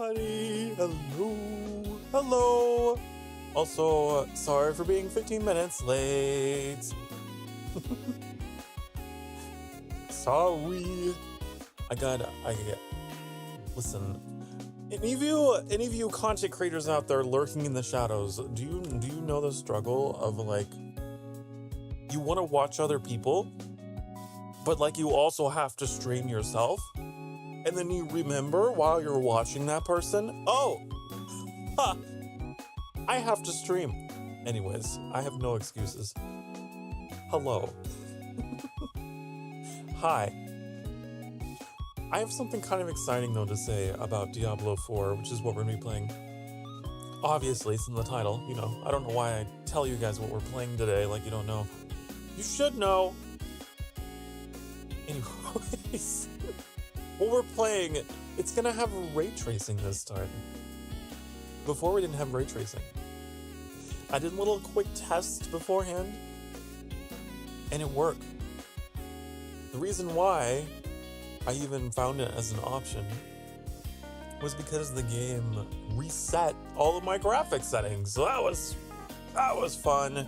everybody! Hello! Hello! Also, sorry for being 15 minutes late. Sorry. Listen. Any of you content creators out there lurking in the shadows, do you know the struggle of like, you want to watch other people, but like you also have to stream yourself? And then you remember while you're watching that person, oh, I have to stream. Anyways, I have no excuses. Hello. Hi. I have something kind of exciting though to say about Diablo 4, which is what we're going to be playing. Obviously, it's in the title, you know. I don't know why I tell you guys what we're playing today like you don't know. You should know. Anyways. What we're playing, it's gonna have ray tracing this time. Before we didn't have ray tracing. I did a little quick test beforehand, and it worked. The reason why I even found it as an option was because the game reset all of my graphics settings. So that was fun.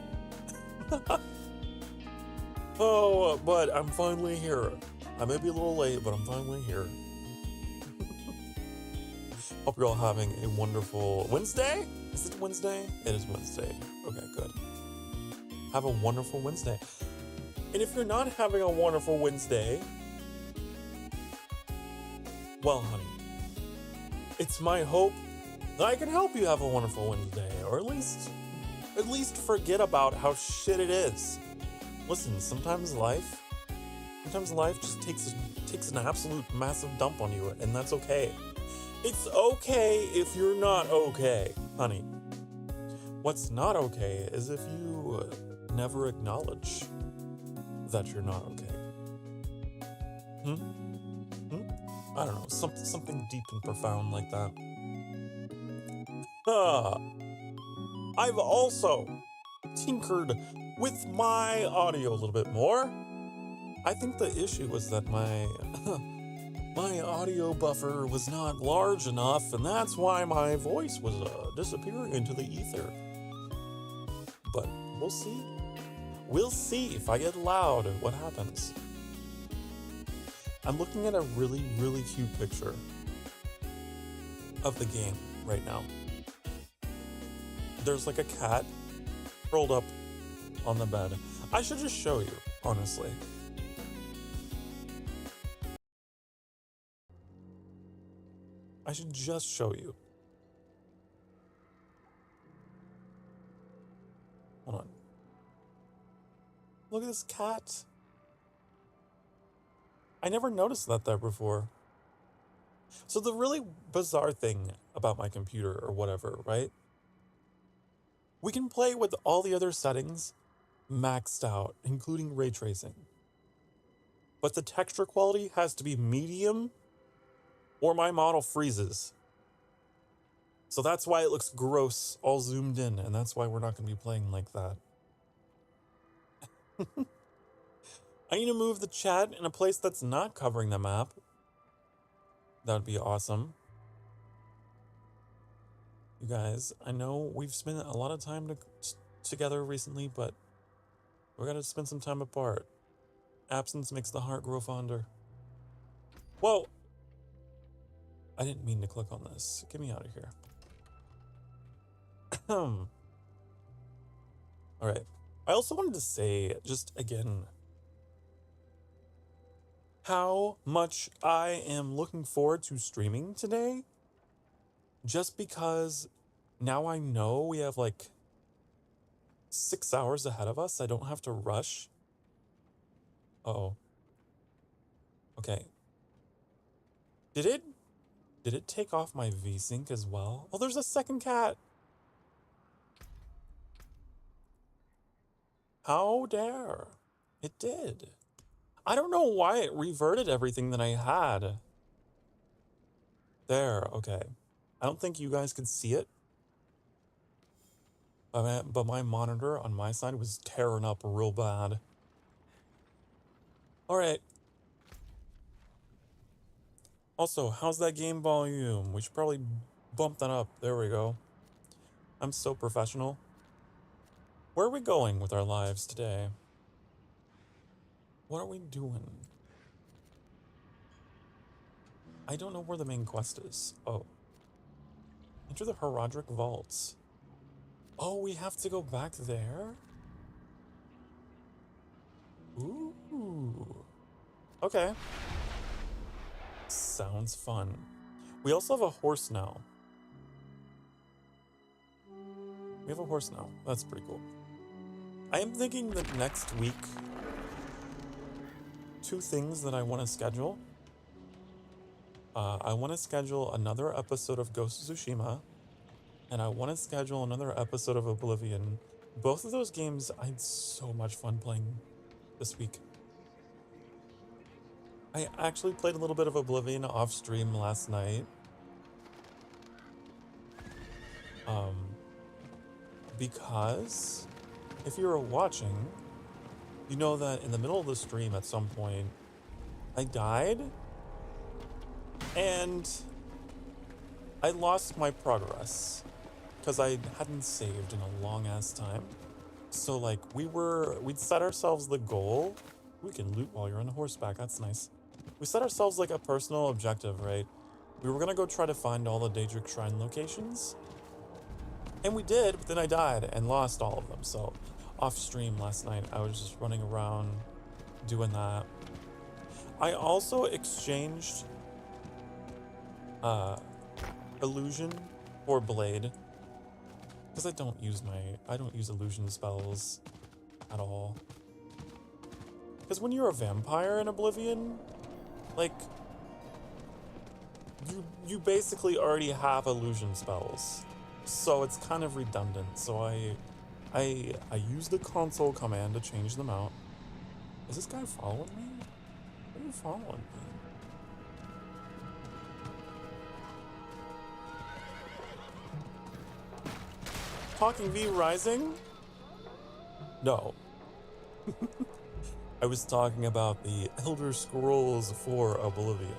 Oh, but I'm finally here. I may be a little late, but I'm finally here. Hope you're all having a wonderful Wednesday? Is it Wednesday? It is Wednesday. Okay, good. Have a wonderful Wednesday. And if you're not having a wonderful Wednesday, well, honey, it's my hope that I can help you have a wonderful Wednesday, or at least forget about how shit it is. Listen, sometimes life just takes an absolute massive dump on you, and that's okay. It's okay if you're not okay, honey. What's not okay is if you never acknowledge that you're not okay. I don't know, something deep and profound like that. I've also tinkered with my audio a little bit more. I think the issue was that my audio buffer was not large enough, and that's why my voice was disappearing into the ether. But we'll see. We'll see if I get loud what happens. I'm looking at a really, really cute picture of the game right now. There's like a cat curled up on the bed. I should just show you, honestly. I should just show you. Hold on. Look at this cat. I never noticed that there before. So the really bizarre thing about my computer or whatever, right? We can play with all the other settings maxed out, including ray tracing. But the texture quality has to be medium or my model freezes. So that's why it looks gross, all zoomed in, and that's why we're not going to be playing like that. I need to move the chat in a place that's not covering the map. That would be awesome. You guys, I know we've spent a lot of time together recently, but we're going to spend some time apart. Absence makes the heart grow fonder. Whoa! I didn't mean to click on this. Get me out of here. Alright. I also wanted to say, just again, how much I am looking forward to streaming today. Just because now I know we have like 6 hours ahead of us. I don't have to rush. Uh-oh. Okay. Did it take off my VSync as well? Oh, there's a second cat. How dare? It did. I don't know why it reverted everything that I had. There, okay. I don't think you guys could see it. But my monitor on my side was tearing up real bad. All right. Also, how's that game volume? We should probably bump that up. There we go. I'm so professional. Where are we going with our lives today? What are we doing? I don't know where the main quest is. Oh. Enter the Herodric Vaults. Oh, we have to go back there? Ooh. Okay. Sounds fun. We also have a horse now. We have a horse now. That's pretty cool. I am thinking that next week, 2 things that I want to schedule. I want to schedule another episode of Ghost of Tsushima, and I want to schedule another episode of Oblivion. Both of those games I had so much fun playing this week. I actually played a little bit of Oblivion off stream last night. Because if you were watching, you know that in the middle of the stream at some point, I died and I lost my progress because I hadn't saved in a long ass time. So like we'd set ourselves the goal. We can loot while you're on horseback, that's nice. We set ourselves like a personal objective, right? We were gonna go try to find all the Daedric Shrine locations. And we did, but then I died and lost all of them. So off stream last night, I was just running around doing that. I also exchanged illusion for blade because I don't use illusion spells at all. Because when you're a vampire in Oblivion, like you basically already have illusion spells. So it's kind of redundant. So I use the console command to change them out. Is this guy following me? Why are you following me? Talking V Rising? No. I was talking about the Elder Scrolls for Oblivion.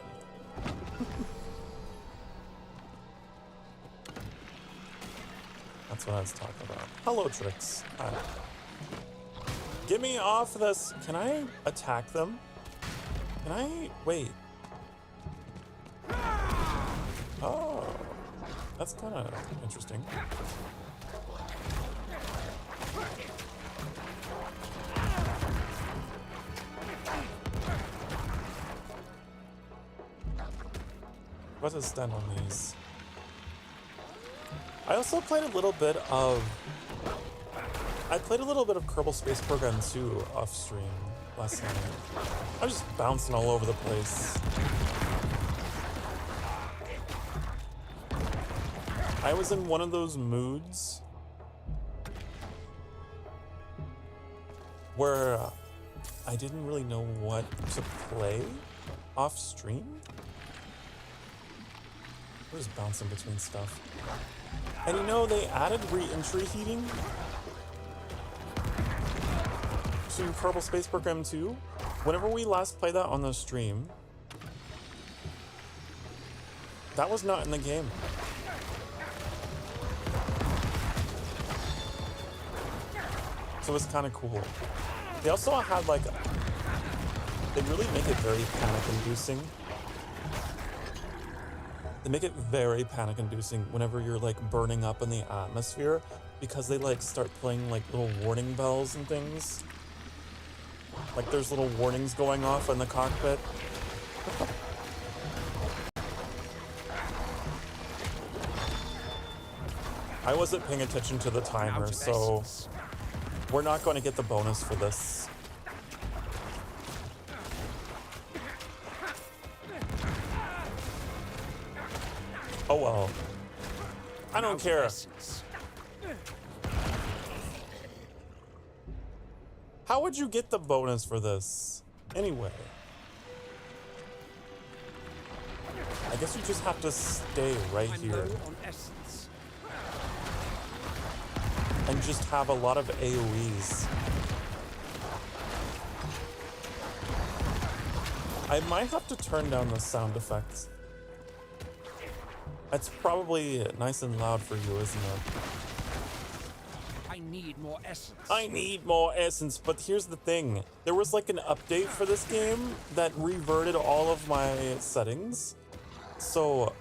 That's what I was talking about. Hello, Trix. Hi. Get me off this. Can I attack them? Can I? Wait. Oh. That's kind of interesting. What is stand on these? I also played a little bit of Kerbal Space Program 2 off stream last night. I was just bouncing all over the place. I was in one of those moods where I didn't really know what to play off stream. I was bouncing between stuff. And you know, they added re-entry heating to Kerbal Space Program 2. Whenever we last played that on the stream, that was not in the game. So it was kind of cool. They also had like, they really make it very panic-inducing. They make it very panic-inducing whenever you're like burning up in the atmosphere, because they like start playing like little warning bells and things. Like there's little warnings going off in the cockpit. I wasn't paying attention to the timer, so we're not going to get the bonus for this. Oh well. I don't care. How would you get the bonus for this? Anyway. I guess you just have to stay right here. And just have a lot of AoEs. I might have to turn down the sound effects That's probably nice and loud for you, isn't it? I need more essence. I need more essence, but here's the thing. There was like an update for this game that reverted all of my settings. So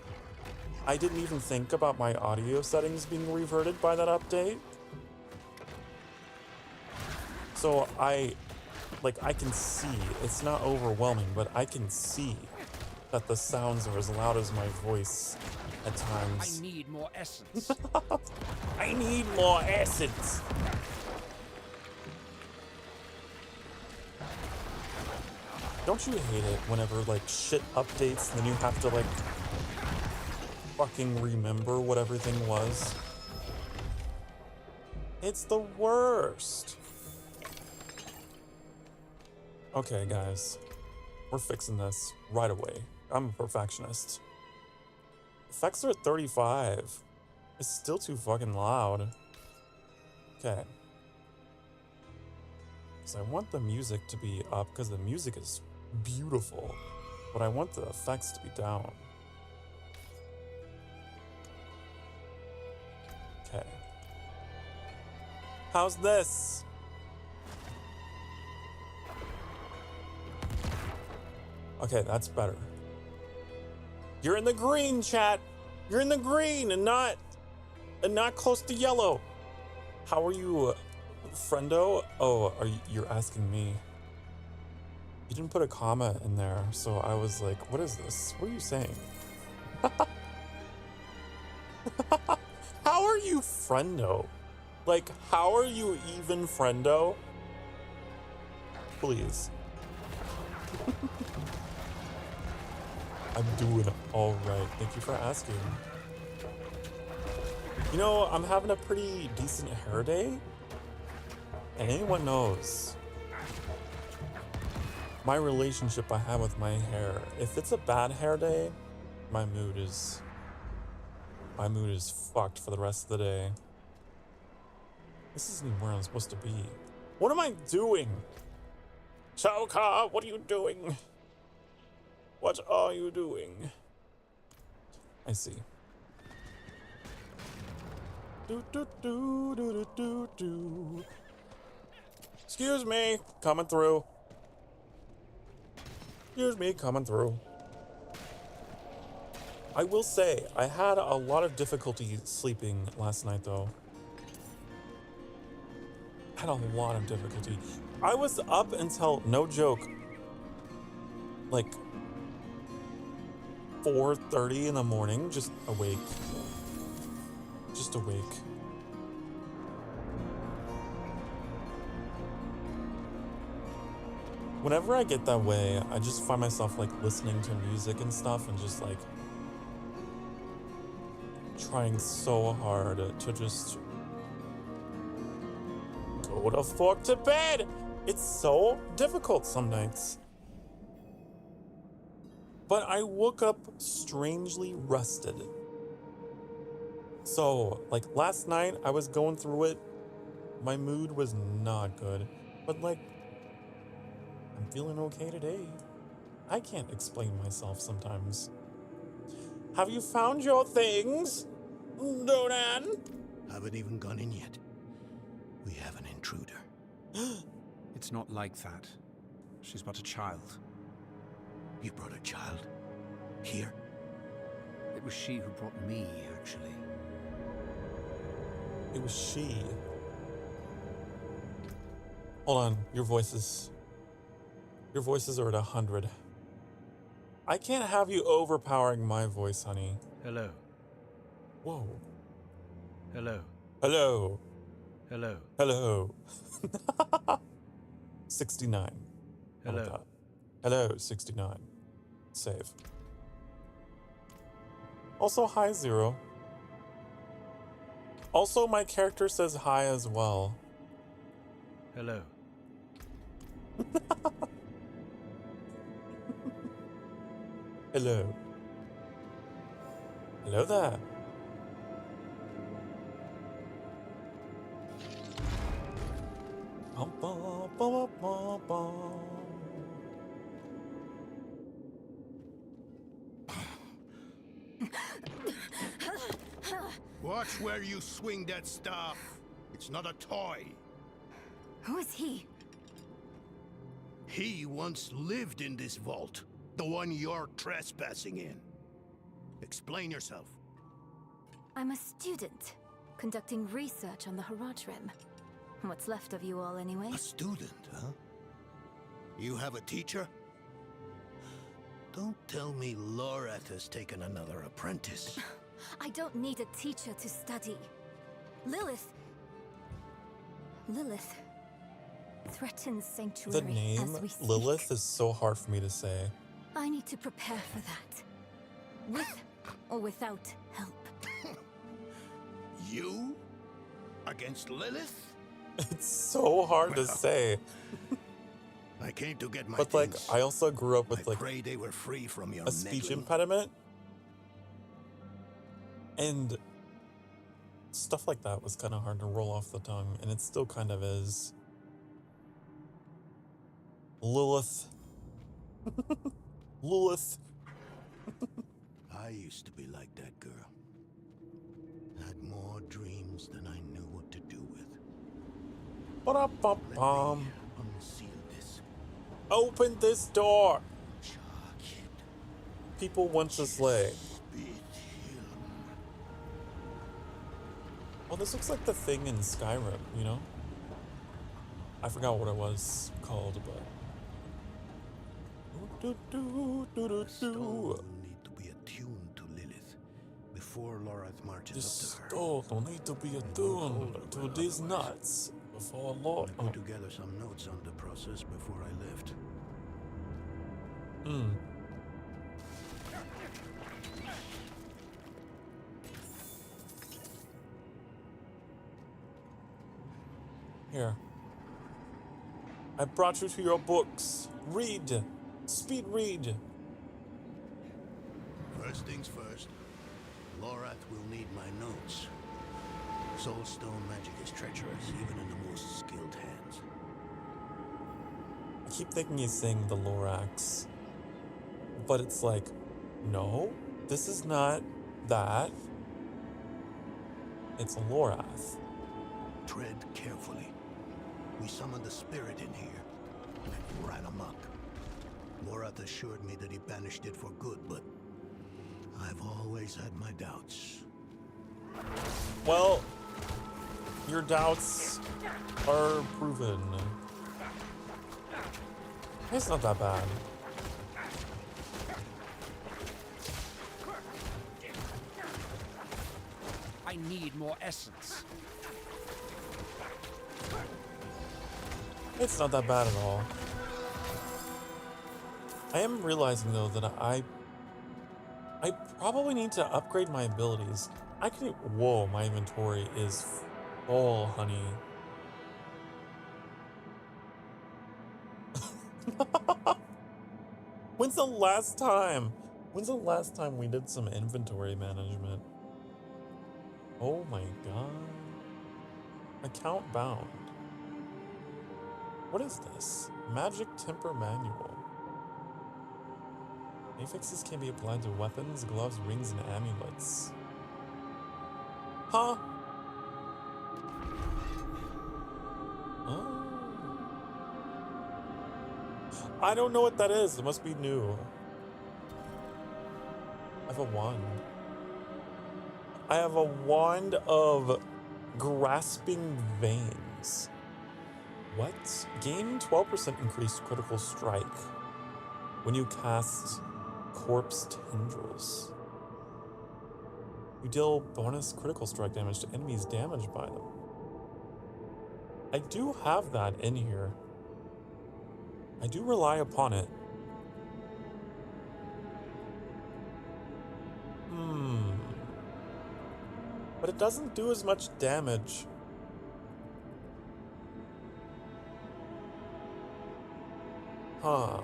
I didn't even think about my audio settings being reverted by that update. So I can see, it's not overwhelming, but I can see that the sounds are as loud as my voice at times. I need more essence. I need more essence. Don't you hate it whenever like shit updates and then you have to like fucking remember what everything was? It's the worst. Okay, guys, we're fixing this right away. I'm a perfectionist. Effects are at 35. It's still too fucking loud. Okay. Because I want the music to be up because the music is beautiful, but I want the effects to be down. Okay. How's this? Okay, that's better. You're in the green, chat. You're in the green and not close to yellow. How are you, friendo? Oh, you're asking me. You didn't put a comma in there, so I was like, what is this? What are you saying? How are you friendo? Like, how are you even friendo? Please. I'm doing all right. Thank you for asking. You know, I'm having a pretty decent hair day. And anyone knows my relationship I have with my hair. If it's a bad hair day, my mood is fucked for the rest of the day. This isn't where I'm supposed to be. What am I doing? Chauka, what are you doing? What are you doing? I see. Do do do do do do do. Excuse me, coming through. Excuse me, coming through. I will say, I had a lot of difficulty sleeping last night, though. I had a lot of difficulty. I was up until, no joke, like 4:30 in the morning, just awake. Just awake. Whenever I get that way, I just find myself like listening to music and stuff and just like trying so hard to just go the fuck to bed. It's so difficult some nights. But I woke up strangely rested. So, like last night, I was going through it. My mood was not good. But like, I'm feeling okay today. I can't explain myself sometimes. Have you found your things, Donan? Haven't even gone in yet. We have an intruder. It's not like that. She's but a child. You brought a child? Here? It was she who brought me, actually. It was she. Hold on, your voices are at 100. I can't have you overpowering my voice, honey. Hello. Whoa. Hello. Hello. Hello. Hello. 69. How about Hello. that? Hello, 69. Save. Also, hi, Zero. Also, my character says hi as well. Hello. Hello. Hello there. Bum, bum, bum, bum, bum. Watch where you swing that staff. It's not a toy. Who is he? He once lived in this vault. The one you're trespassing in. Explain yourself. I'm a student, conducting research on the Haraj Rim. What's left of you all, anyway? A student, huh? You have a teacher? Don't tell me Lorath has taken another apprentice. I don't need a teacher to study. Lilith threatens Sanctuary The name as we speak. Lilith is so hard for me to say. I need to prepare for that. With or without help. You? Against Lilith? It's so hard to say. I came to get my But like, things. I also grew up with I like pray they were free from your a speech meddling. impediment. And stuff like that was kind of hard to roll off the tongue, and it still kind of is. Lilith. Lilith. I used to be like that girl. Had more dreams than I knew what to do with. Let Ba-da-ba-bum. me unseal this. Open this door. Jacket. People want to slay. Spit him. Oh, this looks like the thing in Skyrim, you know? I forgot what it was called, but. The stone will need to be attuned to Lilith before Lorath marches This up to her. stone will need to be attuned to these nuts before Lord. I put together some notes on the process before I left. Here. I brought you to your books. Read. Speed read. First things first, Lorath will need my notes. Soulstone magic is treacherous, even in the most skilled hands. I keep thinking he's saying the Lorax. But it's like, no, this is not that. It's a Lorath. Tread carefully. We summoned the spirit in here. It ran amok. Lorath assured me that he banished it for good, but I've always had my doubts. Well, your doubts are proven. It's not that bad. I need more essence. It's not that bad at all. I am realizing though that I probably need to upgrade my abilities. I can. Whoa, my inventory is full, honey. When's the last time we did some inventory management? Oh my god. Account bound. What is this? Magic Temper Manual. Affixes can be applied to weapons, gloves, rings, and amulets. Huh? Oh. I don't know what that is. It must be new. I have a wand. I have a wand of grasping veins. What? Gain 12% increased critical strike when you cast corpse tendrils. You deal bonus critical strike damage to enemies damaged by them. I do have that in here. I do rely upon it. But it doesn't do as much damage. Huh.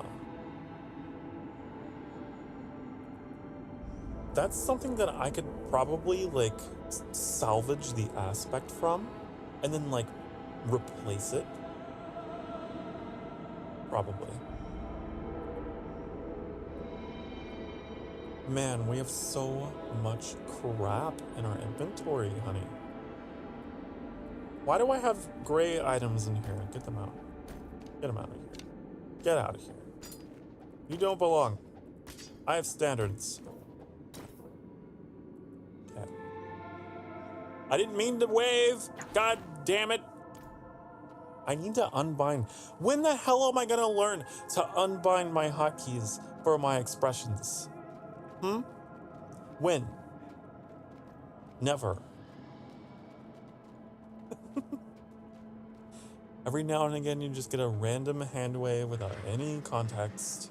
That's something that I could probably, like, salvage the aspect from, and then, like, replace it. Probably. Man, we have so much crap in our inventory, honey. Why do I have gray items in here? Get them out. Get them out of here. Get out of here. You don't belong. I have standards. Okay. I didn't mean to wave. God damn it. I need to unbind. When the hell am I gonna learn to unbind my hotkeys for my expressions? When? Never. Every now and again, you just get a random hand wave without any context.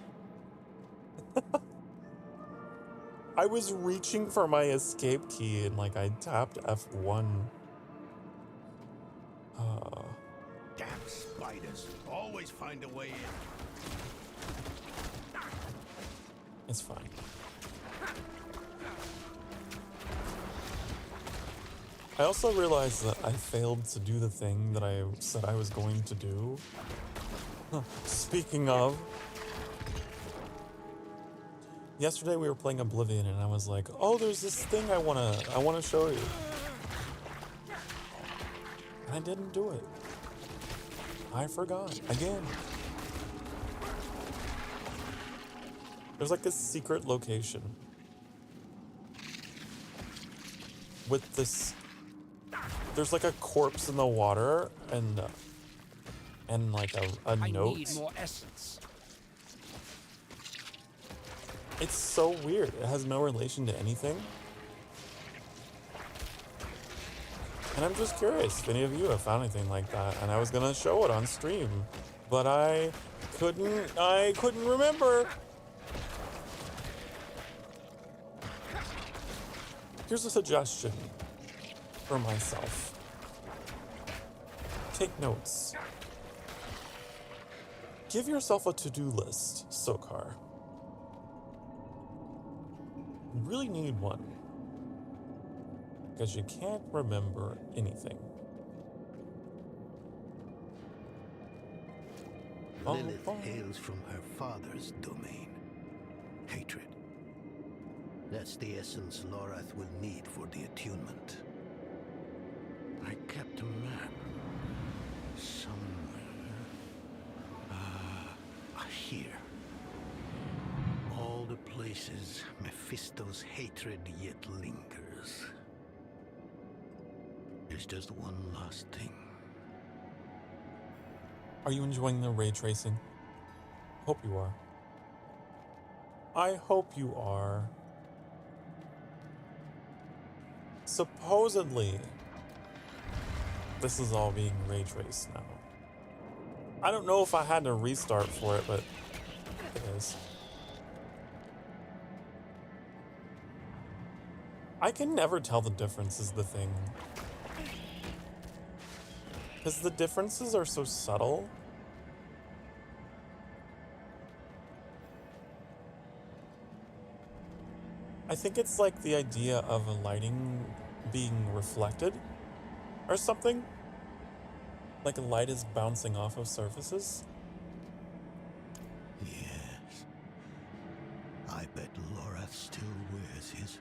I was reaching for my escape key and like I tapped F1. Damn spiders. Always find a way in. It's fine. I also realized that I failed to do the thing that I said I was going to do. Speaking of, yesterday we were playing Oblivion and I was like, "Oh, there's this thing I wanna show you." And I didn't do it. I forgot again. There's like this secret location with this. There's like a corpse in the water and like a note. I need more essence. It's so weird. It has no relation to anything. And I'm just curious if any of you have found anything like that. And I was gonna show it on stream, but I couldn't remember. Here's a suggestion for myself. Take notes. Give yourself a to-do list, Sokar. You really need one. Because you can't remember anything. Lilith hails from her father's domain. Hatred. That's the essence Lorath will need for the attunement. I kept a map somewhere. Here. All the places Mephisto's hatred yet lingers. There's just one last thing. Are you enjoying the ray tracing? Hope you are. I hope you are. Supposedly, this is all being ray traced now. I don't know if I had to restart for it, but it is. I can never tell the difference is the thing. Because the differences are so subtle. I think it's like the idea of a lighting being reflected or something. Like a light is bouncing off of surfaces. Yes. I bet Lorath still wears his.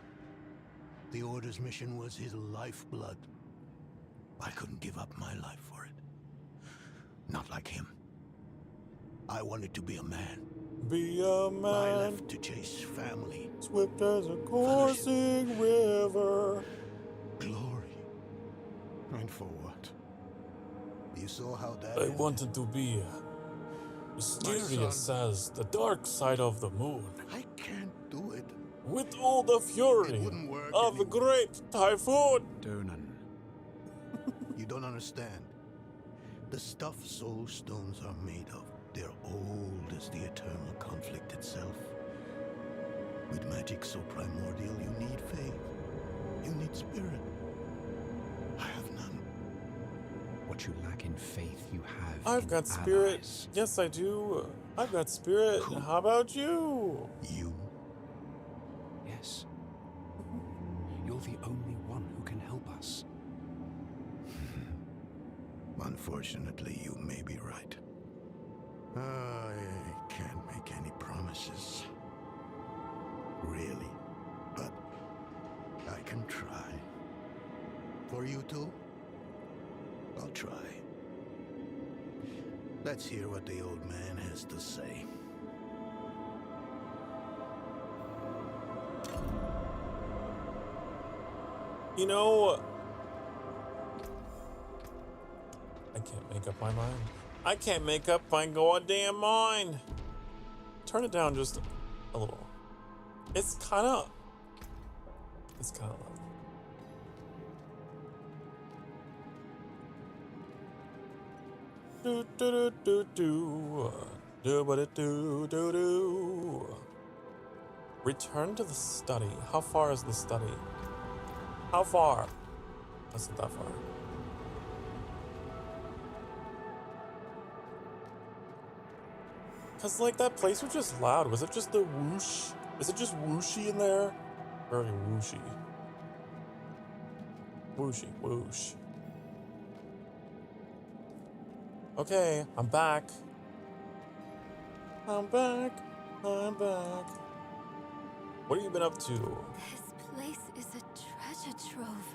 The Order's mission was his lifeblood. I couldn't give up my life for it. Not like him. I wanted to be a man. Be a man. I left to chase family. Swift as a coursing river. Glory. And for what? You saw how that I ended? wanted to be mysterious as the dark side of the moon. I can't do it. With all the fury It wouldn't work of a anymore. great typhoon. Donan. You don't understand. The stuff soul stones are made of, they're old as the eternal conflict itself. With magic so primordial, you need faith. You need spirit. I have none. What you lack in faith, you have I've in got spirit. allies. Yes, I do. I've got spirit. Cool. How about you? You? Yes. You're the only one who can help us. Unfortunately, you may be right. I can't make any promises. Really. I can try. For you too? I'll try. Let's hear what the old man has to say. You know, I can't make up my mind. I can't make up my goddamn mind. Turn it down just a little. It's kind of loud. Do do do do do but it do. Return to the study. How far is the study? How far? That's not that far. Cause like that place was just loud. Was it just the whoosh? Is it just whooshy in there? Very whooshy. Whooshy whoosh. Okay, I'm back. I'm back. I'm back. What have you been up to? This place is a treasure trove.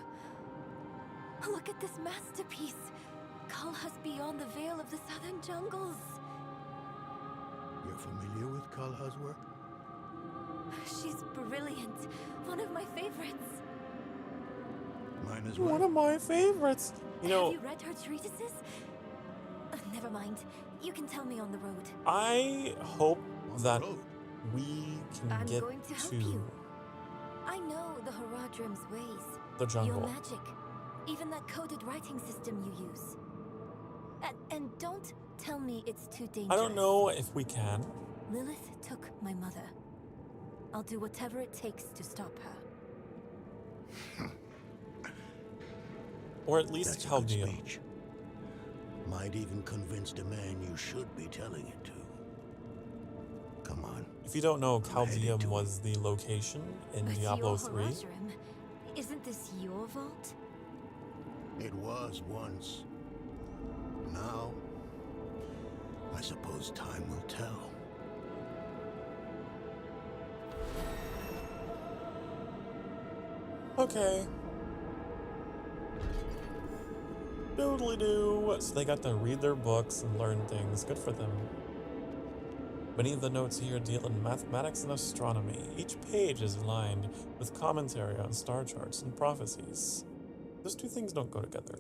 Look at this masterpiece. Kalha's beyond the veil of the southern jungles. You're familiar with Kalha's work? She's brilliant. One of my favorites. Mine as well. One of my favorites. You know, Have you read her treatises? Never mind. You can tell me on the road. I hope On the that road. we can I'm get going to help to you. I know the Haradrim's ways. the jungle. Your magic. Even that coded writing system you use. And don't tell me it's too dangerous. I don't know if we can. Lilith took my mother. I'll do whatever it takes to stop her. Or at least That's a tell good Dio. speech. Might even convince the man you should be telling it to. Come on. If you don't know, I'm headed Chaldeum to was the location in But Diablo your 3. Haradrim, isn't this your vault? It was once. Now, I suppose time will tell. Okay. Doodly doo. So they got to read their books and learn things. Good for them. Many of the notes here deal in mathematics and astronomy. Each page is lined with commentary on star charts and prophecies. Those two things don't go together.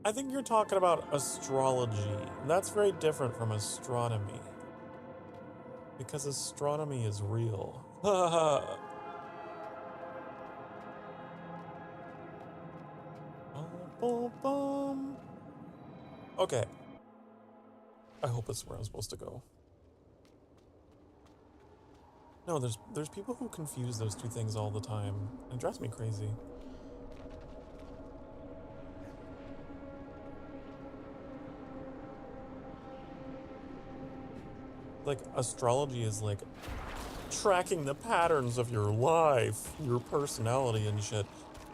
I think you're talking about astrology. That's very different from astronomy. Because astronomy is real. Okay. I hope it's where I'm supposed to go. No, there's people who confuse those two things all the time. It drives me crazy. Like, astrology is like tracking the patterns of your life, your personality and shit.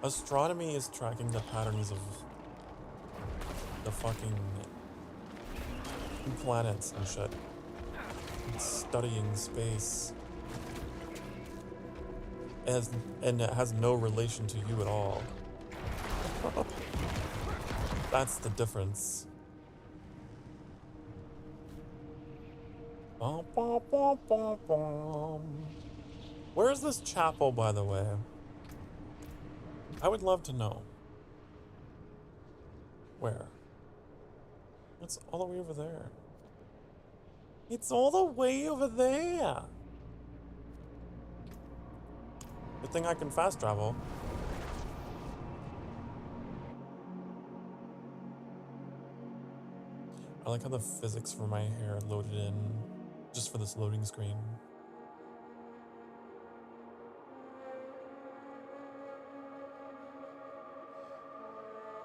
Astronomy is tracking the patterns of the fucking planets and shit. It's studying space. And it has no relation to you at all. That's the difference. Bum, bum, bum, bum, bum. Where is this chapel, by the way? I would love to know. Where? It's all the way over there. It's all the way over there. Good thing I can fast travel. I like how the physics for my hair loaded in just for this loading screen.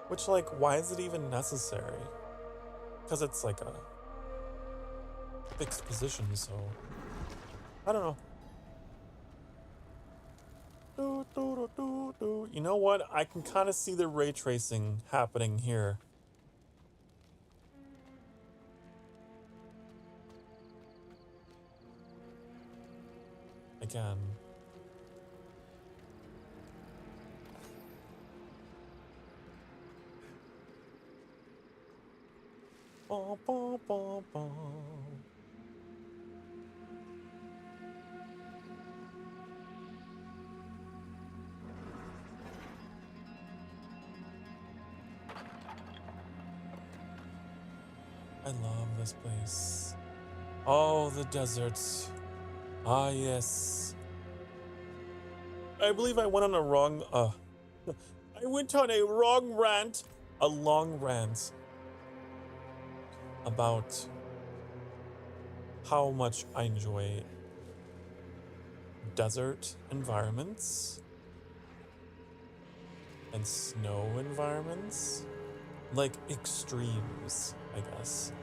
Which, like, why is it even necessary? Because it's like a fixed position, so I don't know. You know what? I can kind of see the ray tracing happening here. I can. Ba, ba, ba, ba. I love this place. Oh, the deserts. Ah, yes. I believe I went on a wrong, I went on a wrong rant, a long rant about how much I enjoy desert environments and snow environments. Like extremes, I guess.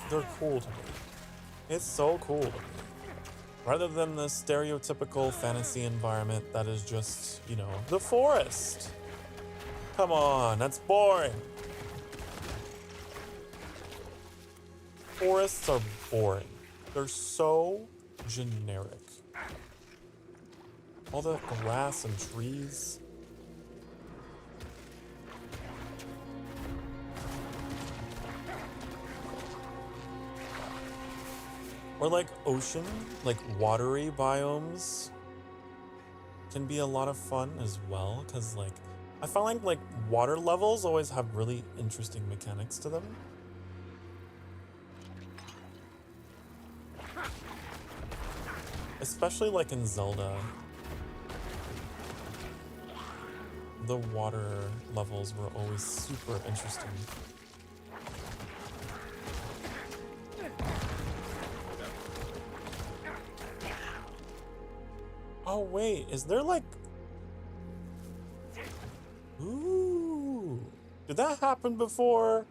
They're cool to me. It's so cool to me. Rather than the stereotypical fantasy environment that is just, you know, the forest. Come on, that's boring. Forests are boring. They're so generic. All the grass and trees. Or like ocean, like watery biomes can be a lot of fun as well, because like I find like water levels always have really interesting mechanics to them. Especially like in Zelda. The water levels were always super interesting. Oh wait, is there like... Ooh, did that happen before?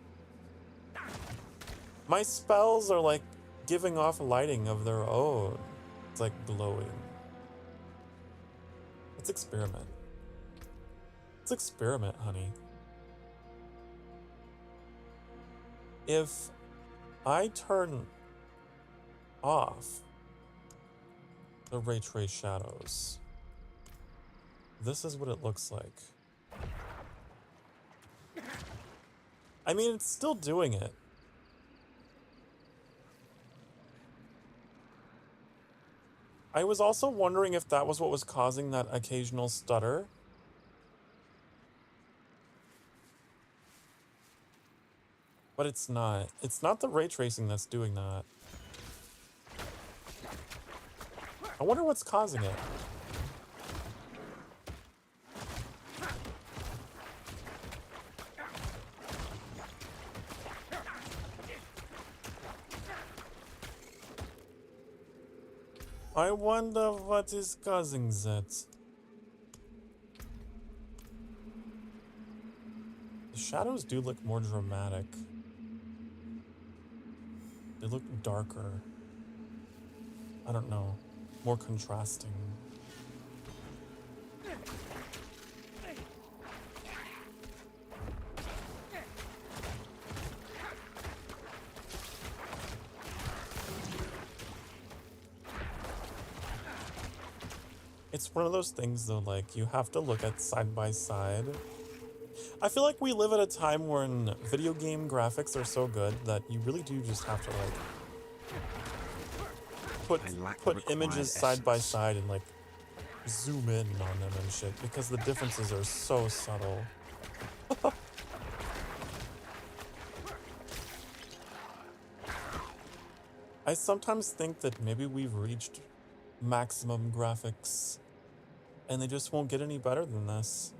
My spells are like giving off lighting of their own. It's like glowing. Let's experiment. Let's experiment, honey. If I turn off the ray trace shadows, this is what it looks like. I mean, it's still doing it. I was also wondering if that was what was causing that occasional stutter. But it's not. It's not the ray tracing that's doing that. I wonder what's causing it. I wonder what is causing that. The shadows do look more dramatic. They look darker. I don't know. More contrasting. It's one of those things though, like you have to look at side by side. I feel like we live at a time when video game graphics are so good that you really do just have to like put images side by side and like zoom in on them and shit because the differences are so subtle. I sometimes think that maybe we've reached maximum graphics and they just won't get any better than this.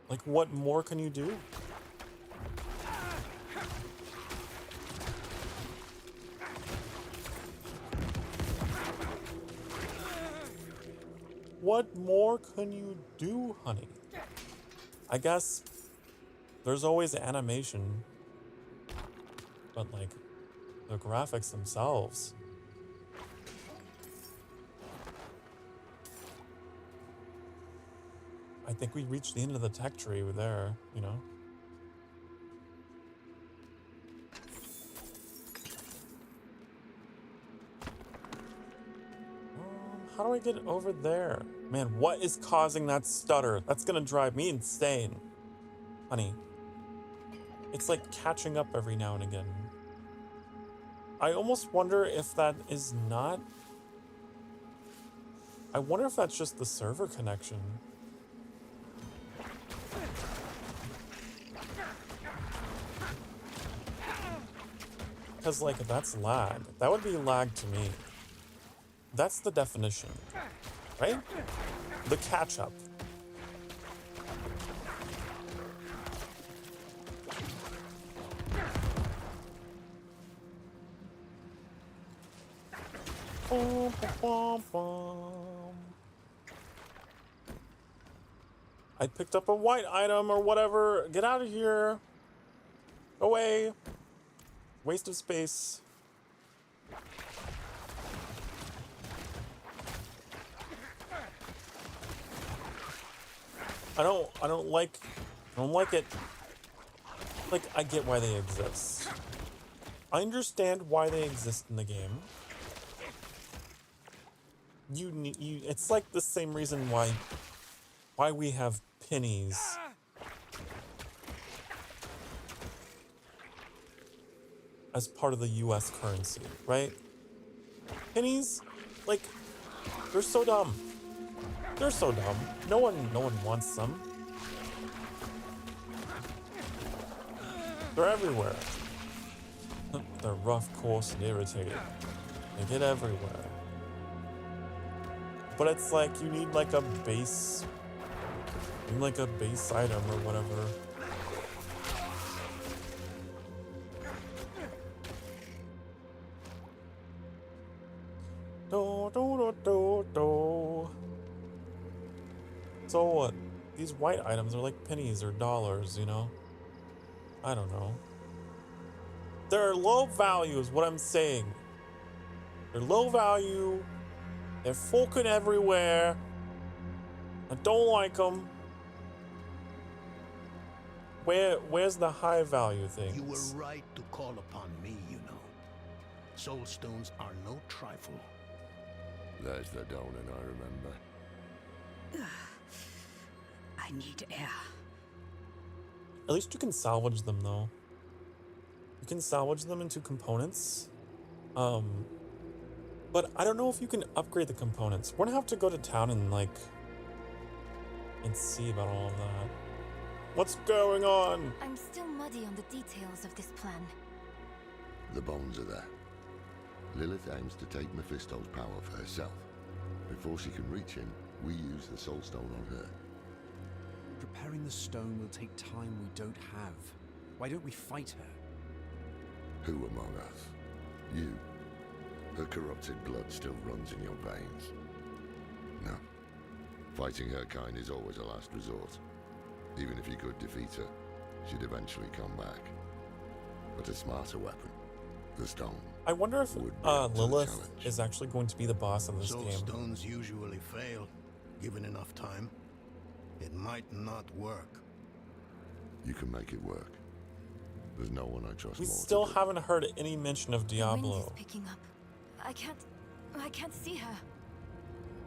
Like, what more can you do? What more can you do, honey? I guess there's always animation, but like the graphics themselves. I think we reached the end of the tech tree there, you know? How do I get over there? Man, what is causing that stutter? That's gonna drive me insane. Honey, it's like catching up every now and again. I almost wonder if that is not... I wonder if that's just the server connection. Because, like, that's lag. That would be lag to me. That's the definition, right? The catch-up. I picked up a white item or whatever. Get out of here. Away. Waste of space. I don't like it. Like, I get why they exist. I understand why they exist in the game. It's like the same reason why we have pennies. As part of the US currency, right? Pennies, like, they're so dumb. They're so dumb. No one wants them. They're everywhere. They're rough, coarse, and irritating. They get everywhere. But it's like you need like a base, item or whatever. So what? These white items are like pennies or dollars, you know? I don't know. They're low value is what I'm saying. They're low value. They're fucking everywhere. I don't like them. Where's the high value things? You were right to call upon me, you know. Soul stones are no trifle. There's the donut I remember. I need air. At least you can salvage them, though. You can salvage them into components. But I don't know if you can upgrade the components. We're gonna have to go to town and, like, and see about all of that. What's going on? I'm still muddy on the details of this plan. The bones are there. Lilith aims to take Mephisto's power for herself. Before she can reach him, we use the soul stone on her. Preparing the stone will take time we don't have. Why don't we fight her? Who among us? You. Her corrupted blood still runs in your veins. No. Fighting her kind is always a last resort. Even if you could defeat her, she'd eventually come back. But a smarter weapon, the stone. I wonder if would be up to the Lilith challenge. is actually going to be the boss of this Soul game. stones usually fail, given enough time. It might not work. You can make it work. There's no one I trust We more. still to do. haven't heard any mention of The wind is Diablo. picking up. I can't see her.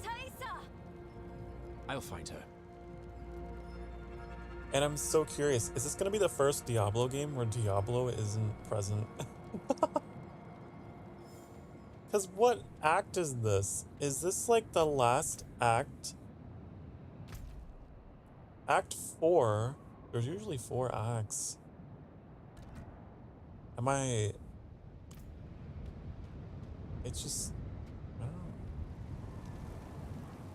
Thaisa! I'll find her. And I'm so curious, is this going to be the first Diablo game where Diablo isn't present? Because what act is this? Is this like the last act? Act 4? There's usually 4 acts. Am I... It's just... I don't know.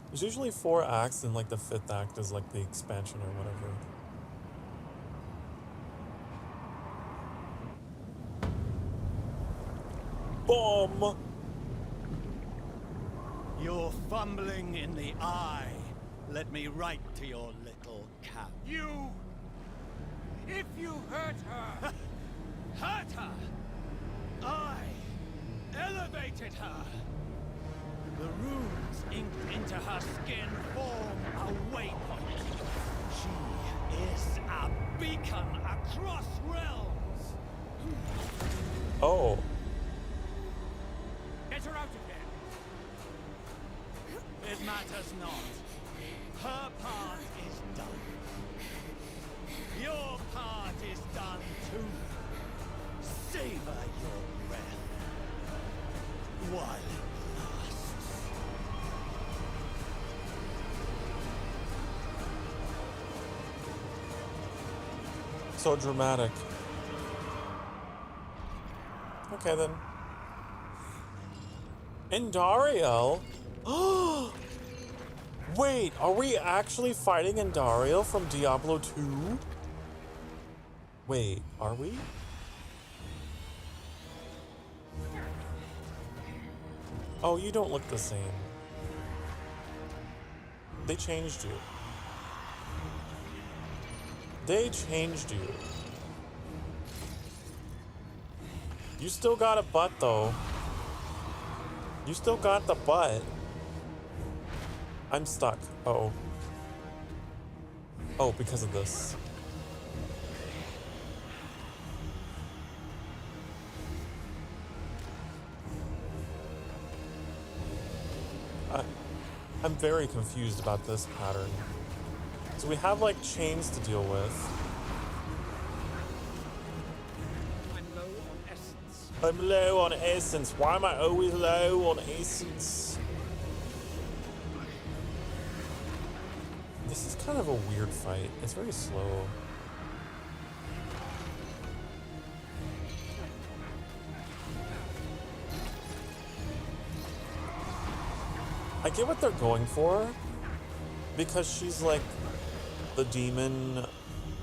There's usually 4 acts and like the 5th act is like the expansion or whatever. Bomb! You're fumbling in the eye. Let me write to your little cat. You! If you hurt her! Hurt her! I elevated her! The runes inked into her skin form a waypoint. She is a beacon across realms! Oh. Get her out of here! matters not. Her part is done. Your part is done too. Savor your breath while it lasts. So dramatic. Okay then. Endariel? Wait, are we actually fighting Endariel from Diablo 2? Wait, are we? Oh, you don't look the same. They changed you. They changed you. You still got a butt though. You still got the butt. I'm stuck. Uh-oh. Oh, because of this. I'm very confused about this pattern. So we have like chains to deal with. I'm low on essence. I'm low on essence. Why am I always low on essence? This is kind of a weird fight. It's very slow. I get what they're going for, because she's like the demon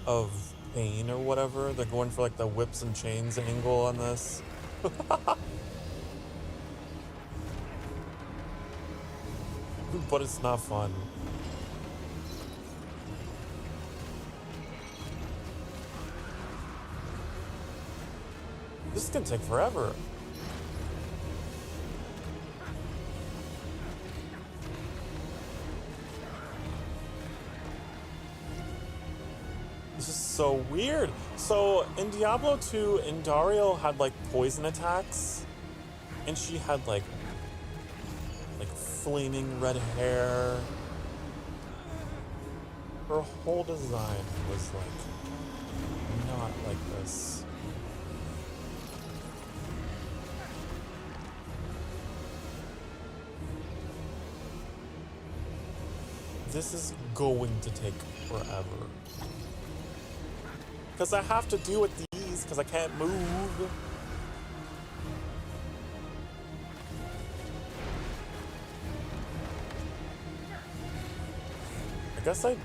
of pain or whatever. They're going for like the whips and chains angle on this. But it's not fun. This is gonna take forever. This is so weird. So in Diablo 2, Endariel had like poison attacks, and she had like flaming red hair. Her whole design was like not like this. This is going to take forever. Because I have to deal with these because I can't move. I guess I'm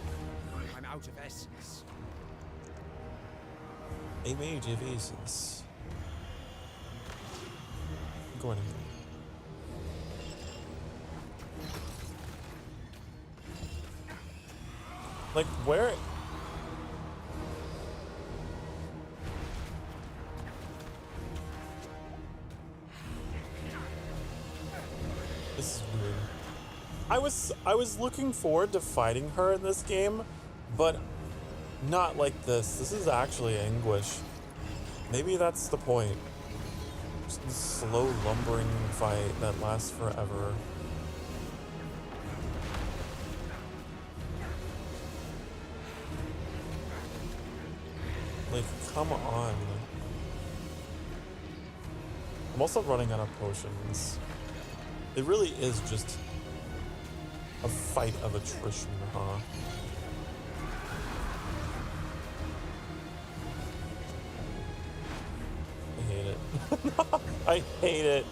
out of essence. I'm out of essence. Go on. Like, where? This is weird. I was looking forward to fighting her in this game, but not like this. This is actually anguish. Maybe that's the point. Just this slow lumbering fight that lasts forever. Like, come on. I'm also running out of potions. It really is just a fight of attrition, huh? I hate it. I hate it.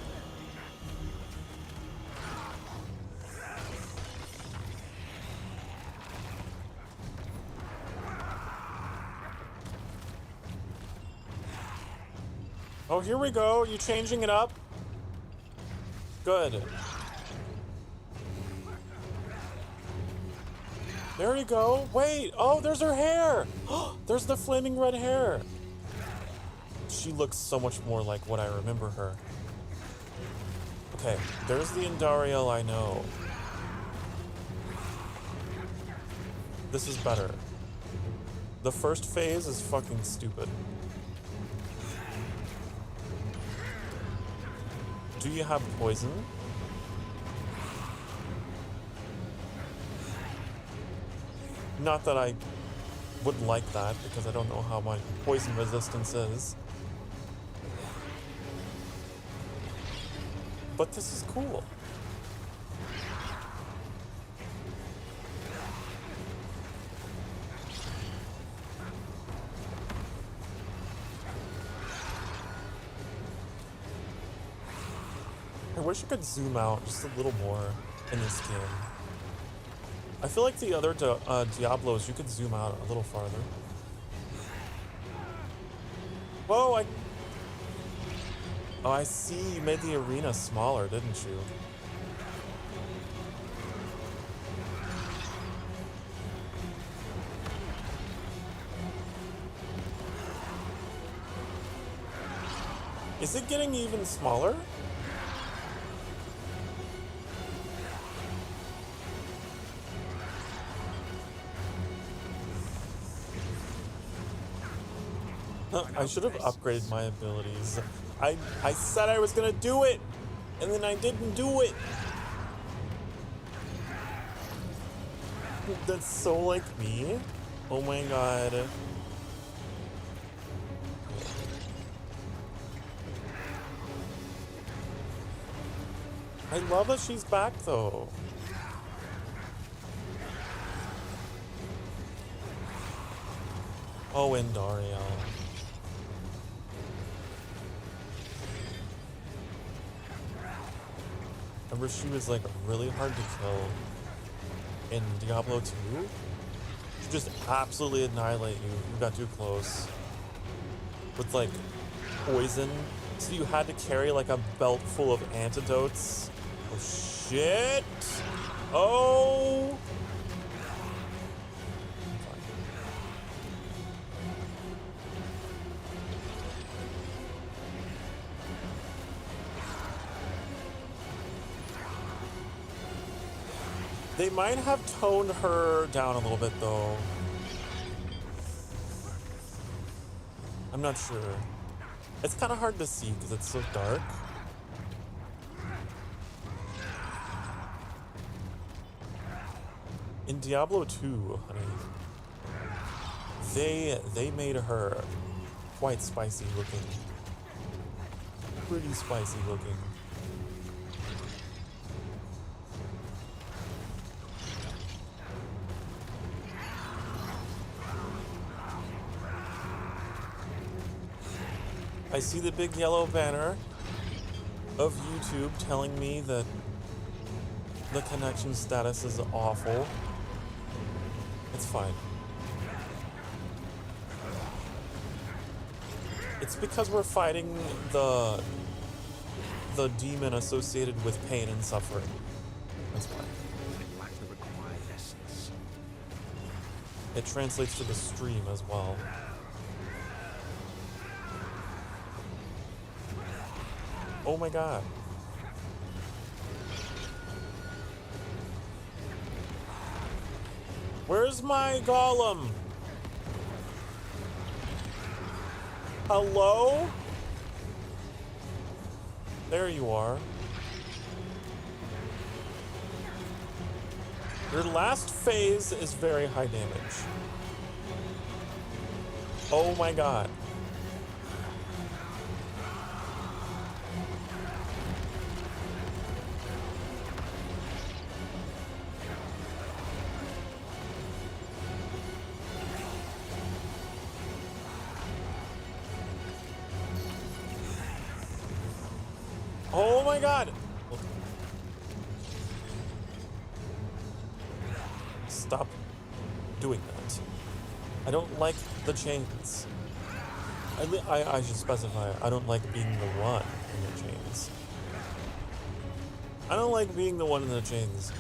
Oh, here we go. You changing it up? Good. There you go. Wait. Oh, there's her hair. There's the flaming red hair. She looks so much more like what I remember her. Okay, there's the Endariel I know. This is better. The first phase is fucking stupid. Do you have poison? Not that I would like that, because I don't know how my poison resistance is. But this is cool. I wish I could zoom out just a little more in this game. I feel like the other Diablos, you could zoom out a little farther. Whoa, Oh, I see. You made the arena smaller, didn't you? Is it getting even smaller? I should have upgraded my abilities. I said I was gonna do it, and then I didn't do it. That's so like me. Oh my god. I love that she's back though. Oh, and Dario. Remember she was like really hard to kill in Diablo 2? She just absolutely annihilate you. You got too close. With like poison. So you had to carry like a belt full of antidotes. Oh shit! Oh! They might have toned her down a little bit though. I'm not sure. It's kind of hard to see because it's so dark. In Diablo 2, honey, they made her quite spicy looking. Pretty spicy looking. I see the big yellow banner of YouTube telling me that the connection status is awful. It's fine. It's because we're fighting the demon associated with pain and suffering. That's fine. I lack the required essence. It translates to the stream as well. Oh my god. Where's my golem? Hello? There you are. Your last phase is very high damage. Oh my god. Oh my god! Stop doing that. I don't like the chains. I should specify, I don't like being the one in the chains. I don't like being the one in the chains.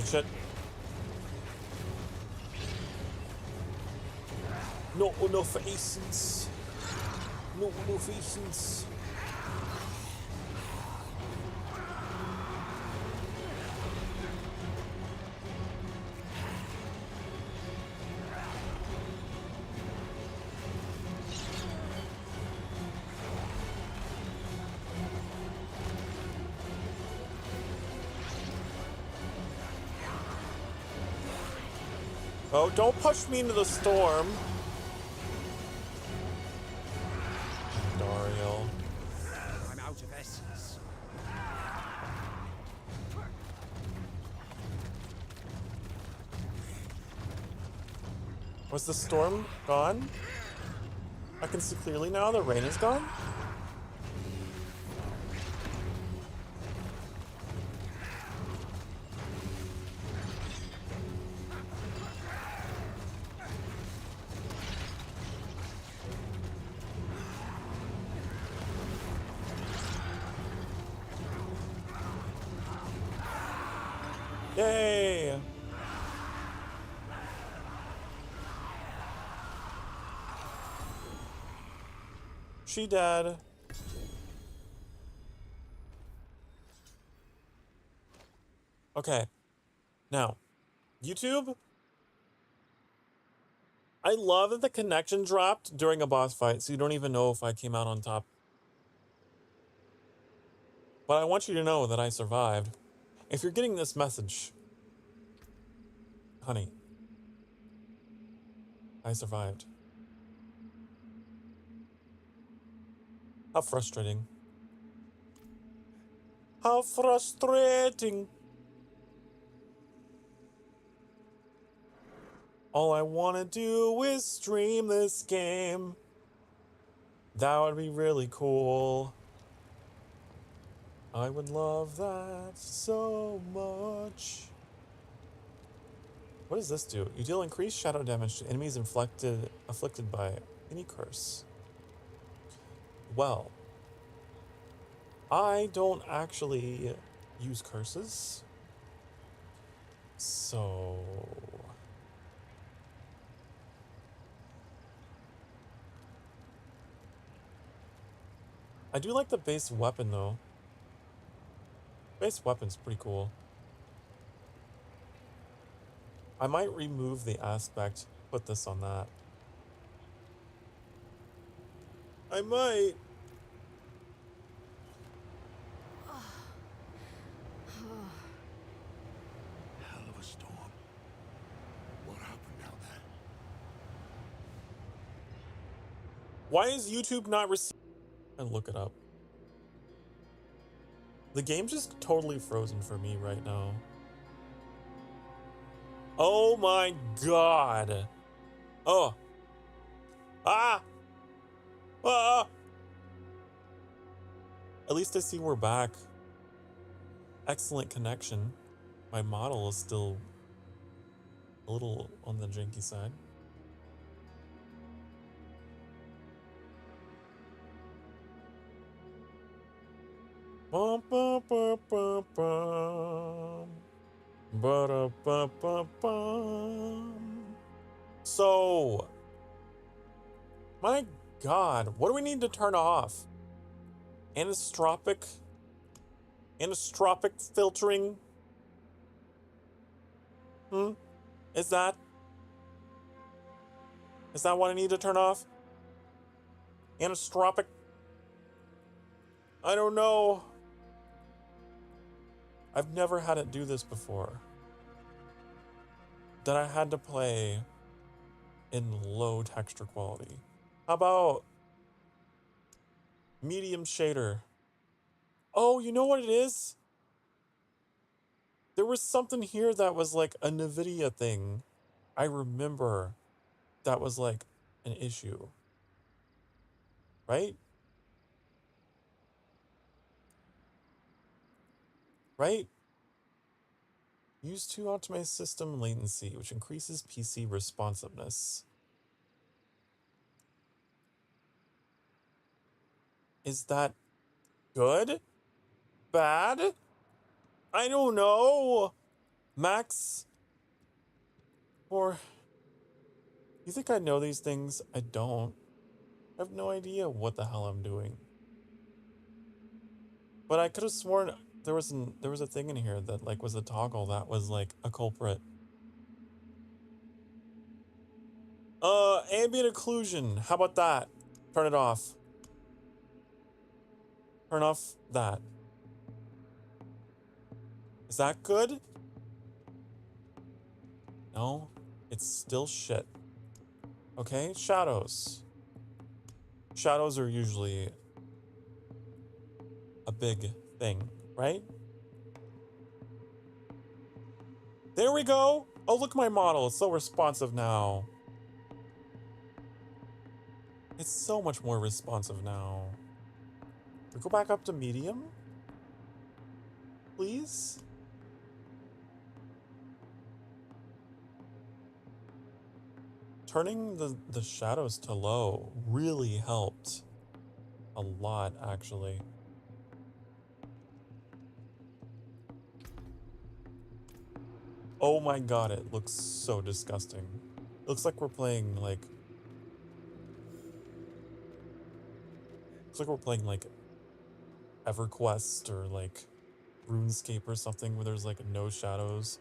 Shit. Not enough essence. Not enough essence. Oh, don't push me into the storm. Dario. I'm out of essence. Was the storm gone? I can see clearly now the rain is gone. Yay! She dead. Okay. Now, YouTube. I love that the connection dropped during a boss fight, so you don't even know if I came out on top. But I want you to know that I survived. If you're getting this message, honey, I survived. How frustrating. How frustrating. All I want to do is stream this game. That would be really cool. I would love that so much. What does this do? You deal increased shadow damage to enemies afflicted by any curse. Well, I don't actually use curses. So... I do like the base weapon though. Base weapon's pretty cool. I might remove the aspect, put this on that. I might. Hell of a storm. What happened down there? Why is YouTube not receiving? And look it up. The game's just totally frozen for me right now. Oh my god. Oh. Ah. Ah. At least I see we're back. Excellent connection. My model is still a little on the janky side. Bum, bum, bum, bum, bum. Ba-da-ba-ba-bum. So, my god, what do we need to turn off? Anisotropic filtering? Is that what I need to turn off? Anisotropic? I don't know. I've never had it do this before. That I had to play in low texture quality. How about medium shader? Oh, you know what it is? There was something here that was like a NVIDIA thing. I remember that was like an issue. Right? Right? Use to optimize system latency, which increases PC responsiveness. Is that good? Bad? I don't know. Max? Or... You think I know these things? I don't. I have no idea what the hell I'm doing. But I could have sworn there was a thing in here that like was a toggle that was like a culprit. Ambient occlusion. How about that? Turn it off. Turn off that. Is that good? No? It's still shit. Okay, shadows. Shadows are usually a big thing, right? There we go. Oh, look at my model. It's so responsive now. It's so much more responsive now. We go back up to medium, please. Turning the shadows to low really helped a lot, actually. Oh my god, it looks so disgusting. It looks like we're playing like EverQuest or like RuneScape or something where there's like no shadows.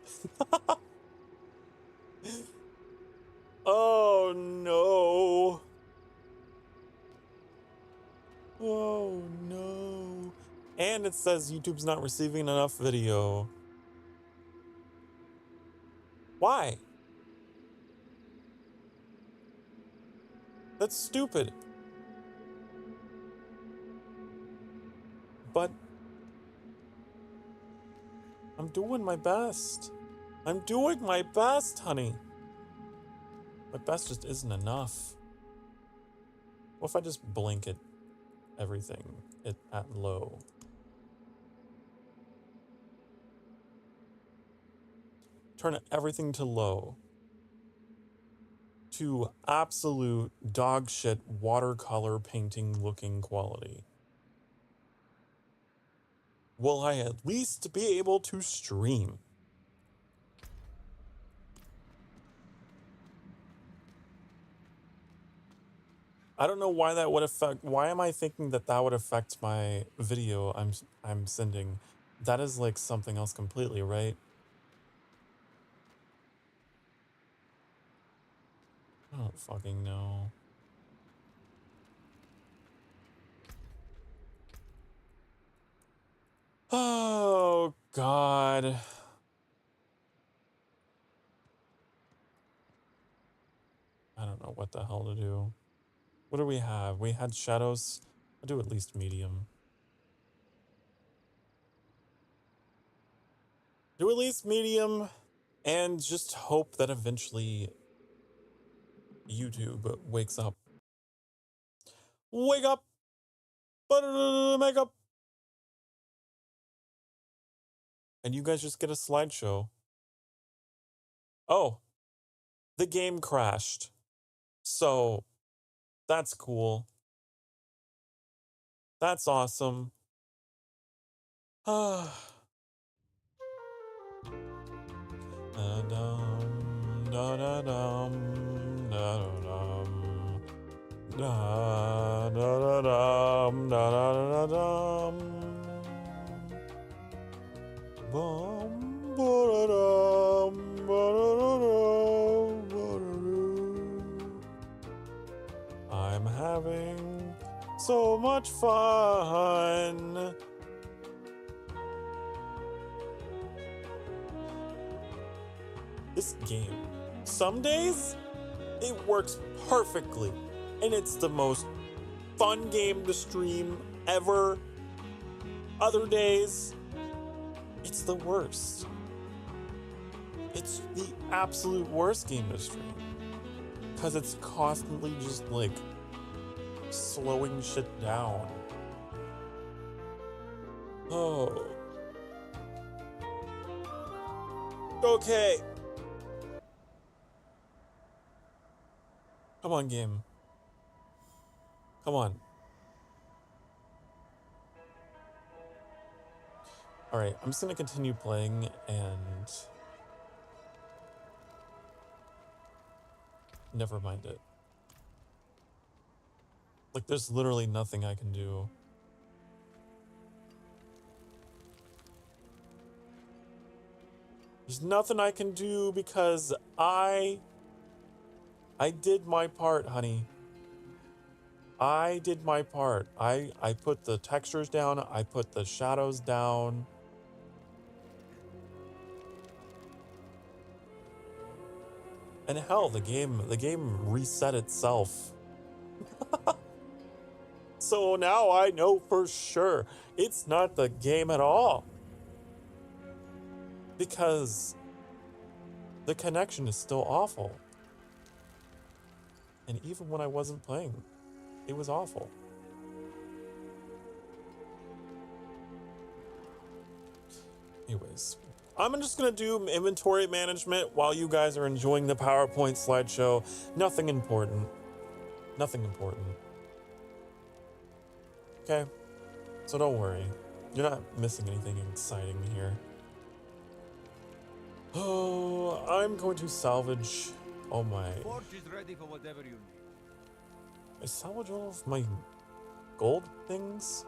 Oh no. Oh no. And it says YouTube's not receiving enough video. Why? That's stupid. But I'm doing my best. I'm doing my best, honey. My best just isn't enough. What if I just blanket everything at low? Turn everything to low. To absolute dog shit watercolor painting looking quality. Will I at least be able to stream? I don't know why that would affect. Why am I thinking that that would affect my video I'm sending? That is like something else completely, right? I don't fucking know. Oh God. I don't know what the hell to do. What do we have? We had shadows. I'll do at least medium. Do at least medium and just hope that eventually YouTube wakes up. Wake up! Makeup! And you guys just get a slideshow. Oh, the game crashed. So, that's cool. That's awesome. Da-dum, da-da-dum, da-da-dum, da-da-da-dum, da-da-da-dum. Bum, ba-da-dum, ba-da-da-dum, ba-da-doo. I'm having so much fun. This game, some days, it works perfectly. And it's the most fun game to stream ever. Other days, it's the worst. It's the absolute worst game to stream. Because it's constantly just like slowing shit down. Oh. Okay. Come on, game. Come on. Alright, I'm just gonna continue playing and never mind it. Like, there's literally nothing I can do. There's nothing I can do because I did my part, honey. I did my part. I put the textures down. I put the shadows down. And hell, the game reset itself. So now I know for sure it's not the game at all. Because the connection is still awful. And even when I wasn't playing, it was awful. Anyways, I'm just gonna do inventory management while you guys are enjoying the PowerPoint slideshow. Nothing important. Nothing important. Okay? So don't worry. You're not missing anything exciting here. Oh, I'm going to salvage all my... Forge is ready for whatever you need. I salvage all of my gold things?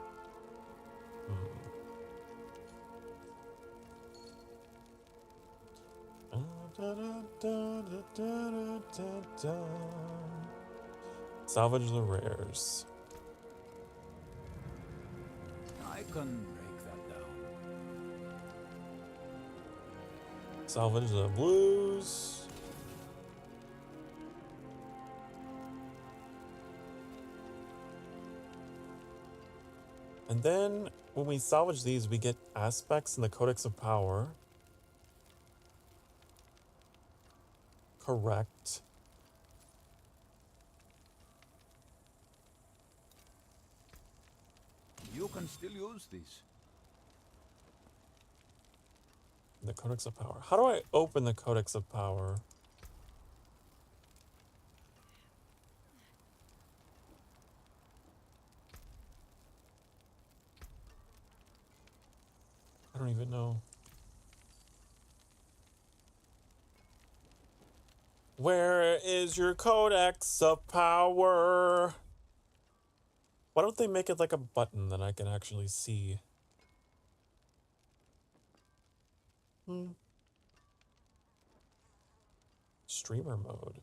Salvage the rares. I can break that down. Salvage the blues. And then when we salvage these, we get aspects in the Codex of Power. Correct. You can still use these. The Codex of Power. How do I open the Codex of Power? I don't even know. Where is your Codex of Power? Why don't they make it like a button that I can actually see? Streamer mode.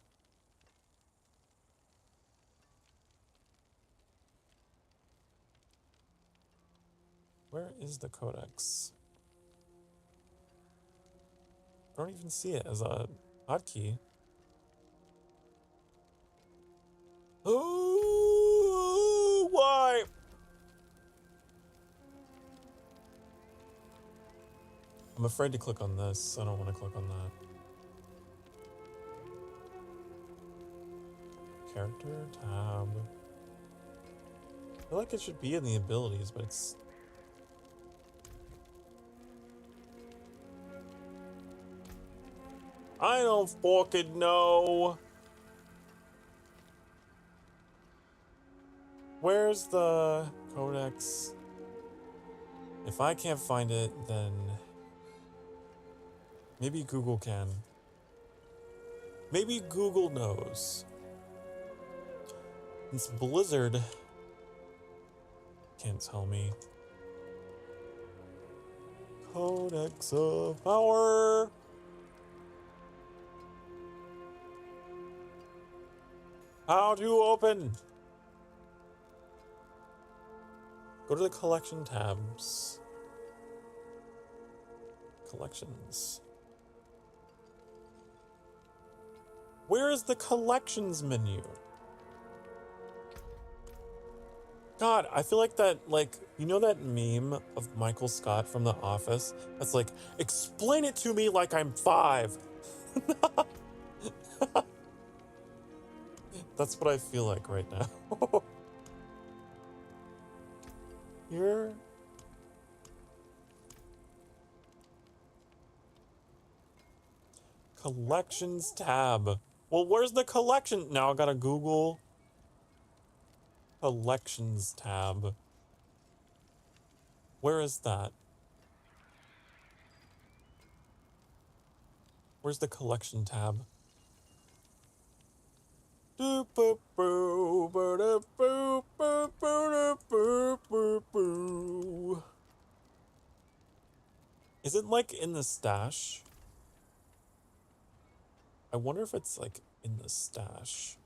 Where is the Codex? I don't even see it as a hotkey. Oh, why? I'm afraid to click on this. I don't want to click on that. Character tab. I feel like it should be in the abilities, but it's... I don't fucking know. Where's the Codex? If I can't find it, then maybe Google can. Maybe Google knows. It's Blizzard. Can't tell me. Codex of Power. How to open? Go to the collection tabs. Collections. Where is the collections menu? God, I feel like that, like, you know that meme of Michael Scott from The Office? That's like, explain it to me like I'm 5. That's what I feel like right now. Here. Collections tab. Well, where's the collection? Now I gotta Google collections tab. Where is that? Where's the collection tab? Is it like in the stash? I wonder if it's like in the stash.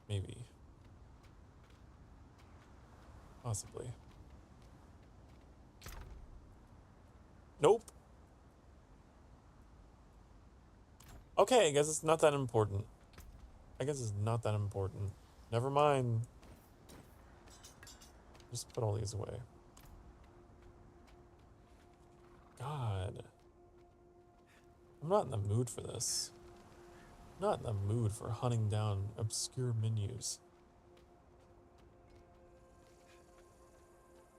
Maybe. Possibly. Nope. Okay, I guess it's not that important. I guess it's not that important. Never mind. Just put all these away. God. I'm not in the mood for this. I'm not in the mood for hunting down obscure menus.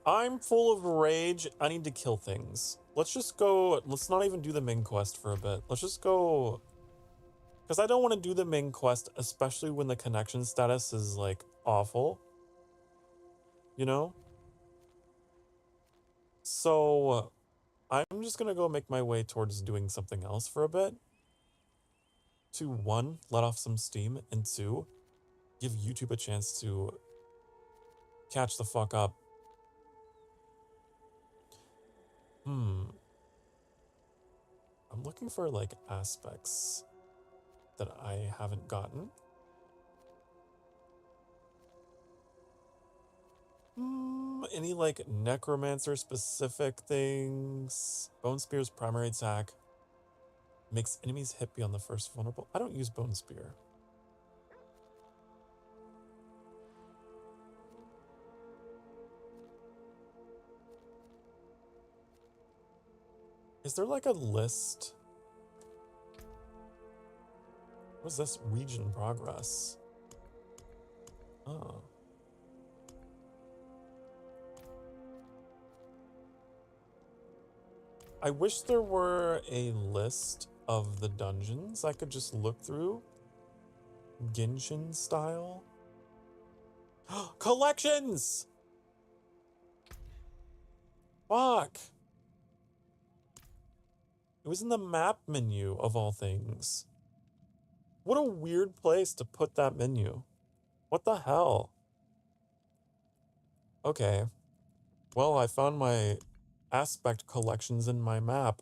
I'm full of rage. I need to kill things. Let's just go. Let's not even do the main quest for a bit. Let's just go. Because I don't want to do the main quest, especially when the connection status is like awful. You know? So I'm just going to go make my way towards doing something else for a bit. To one, let off some steam. And two, give YouTube a chance to catch the fuck up. I'm looking for like aspects that I haven't gotten. Any like necromancer specific things? Bone Spear's primary attack makes enemies hit beyond the first vulnerable. I don't use Bone Spear. Is there like a list? What's this? Region progress. Oh. I wish there were a list of the dungeons I could just look through. Genshin style. Collections! Fuck. It was in the map menu of all things. What a weird place to put that menu. What the hell? Okay. Well, I found my aspect collections in my map.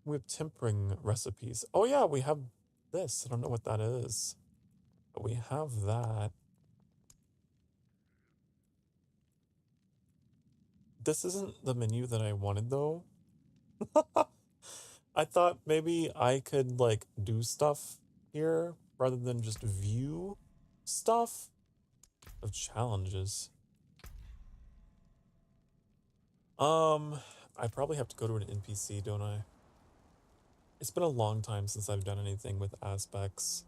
We have tempering recipes. Oh yeah, we have this. I don't know what that is. But we have that. This isn't the menu that I wanted though. I thought maybe I could like do stuff here rather than just view stuff of challenges. I probably have to go to an NPC, don't I? It's been a long time since I've done anything with aspects.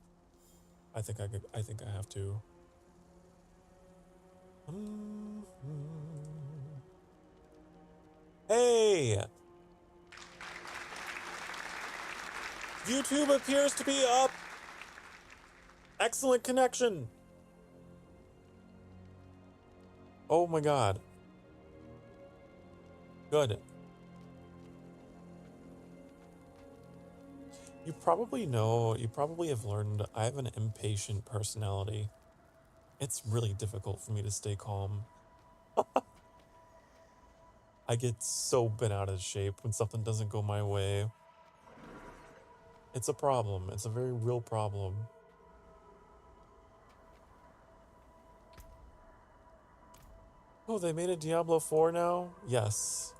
I think I have to. Hey! YouTube appears to be up! Excellent connection! Oh my god. Good. You probably have learned I have an impatient personality. It's really difficult for me to stay calm. I get so bent out of shape when something doesn't go my way. It's a problem. It's a very real problem. Oh, they made a Diablo 4 now? Yes.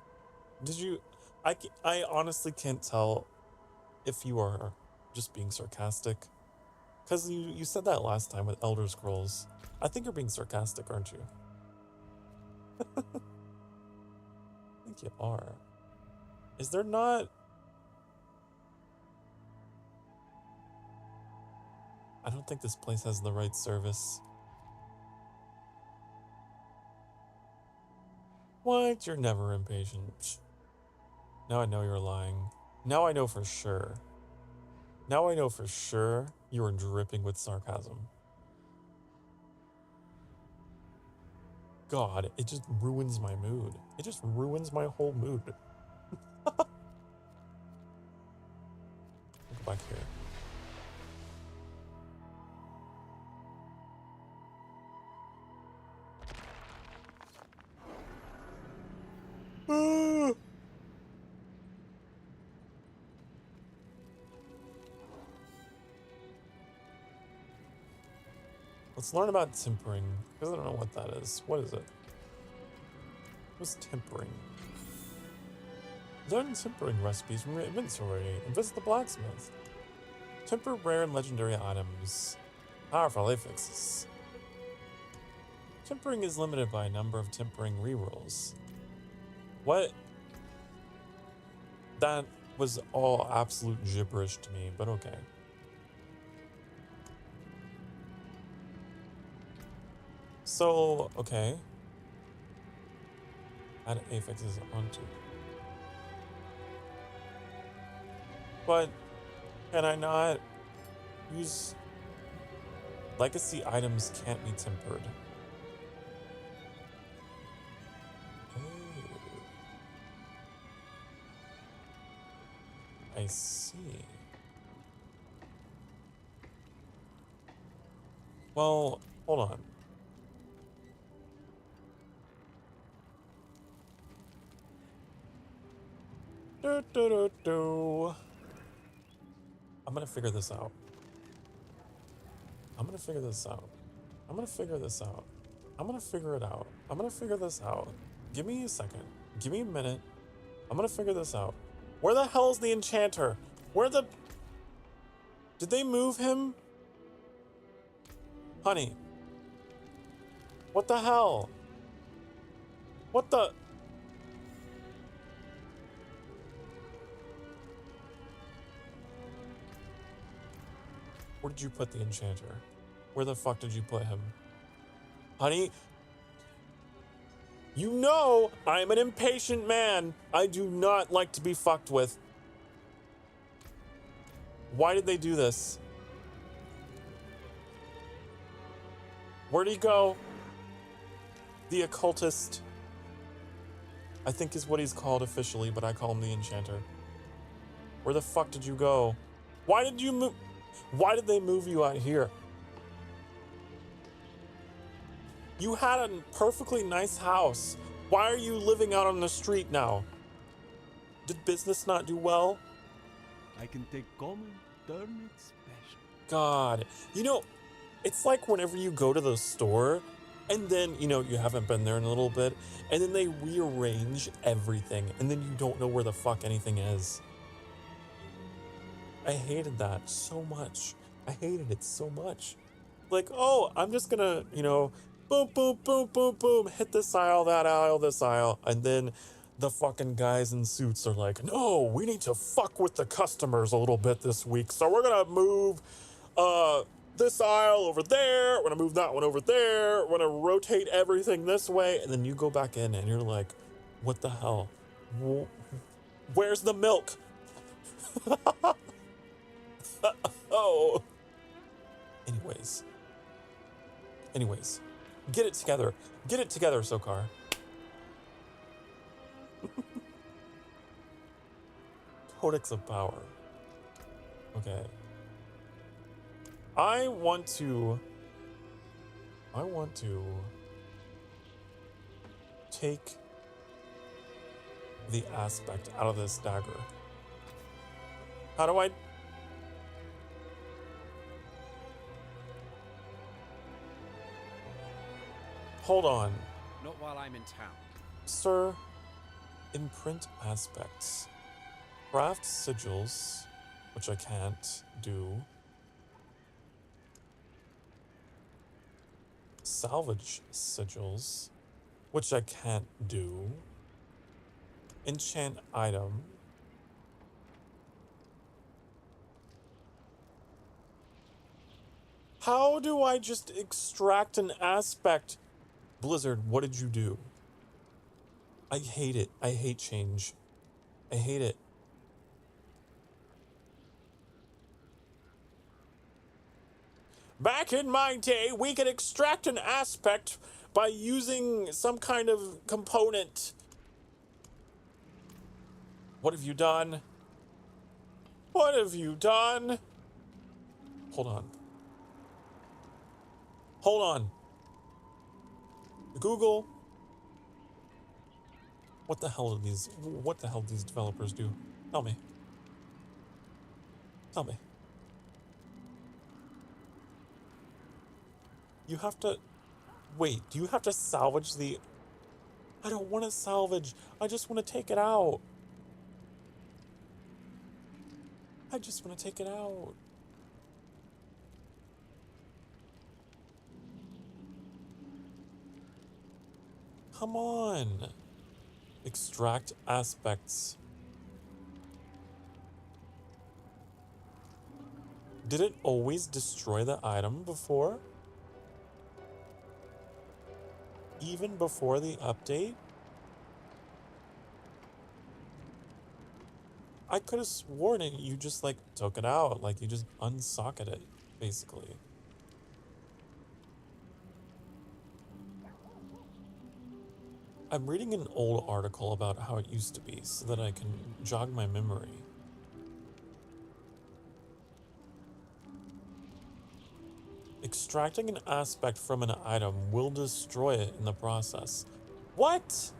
Did you... I honestly can't tell if you are just being sarcastic. Because you said that last time with Elder Scrolls. I think you're being sarcastic, aren't you? I think you are. Is there not... I don't think this place has the right service. What? You're never impatient. Psh. Now I know you're lying. Now I know for sure. Now I know for sure you are dripping with sarcasm. God, it just ruins my mood. It just ruins my whole mood. Go back here. Let's learn about tempering, because I don't know what that is. What is it? What's tempering? Learn tempering recipes from your inventory and visit the blacksmith. Temper rare and legendary items. Powerful affixes. Tempering is limited by a number of tempering rerolls. What? That was all absolute gibberish to me, but okay. So, okay. Add affixes onto. But can I not use legacy items can't be tempered? Oh. I see. Well, hold on. I'm gonna figure this out. I'm gonna figure this out. I'm gonna figure this out. I'm gonna figure it out. I'm gonna figure this out. Give me a second. Give me a minute. I'm gonna figure this out. Where the hell is the enchanter? Where the... Did they move him? Honey. What the hell? What the... Where did you put the enchanter? Where the fuck did you put him? Honey? You know I'm an impatient man. I do not like to be fucked with. Why did they do this? Where'd he go? The occultist, I think is what he's called officially, but I call him the enchanter. Where the fuck did you go? Why did you move? Why did they move you out here? You had a perfectly nice house. Why are you living out on the street now? Did business not do well? I can take common, turn it special. God, you know, it's like whenever you go to the store and then, you know, you haven't been there in a little bit and then they rearrange everything and then you don't know where the fuck anything is. I hated that so much. I hated it so much. Like, oh, I'm just gonna, you know, boom, boom, boom, boom, boom, hit this aisle, that aisle, this aisle. And then the fucking guys in suits are like, no, we need to fuck with the customers a little bit this week. So we're gonna move this aisle over there. We're gonna move that one over there. We're gonna rotate everything this way. And then you go back in and you're like, what the hell? Where's the milk? Oh. Anyways, get it together. Get it together, Sokar. Codex of Power. Okay. I want to take the aspect out of this dagger. How do I... Hold on. Not while I'm in town. Sir, imprint aspects. Craft sigils, which I can't do. Salvage sigils, which I can't do. Enchant item. How do I just extract an aspect? Blizzard, what did you do? I hate it. I hate change. I hate it. Back in my day, we could extract an aspect by using some kind of component. What have you done? What have you done? Hold on. Hold on. Google. What the hell do these developers do? Tell me. Tell me. You have to... Wait, do you have to salvage the... I don't want to salvage. I just want to take it out. I just want to take it out. Come on. Extract aspects. Did it always destroy the item before? Even before the update? I could have sworn it, you just like took it out, like you just unsocketed it, basically. I'm reading an old article about how it used to be so that I can jog my memory. Extracting an aspect from an item will destroy it in the process. What?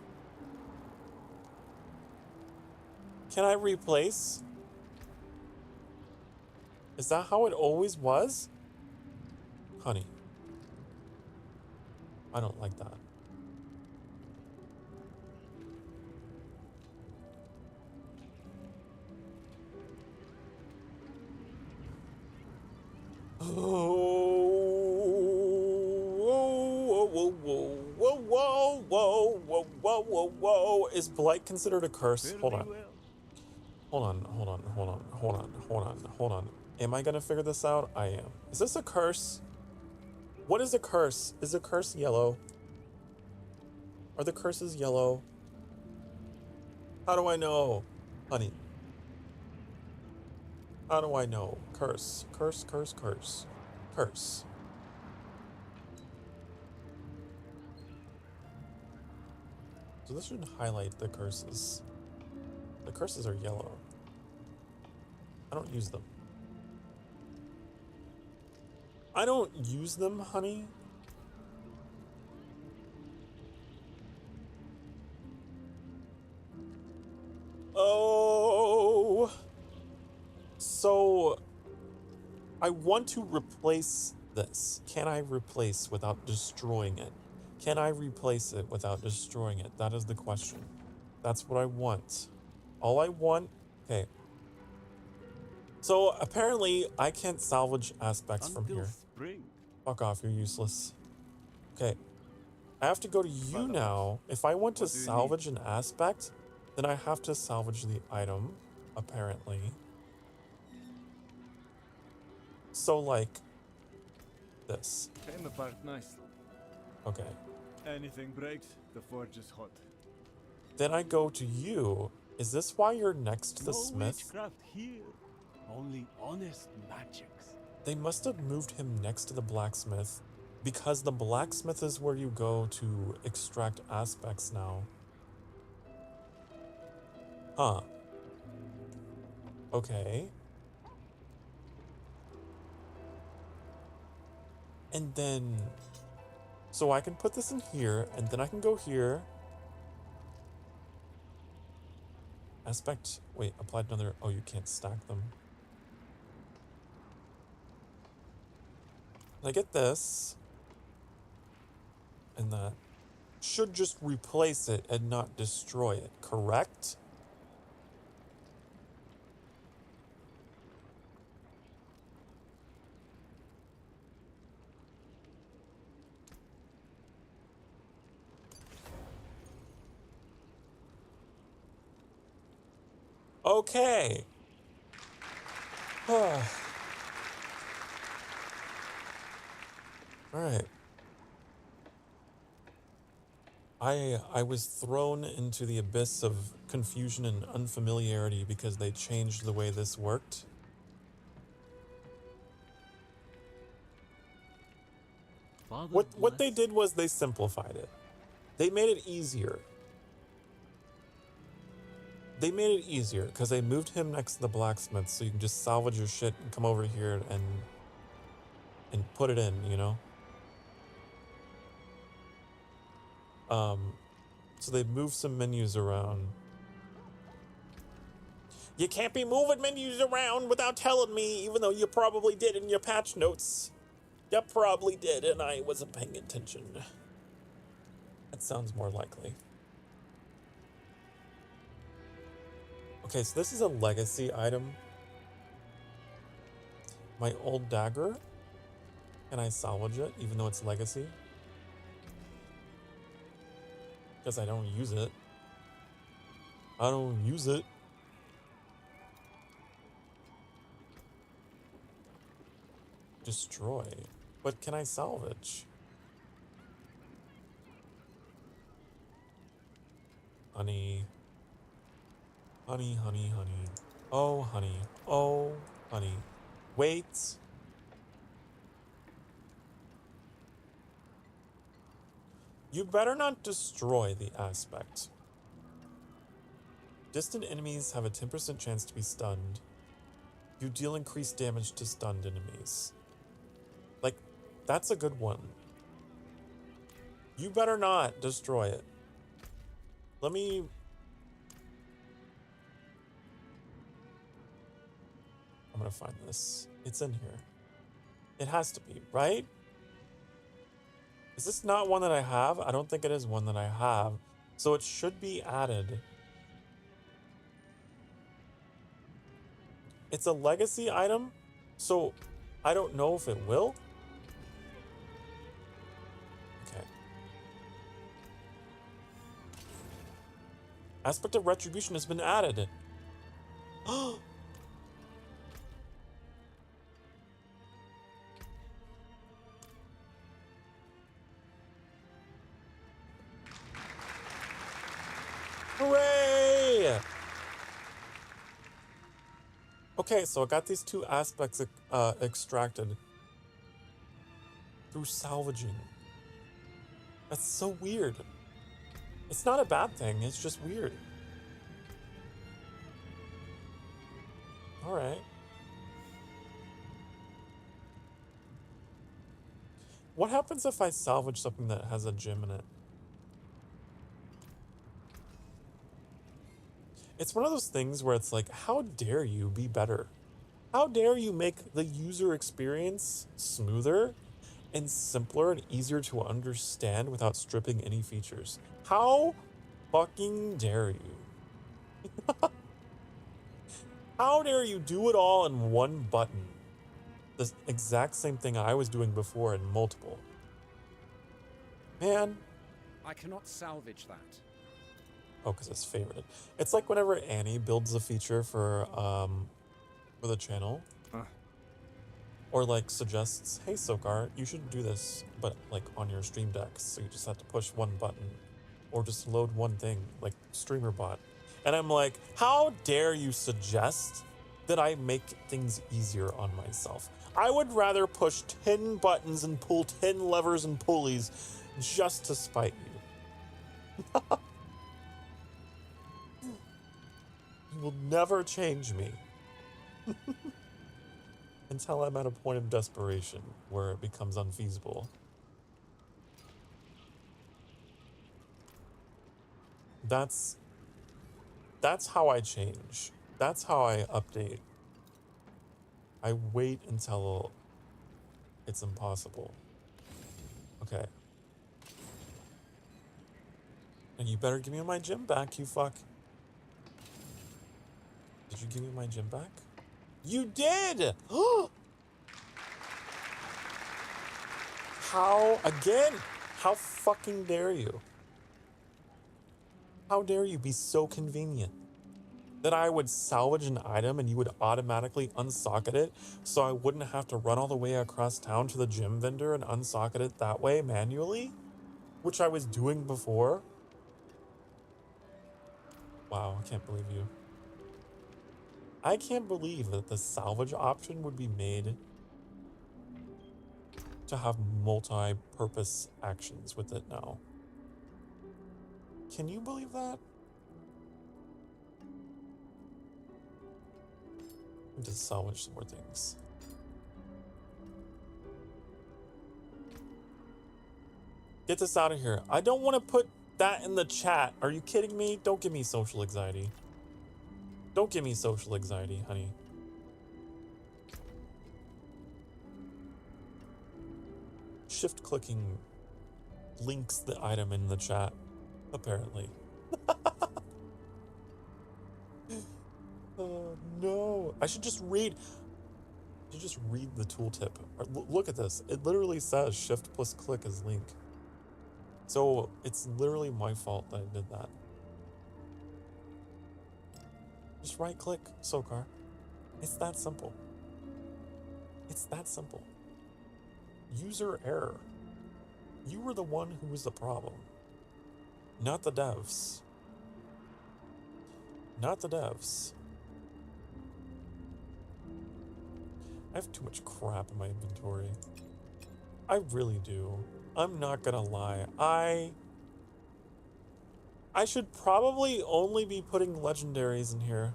Can I replace? Is that how it always was? Honey. I don't like that. Whoa. Is blight considered a curse? Hold on. Hold on. Am I gonna figure this out? I am. Is this a curse? What is a curse? Is a curse yellow? Are the curses yellow? How do I know? Honey. How do I know? Curse. Curse. So this should highlight the curses. The curses are yellow. I don't use them. I don't use them, honey. Oh. So I want to replace this. Can I replace without destroying it? Can I replace it without destroying it? That is the question. That's what I want. All I want... Okay. So apparently I can't salvage aspects from here. Spring. Fuck off, you're useless. Okay. I have to go to you now. If I want to salvage an aspect, then I have to salvage the item, apparently. So like this. Came apart nicely. Okay. Anything breaks, the forge is hot. Then I go to you. Is this why you're next to the No smith? witchcraft here. Only honest magics. They must have moved him next to the blacksmith because the blacksmith is where you go to extract aspects now. Huh. Okay. And then... So I can put this in here, and then I can go here. Aspect... Wait, applied another... Oh, you can't stack them. I get this. And that should just replace it and not destroy it, correct? Okay. All right. I was thrown into the abyss of confusion and unfamiliarity because they changed the way this worked. What they did was they simplified it. They made it easier. They made it easier because they moved him next to the blacksmith so you can just salvage your shit and come over here and put it in, you know? So they moved some menus around. You can't be moving menus around without telling me, even though you probably did in your patch notes. You probably did, and I wasn't paying attention. That sounds more likely. Okay, so this is a legacy item. My old dagger? Can I salvage it, even though it's legacy? Because I don't use it. I don't use it. Destroy. But can I salvage? Honey. Honey, honey, honey. Oh, honey. Oh, honey. Wait. You better not destroy the aspect. Distant enemies have a 10% chance to be stunned. You deal increased damage to stunned enemies. Like, that's a good one. You better not destroy it. Let me... I'm gonna find this. It's in here. It has to be, right? Is this not one that I have? I don't think it is one that I have. So it should be added. It's a legacy item, so I don't know if it will. Okay. Aspect of Retribution has been added. Hooray! Okay, so I got these two aspects extracted through salvaging. That's so weird. It's not a bad thing, it's just weird. Alright. What happens if I salvage something that has a gem in it? It's one of those things where it's like, how dare you be better? How dare you make the user experience smoother and simpler and easier to understand without stripping any features? How fucking dare you? How dare you do it all in one button? The exact same thing I was doing before in multiple. Man. I cannot salvage that. Oh, because it's favorited. It's like whenever Annie builds a feature for the channel. Or like suggests, hey Sokar, you should do this, but like on your stream deck. So you just have to push one button or just load one thing, like streamer bot. And I'm like, how dare you suggest that I make things easier on myself? I would rather push 10 buttons and pull 10 levers and pulleys just to spite you. You will never change me. Until I'm at a point of desperation where it becomes unfeasible. That's how I change. That's how I update. I wait until it's impossible. Okay. And you better give me my gem back, you fuck. Did you give me my gem back? You did! How, again? How fucking dare you? How dare you be so convenient that I would salvage an item and you would automatically unsocket it so I wouldn't have to run all the way across town to the gem vendor and unsocket it that way manually? Which I was doing before? Wow, I can't believe you. I can't believe that the salvage option would be made to have multi-purpose actions with it now. Can you believe that? I need to salvage some more things. Get this out of here. I don't want to put that in the chat. Are you kidding me? Don't give me social anxiety. Don't give me social anxiety, honey. Shift clicking links the item in the chat, apparently. Oh no. I should just read. You just read the tooltip. Look at this. It literally says shift plus click is link. So it's literally my fault that I did that. Just right click, Sokar. It's that simple. It's that simple. User error. You were the one who was the problem. Not the devs. Not the devs. I have too much crap in my inventory. I really do. I'm not gonna lie. I should probably only be putting legendaries in here.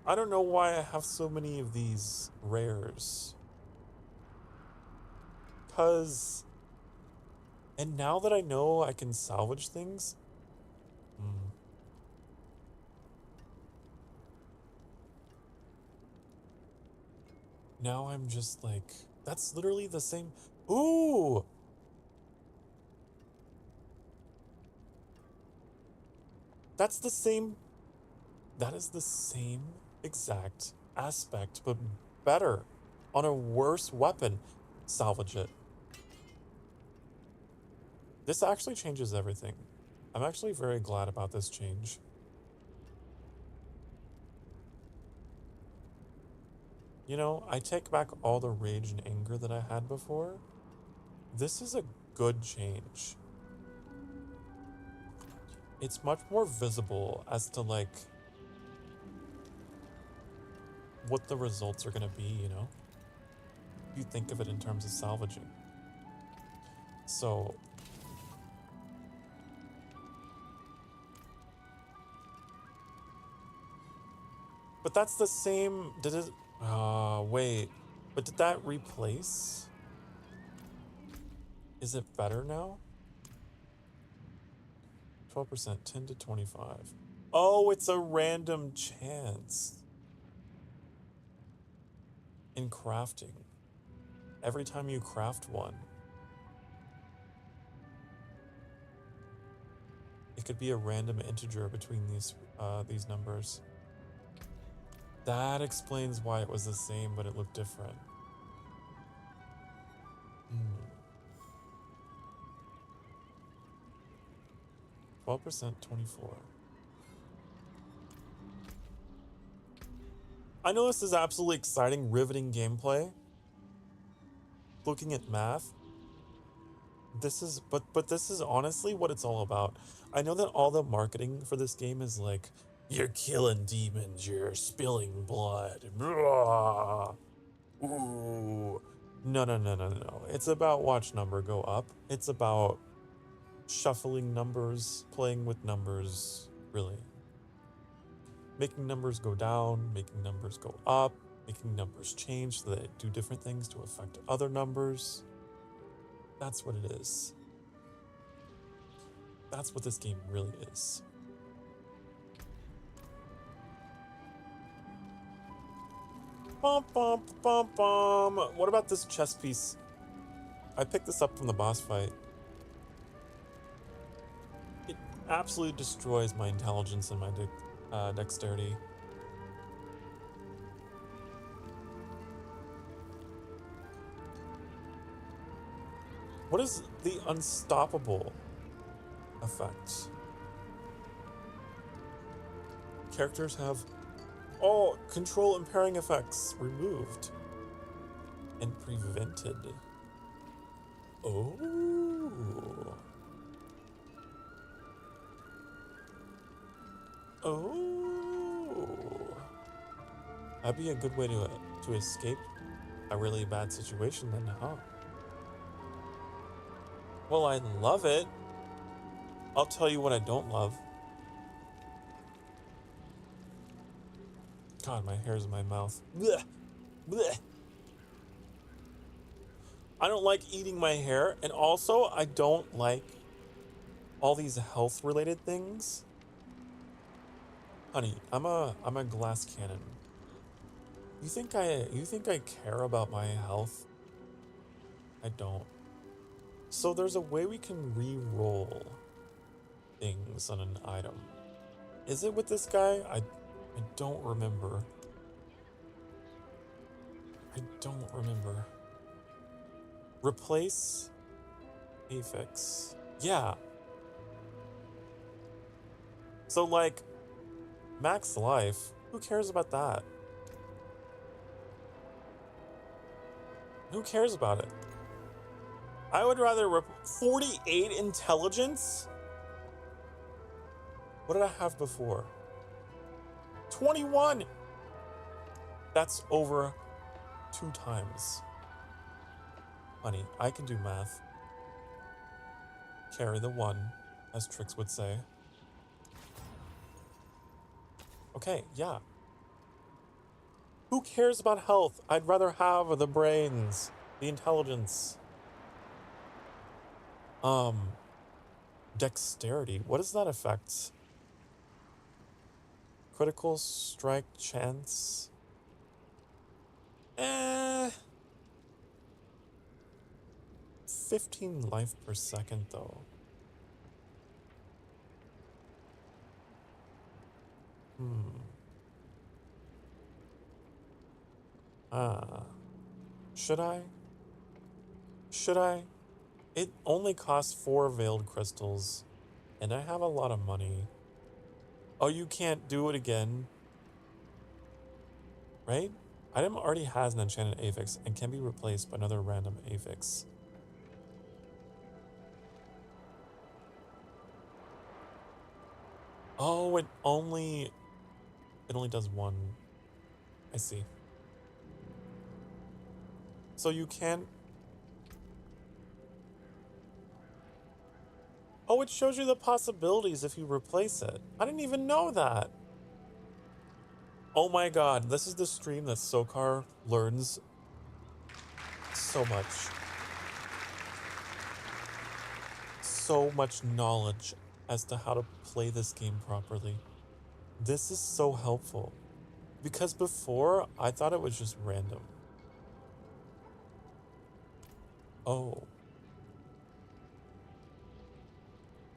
I don't know why I have so many of these rares. And now that I know I can salvage things, now I'm just like, that's literally the same. Ooh! That's the same. That is the same exact aspect, but better on a worse weapon. Salvage it. This actually changes everything. I'm actually very glad about this change. You know, I take back all the rage and anger that I had before. This is a good change. It's much more visible as to like what the results are gonna be, you know? If you think of it in terms of salvaging. So but that's the same. Did it wait. But did that replace? Is it better now? 12%, 10 to 25. Oh, it's a random chance. In crafting. Every time you craft one. It could be a random integer between these numbers. That explains why it was the same, but it looked different. 12%, 24. I know this is absolutely exciting, riveting gameplay. Looking at math. This is, but this is honestly what it's all about. I know that all the marketing for this game is like, you're killing demons, you're spilling blood. Blah. Ooh. No. It's about watch number go up. It's about shuffling numbers, playing with numbers, really. Making numbers go down, making numbers go up, making numbers change so that they do different things to affect other numbers. That's what it is. That's what this game really is. Bum, bum, bum, bum. What about this chess piece? I picked this up from the boss fight. It absolutely destroys my intelligence and my dexterity. What is the unstoppable effect? Characters have all control impairing effects removed and prevented. Oh. That'd be a good way to escape a really bad situation then, huh? Well, I love it. I'll tell you what I don't love. God, my hair's in my mouth. Blech. Blech. I don't like eating my hair, and also I don't like all these health-related things. Honey, I'm a glass cannon. You think I care about my health? I don't. So there's a way we can re-roll things on an item. Is it with this guy? I don't remember. I don't remember. Replace affix. Yeah. So, like, max life. Who cares about that? Who cares about it? I would rather 48 intelligence? What did I have before? 21! That's over 2 times. Honey, I can do math. Carry the 1, as Trix would say. Okay, yeah. Who cares about health? I'd rather have the brains, the intelligence. Dexterity. What does that affect? Critical strike chance. 15 life per second though. Should I? Should I? It only costs 4 veiled crystals, and I have a lot of money. Oh, you can't do it again? Right? Item already has an enchanted affix and can be replaced by another random affix. Oh, it only does 1. I see. So you can't... Oh, it shows you the possibilities if you replace it. I didn't even know that. Oh my god, this is the stream that Sokar learns so much. So much knowledge as to how to play this game properly. This is so helpful. Because before, I thought it was just random. Oh.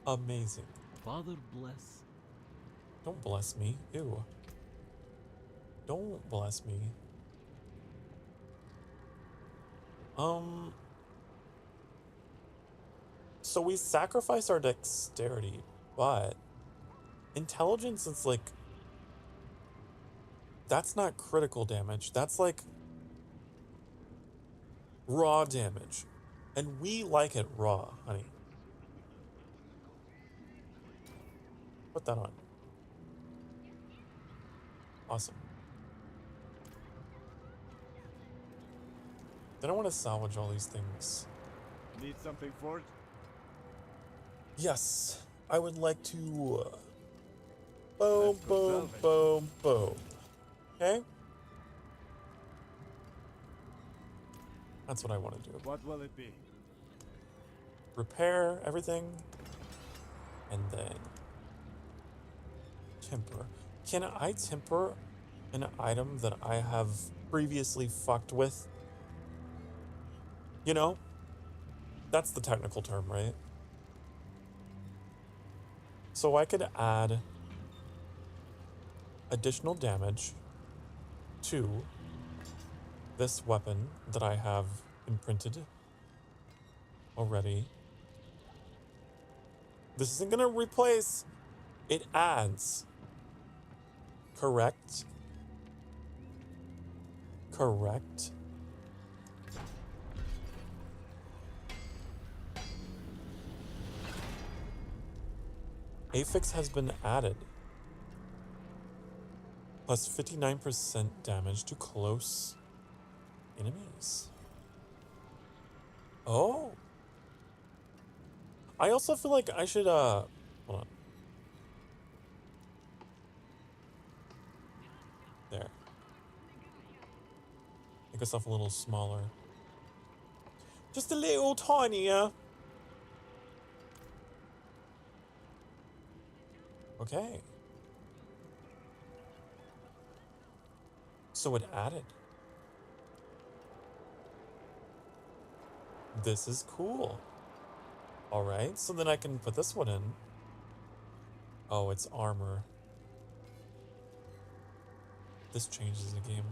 Amazing. Father bless. Don't bless me. Ew. Don't bless me. So we sacrifice our dexterity, but intelligence is like... That's not critical damage. That's like raw damage. And we like it raw, honey. Put that on. Awesome. Then I want to salvage all these things. Need something forged? Yes, I would like to... boom, boom, boom, boom. Okay? That's what I want to do. What will it be? Repair everything. And then... temper. Can I temper an item that I have previously fucked with? You know? That's the technical term, right? So I could add additional damage to this weapon that I have imprinted already. This isn't gonna replace, it adds. Correct? Correct? Affix has been added. Plus 59% damage to close enemies. Oh. I also feel like I should, hold on. There. Make yourself a little smaller. Just a little tinier. Okay. So it added. This is cool. All right, so then I can put this one in. Oh, it's armor. This changes the game.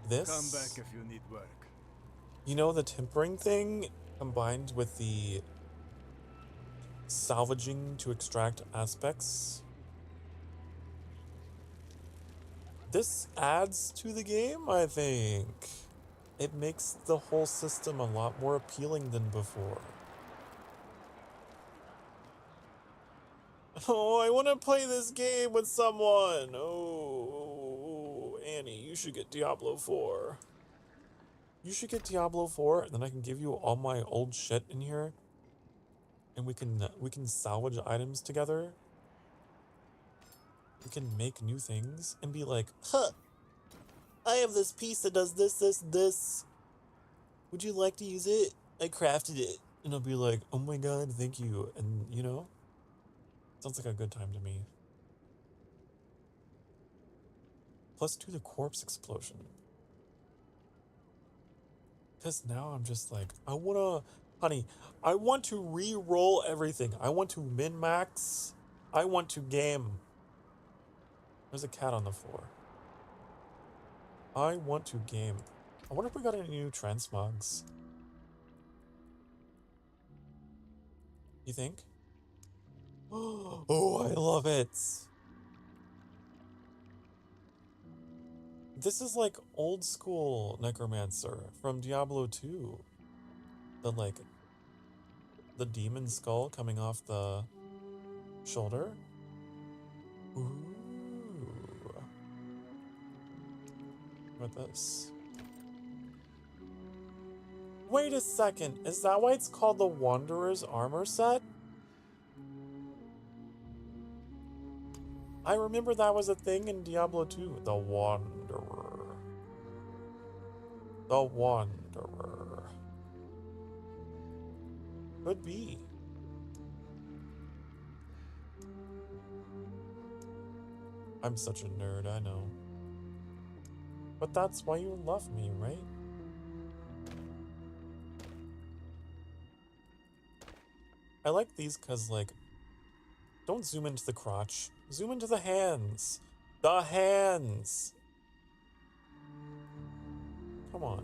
this. Come back if you need work. You know, the tempering thing combined with the salvaging to extract aspects. This adds to the game, I think. It makes the whole system a lot more appealing than before. Oh, I want to play this game with someone. Oh, Annie, you should get Diablo 4. You should get Diablo 4, and then I can give you all my old shit in here. And we can salvage items together. We can make new things and be like, huh, I have this piece that does this, this, this. Would you like to use it? I crafted it. And I'll be like, oh my god, thank you. And, you know, sounds like a good time to me. Plus 2 the corpse explosion. Because now I'm just like, honey, I want to re-roll everything. I want to min-max. I want to game. There's a cat on the floor. I want to game. I wonder if we got any new transmogs. You think? Oh, I love it. This is like old school necromancer from Diablo 2. The demon skull coming off the shoulder. Ooh. What about this? Wait a second, is that why it's called the Wanderer's armor set? I remember that was a thing in Diablo 2. The Wanderer. The Wanderer. Could be. I'm such a nerd, I know. But that's why you love me, right? I like these because, like, don't zoom into the crotch. Zoom into the hands. The hands! Come on.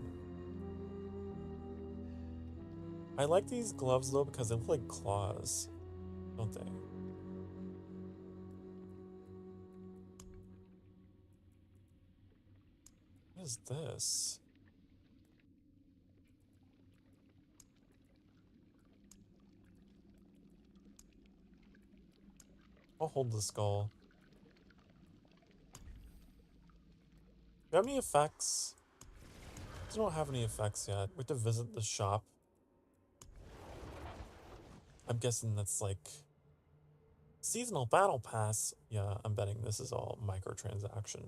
I like these gloves, though, because they look like claws. Don't they? What is this? I'll hold the skull. Do you have any effects? I don't have any effects yet. We have to visit the shop. I'm guessing that's like seasonal battle pass. Yeah, I'm betting this is all microtransaction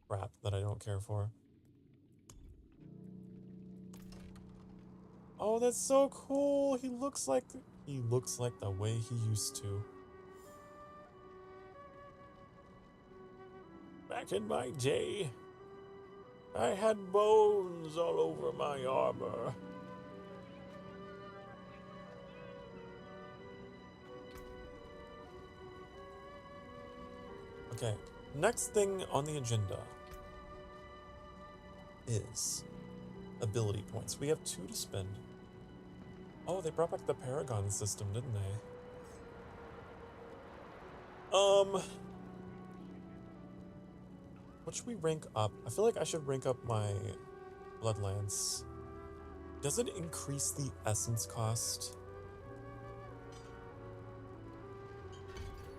crap that I don't care for. Oh, that's so cool. He looks like the way he used to. Back in my day, I had bones all over my armor. Okay, next thing on the agenda is ability points. We have 2 to spend. Oh, they brought back the Paragon system, didn't they? What should we rank up? I feel like I should rank up my Bloodlance. Does it increase the essence cost?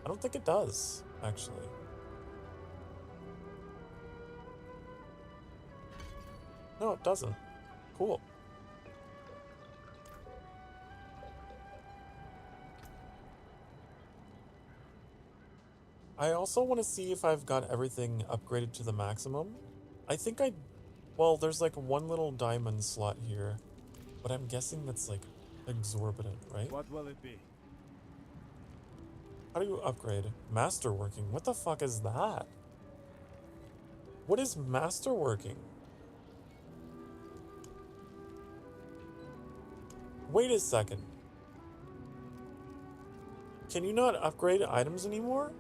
I don't think it does, actually. No, it doesn't. Cool. I also want to see if I've got everything upgraded to the maximum. I think well, there's like one little diamond slot here, but I'm guessing that's like exorbitant, right? What will it be? How do you upgrade? Masterworking. What the fuck is that? What is masterworking? Wait a second. Can you not upgrade items anymore?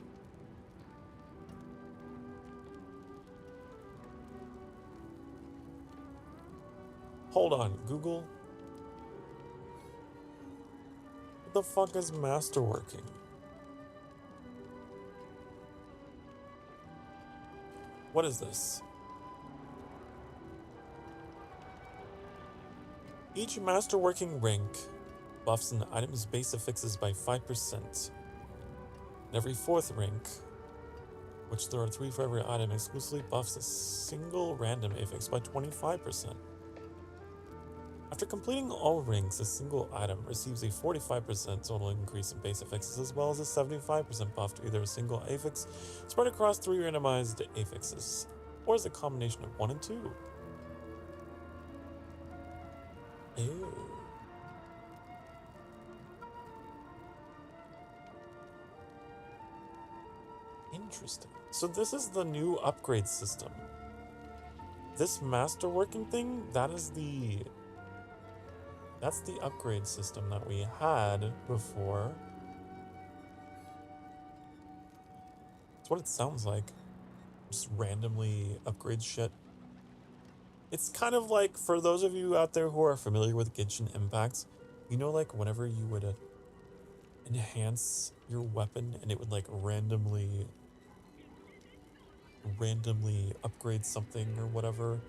Hold on, Google. What the fuck is masterworking? What is this? Each masterworking rank buffs an item's base affixes by 5%. And every 4th rank, which there are 3 for every item, exclusively buffs a single random affix by 25%. After completing all ranks, a single item receives a 45% total increase in base affixes, as well as a 75% buff to either a single affix spread across 3 randomized affixes, or as a combination of 1 and 2. Ew. Interesting. So this is the new upgrade system. This masterworking thing, that's the upgrade system that we had before. That's what it sounds like. Just randomly upgrade shit. It's kind of like, for those of you out there who are familiar with Genshin Impact, you know, like whenever you would enhance your weapon and it would like randomly upgrade something or whatever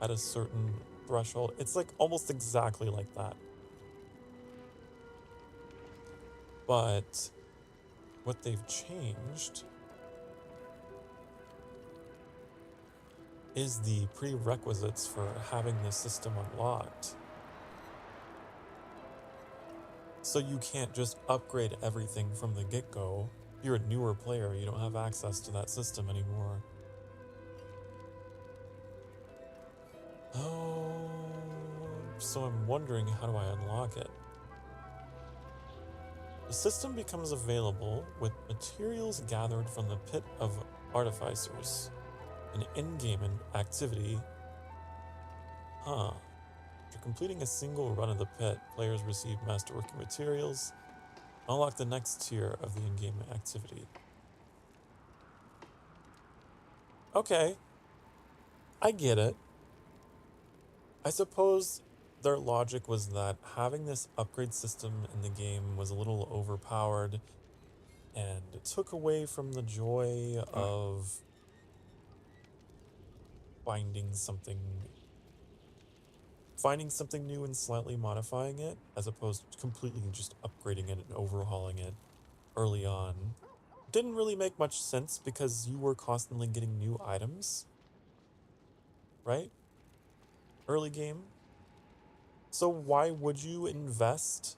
at a certain threshold. It's like almost exactly like that. But what they've changed is the prerequisites for having this system unlocked. So you can't just upgrade everything from the get-go. If you're a newer player, you don't have access to that system anymore. Oh, so I'm wondering, how do I unlock it? The system becomes available with materials gathered from the Pit of Artificers, an in-game activity. After completing a single run of the pit, players receive masterworking materials, unlock the next tier of the in-game activity. Okay, I get it. I suppose their logic was that having this upgrade system in the game was a little overpowered and it took away from the joy of finding something new and slightly modifying it, as opposed to completely just upgrading it and overhauling it early on. Didn't really make much sense because you were constantly getting new items, right? Early game. So why would you invest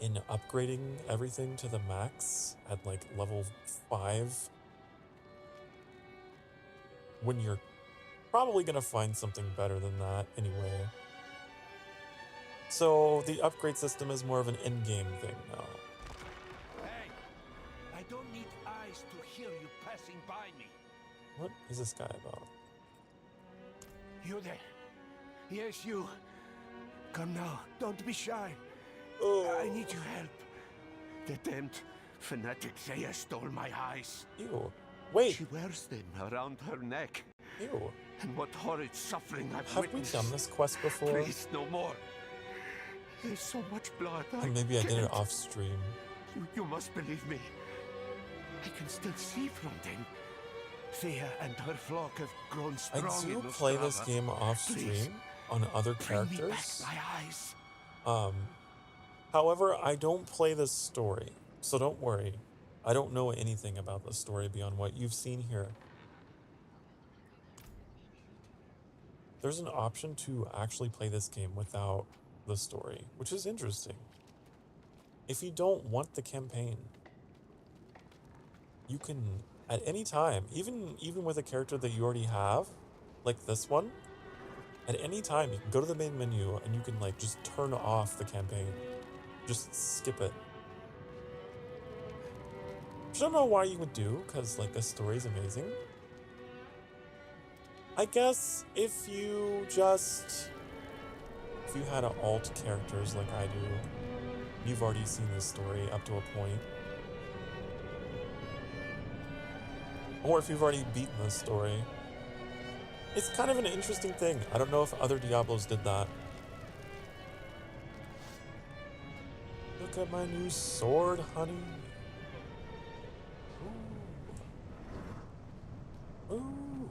in upgrading everything to the max at like level 5 when you're probably gonna find something better than that anyway? So the upgrade system is more of an in-game thing now. Hey, I don't need eyes to hear you passing by me. What is this guy about? You there? Yes, you. Come now, don't be shy. Oh. I need your help. The damned fanatic Zaya stole my eyes. Ew. Wait. She wears them around her neck. Ew. And what horrid suffering I've Have witnessed. we done this quest before? Please, no more. There's so much blood. And maybe I did it off stream. You must believe me. I can still see from them. Thea and her flock have grown strong. I do in play this Nostrava. game off stream on other Bring me back characters. my eyes. However, I don't play this story, so don't worry. I don't know anything about the story beyond what you've seen here. There's an option to actually play this game without the story, which is interesting. If you don't want the campaign, you can, at any time, even with a character that you already have, like this one, at any time you can go to the main menu and you can like just turn off the campaign. Just skip it. Which I don't know why you would do, because like the story's amazing. I guess if you had alt characters like I do, you've already seen this story up to a point. Or if you've already beaten this story. It's kind of an interesting thing. I don't know if other Diablos did that. Look at my new sword, honey. Ooh. Ooh.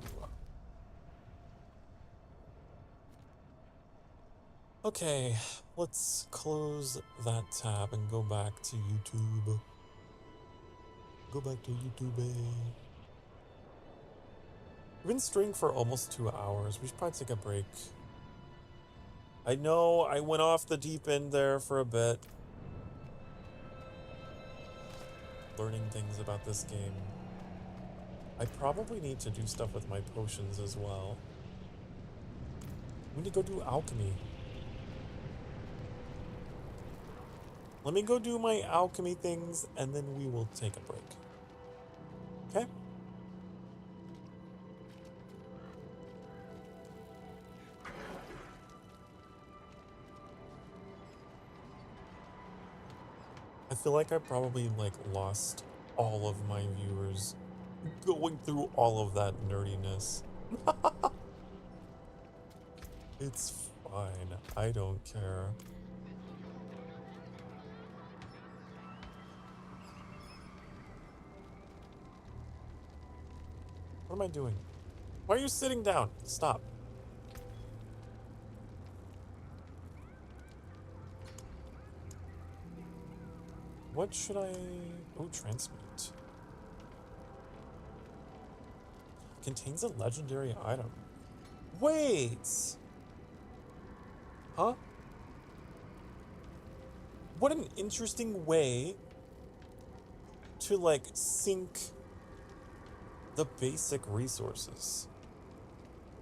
Okay, let's close that tab and go back to YouTube. Go back to YouTube. We've been streaming for almost 2 hours. We should probably take a break. I know I went off the deep end there for a bit. Learning things about this game. I probably need to do stuff with my potions as well. We need to go do alchemy. Let me go do my alchemy things and then we will take a break. Okay? I feel like I probably lost all of my viewers going through all of that nerdiness. It's fine. I don't care. What am I doing? Why are you sitting down? Stop. What should I... Oh, transmute. Contains a legendary item. Wait! Huh? What an interesting way to, sync the basic resources.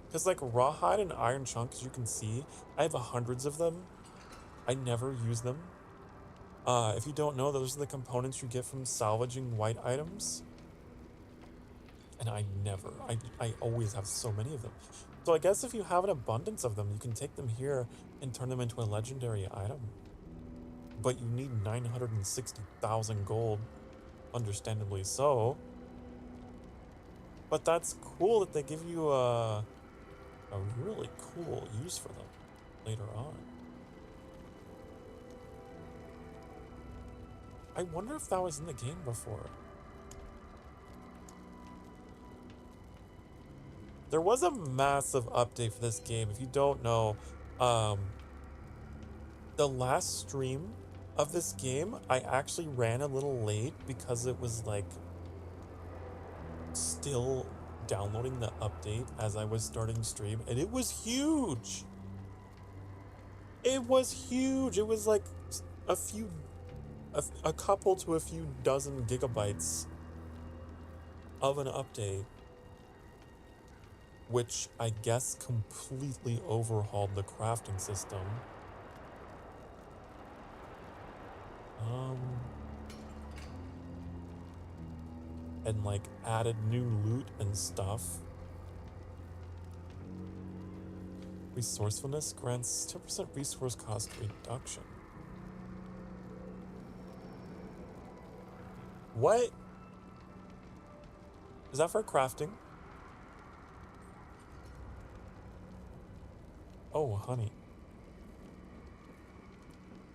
Because, rawhide and iron chunk, as you can see, I have hundreds of them. I never use them. If you don't know, those are the components you get from salvaging white items. And I always have so many of them. So I guess if you have an abundance of them, you can take them here and turn them into a legendary item. But you need 960,000 gold, understandably so. But that's cool that they give you a really cool use for them later on. I wonder if that was in the game before. There was a massive update for this game. If you don't know, the last stream of this game, I actually ran a little late because it was still downloading the update as I was starting stream, and it was huge. It was huge. It was a couple to a few dozen gigabytes of an update, which I guess completely overhauled the crafting system. And added new loot and stuff. Resourcefulness grants 10% resource cost reduction. What? Is that for crafting? Oh, honey.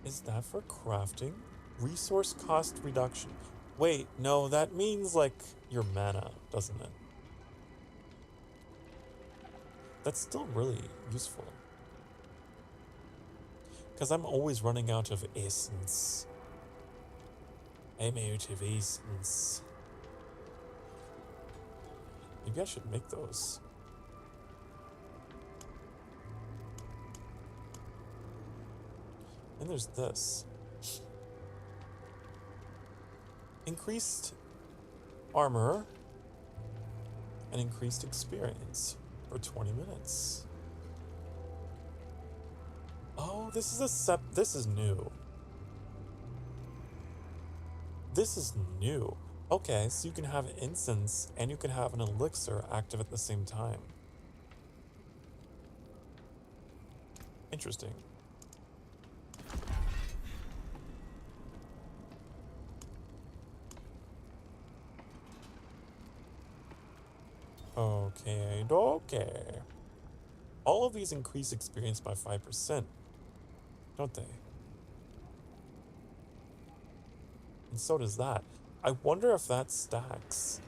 Is that for crafting? Resource cost reduction. Wait, no, that means your mana, doesn't it? That's still really useful. Because I'm always running out of essence. I'm out of essence. Maybe I should make those. And there's this. Increased armor and increased experience for 20 minutes. Oh, this is new. This is new. Okay, so you can have incense and you can have an elixir active at the same time. Interesting. Okay. All of these increase experience by 5%, don't they? And so does that. I wonder if that stacks.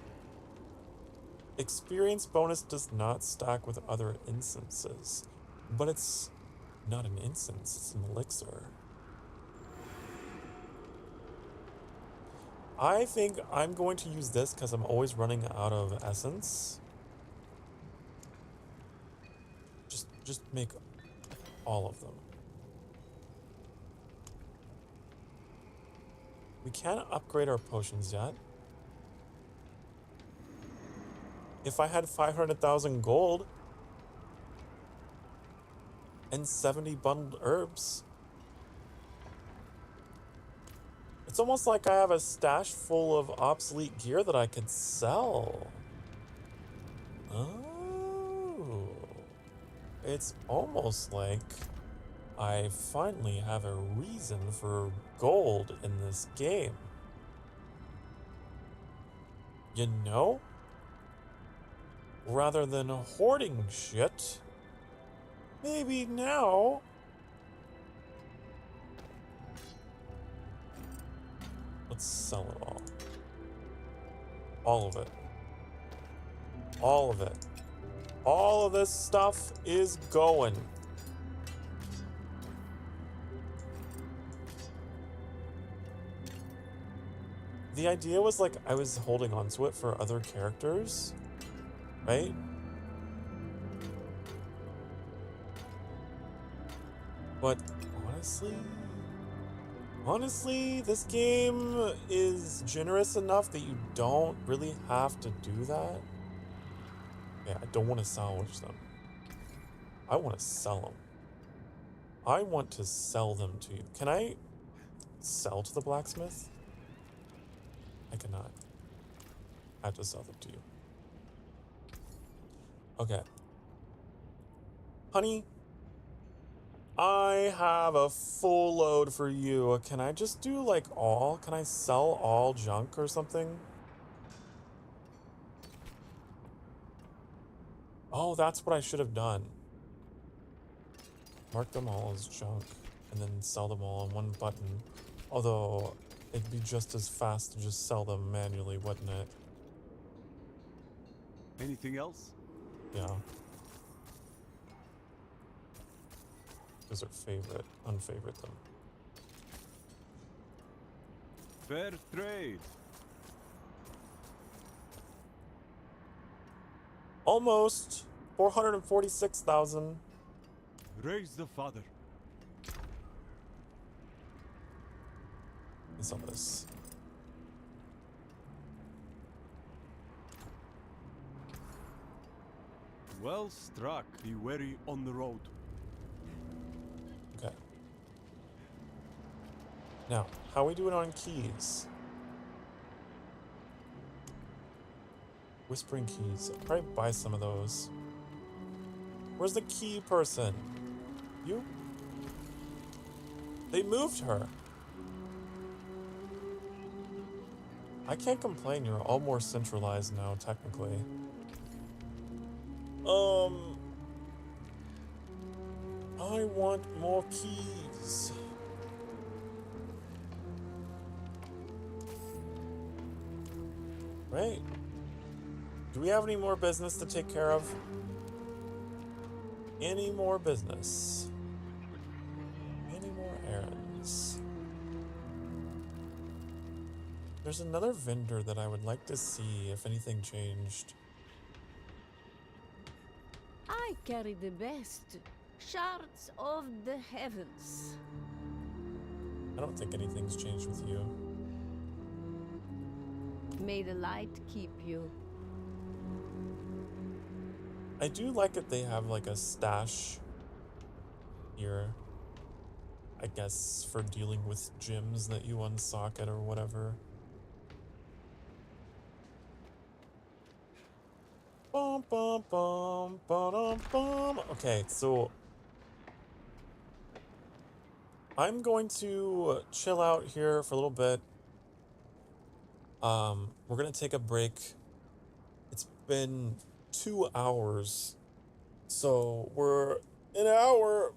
Experience bonus does not stack with other instances, but it's not an instance, it's an elixir. I think I'm going to use this because I'm always running out of essence. Just make all of them. We can't upgrade our potions yet. If I had 500,000 gold and 70 bundled herbs, it's almost like I have a stash full of obsolete gear that I could sell. Oh. It's almost like I finally have a reason for gold in this game. You know? Rather than hoarding shit, maybe now let's sell it all. All of it. All of it. All of this stuff is going. The idea was like I was holding on to it for other characters, right? But honestly, this game is generous enough that you don't really have to do that. Yeah, I don't want to salvage them. I want to sell them. I want to sell them to you. Can I sell to the blacksmith? I cannot. I have to sell them to you. Okay. Honey, I have a full load for you. Can I just do like all? Can I sell all junk or something? Oh, that's what I should have done. Mark them all as junk and then sell them all on one button. Although it'd be just as fast to just sell them manually, wouldn't it? Anything else? Yeah. Those are favorite, unfavorite them. Fair trade. Almost 446,000. Raise the father. Let's sell this. Well struck. Be wary on the road. Okay. Now, how are we doing on keys? Whispering keys. I'll probably buy some of those. Where's the key person? You? They moved her. I can't complain, you're all more centralized now, technically. I want more keys. Right? Do we have any more business to take care of? Any more business? Any more errands? There's another vendor that I would like to see if anything changed. I carry the best shards of the heavens. I don't think anything's changed with you. May the light keep you. I do like that they have like a stash here. I guess for dealing with gyms that you unsocket or whatever. Bum, bum, bum, ba-dum, bum. Okay, so I'm going to chill out here for a little bit. We're gonna take a break. It's been 2 hours So we're an hour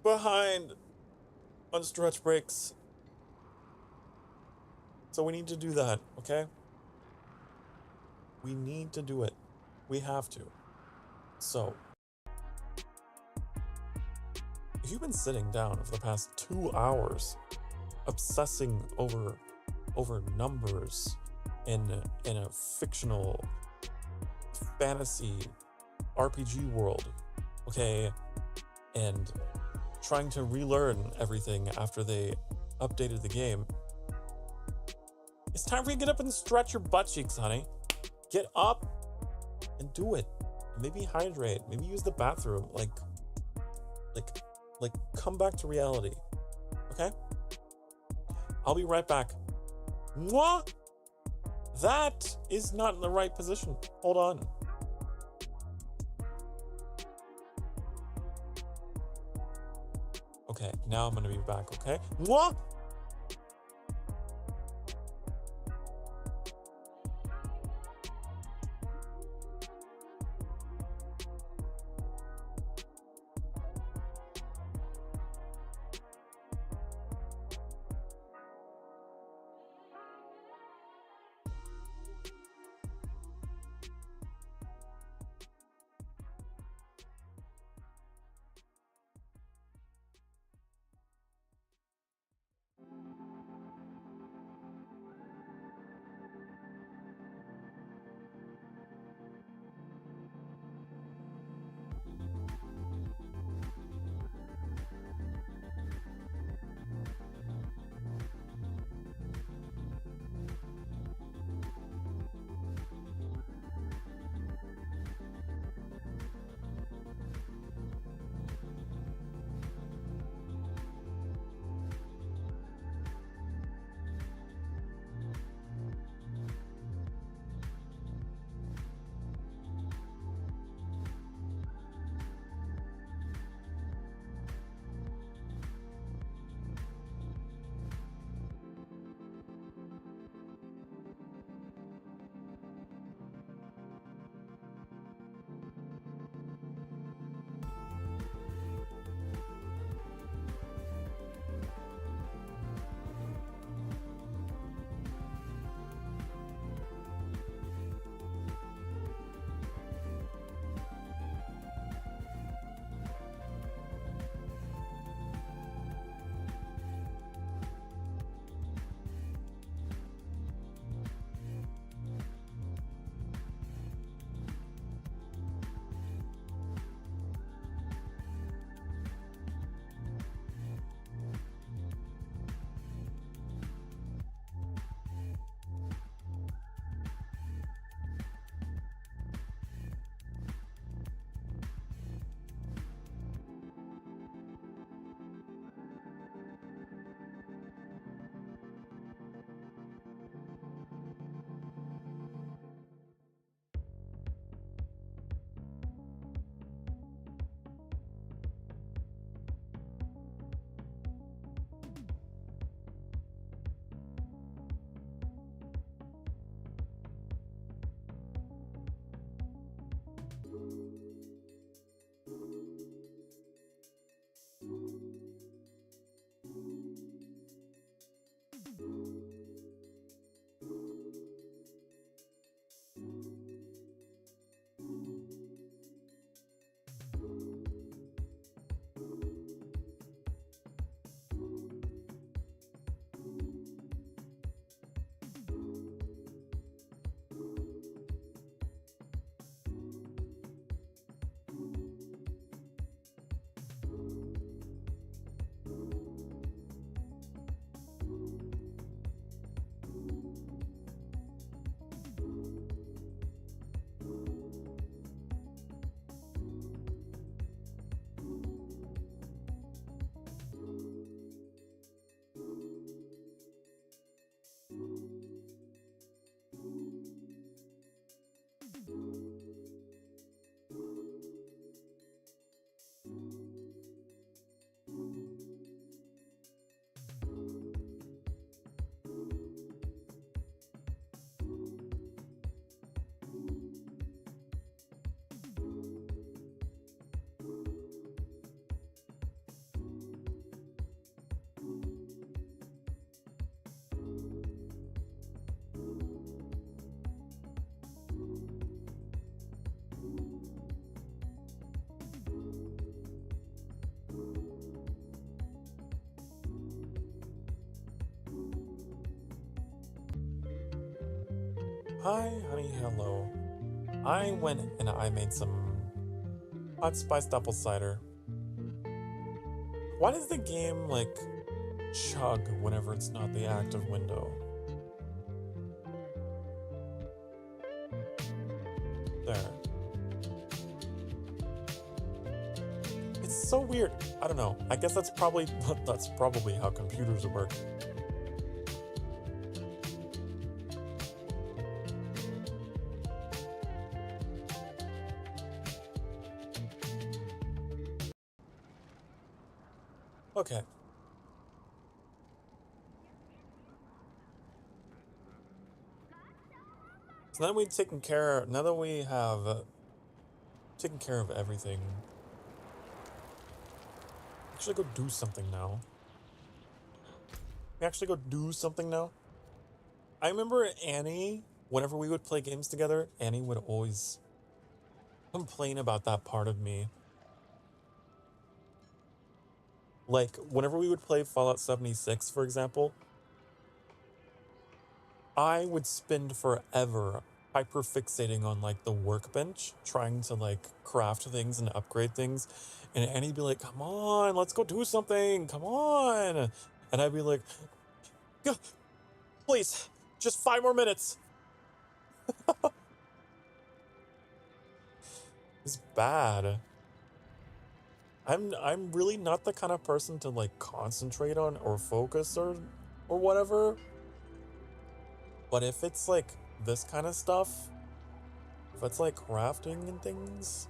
behind on stretch breaks. So we need to do that, okay? We need to do it. We have to. So, if you've been sitting down for the past 2 hours obsessing over numbers in a fictional fantasy RPG world, okay, and trying to relearn everything after they updated the game, it's time for you to get up and stretch your butt cheeks, honey. Get up and do it. Maybe hydrate. Maybe use the bathroom. Like come back to reality. Okay? I'll be right back. Mwah! That is not in the right position. Hold on. Okay, now I'm gonna be back, okay? Mwah! Hi, honey, hello. I went and I made some hot spiced apple cider. Why does the game, like, chug whenever it's not the active window? There. It's so weird. I don't know. I guess that's probably how computers work. Okay. So now that we've taken care, now that we have taken care of everything, actually go do something now. We actually go do something now. I remember Annie, whenever we would play games together, Annie would always complain about that part of me. Like, whenever we would play Fallout 76, for example, I would spend forever hyperfixating on, like, the workbench, trying to, like, craft things and upgrade things. And Annie'd be like, come on, let's go do something, come on. And I'd be like, please, just 5 more minutes. It's bad. I'm really not the kind of person to, like, concentrate on or focus or whatever. But if it's like this kind of stuff, if it's like crafting and things,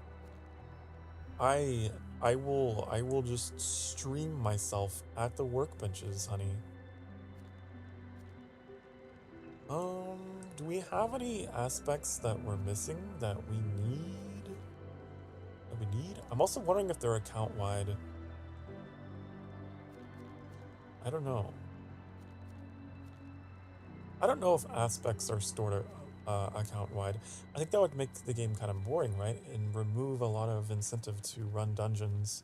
I will just stream myself at the workbenches, honey. Do we have any aspects that we're missing that we need? I'm also wondering if they're account-wide. I don't know. I don't know if aspects are stored account-wide. I think that would make the game kind of boring, right? And remove a lot of incentive to run dungeons.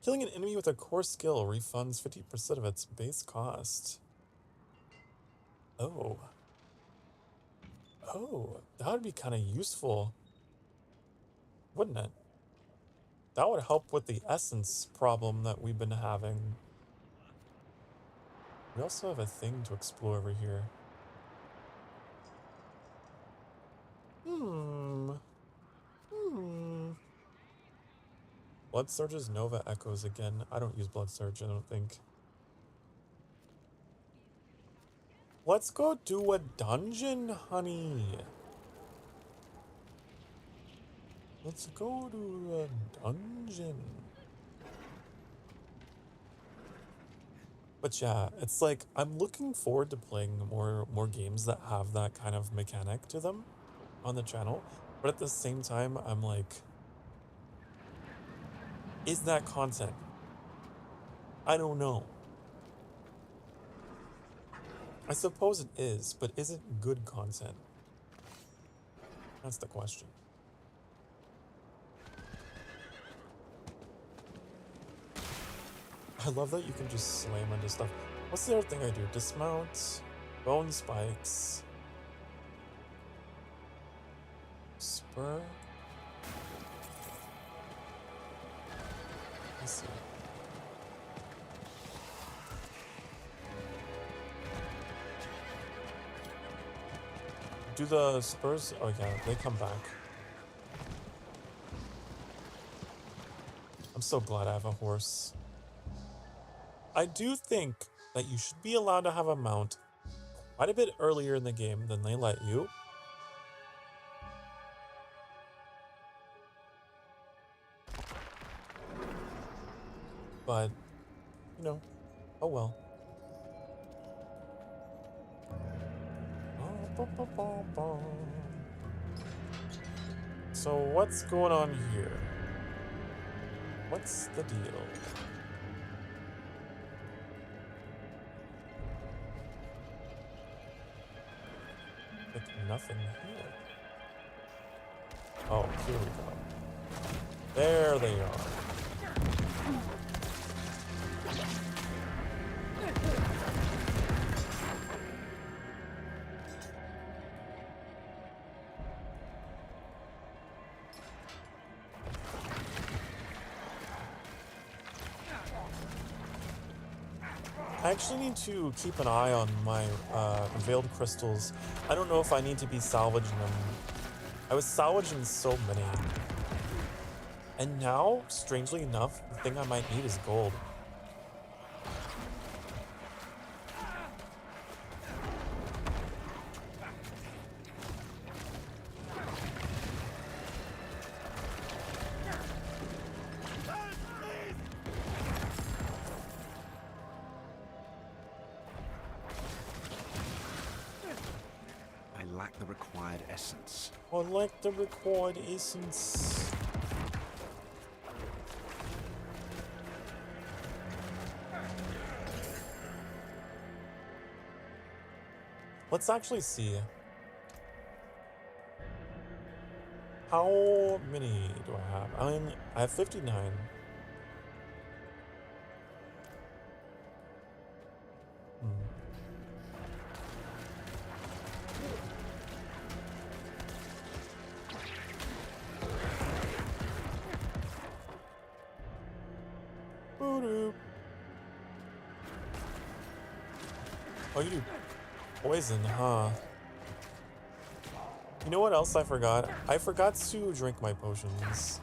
Killing an enemy with a core skill refunds 50% of its base cost. Oh. Oh, that would be kind of useful, wouldn't it? That would help with the essence problem that we've been having. We also have a thing to explore over here. Blood Surge's Nova echoes again. I don't use Blood Surge, I don't think. Let's go do a dungeon, honey. Let's go to a dungeon. But yeah, it's like, I'm looking forward to playing more games that have that kind of mechanic to them on the channel. But at the same time, I'm like, is that content? I don't know. I suppose it is, but is it good content? That's the question. I love that you can just slam into stuff. What's the other thing I do? Dismount, bone spikes, spur. Let's see. Do the spurs? Oh yeah, they come back. I'm so glad I have a horse. I do think that you should be allowed to have a mount quite a bit earlier in the game than they let you. But, you know, oh well. So what's going on here? What's the deal? Like nothing here. Oh, here we go. There they are. I actually need to keep an eye on my veiled crystals. I don't know if I need to be salvaging them. I was salvaging so many. And now, strangely enough, the thing I might need is gold. I lack the required essence. I like the required essence. Let's actually see. How many do I have? I have 59. Oh, you do poison, huh? You know what else I forgot? I forgot to drink my potions.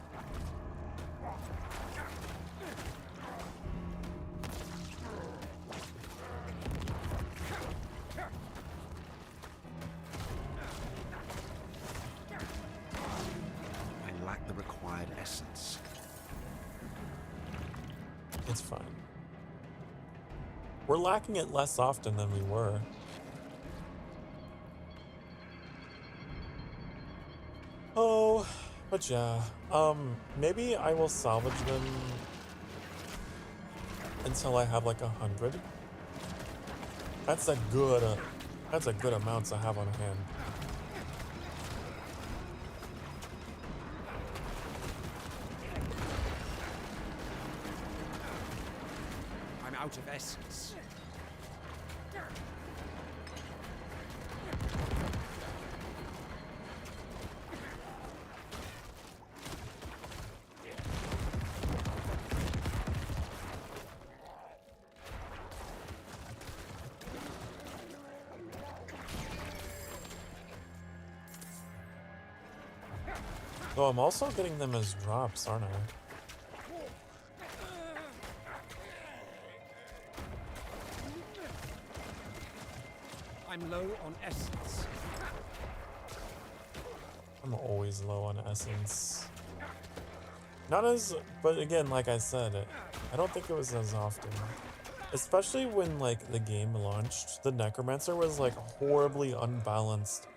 I lack the required essence. It's fine. We're lacking it less often than we were. Oh, but yeah. Maybe I will salvage them until I have like 100. That's a good amount to have on hand. I'm out of essence. Oh, I'm also getting them as drops, aren't I? I'm low on essence. I'm always low on essence. Not as, but again, like I said, I don't think it was as often. Especially when, like, the game launched, the Necromancer was, like, horribly unbalanced.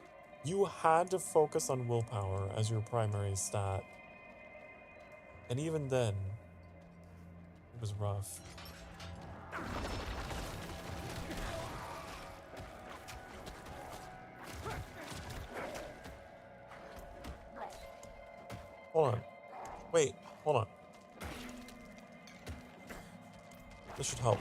You had to focus on willpower as your primary stat. And even then, it was rough. Hold on. Wait, hold on. This should help.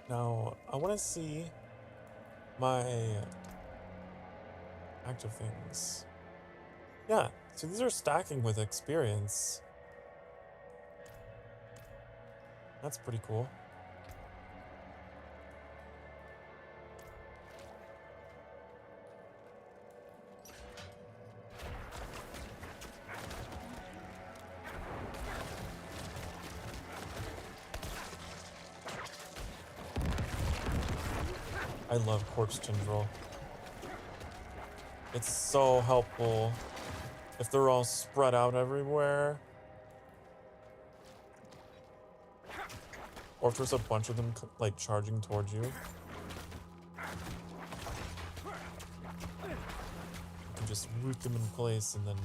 Now, I want to see my active things. Yeah, so these are stacking with experience. That's pretty cool. I love corpse tendril. It's so helpful if they're all spread out everywhere. Or if there's a bunch of them like charging towards you. You can just root them in place and then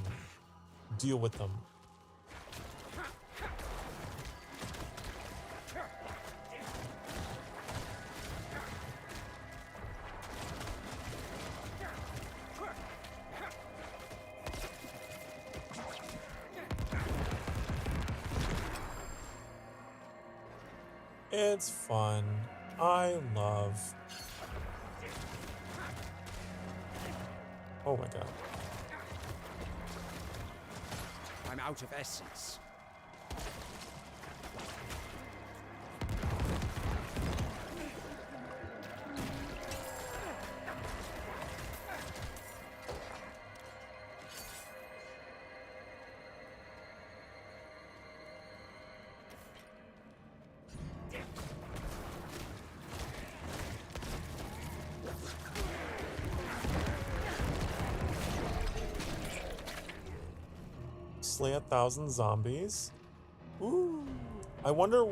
deal with them. It's fun. I love... Oh my god. I'm out of essence. Slay 1,000 zombies. Ooh. I wonder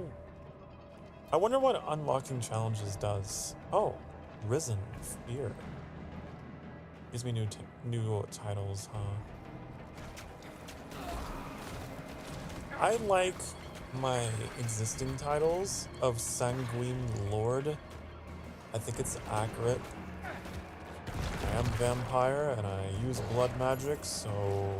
what unlocking challenges does. Oh, Risen Fear. Gives me new titles, huh? I like my existing titles of Sanguine Lord. I think it's accurate. I am vampire and I use blood magic, so...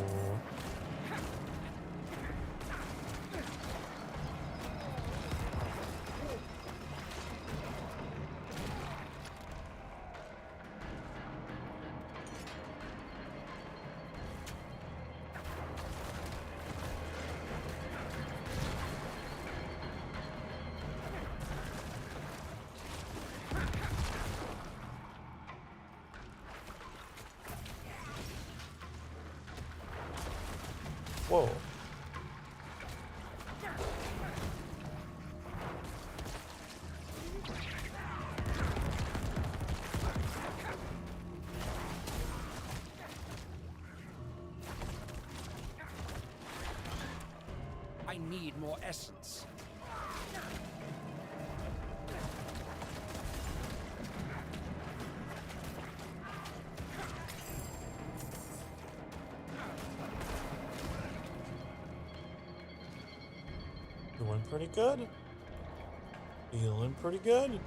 Whoa. I need more essence. Doing pretty good. Feeling pretty good.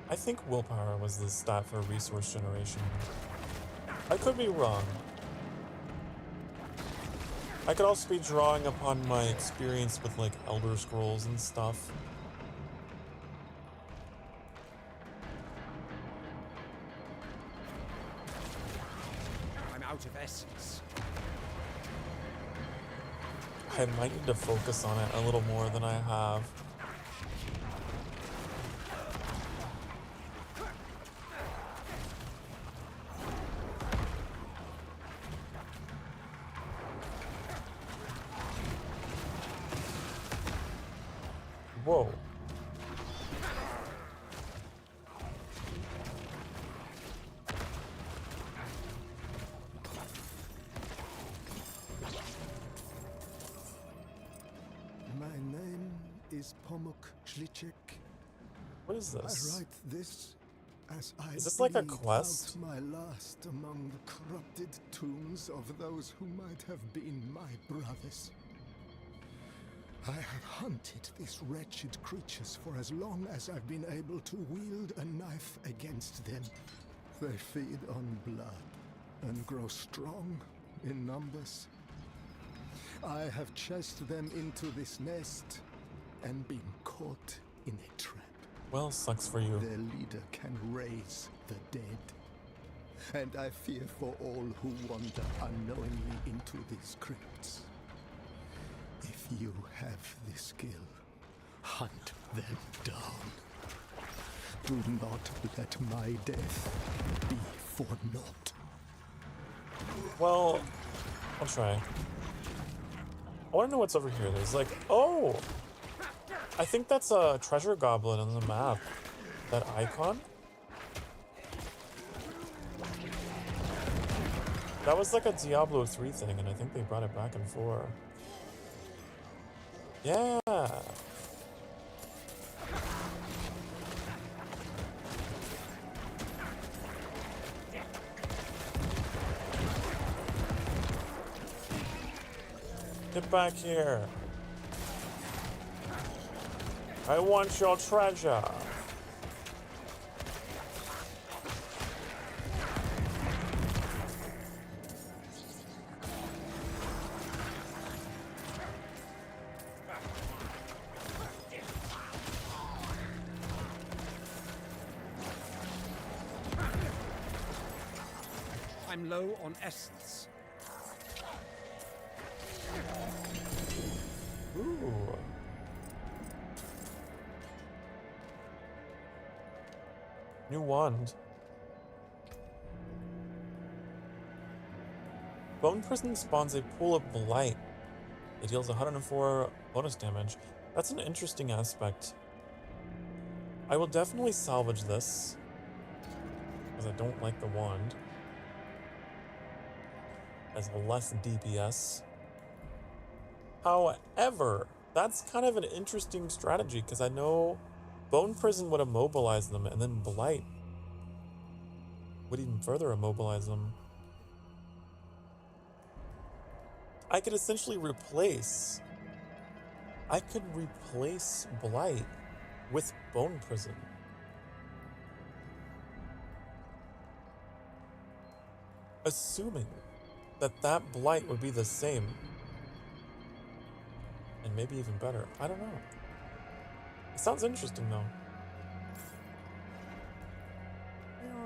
I think willpower was the stat for resource generation. I could be wrong. I could also be drawing upon my experience with like Elder Scrolls and stuff. I'm out of essence. I might need to focus on it a little more than I have. Whoa. My name is Pomuk Shlichek. What is this? I write this as I Is this like a bleed quest? out my last among the corrupted tombs of those who might have been my brothers. I have hunted these wretched creatures for as long as I've been able to wield a knife against them. They feed on blood and grow strong in numbers. I have chased them into this nest and been caught in a trap. Well, sucks for you. Their leader can raise the dead. And I fear for all who wander unknowingly into these crypts. If you have the skill, hunt them down. Do not let my death be for naught. Well, I'll try. I want to know what's over here. There's like, oh! I think that's a treasure goblin on the map. That icon? That was like a Diablo 3 thing, and I think they brought it back in 4. Yeah! Get back here. I want your treasure. I'm low on essence. Ooh. New wand. Bone Prison spawns a pool of blight. It deals 104 bonus damage. That's an interesting aspect. I will definitely salvage this, because I don't like the wand. As a less DPS. However, that's kind of an interesting strategy, because I know Bone Prison would immobilize them, and then Blight would even further immobilize them. I could essentially replace... I could replace Blight with Bone Prison. Assuming that that Blight would be the same. And maybe even better. I don't know. It sounds interesting though.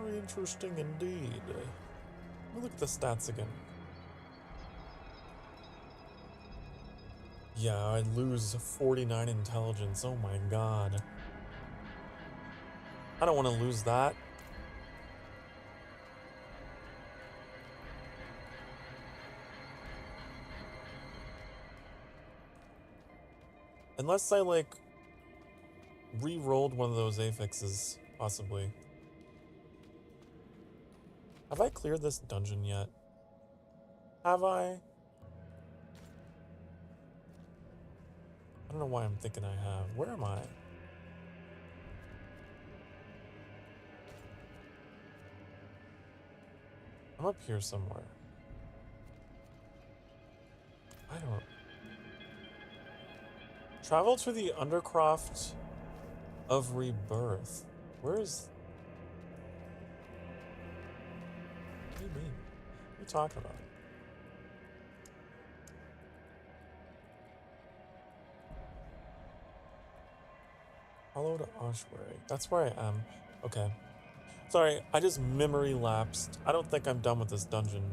Very interesting indeed. Let me look at the stats again. Yeah, I lose 49 intelligence. Oh my god. I don't want to lose that. Unless I, like, re-rolled one of those affixes, possibly. Have I cleared this dungeon yet? Have I? I don't know why I'm thinking I have. Where am I? I'm up here somewhere. I don't... Travel to the Undercroft of Rebirth. Where is... What do you mean? What are you talking about? Follow to Oswary. That's where I am. Okay. Sorry, I just memory lapsed. I don't think I'm done with this dungeon.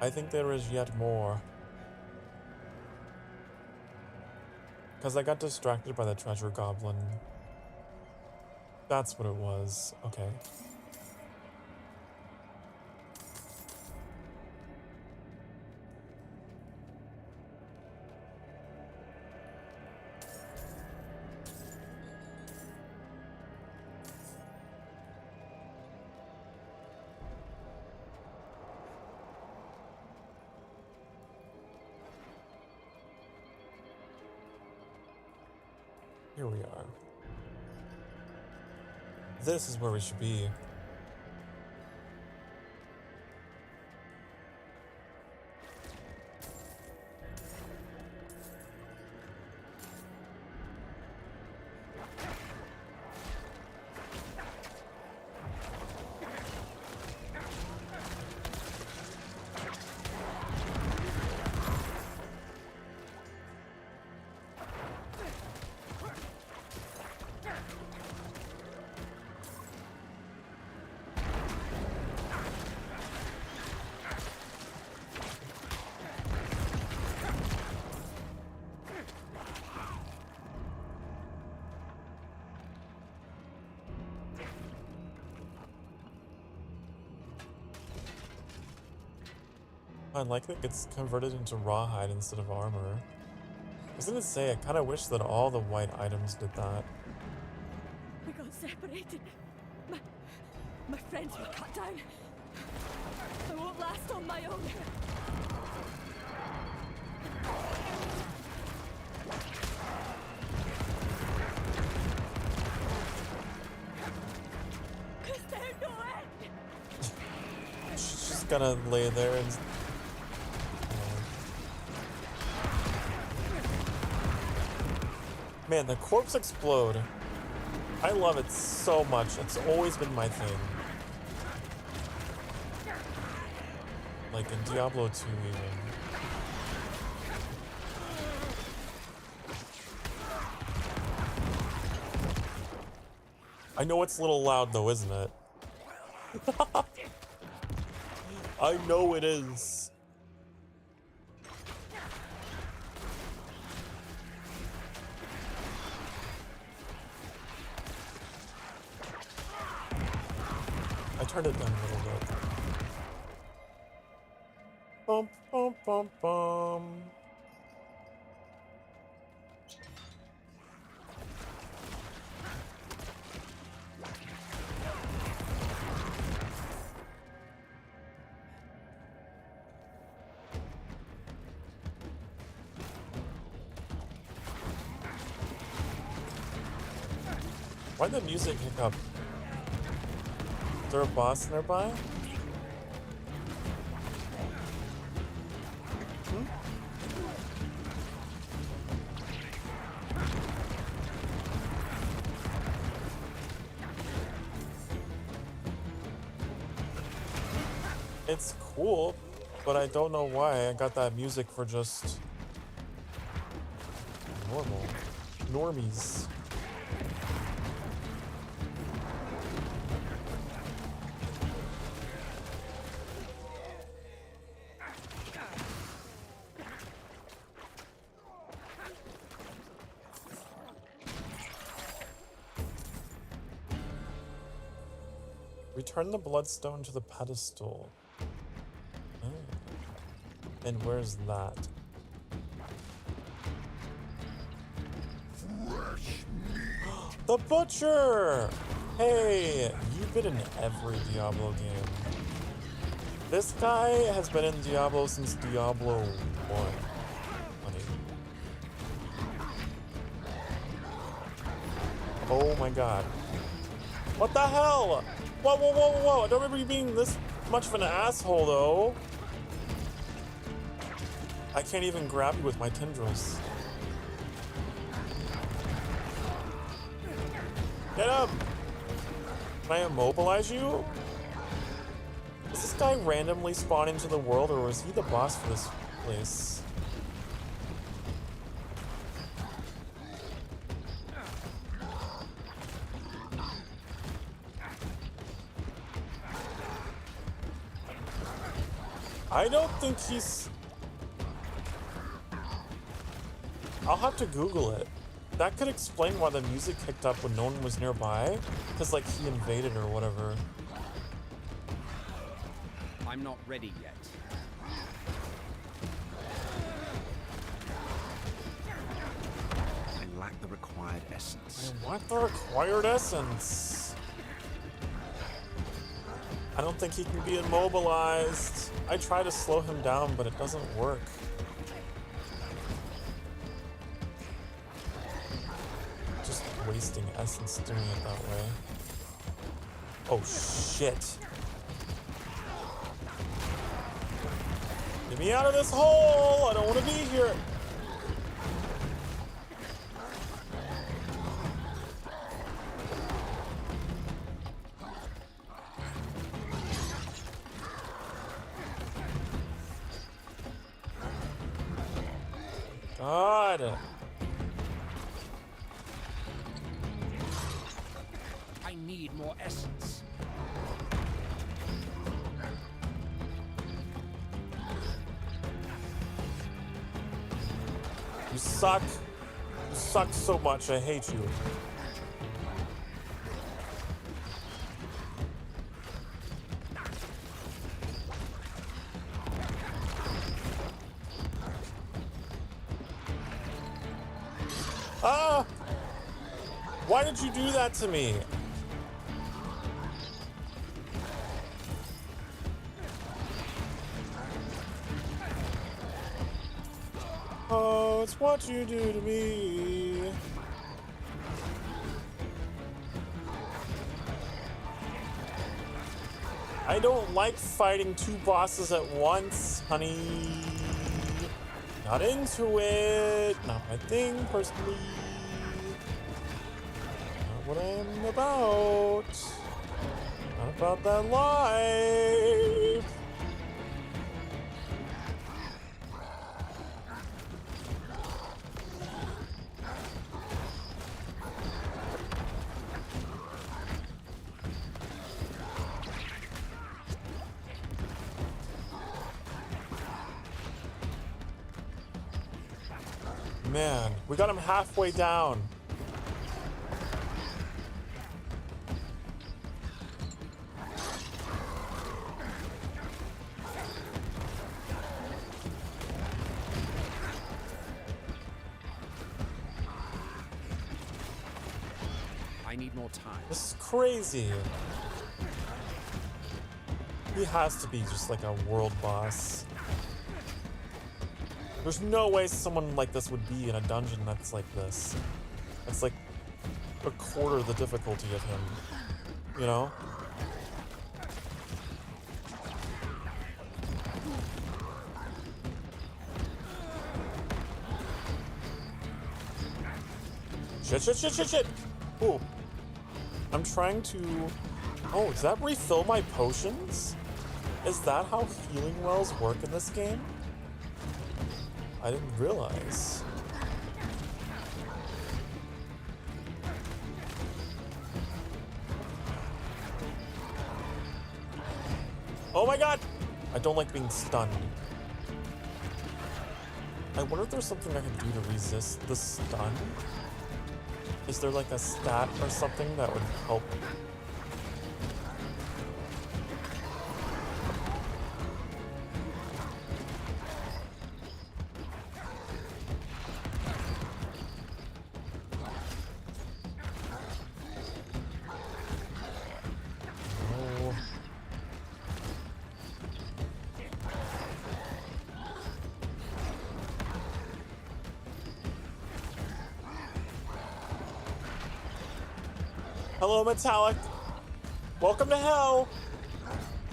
I think there is yet more. Because I got distracted by the treasure goblin. That's what it was. Okay. Here we are. This is where we should be. I like that it gets converted into rawhide instead of armor. I was gonna say, I kind of wish that all the white items did that. We got separated. My friends were cut down. I won't last on my own. Cause there's no end. She's just gonna lay there and... Man, the corpse explode. I love it so much. It's always been my thing. Like in Diablo 2 even. I know it's a little loud though, isn't it? I know it is. I turned it down a little bit. Bum, bum, bum, bum. Why'd the music hiccup? Is there a boss nearby? It's cool, but I don't know why I got that music for just normies. Return the bloodstone to the pedestal. Oh. And where's that? The Butcher! Hey, you've been in every Diablo game. This guy has been in Diablo since Diablo 1. Honey. Oh my god. What the hell? Whoa, whoa, whoa, whoa! I don't remember you being this much of an asshole, though. I can't even grab you with my tendrils. Get up! Can I immobilize you? Does this guy randomly spawn into the world, or was he the boss for this place? I don't think he's... I'll have to Google it. That could explain why the music kicked up when no one was nearby. Because, like, he invaded or whatever. I'm not ready yet. I lack the required essence. I want the required essence. I don't think he can be immobilized. I try to slow him down, but it doesn't work. Just wasting essence doing it that way. Oh shit. Get me out of this hole! I don't want to be here. God. I need more essence. You suck. You suck so much. I hate you. Ah! Why did you do that to me? Oh, it's what you do to me. I don't like fighting two bosses at once, honey. Not into it. Not my thing, personally. Not what I'm about. Not about that life. Man, we got him halfway down. I need more time. This is crazy. He has to be just like a world boss. There's no way someone like this would be in a dungeon that's like this. That's like a quarter the difficulty of him, you know? Shit. Ooh. I'm trying to... Oh, does that refill my potions? Is that how healing wells work in this game? I didn't realize. Oh my god! I don't like being stunned. I wonder if there's something I can do to resist the stun? Is there like a stat or something that would help? Hello, Metallic. Welcome to hell.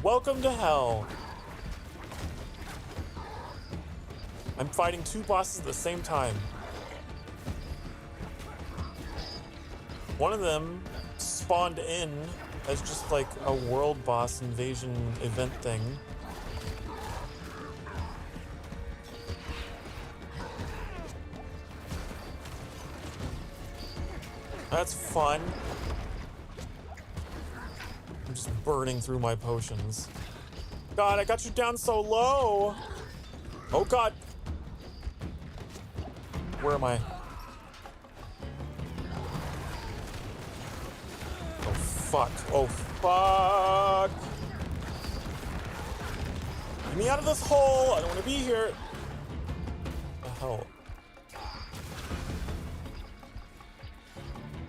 Welcome to hell. I'm fighting two bosses at the same time. One of them spawned in as just like a world boss invasion event thing. That's fun. I'm just burning through my potions. God, I got you down so low. Oh God. Where am I? Oh fuck. Oh fuck. Get me out of this hole. I don't want to be here. What the hell?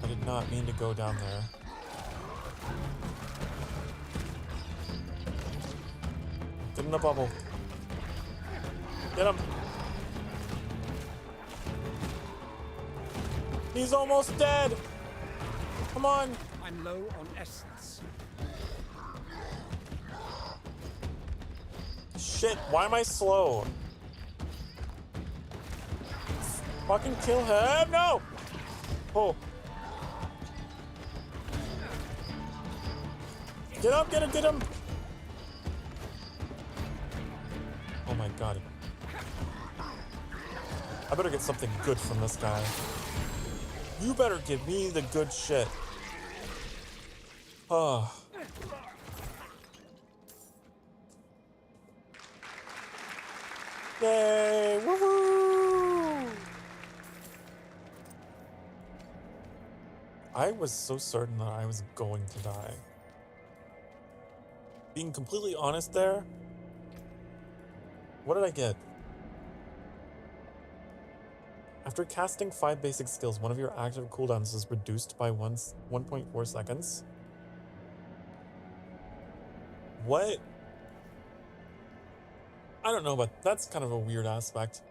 I did not mean to go down there. Get in the bubble. Get him. He's almost dead. Come on. I'm low on essence. Shit, why am I slow? Fucking kill him. No. Oh. Get up, get him, get him. Oh my God. I better get something good from this guy. You better give me the good shit. Oh. Yay! Woohoo! I was so certain that I was going to die. Being completely honest there, what did I get? After casting 5 basic skills, one of your active cooldowns is reduced by 1.4 seconds. What? I don't know, but that's kind of a weird aspect.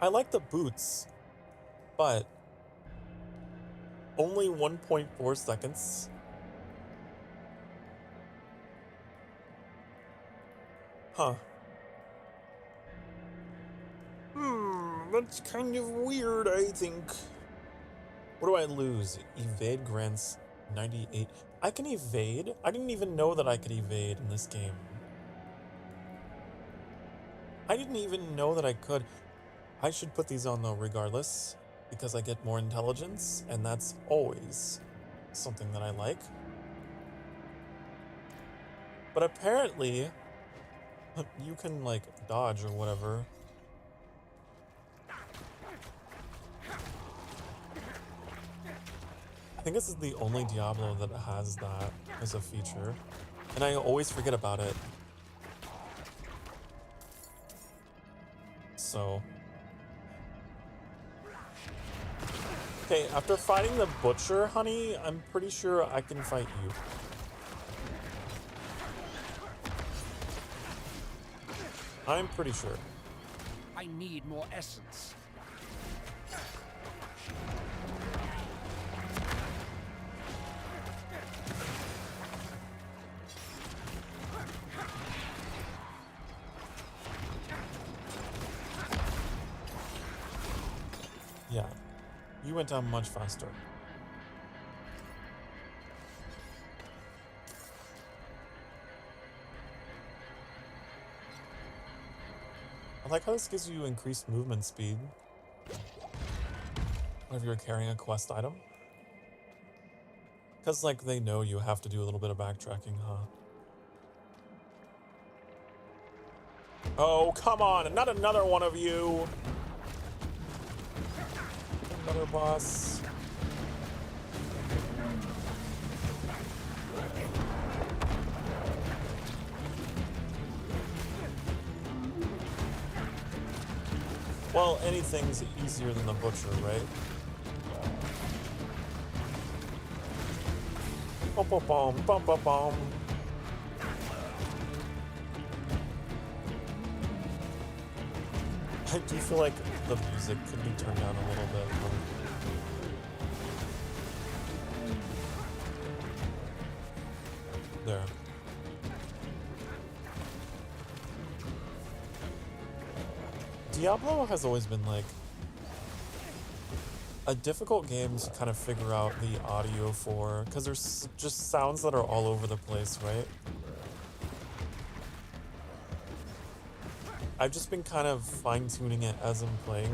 I like the boots, but only 1.4 seconds? Huh. That's kind of weird, I think. What do I lose? Evade grants 98. I can evade? I didn't even know that I could evade in this game. I didn't even know that I could. I should put these on though regardless, because I get more intelligence, and that's always something that I like. But apparently, you can, like, dodge or whatever. I think this is the only Diablo that has that as a feature. And I always forget about it. So. Okay, after fighting the butcher, honey, I'm pretty sure I can fight you. I'm pretty sure. I need more essence. Yeah, you went down much faster. I like how this gives you increased movement speed whenever you're carrying a quest item. Because, like, they know you have to do a little bit of backtracking, huh? Oh, come on! Not another one of you! Another boss. Well, anything's easier than the butcher, right? Bum bum bum bum bum bum. I do feel like the music could be turned down a little bit. There. Diablo has always been like a difficult game to kind of figure out the audio for, because there's just sounds that are all over the place, right? I've just been kind of fine-tuning it as I'm playing.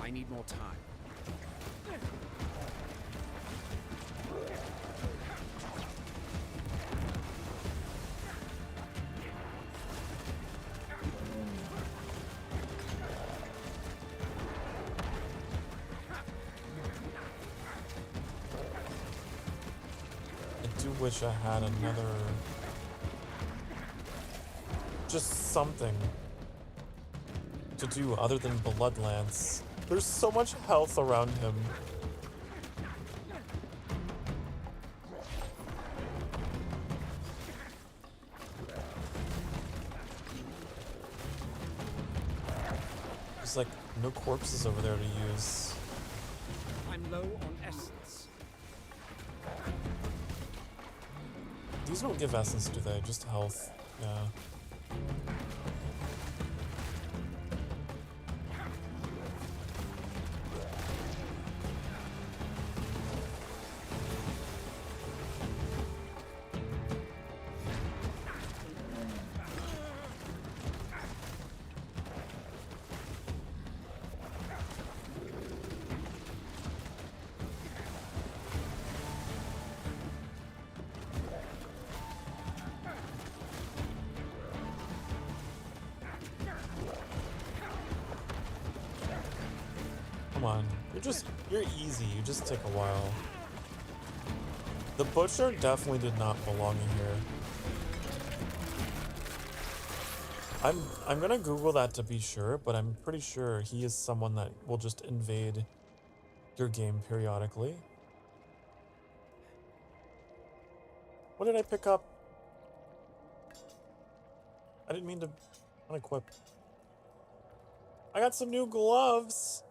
I need more time. I do wish I had another... just something to do other than Blood Lance. There's so much health around him. There's like no corpses over there to use. I'm low on essence. These don't give essence, do they? Just health. Yeah. Come on, you're easy, you just take a while. The butcher definitely did not belong in here. I'm gonna Google that to be sure, but I'm pretty sure he is someone that will just invade your game periodically. What did I pick up? I didn't mean to unequip. I got some new gloves!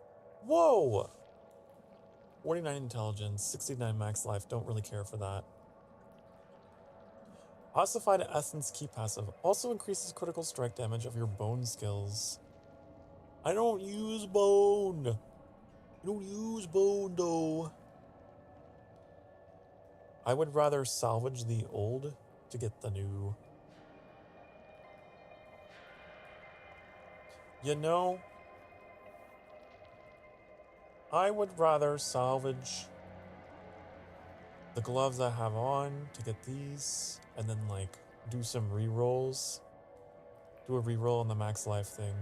Whoa! 49 intelligence, 69 max life, don't really care for that. Ossified Essence Key Passive also increases critical strike damage of your bone skills. I don't use bone! I don't use bone though. I would rather salvage the old to get the new. You know, I would rather salvage the gloves I have on to get these, and then like do some re-rolls. Do a re-roll on the max life thing,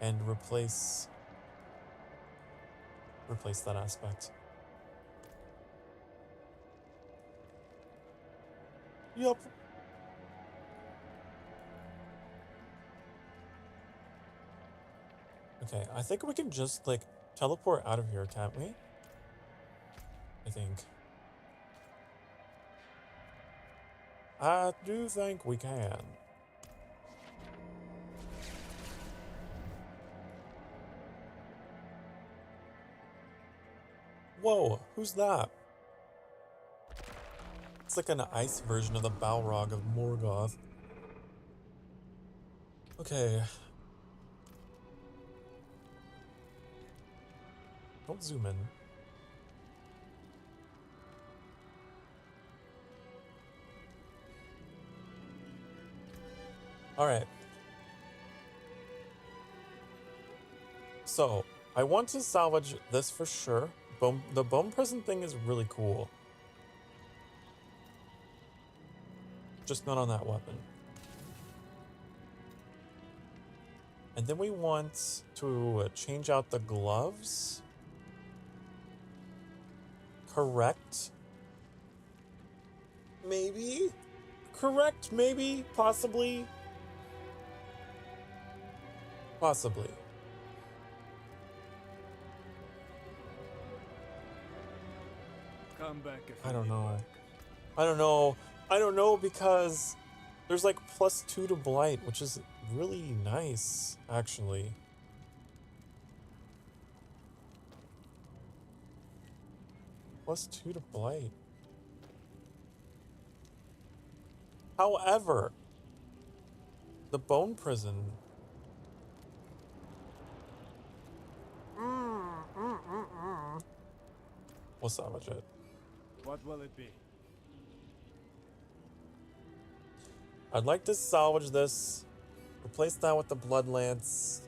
and replace that aspect. Yup. Okay, I think we can just like teleport out of here, can't we? I think. I do think we can. Whoa, who's that? It's like an ice version of the Balrog of Morgoth. Okay. Don't zoom in. Alright. So, I want to salvage this for sure. The bone prison thing is really cool. Just not on that weapon. And then we want to change out the gloves. Correct? Maybe? Correct, maybe? Possibly? Possibly. Come back if I you don't need know. work. I don't know. I don't know because there's like +2 to blight, which is really nice, actually. +2 to blight. However, the bone prison. We'll salvage it. What will it be? I'd like to salvage this, replace that with the blood lance.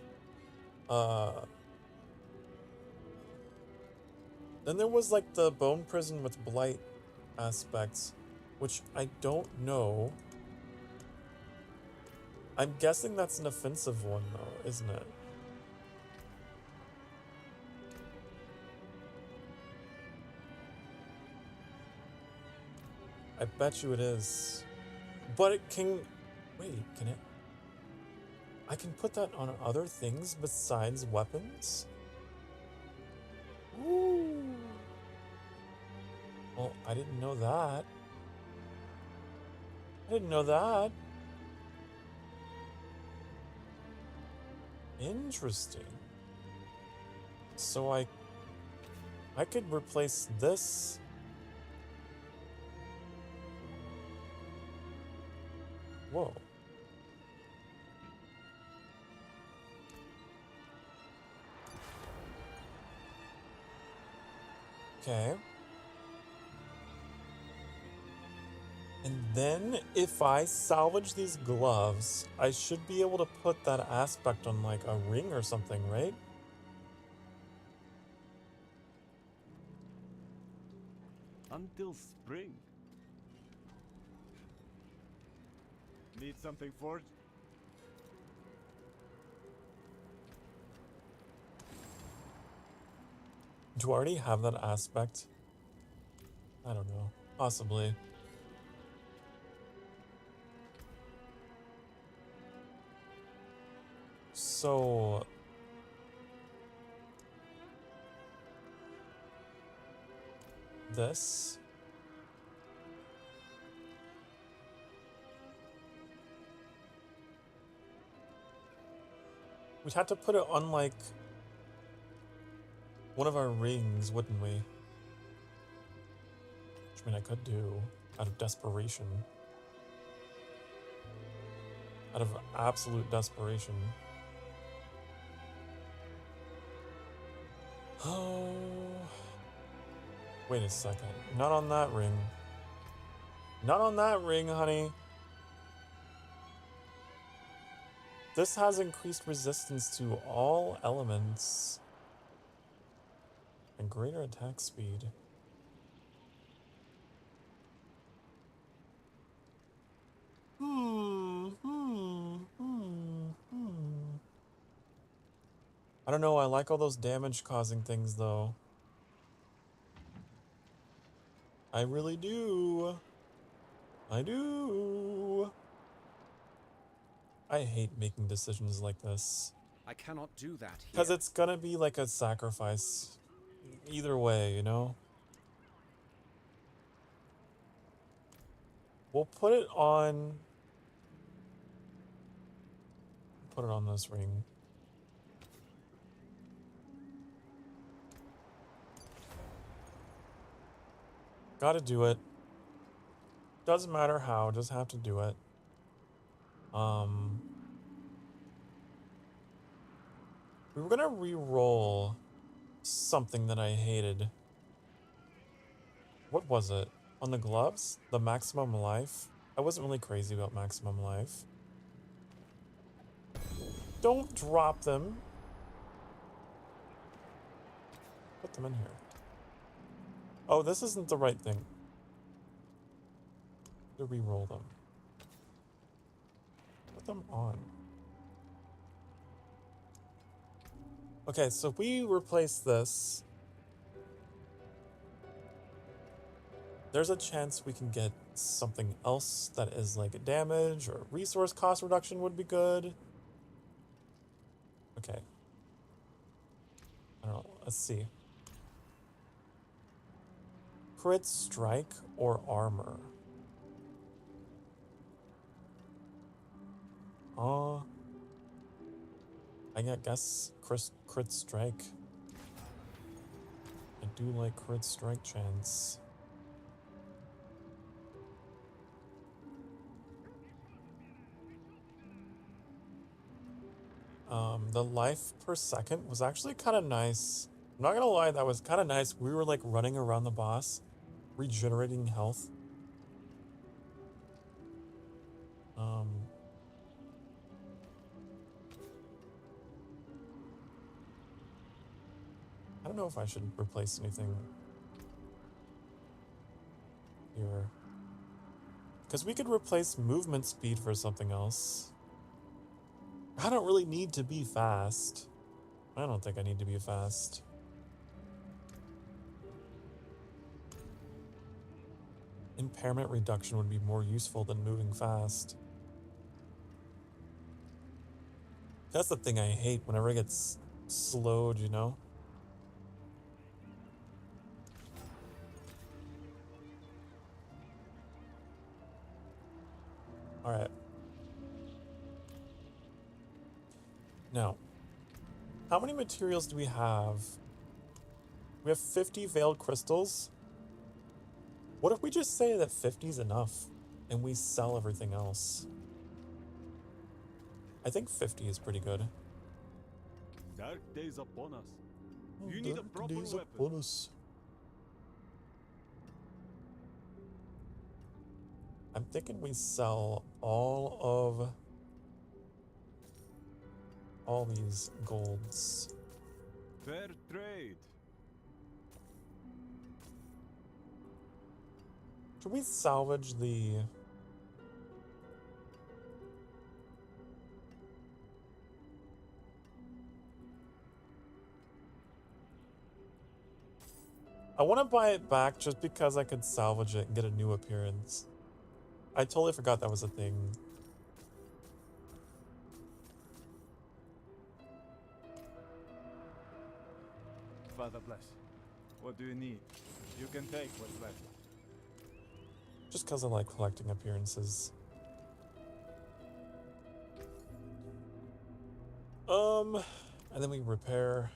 Then there was like the bone prison with blight aspects, which I don't know. I'm guessing that's an offensive one though, isn't it? I bet you it is. But it can... Wait, can it... I can put that on other things besides weapons? Ooh. Well, I didn't know that. I didn't know that. Interesting. So I could replace this. Whoa. Okay. And then if I salvage these gloves, I should be able to put that aspect on like a ring or something, right? Until spring. Need something forged? Do I already have that aspect? I don't know. Possibly. So... This... We'd have to put it on, like, one of our rings, wouldn't we? Which, I mean, I could do out of desperation. Out of absolute desperation. Oh. Wait a second. Not on that ring. Not on that ring, honey. This has increased resistance to all elements and greater attack speed. I don't know, I like all those damage causing things though. I really do. I do. I hate making decisions like this. I cannot do that here. Because it's gonna be like a sacrifice. Either way, you know? We'll put it on... Put it on this ring. Gotta do it. Doesn't matter how, just have to do it. We were gonna re-roll something that I hated. What was it? On the gloves? The maximum life? I wasn't really crazy about maximum life. Don't drop them. Put them in here. Oh, this isn't the right thing. To re-roll them. Put them on. Okay, so if we replace this, there's a chance we can get something else that is like a damage or resource cost reduction would be good. Okay. I don't know. Let's see. Crit strike or armor? I guess crit strike. I do like crit strike chance. The life per second was actually kind of nice. I'm not gonna lie, that was kind of nice. We were like running around the boss, regenerating health. I don't know if I should replace anything here. Because we could replace movement speed for something else. I don't really need to be fast. I don't think I need to be fast. Impairment reduction would be more useful than moving fast. That's the thing I hate whenever it gets slowed, you know? Alright. Now, how many materials do we have? We have 50 veiled crystals. What if we just say that 50 is enough and we sell everything else? I think 50 is pretty good. Dark days upon us. You need a proper weapon. Upon us. I'm thinking we sell all these golds. Fair trade. Should we salvage the... I want to buy it back just because I could salvage it and get a new appearance. I totally forgot that was a thing. Father bless. What do you need? You can take what's left. Just because I like collecting appearances. And then we repair.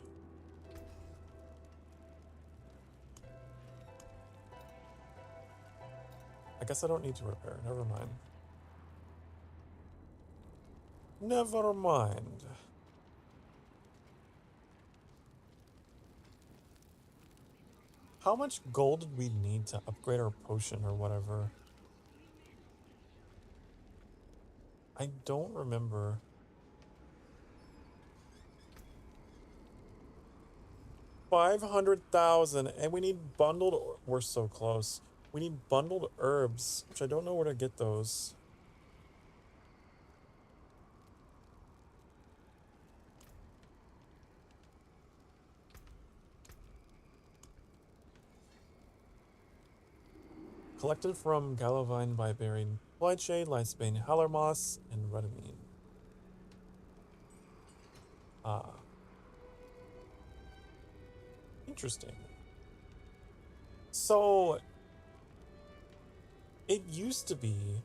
I guess I don't need to repair. Never mind. Never mind. How much gold did we need to upgrade our potion or whatever? I don't remember. 500,000, and we need bundled. We're so close. We need bundled herbs, which I don't know where to get those. Collected from Gallovine by burying Blightshade, Lightsbane, Hallermoss, and Redamine. Ah. Interesting. So, it used to be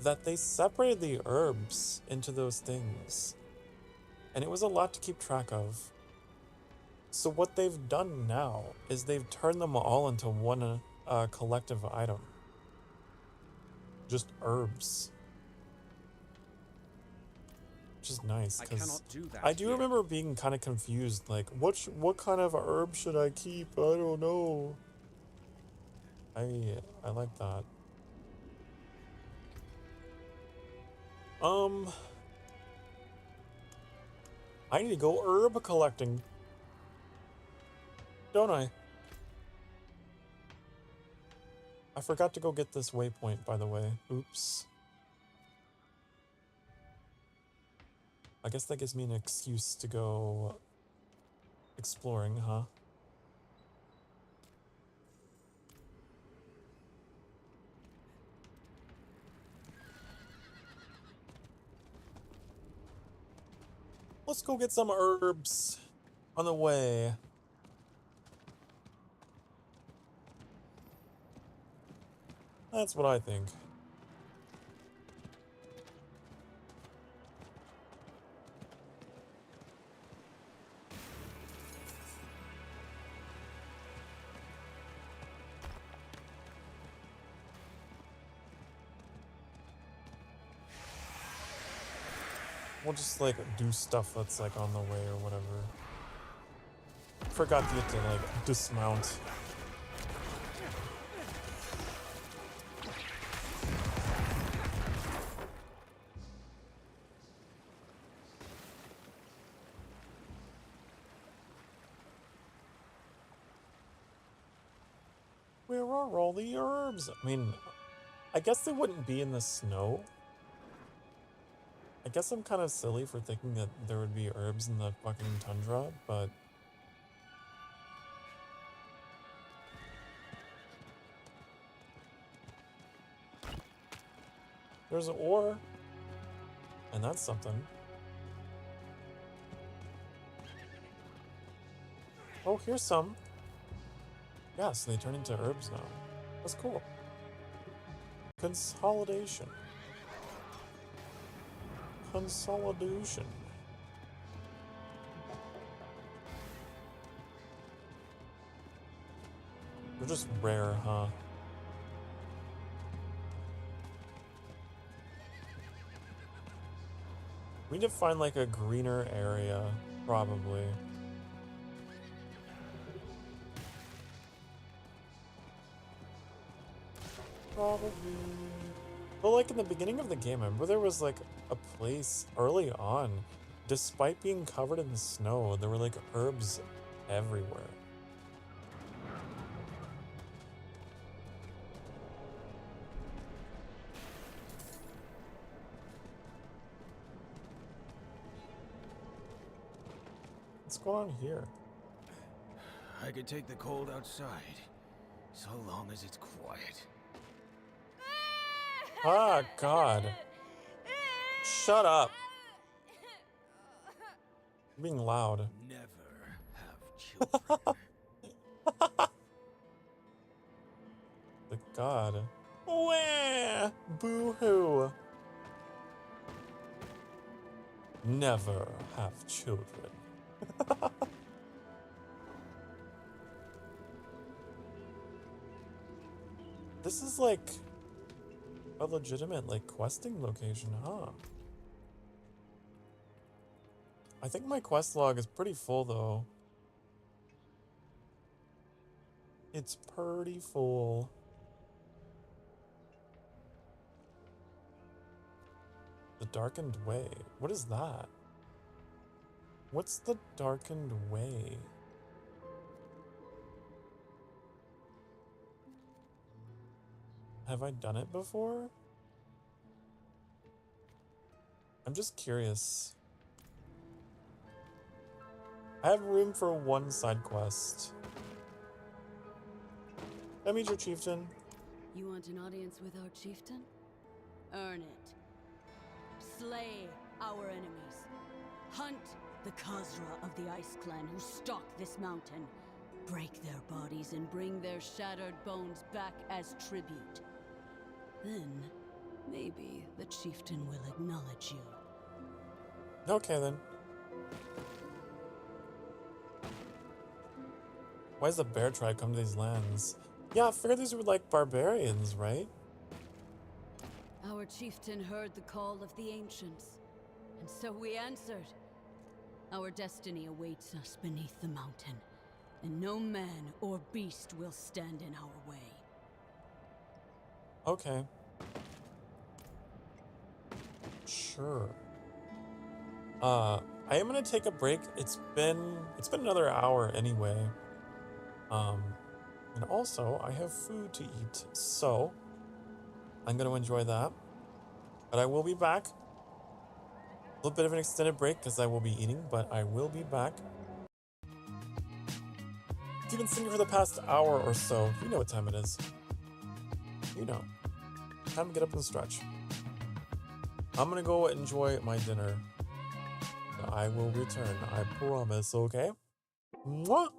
that they separated the herbs into those things, and it was a lot to keep track of. So what they've done now is they've turned them all into one collective item. Just herbs. Which is nice, because I do remember being kind of confused, like, what kind of herb should I keep? I don't know. I like that. I need to go herb collecting. Don't I? I forgot to go get this waypoint, by the way. Oops. I guess that gives me an excuse to go exploring, huh? Let's go get some herbs on the way. That's what I think. We'll just, like, do stuff that's, like, on the way or whatever. Forgot you have to, like, dismount. Where are all the herbs? I mean, I guess they wouldn't be in the snow. I guess I'm kind of silly for thinking that there would be herbs in the fucking tundra, but... There's an ore. And that's something. Oh, here's some. Yeah, so they turn into herbs now. That's cool. Consolidation. Consolidation. They're just rare, huh? We need to find like a greener area, probably. Probably. But like in the beginning of the game, I remember there was like a place early on, despite being covered in snow, there were like herbs everywhere. What's going on here? I could take the cold outside, so long as it's quiet. Ah, God. Shut up. You're being loud. Never have children. The God. Wah! Boo-hoo. Never have children. This is like a legitimate like questing location, huh? I think my quest log is pretty full though. It's pretty full. The Darkened Way. What is that? What's the darkened way? Have I done it before? I'm just curious. I have room for one side quest. Can I meet your chieftain? You want an audience with our chieftain? Earn it. Slay our enemies. Hunt the Khazra of the Ice Clan who stalk this mountain. Break their bodies and bring their shattered bones back as tribute. Then, maybe the chieftain will acknowledge you. Okay then. Why does the bear tribe come to these lands? Yeah, I figured these were like barbarians, right? Our chieftain heard the call of the ancients, and so we answered. Our destiny awaits us beneath the mountain, and no man or beast will stand in our way. Okay. Sure. I am gonna take a break. It's been another hour anyway. And also I have food to eat, so I'm gonna enjoy that. But I will be back. A little bit of an extended break because I will be eating, but I will be back. If you've been sitting for the past hour or so, you know what time it is. You know. Time to get up and stretch. I'm gonna go enjoy my dinner. I will return, I promise, okay? Mwah!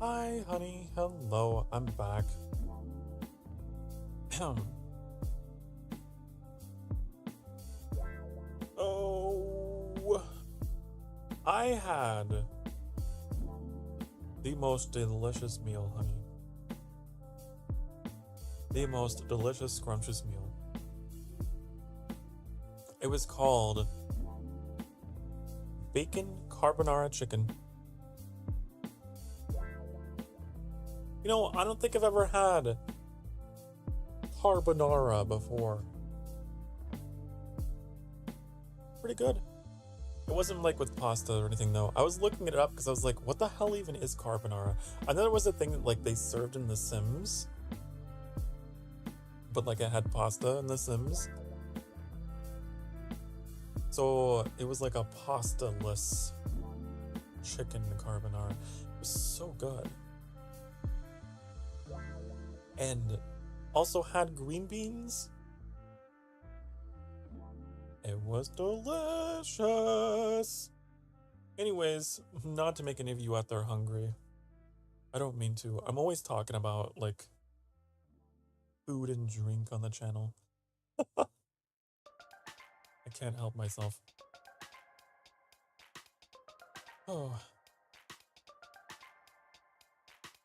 Hi, honey. Hello. I'm back. Oh, I had the most delicious meal, honey. The most delicious, scrumptious meal. It was called bacon carbonara chicken. You know, I don't think I've ever had carbonara before. Pretty good. It wasn't like with pasta or anything though. I was looking it up because I was like, what the hell even is carbonara? I know there was a thing that like they served in The Sims, but like it had pasta in The Sims. So it was like a pasta-less chicken carbonara. It was so good. And also had green beans. It was delicious. Anyways, not to make any of you out there hungry. I don't mean to. I'm always talking about like food and drink on the channel. I can't help myself. Oh.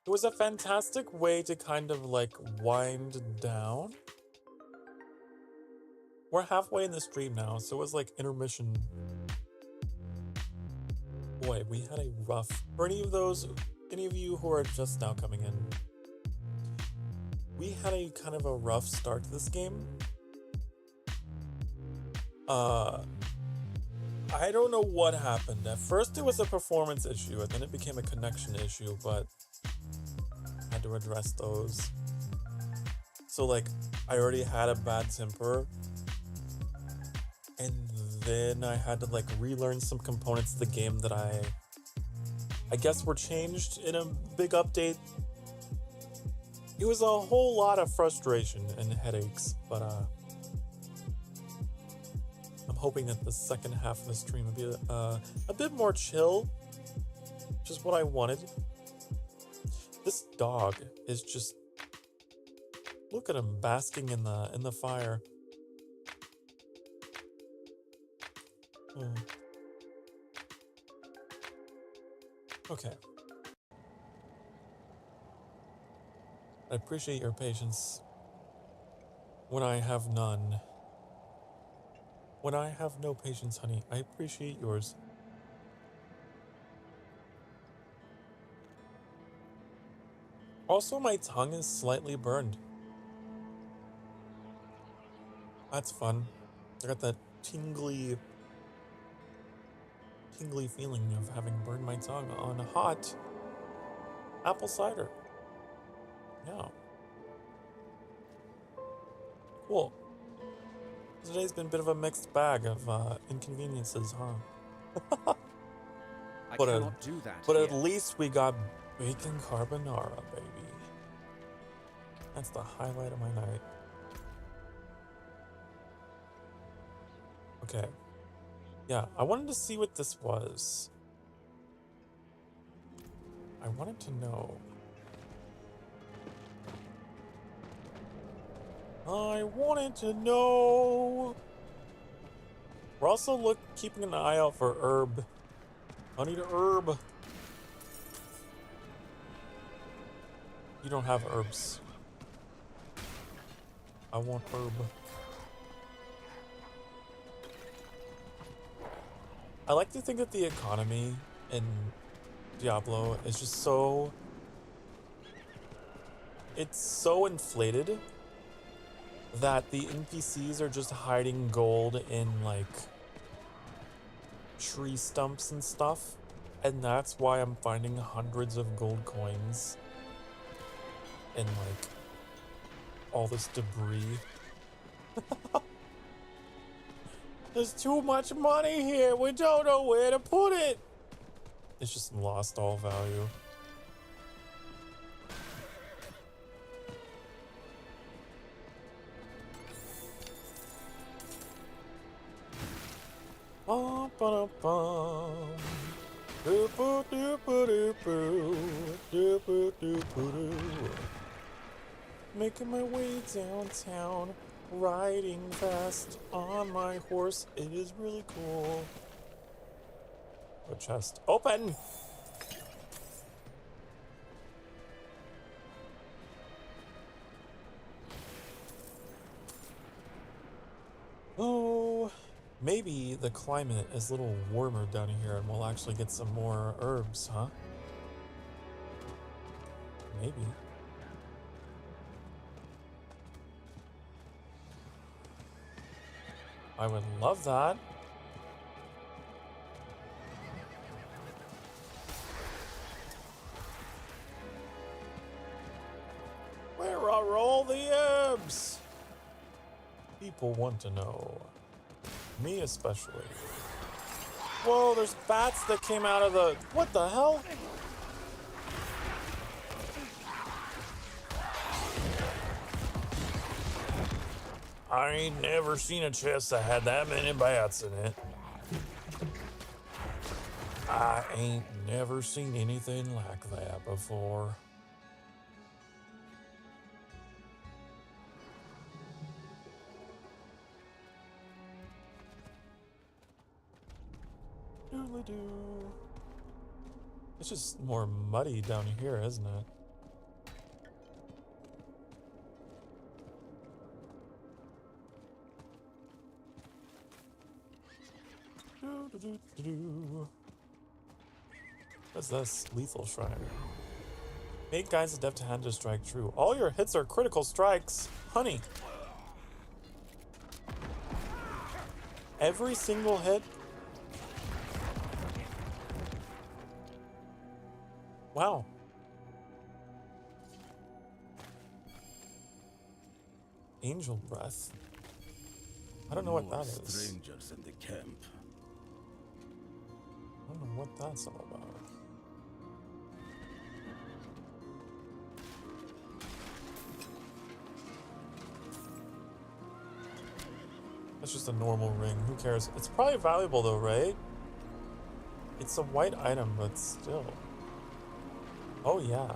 It was a fantastic way to kind of like wind down. We're halfway in the stream now, so it was like intermission. Boy, we had a rough, for any of you who are just now coming in, we had a kind of a rough start to this game. I don't know what happened. At first it was a performance issue, and then it became a connection issue, but I had to address those. So like, I already had a bad temper, and then I had to like relearn some components of the game that I guess were changed in a big update. It was a whole lot of frustration and headaches, but I'm hoping that the second half of the stream will be a bit more chill, which is what I wanted. This dog is just, look at him basking in the fire. Okay. I appreciate your patience when I have none. When I have no patience, honey, I appreciate yours. Also, my tongue is slightly burned. That's fun. I got that tingly feeling of having burned my tongue on hot apple cider. Yeah. Cool. Today's been a bit of a mixed bag of inconveniences, huh? I cannot do that. But at least we got bacon carbonara, baby. That's the highlight of my night. Okay. Yeah, I wanted to see what this was. I wanted to know. I wanted to know. We're also keeping an eye out for herb. I need a herb. You don't have herbs. I want herb. I like to think that the economy in Diablo is just so... It's so inflated that the NPCs are just hiding gold in, like, tree stumps and stuff. And that's why I'm finding hundreds of gold coins and, like, all this debris. There's too much money here. We don't know where to put it. It's just lost all value. Bum, ba-dum, bum. Boo, boo, doo, boo, doo, boo. Making my way downtown, riding fast on my horse. It is really cool. A chest. Open! Oh, maybe the climate is a little warmer down here and we'll actually get some more herbs, huh? Maybe. I would love that. Where are all the herbs? People want to know. Me especially. Whoa, there's bats that came out of the... What the hell? I ain't never seen a chest that had that many bats in it. I ain't never seen anything like that before. Doodly-doo. It's just more muddy down here, isn't it? What's this? Lethal Shrine. Make guys adept to hand to strike true. All your hits are critical strikes. Honey. Every single hit. Wow. Angel breath. I don't know what that is. Strangers in the camp. I don't know what that's all about. That's just a normal ring. Who cares? It's probably valuable though, right? It's a white item, but still. Oh yeah.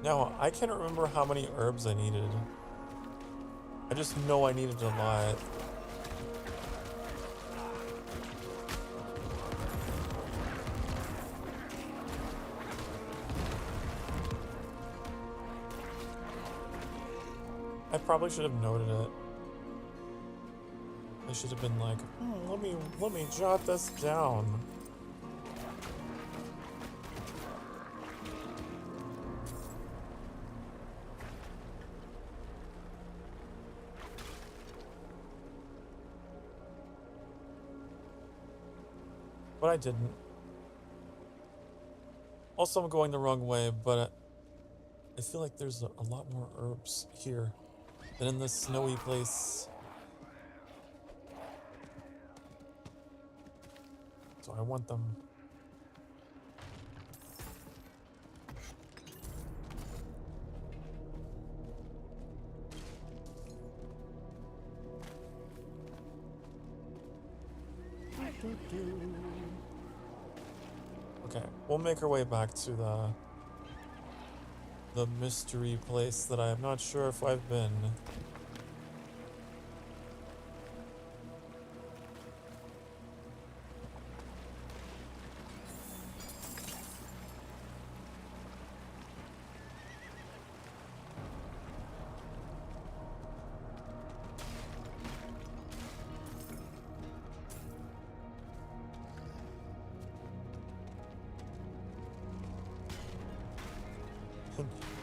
Now, I can't remember how many herbs I needed. I just know I needed a lot. I probably should have noted it. I should have been like, let me jot this down. But I didn't. Also, I'm going the wrong way, but I feel like there's a lot more herbs here than in this snowy place. So I want them. Okay, we'll make our way back to the mystery place that I am not sure if I've been.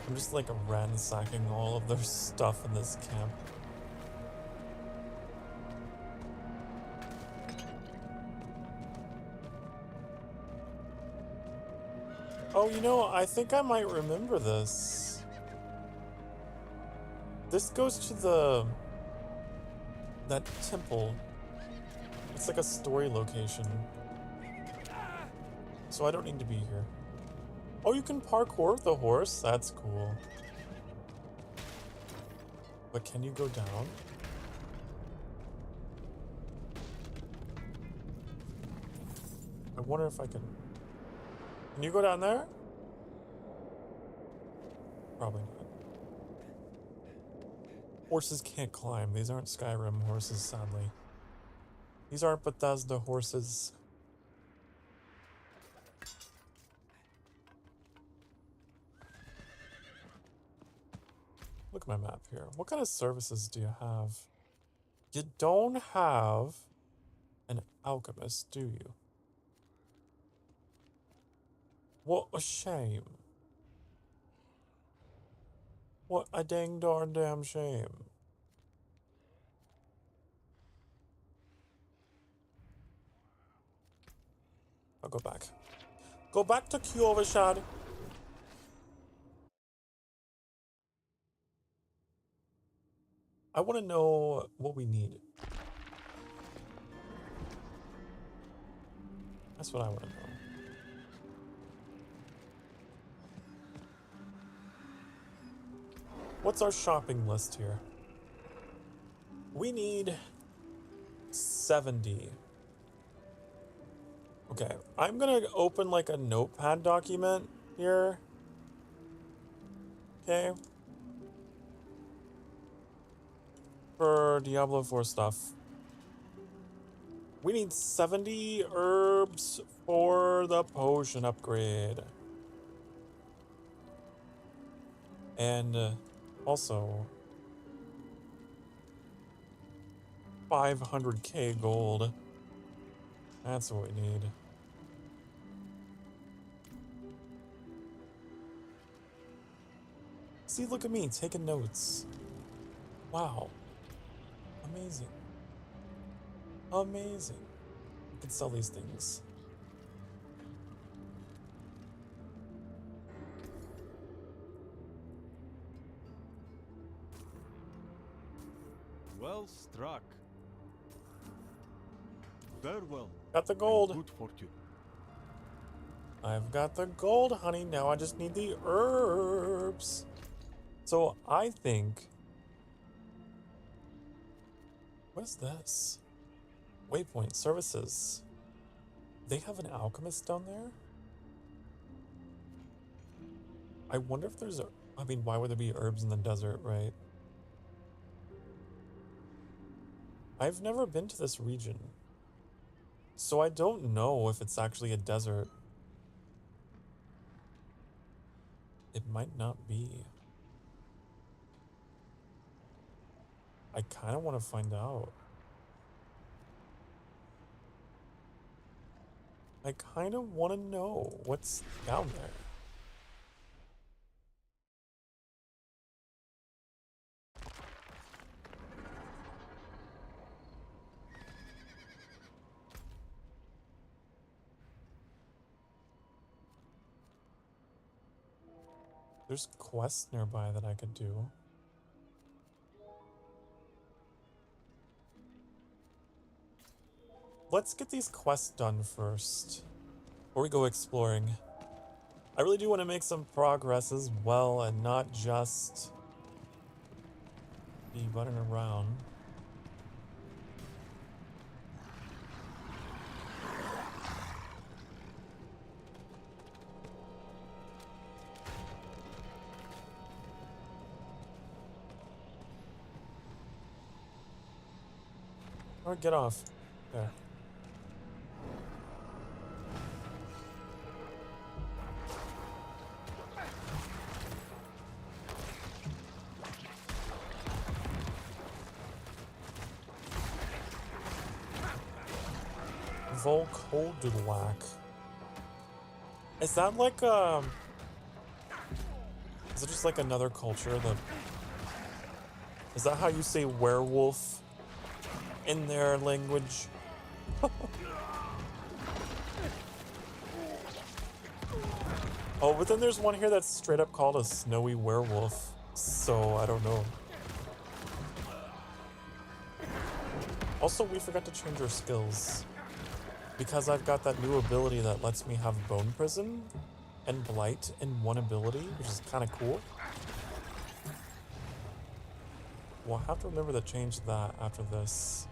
I'm just like ransacking all of their stuff in this camp. Oh, you know, I think I might remember this. This goes to that temple. It's like a story location. So I don't need to be here. Oh, you can parkour the horse? That's cool. But can you go down? I wonder if I can. Can you go down there? Probably not. Horses can't climb. These aren't Skyrim horses, sadly. These aren't Bethesda horses. Look at my map here. What kind of services do you have? You don't have an alchemist, do you? What a shame. What a dang darn damn shame. I'll go back. Go back to Kyovashad. I want to know what we need. That's what I want to know. What's our shopping list here? We need 70. Okay, I'm gonna open like a notepad document here. Okay. For Diablo IV stuff. We need 70 herbs for the potion upgrade. And also 500k gold. That's what we need. See, look at me taking notes. Wow. Amazing. Amazing. We can sell these things. Well struck. Farewell. Got the gold. Good fortune. I've got the gold, honey. Now I just need the herbs. So I think... What is this? Waypoint services. They have an alchemist down there? I wonder if there's a... I mean, why would there be herbs in the desert, right? I've never been to this region. So I don't know if it's actually a desert. It might not be. I kind of want to find out. I kind of want to know what's down there. There's quests nearby that I could do. Let's get these quests done first, before we go exploring. I really do want to make some progress as well, and not just be running around. Or get off. There. Volkoldulak. Is that like is it just like another culture that... Is that how you say werewolf in their language? Oh, but then there's one here that's straight up called a snowy werewolf. So, I don't know. Also, we forgot to change our skills. Because I've got that new ability that lets me have Bone Prison and Blight in one ability, which is kind of cool. We'll have to remember to change that after this.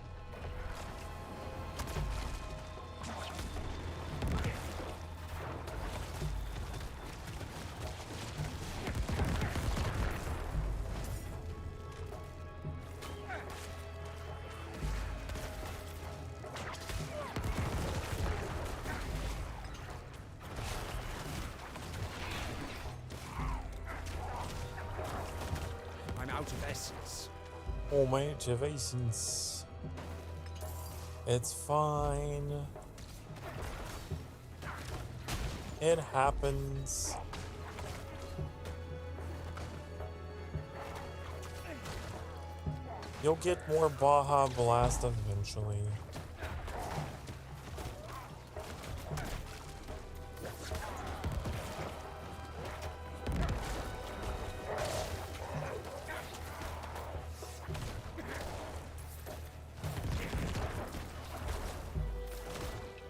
I'm out of essence. Oh my activations. It's fine. It happens. You'll get more Baja Blast eventually.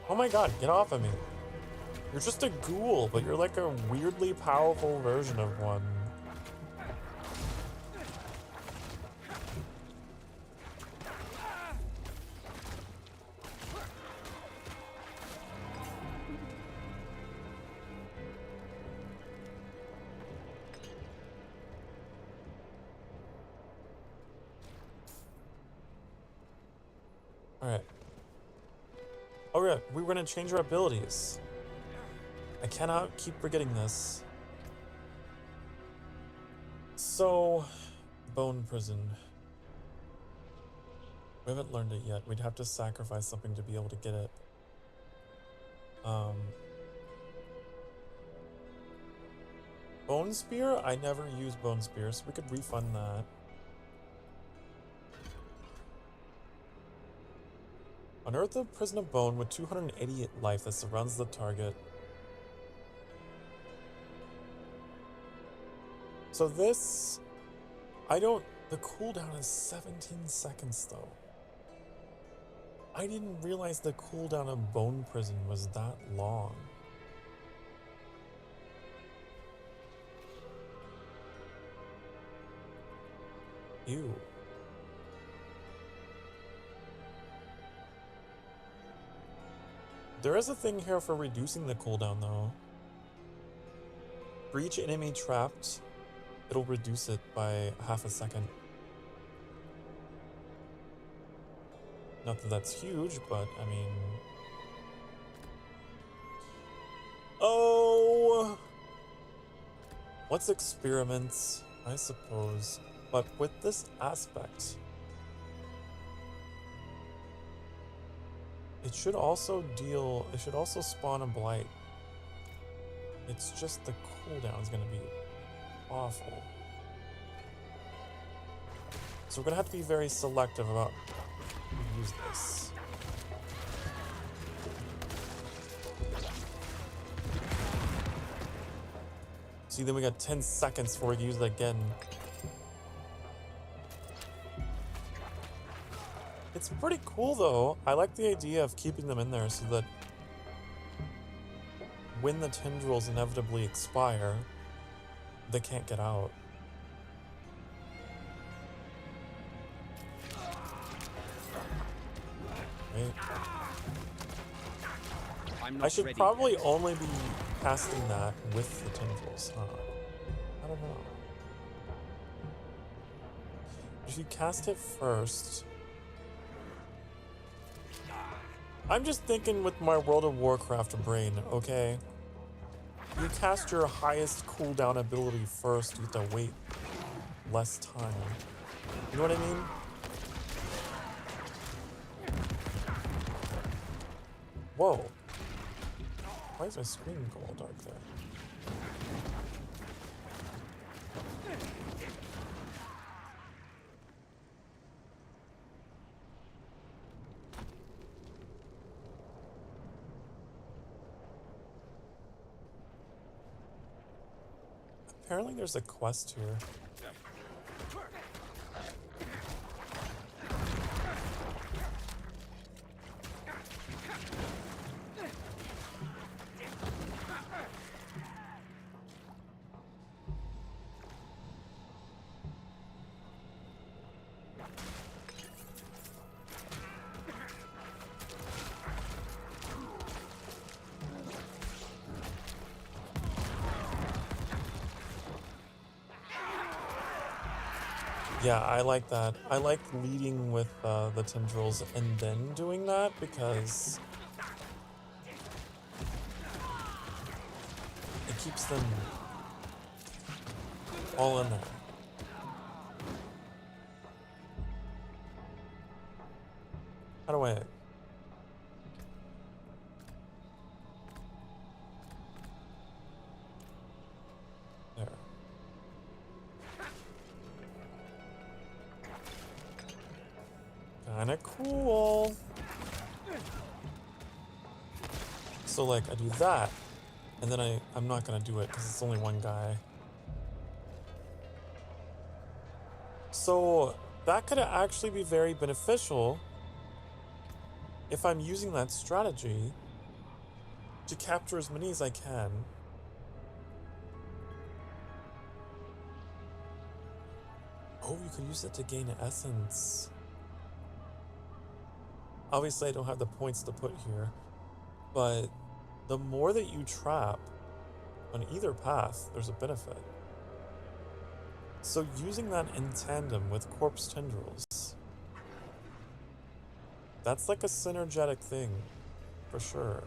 Oh my god, get off of me. You're just a ghoul, but you're like a weirdly powerful version of one. Alright. Oh yeah, we were gonna change our abilities. I cannot keep forgetting this. So, Bone Prison. We haven't learned it yet. We'd have to sacrifice something to be able to get it. Bone Spear? I never use Bone Spear, so we could refund that. Unearth a prison of bone with 288 life that surrounds the target. So this, the cooldown is 17 seconds though. I didn't realize the cooldown of Bone Prison was that long. Ew. There is a thing here for reducing the cooldown though. For each enemy trapped, it'll reduce it by half a second. Not that that's huge, but I mean... Oh! Let's experiment, I suppose. But with this aspect, it should also spawn a blight. It's just the cooldown is gonna be awful. So we're gonna have to be very selective about who we use this. See, then we got 10 seconds before we can use it again. It's pretty cool though. I like the idea of keeping them in there so that when the tendrils inevitably expire, they can't get out. Right? I should probably only be casting that with the tendrils, huh? I don't know. If you cast it first... I'm just thinking with my World of Warcraft brain, okay? You cast your highest cooldown ability first, you have to wait less time. You know what I mean? Whoa. Why is my screen go all dark there? Apparently there's a quest here. Yeah, I like that. I like leading with the tendrils and then doing that because it keeps them all in there. How do I... There. Kinda cool. So like I do that, and then I'm not gonna do it because it's only one guy. So that could actually be very beneficial if I'm using that strategy to capture as many as I can. Oh, you could use it to gain essence. Obviously, I don't have the points to put here, but the more that you trap on either path, there's a benefit. So using that in tandem with corpse tendrils, that's like a synergetic thing, for sure.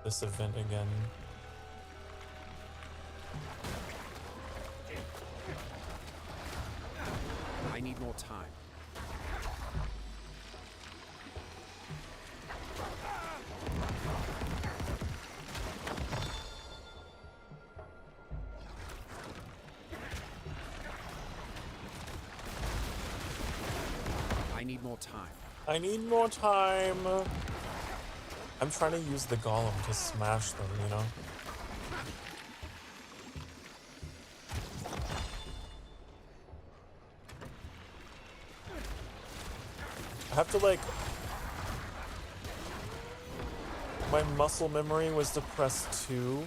This event again. I need more time. I need more time. I need more time. I'm trying to use the golem to smash them, you know? I have to like... My muscle memory was to press 2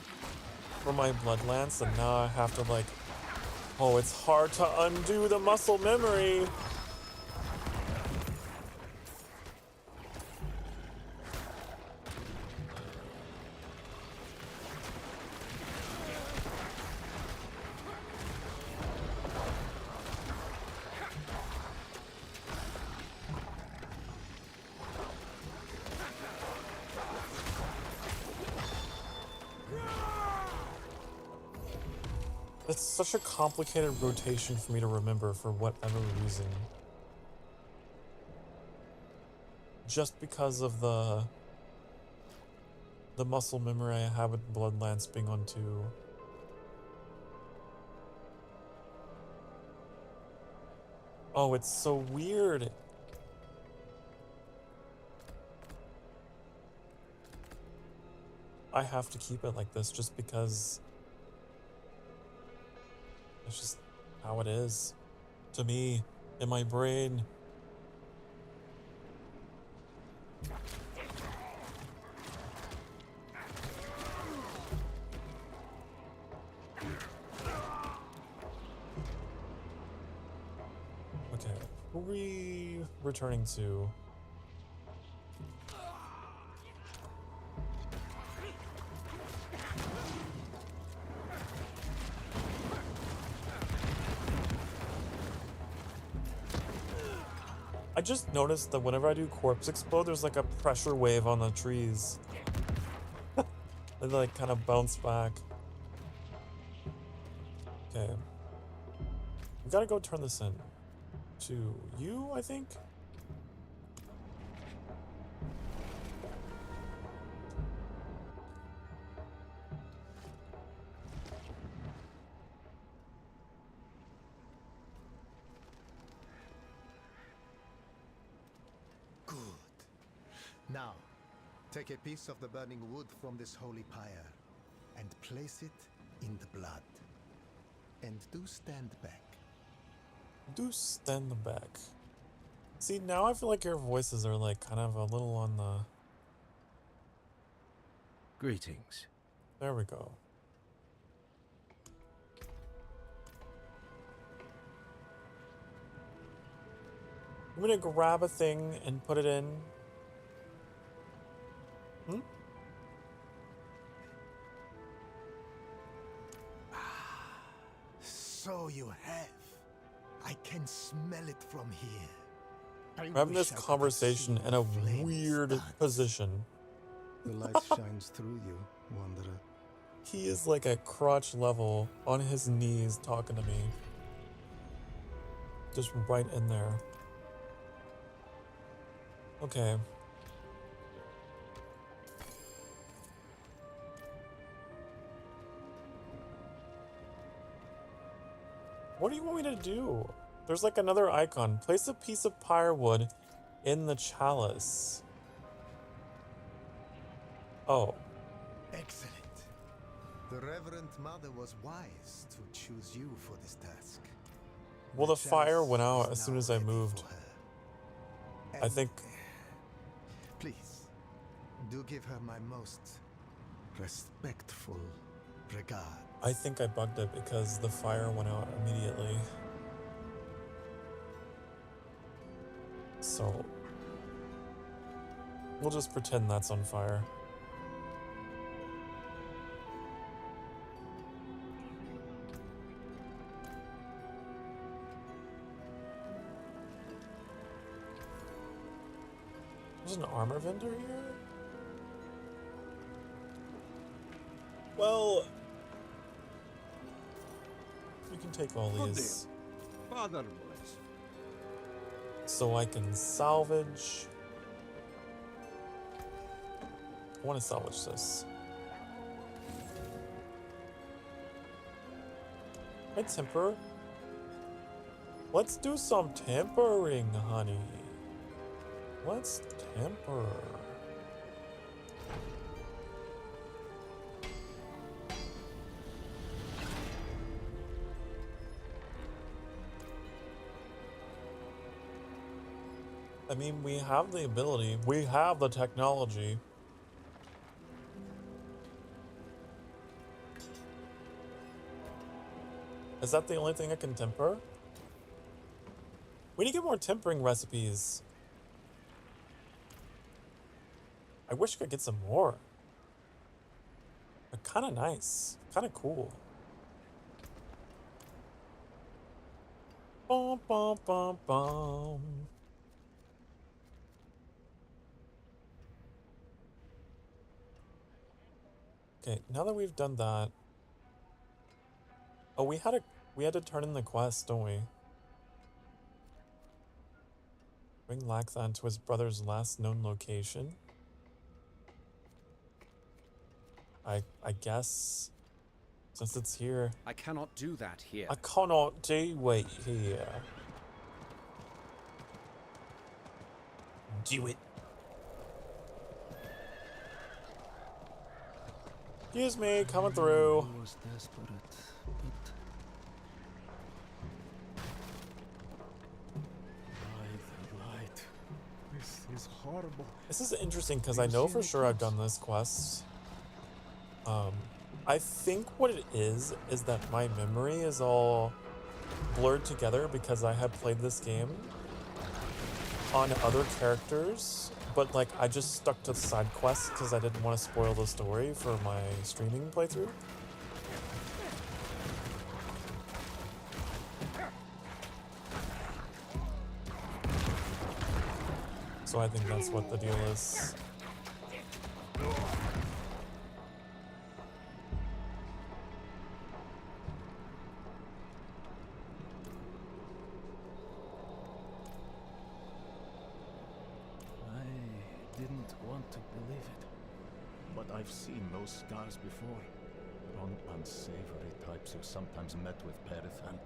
for my blood lance, and now I have to like... Oh, it's hard to undo the muscle memory! It's such a complicated rotation for me to remember for whatever reason. Just because of the muscle memory I have with Blood Lance being on 2. Oh, it's so weird. I have to keep it like this just because it's just how it is to me in my brain. Okay, who are we returning to? I just noticed that whenever I do corpse explode, there's like a pressure wave on the trees. They like kind of bounce back. Okay. We gotta go turn this in. To you, I think? Good. Now, take a piece of the burning wood from this holy pyre and place it in the blood. And do stand back. Do stand back. See, now I feel like your voices are like kind of a little on the... Greetings. There we go. I'm gonna grab a thing and put it in. Hmm? So you have. I can smell it from here. We're having this conversation in a weird position. The light shines through you, Wanderer. He is like at crotch level on his knees talking to me. Just right in there. Okay. What do you want me to do? There's like another icon. Place a piece of firewood in the chalice. Oh. Excellent. The Reverend Mother was wise to choose you for this task. Well, the fire went out as soon as I moved. I think... Please, do give her my most respectful regard. I think I bugged it because the fire went out immediately. So... we'll just pretend that's on fire. There's an armor vendor here? Well... we can take all these. Father bless. So I can salvage... I want to salvage this. Hey, temper. Let's do some tempering, honey. Let's temper. I mean, we have the ability, we have the technology. Is that the only thing I can temper? We need to get more tempering recipes. I wish I could get some more. They're kind of nice, kind of cool. Bum, bum, bum, bum. Okay, now that we've done that. Oh, we had to turn in the quest, don't we? Bring Laxan to his brother's last known location. I guess, since it's here. I cannot do that here. I cannot do it here. Do it. Excuse me, coming through. I was desperate, but light. This is horrible. This is interesting because I know for sure I've done this quest. I think what it is that my memory is all blurred together because I had played this game on other characters, but like I just stuck to the side quests because I didn't want to spoil the story for my streaming playthrough. So I think that's what the deal is. I didn't want to believe it, but I've seen those scars before. Unsavory types who sometimes met with Perethan.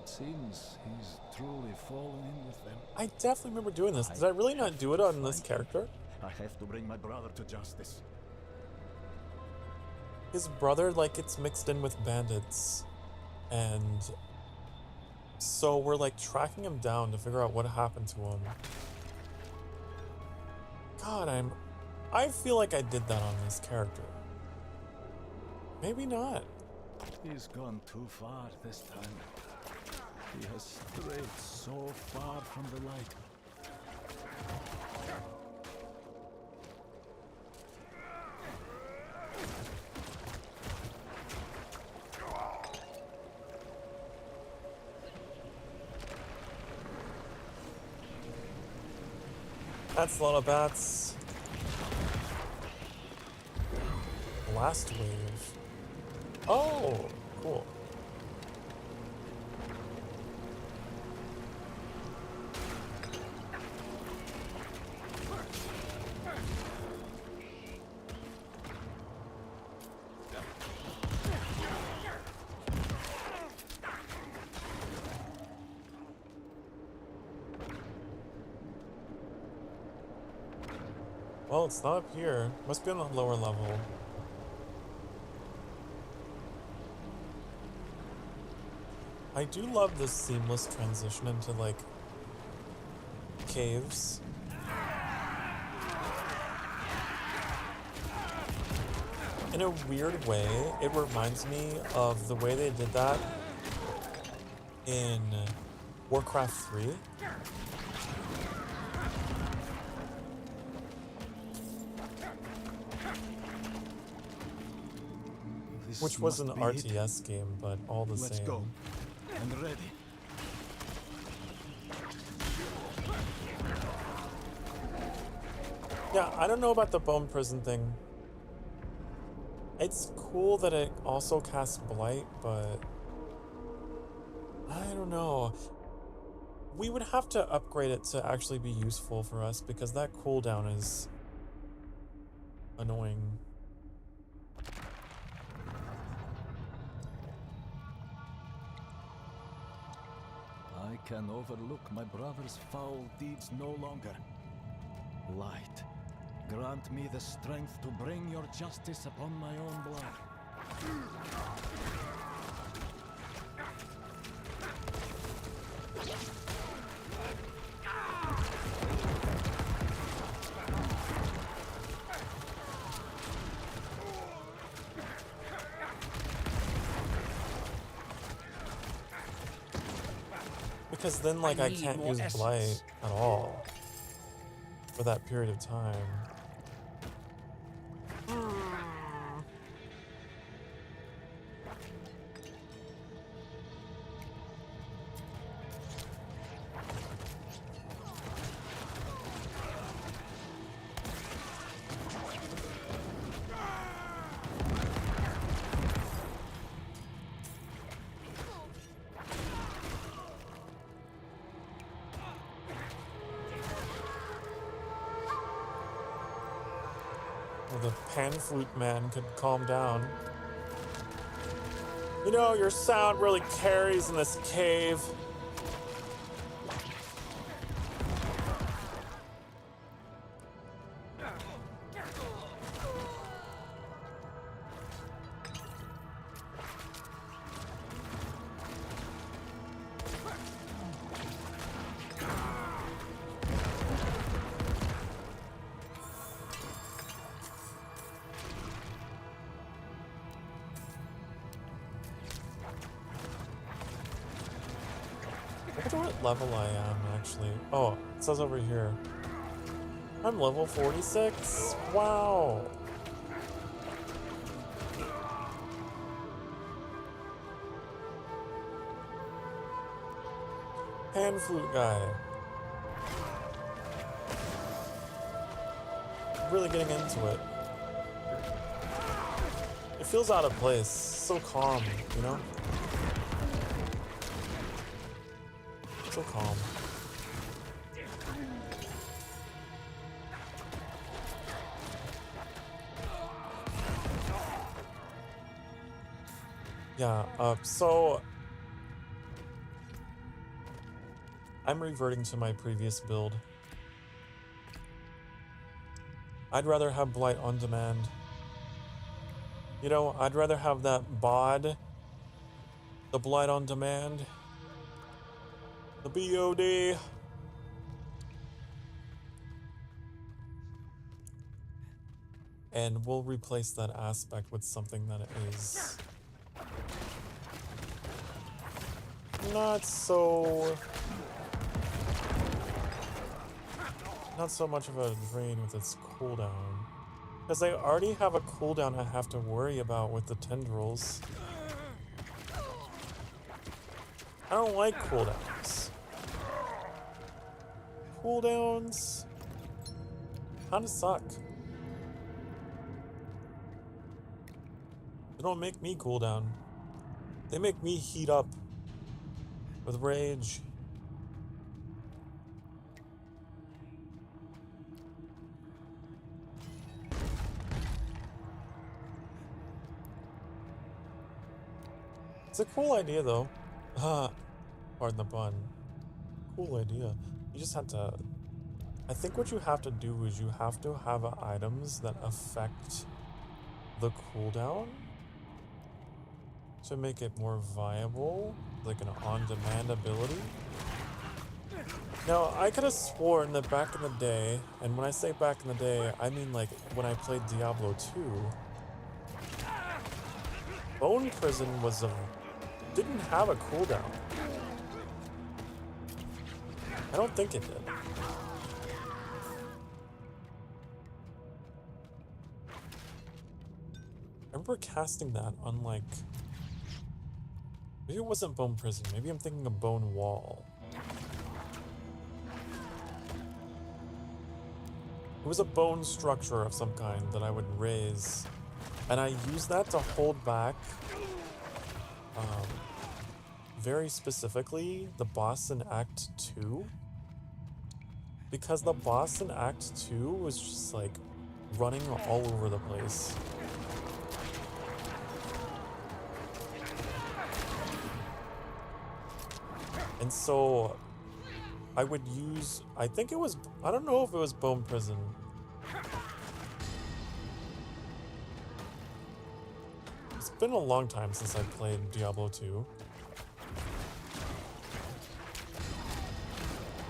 It seems he's truly fallen in with them. I definitely remember doing this. Did I really not do it on this character? I have to bring my brother to justice. His brother, like, gets mixed in with bandits. And so we're, like, tracking him down to figure out what happened to him. God, I feel like I did that on this character. Maybe not. He's gone too far this time. He has strayed so far from the light. That's a lot of bats. Blast wave. Oh, cool. Well, it's not up here. Must be on a lower level. I do love this seamless transition into, like, caves. In a weird way, it reminds me of the way they did that in Warcraft 3. Which was an RTS game, but all the same. Let's go. I'm ready. Yeah, I don't know about the bone prison thing. It's cool that it also casts blight, but I don't know. We would have to upgrade it to actually be useful for us because that cooldown is annoying. I can overlook my brother's foul deeds no longer. Light, grant me the strength to bring your justice upon my own blood. Because then, like, I can't use blight at all for that period of time. The pan flute man could calm down. You know, your sound really carries in this cave. I wonder what level I am, actually. Oh, it says over here. I'm level 46. Wow. Pan flute guy. Really getting into it. It feels out of place. So calm, you know? So calm. Yeah, so I'm reverting to my previous build. I'd rather have Blight on demand. You know, I'd rather have that bod, the Blight on demand, the BOD. And we'll replace that aspect with something that is not so much of a drain with its cooldown. Because I already have a cooldown I have to worry about with the tendrils. I don't like cooldowns. Cooldowns kinda suck. They don't make me cool down. They make me heat up with rage. It's a cool idea though. Pardon the pun. Cool idea. You just have to... I think what you have to do is you have to have items that affect the cooldown to make it more viable, like an on-demand ability. Now, I could have sworn that back in the day, and when I say back in the day, I mean like when I played Diablo 2, Bone Prison didn't have a cooldown. I don't think it did. I remember casting that on like... Maybe it wasn't Bone Prison, maybe I'm thinking of Bone Wall. It was a bone structure of some kind that I would raise, and I used that to hold back, very specifically, the boss in Act 2. Because the boss in Act 2 was just like running all over the place. And so I would use, I think it was, I don't know if it was Bone Prison. It's been a long time since I played Diablo 2.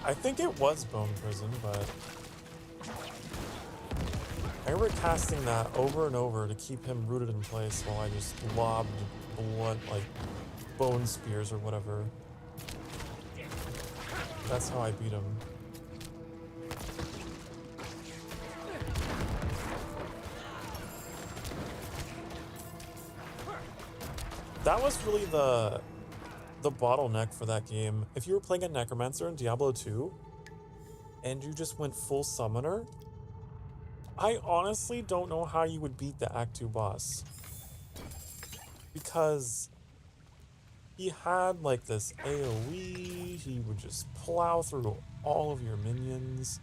I think it was Bone Prison, but I remember casting that over and over to keep him rooted in place while I just lobbed blood, like bone spears or whatever. That's how I beat him. That was really the bottleneck for that game. If you were playing a Necromancer in Diablo 2 and you just went full summoner, I honestly don't know how you would beat the Act 2 boss. Because he had like this AoE, he would just plow through all of your minions,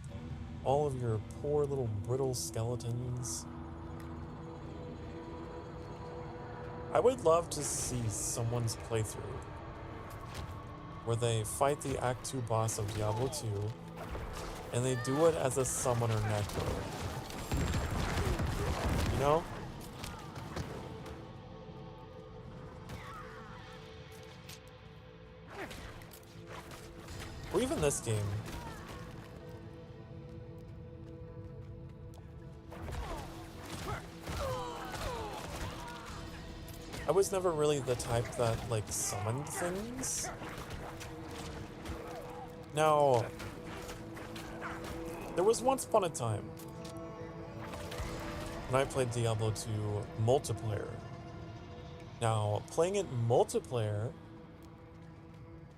all of your poor little brittle skeletons. I would love to see someone's playthrough where they fight the Act 2 boss of Diablo 2 and they do it as a summoner necro. You know? Or even this game. I was never really the type that, like, summoned things. Now, there was once upon a time when I played Diablo 2 multiplayer. Now, playing it multiplayer,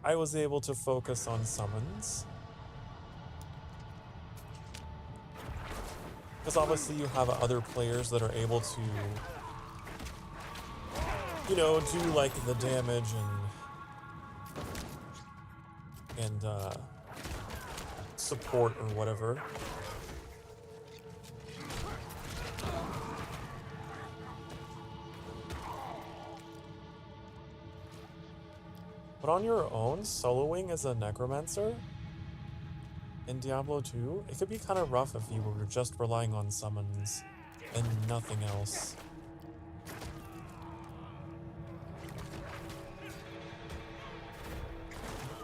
I was able to focus on summons. Because obviously you have other players that are able to, you know, do like the damage and support or whatever. But on your own, soloing as a necromancer in Diablo 2, it could be kind of rough if you were just relying on summons and nothing else.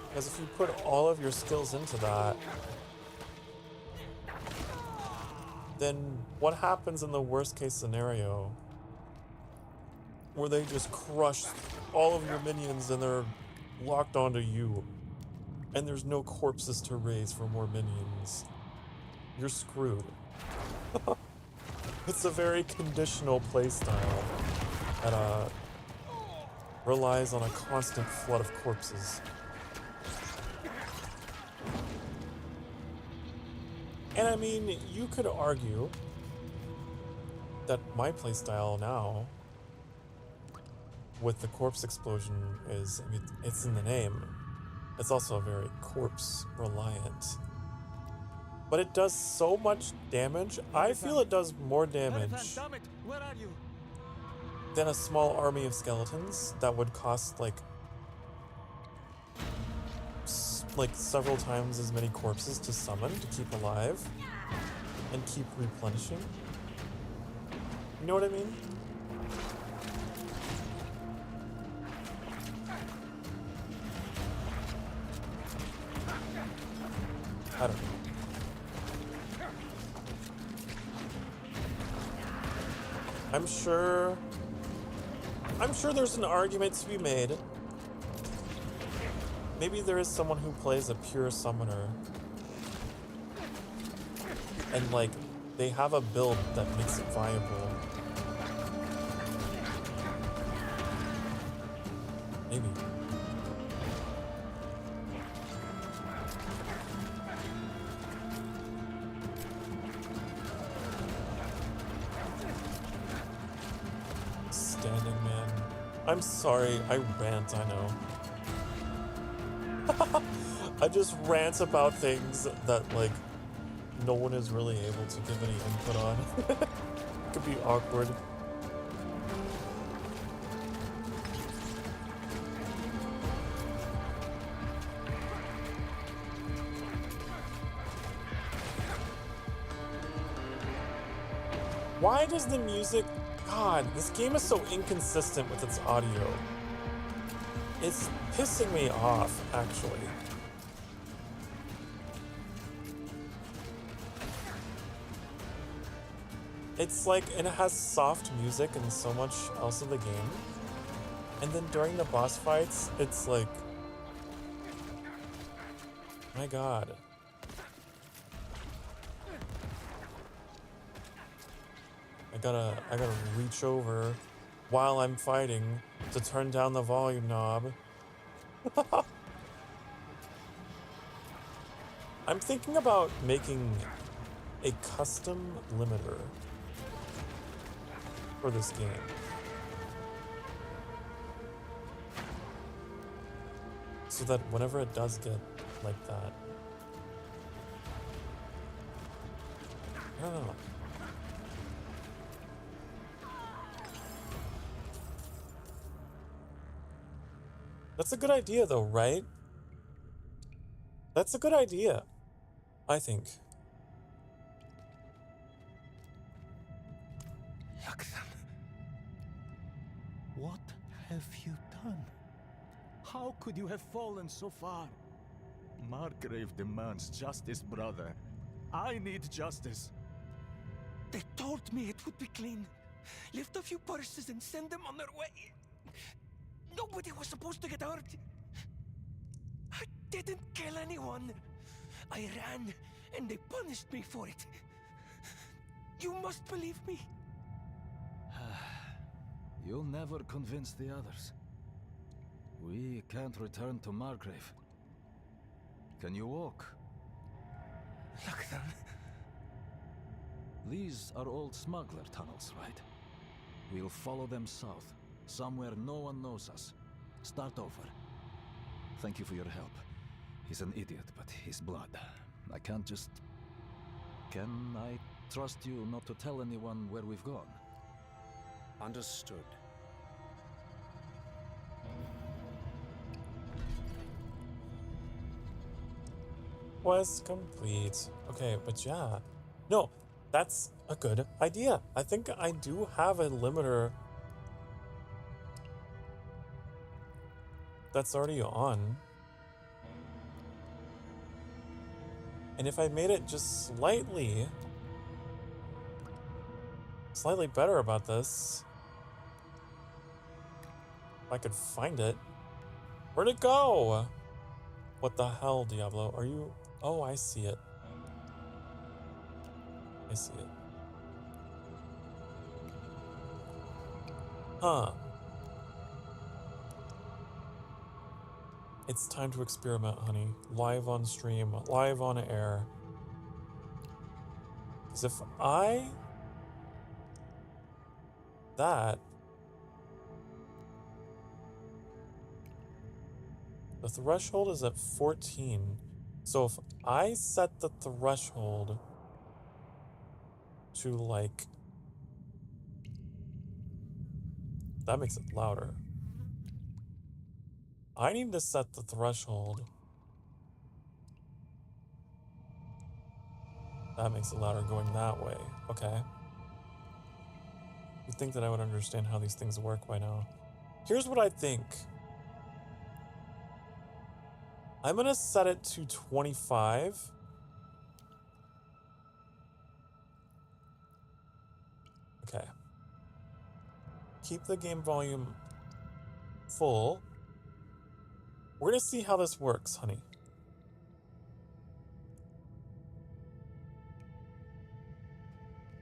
Because if you put all of your skills into that, then what happens in the worst case scenario where they just crush all of your minions and they're locked onto you, and there's no corpses to raise for more minions, you're screwed. It's a very conditional playstyle that relies on a constant flood of corpses. And I mean, you could argue that my playstyle now, with the corpse explosion, is, I mean, it's in the name. It's also very corpse reliant. But it does so much damage. I feel it does more damage Where are you? than a small army of skeletons that would cost like several times as many corpses to summon to keep alive and keep replenishing. You know what I mean? I don't know. I'm sure there's an argument to be made. Maybe there is someone who plays a pure summoner and like they have a build that makes it viable. Maybe. Standing man. I'm sorry, I rant, I know. I just rant about things that, like, no one is really able to give any input on. It could be awkward. Why does the music... God, this game is so inconsistent with its audio. It's pissing me off, actually. It's like, and it has soft music and so much else of the game. And then during the boss fights, it's like... My God. I gotta reach over while I'm fighting to turn down the volume knob. I'm thinking about making a custom limiter for this game. So that whenever it does get like that, I don't know. That's a good idea though, right? That's a good idea, I think. Laksan, what have you done? How could you have fallen so far? Margrave demands justice, brother. I need justice. They told me it would be clean. Lift a few purses and send them on their way. Nobody was supposed to get hurt. I didn't kill anyone. I ran, and they punished me for it. You must believe me. You'll never convince the others. We can't return to Margrave. Can you walk? Laksan. These are old smuggler tunnels, right? We'll follow them south, somewhere no one knows us. Start over. Thank you for your help. He's an idiot, but his blood. I can't just... Can I trust you not to tell anyone where we've gone? Understood. Quest complete. Okay, but yeah. No, that's a good idea. I think I do have a limiter that's already on. And if I made it just slightly better about this, if I could find it, Where'd it go? What the hell, Diablo? Are you... Oh, I see it. I see it. Huh. It's time to experiment, honey. Live on stream, live on air. Because if I... That... The threshold is at 14. So if I set the threshold to like... That makes it louder. I need to set the threshold. That makes it louder going that way. Okay. You'd think that I would understand how these things work by now. Here's what I think. I'm gonna set it to 25. Okay. Keep the game volume full. We're gonna see how this works, honey.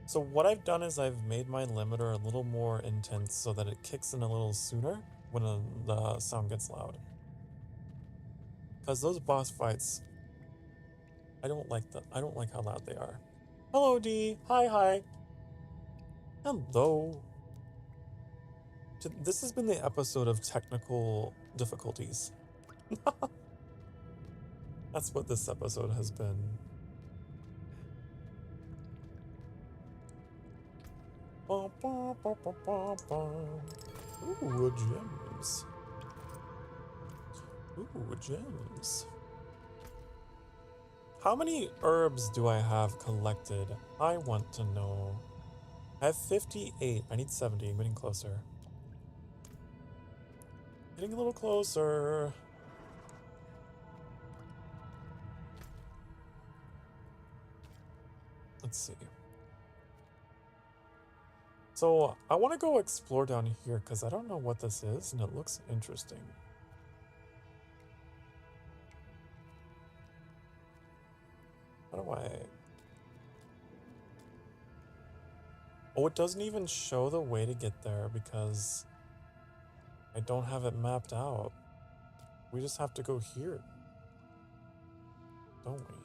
So what I've done is I've made my limiter a little more intense so that it kicks in a little sooner when the sound gets loud. Because those boss fights, I don't like how loud they are. Hello, D. Hi. Hello. This has been the episode of technical difficulties. That's what this episode has been. Ooh, gems. Ooh, gems. How many herbs do I have collected? I want to know. I have 58. I need 70. I'm getting closer. Getting a little closer. Let's see. So I want to go explore down here because I don't know what this is and it looks interesting. How do I... Oh, it doesn't even show the way to get there because I don't have it mapped out. We just have to go here, don't we?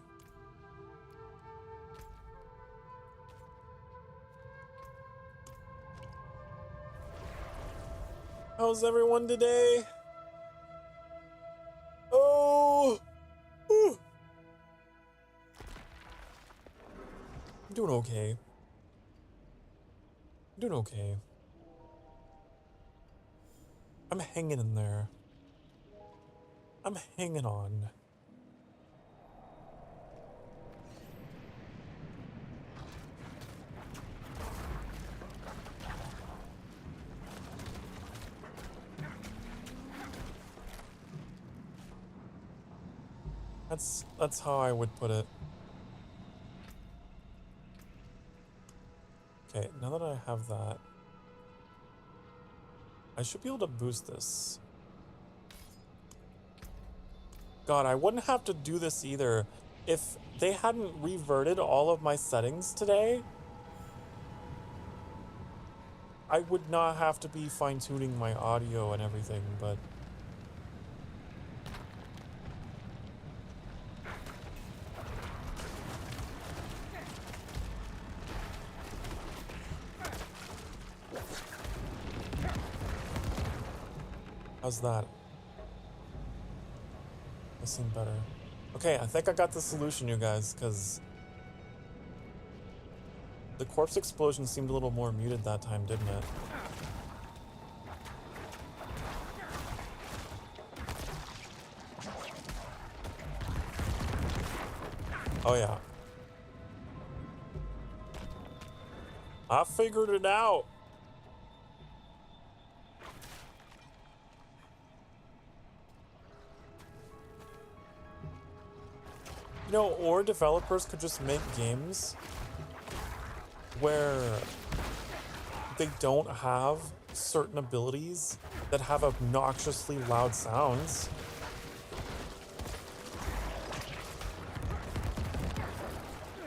How's everyone today? Oh! Whew. I'm doing okay. Doing okay. I'm hanging in there. I'm hanging on. That's how I would put it. Okay, now that I have that, I should be able to boost this. God, I wouldn't have to do this either. If they hadn't reverted all of my settings today, I would not have to be fine-tuning my audio and everything, but... How's that? That seemed better. Okay, I think I got the solution, you guys, because the corpse explosion seemed a little more muted that time, didn't it? Oh yeah. I figured it out. You know, or developers could just make games where they don't have certain abilities that have obnoxiously loud sounds.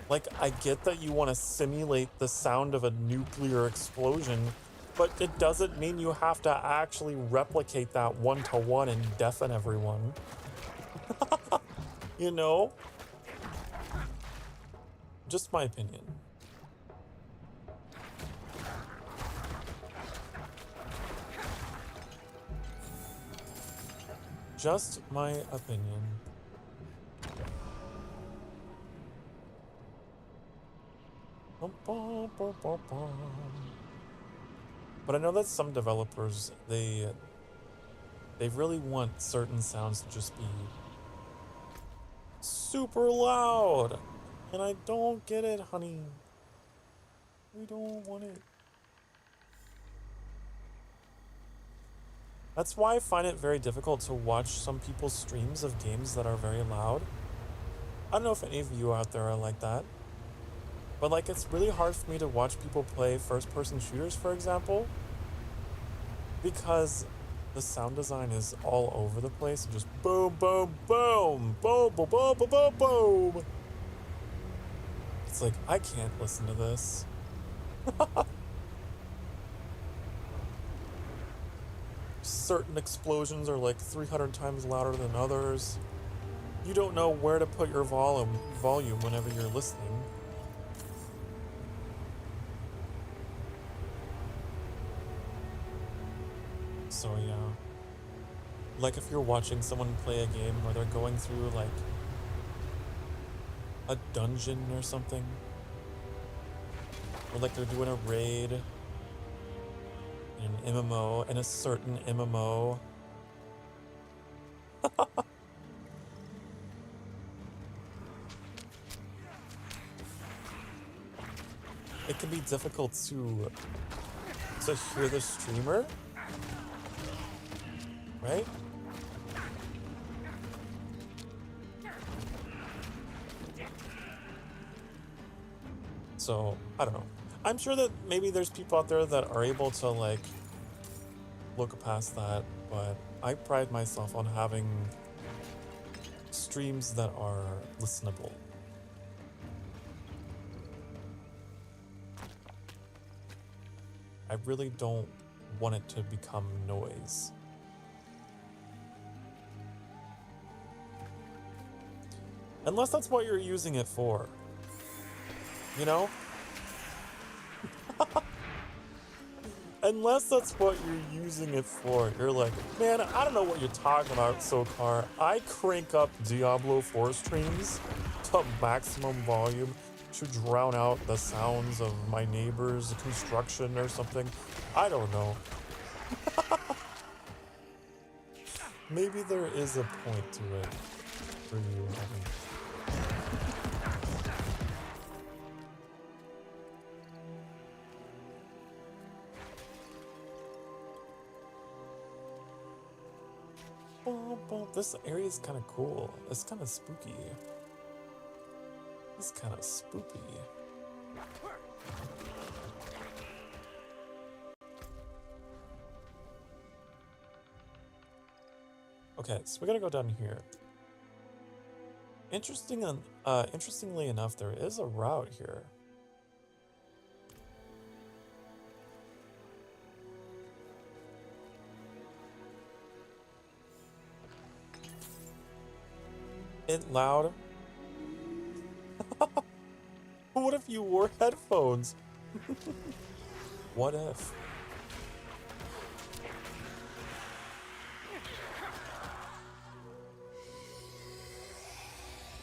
Like, I get that you want to simulate the sound of a nuclear explosion, but it doesn't mean you have to actually replicate that one-to-one and deafen everyone. You know? Just my opinion. Just my opinion. But I know that some developers, they really want certain sounds to just be super loud. And I don't get it, honey. I don't want it. That's why I find it very difficult to watch some people's streams of games that are very loud. I don't know if any of you out there are like that. But like, it's really hard for me to watch people play first-person shooters, for example, because the sound design is all over the place and just boom, boom, boom, boom, boom, boom, boom, boom, boom. It's like, I can't listen to this. Certain explosions are like 300 times louder than others. You don't know where to put your volume whenever you're listening. So yeah, like if you're watching someone play a game where they're going through like a dungeon or something, or like they're doing a raid in an MMO, in a certain MMO, it can be difficult to hear the streamer. Right? So, I don't know. I'm sure that maybe there's people out there that are able to, like, look past that, but I pride myself on having streams that are listenable. I really don't want it to become noise. Unless that's what you're using it for. You know? Unless that's what you're using it for. You're like, man, I don't know what you're talking about, Sokar. I crank up Diablo 4 streams to maximum volume to drown out the sounds of my neighbor's construction or something. I don't know. Maybe there is a point to it for you, I think. This area is kind of cool. It's kind of spooky. It's kind of spooky. Okay, so we gotta go down here. Interestingly enough, there is a route here. It loud? What if you wore headphones? What if?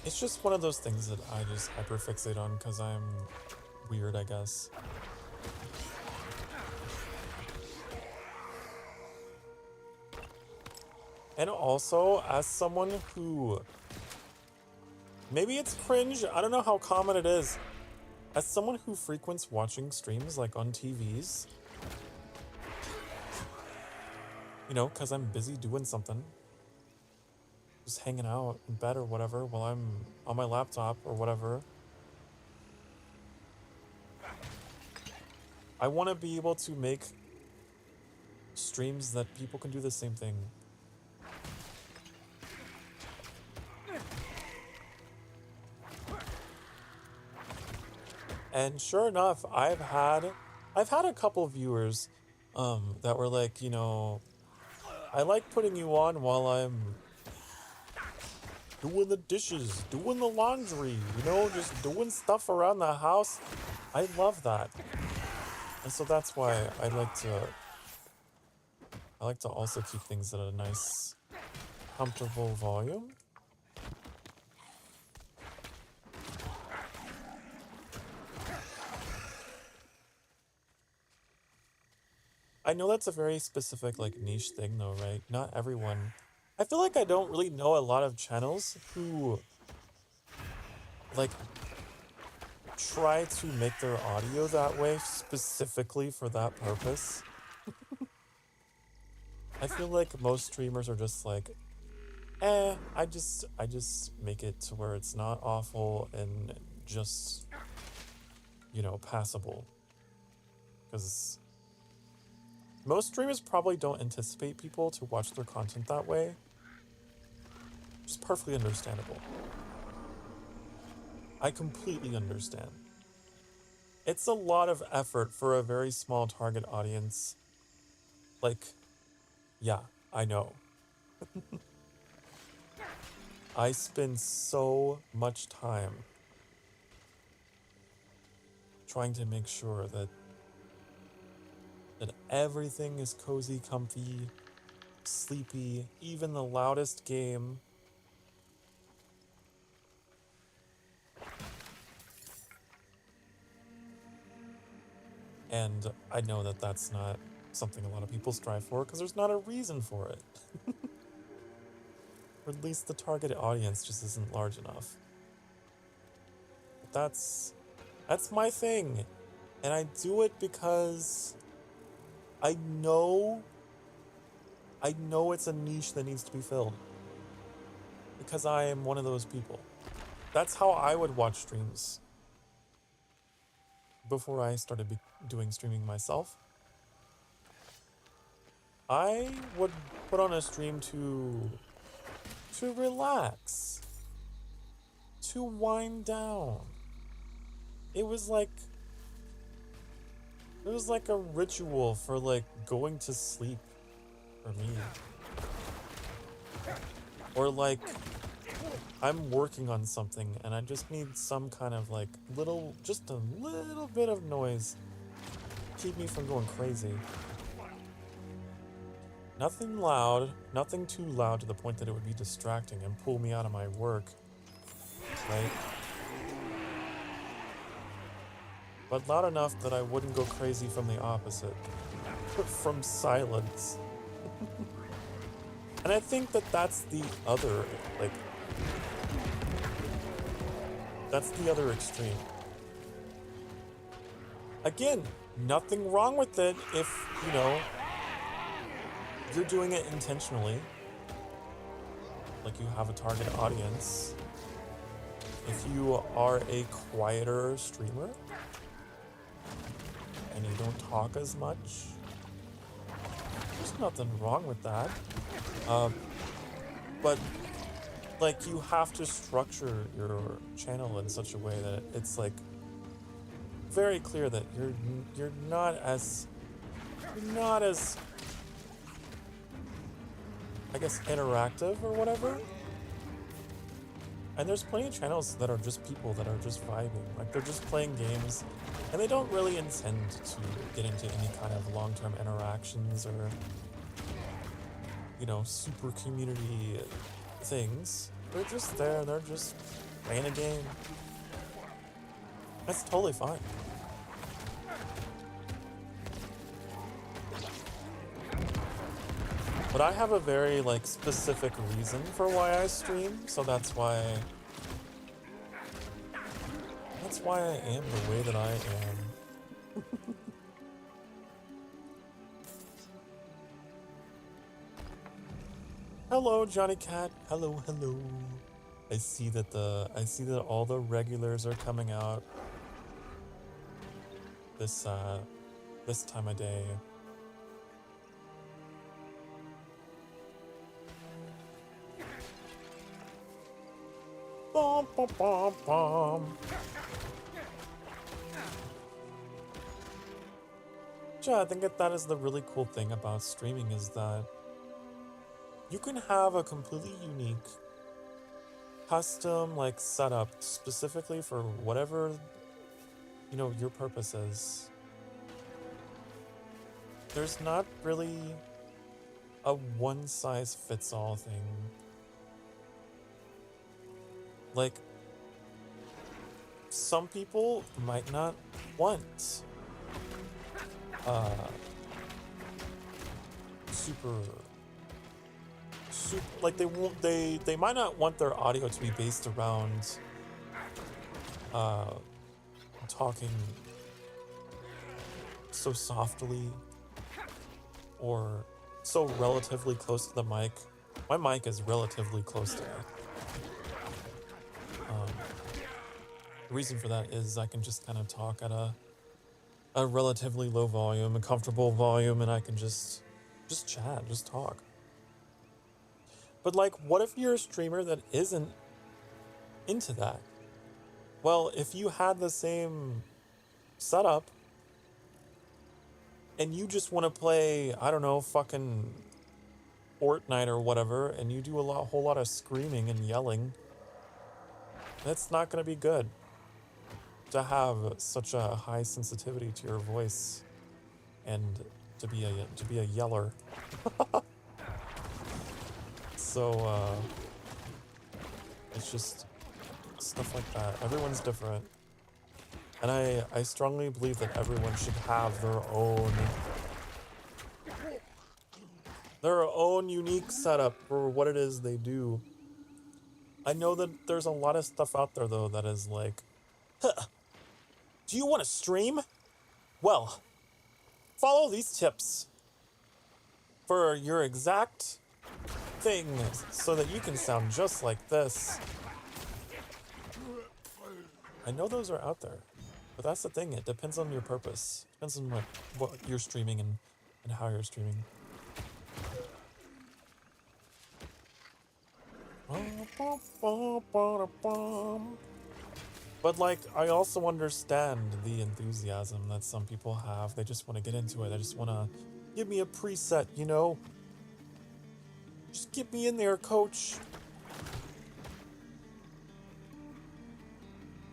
It's just one of those things that I just hyperfixate on because I'm weird, I guess. And also, as someone who... Maybe it's cringe, I don't know how common it is. As someone who frequents watching streams like on TVs, you know, because I'm busy doing something, just hanging out in bed or whatever while I'm on my laptop or whatever, I want to be able to make streams that people can do the same thing. And sure enough, I've had a couple viewers that were like, you know, I like putting you on while I'm doing the dishes, doing the laundry, you know, just doing stuff around the house. I love that. And so that's why I like to also keep things at a nice, comfortable volume. I know that's a very specific, like, niche thing though, right? Not everyone. I feel like I don't really know a lot of channels who, like, try to make their audio that way specifically for that purpose. I feel like most streamers are just like, I just make it to where it's not awful and just, you know, passable. Because most streamers probably don't anticipate people to watch their content that way. Which is perfectly understandable. I completely understand. It's a lot of effort for a very small target audience. Like, yeah, I know. I spend so much time trying to make sure that everything is cozy, comfy, sleepy, even the loudest game. And I know that that's not something a lot of people strive for because there's not a reason for it. Or at least the target audience just isn't large enough. But that's my thing. And I do it because I know it's a niche that needs to be filled. Because I am one of those people. That's how I would watch streams before I started doing streaming myself. I would put on a stream to relax, to wind down. It was like a ritual for like going to sleep for me. Or like I'm working on something and I just need some kind of like just a little bit of noise to keep me from going crazy. Nothing loud, nothing too loud to the point that it would be distracting and pull me out of my work, right? But loud enough that I wouldn't go crazy from the opposite, from silence. And I think that that's the other, like, that's the other extreme. Again, nothing wrong with it if, you know, you're doing it intentionally. Like you have a target audience. If you are a quieter streamer and you don't talk as much, there's nothing wrong with that. But like you have to structure your channel in such a way that it's like very clear that you're not as I guess interactive or whatever. And there's plenty of channels that are just people that are just vibing. Like they're just playing games and they don't really intend to get into any kind of long-term interactions or, you know, super community things. They're just there, they're just playing a game. That's totally fine. But I have a very, like, specific reason for why I stream, so that's why I am the way that I am. Hello, Johnny Cat. Hello, hello. I see that all the regulars are coming out this time of day. Bum, bum, bum, bum. Yeah, I think that is the really cool thing about streaming is that you can have a completely unique custom like setup specifically for whatever, you know, your purpose is. There's not really a one size fits all thing. Like, some people might not want super like they might not want their audio to be based around talking so softly or so relatively close to the mic. My mic is relatively close to me. The reason for that is I can just kind of talk at a relatively low volume, a comfortable volume, and I can just chat, just talk. But like, what if you're a streamer that isn't into that? Well, if you had the same setup and you just want to play, I don't know, fucking Fortnite or whatever, and you do a whole lot of screaming and yelling, that's not going to be good to have such a high sensitivity to your voice and to be a yeller. So it's just stuff like that. Everyone's different. And I strongly believe that everyone should have their own unique setup for what it is they do. I know that there's a lot of stuff out there though that is like, huh, do you want to stream? Well, follow these tips for your exact thing so that you can sound just like this. I know those are out there, but that's the thing. It depends on your purpose. Depends on what you're streaming and how you're streaming. But like, I also understand the enthusiasm that some people have. They just want to get into it. They just want to give me a preset, you know? Just get me in there, coach.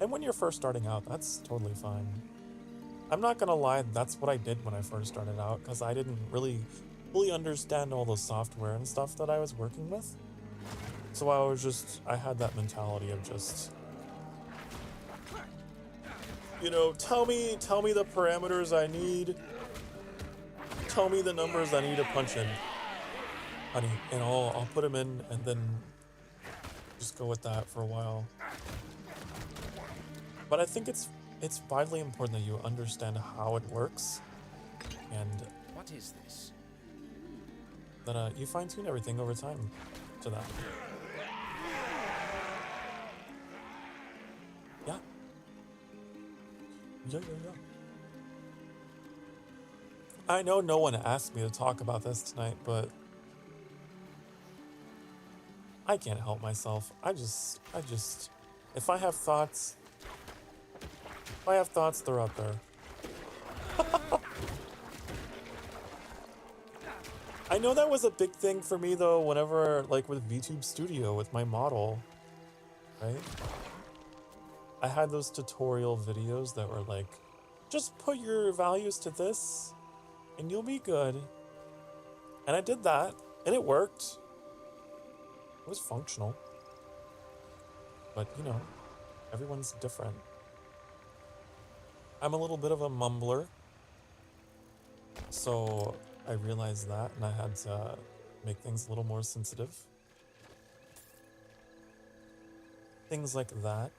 And when you're first starting out, that's totally fine. I'm not gonna lie, that's what I did when I first started out, because I didn't really fully understand all the software and stuff that I was working with. So I had that mentality of just, you know, tell me the parameters I need. Tell me the numbers I need to punch in, honey, and I'll put them in and then just go with that for a while. But I think it's vitally important that you understand how it works, and what is this? That you fine-tune everything over time to that. Yeah. Yeah. I know no one asked me to talk about this tonight, but I can't help myself. I just, if I have thoughts, they're out there. I know that was a big thing for me though, whenever, like with VTube Studio, with my model, right? I had those tutorial videos that were like, just put your values to this and you'll be good. And I did that and it worked. It was functional. But you know, everyone's different. I'm a little bit of a mumbler, so I realized that, and I had to make things a little more sensitive. Things like that.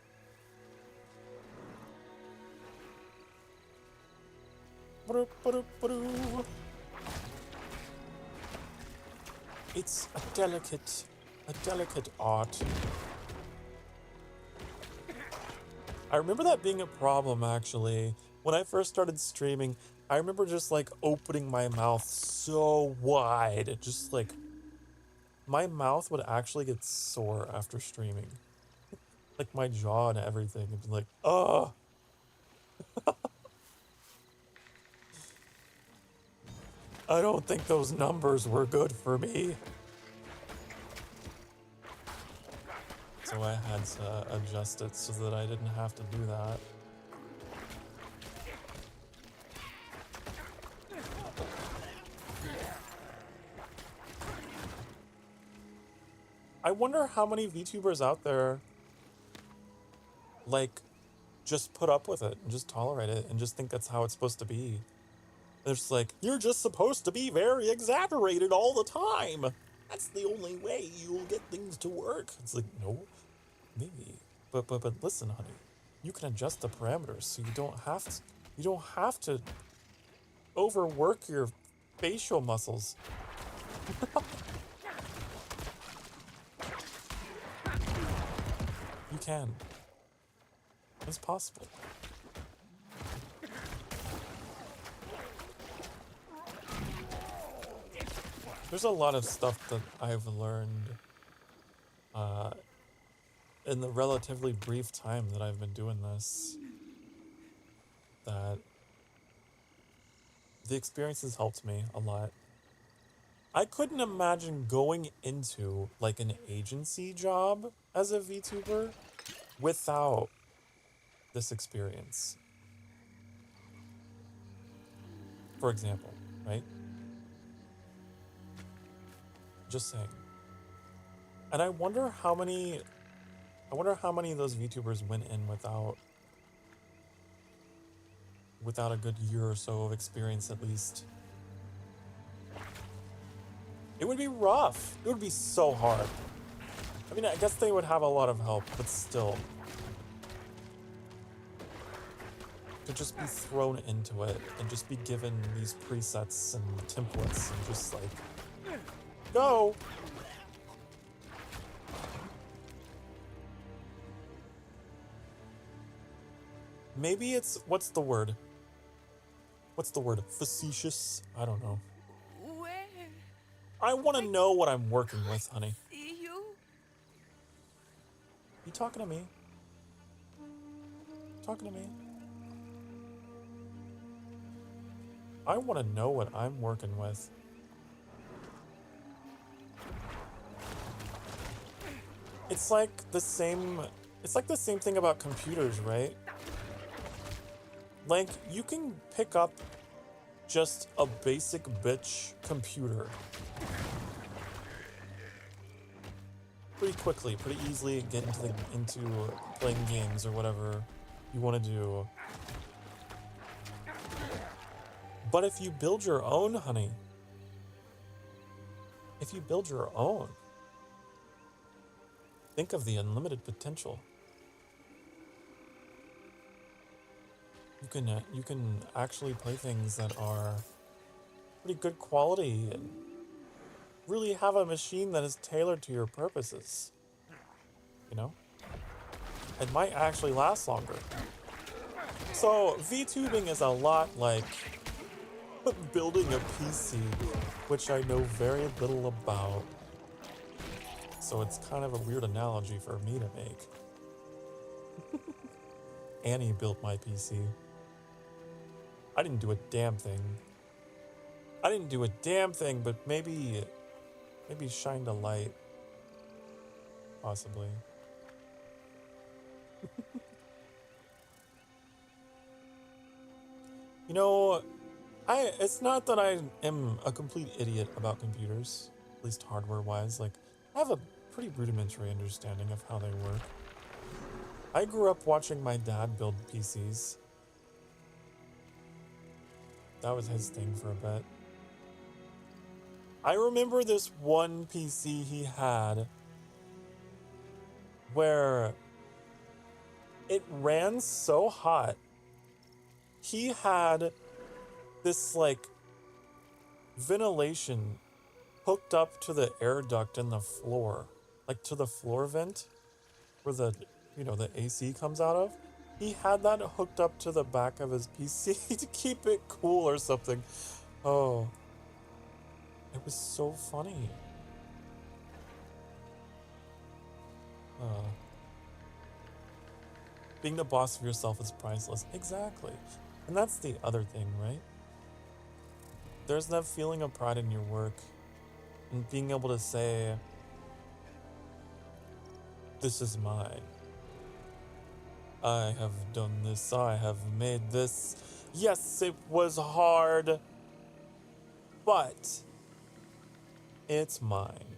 It's a delicate art. I remember that being a problem, actually. When I first started streaming, I remember just, like, opening my mouth so wide. Just, like, my mouth would actually get sore after streaming. like my jaw and everything. It'd be like, oh. I don't think those numbers were good for me. So I had to adjust it so that I didn't have to do that. I wonder how many VTubers out there, like, just put up with it and just tolerate it and just think that's how it's supposed to be. They're just like, you're just supposed to be very exaggerated all the time. That's the only way you'll get things to work. It's like, no, maybe. But listen, honey, you can adjust the parameters so you don't have to overwork your facial muscles. You can. It's possible. There's a lot of stuff that I've learned in the relatively brief time that I've been doing this, that the experience has helped me a lot. I couldn't imagine going into like an agency job as a VTuber without this experience. For example, right? Just saying. And I wonder how many of those VTubers went in without a good year or so of experience at least. It would be rough. It would be so hard. I mean, I guess they would have a lot of help, but still. To just be thrown into it and just be given these presets and templates and just like, go! Maybe it's, what's the word? Facetious? I don't know. Where? I want to know what I'm working with, honey. See you? You talking to me? Talking to me? I want to know what I'm working with. It's like the same thing about computers, right? Like, you can pick up just a basic bitch computer pretty quickly, pretty easily, get into playing games or whatever you want to do. But if you build your own, honey, if you build your own, think of the unlimited potential. You can actually play things that are pretty good quality and really have a machine that is tailored to your purposes. You know? It might actually last longer. So VTubing is a lot like building a PC, which I know very little about. So it's kind of a weird analogy for me to make. Annie built my PC. I didn't do a damn thing. But maybe shined a light. Possibly. You know, it's not that I am a complete idiot about computers, at least hardware-wise. Like, I have a pretty rudimentary understanding of how they work. I grew up watching my dad build PCs. That was his thing for a bit. I remember this one PC he had where it ran so hot. He had this, like, ventilation hooked up to the air duct in the floor, like to the floor vent where the AC comes out of. He had that hooked up to the back of his PC to keep it cool or something. Oh, it was so funny. Being the boss of yourself is priceless. Exactly. And that's the other thing, right? There's that feeling of pride in your work and being able to say, this is mine. I have done this. I have made this. Yes, it was hard, but it's mine.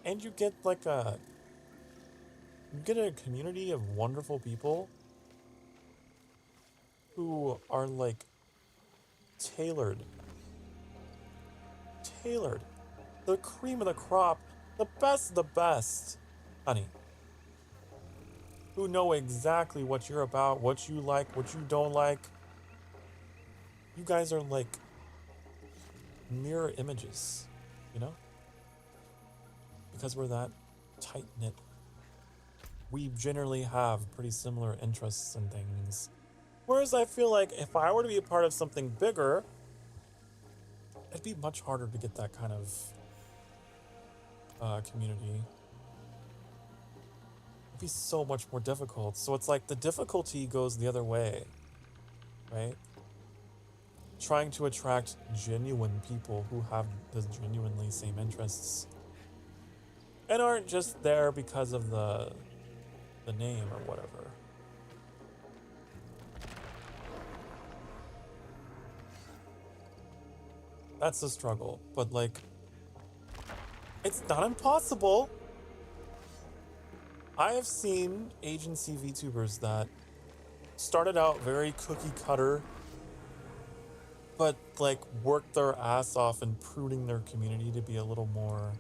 And you get like you get a community of wonderful people who are like tailored. The cream of the crop, the best of the best, honey. Who know exactly what you're about, what you like, what you don't like. You guys are like mirror images, you know? Because we're that tight-knit. We generally have pretty similar interests and things. Whereas I feel like if I were to be a part of something bigger, it'd be much harder to get that kind of community. It'd be so much more difficult. So it's like the difficulty goes the other way, right? Trying to attract genuine people who have the genuinely same interests and aren't just there because of the name or whatever. That's the struggle, but like, it's not impossible. I have seen agency VTubers that started out very cookie cutter, but like worked their ass off in pruning their community to be a little more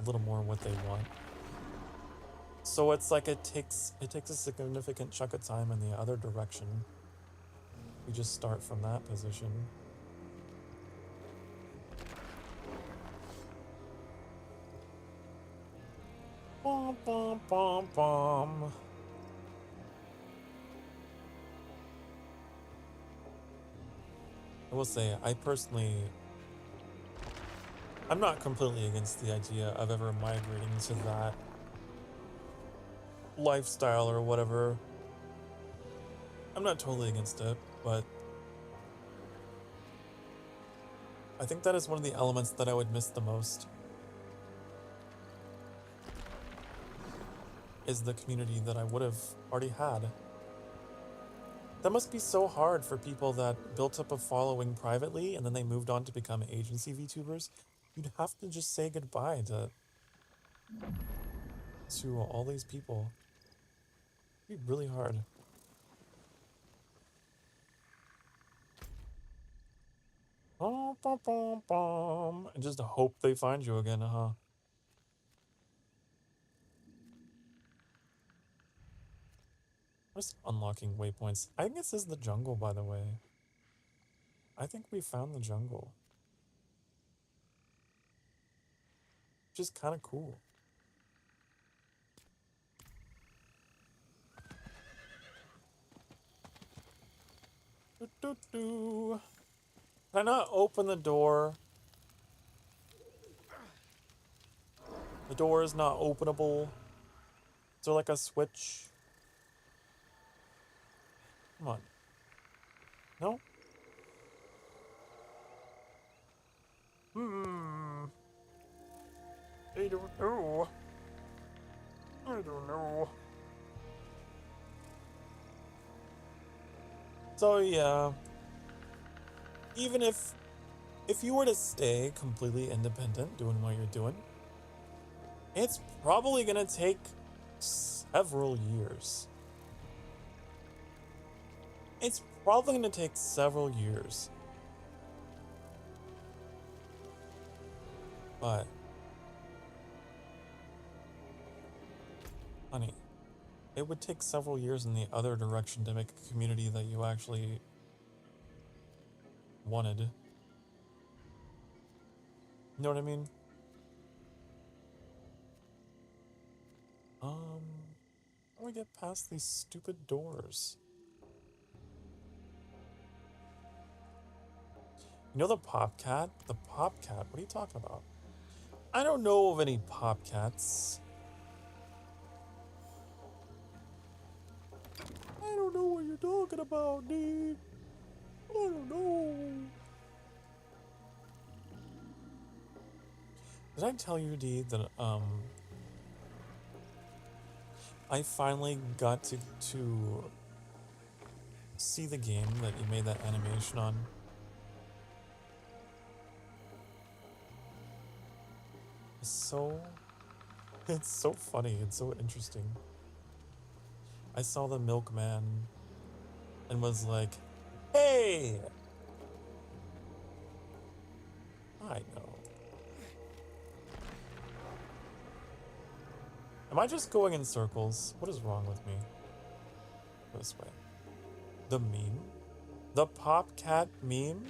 what they want. So it's like it takes a significant chunk of time in the other direction. We just start from that position. Bum, bum, bum, bum. I will say, I'm not completely against the idea of ever migrating to that lifestyle or whatever. I'm not totally against it, but I think that is one of the elements that I would miss the most. Is the community that I would have already had. That must be so hard for people that built up a following privately and then they moved on to become agency VTubers. You'd have to just say goodbye to all these people. It'd be really hard. And just hope they find you again, huh? Just unlocking waypoints. I think this is the jungle, by the way. I think we found the jungle. Which is kind of cool. Can I not open the door? The door is not openable. Is there like a switch? Come on. No? I don't know. I don't know. So yeah. Even if you were to stay completely independent doing what you're doing, it's probably gonna take several years. It's probably gonna take several years. But, honey, it would take several years in the other direction to make a community that you actually wanted. You know what I mean? How do we get past these stupid doors? You know the Popcat? The Popcat? What are you talking about? I don't know of any Popcats. don't know what you're talking about, D. I don't know. Did I tell you, D, that I finally got to see the game that you made that animation on? It's so funny. It's so interesting. I saw the milkman and was like, hey! I know. Am I just going in circles? What is wrong with me? This way. The meme? The Popcat meme?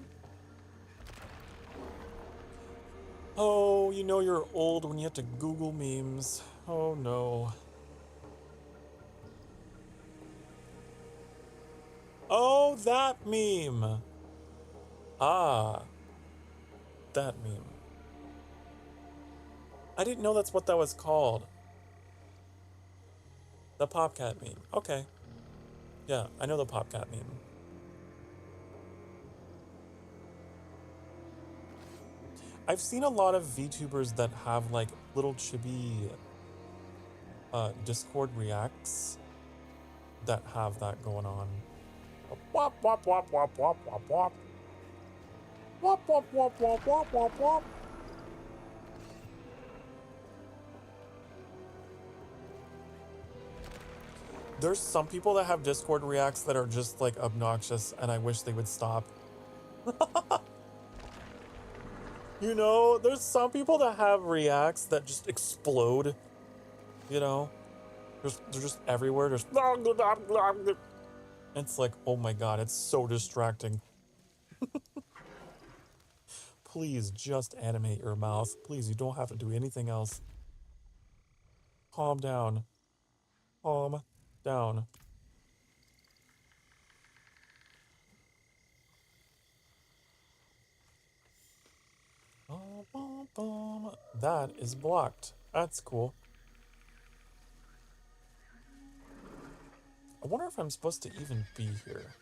Oh, you know you're old when you have to Google memes. Oh no. Oh, that meme! Ah. That meme. I didn't know that's what that was called. The Popcat meme. Okay. Yeah, I know the Popcat meme. I've seen a lot of VTubers that have like little chibi Discord reacts that have that going on. Wop wop wop wop wop wop wop. Wop wop wop wop wop wop wop. There's some people that have Discord reacts that are just like obnoxious and I wish they would stop. You know, there's some people that have reacts that just explode. You know? They're just everywhere. Just it's like, oh my god, it's so distracting. Please just animate your mouth. Please, you don't have to do anything else. Calm down. Calm down. That is blocked. That's cool. I wonder if I'm supposed to even be here.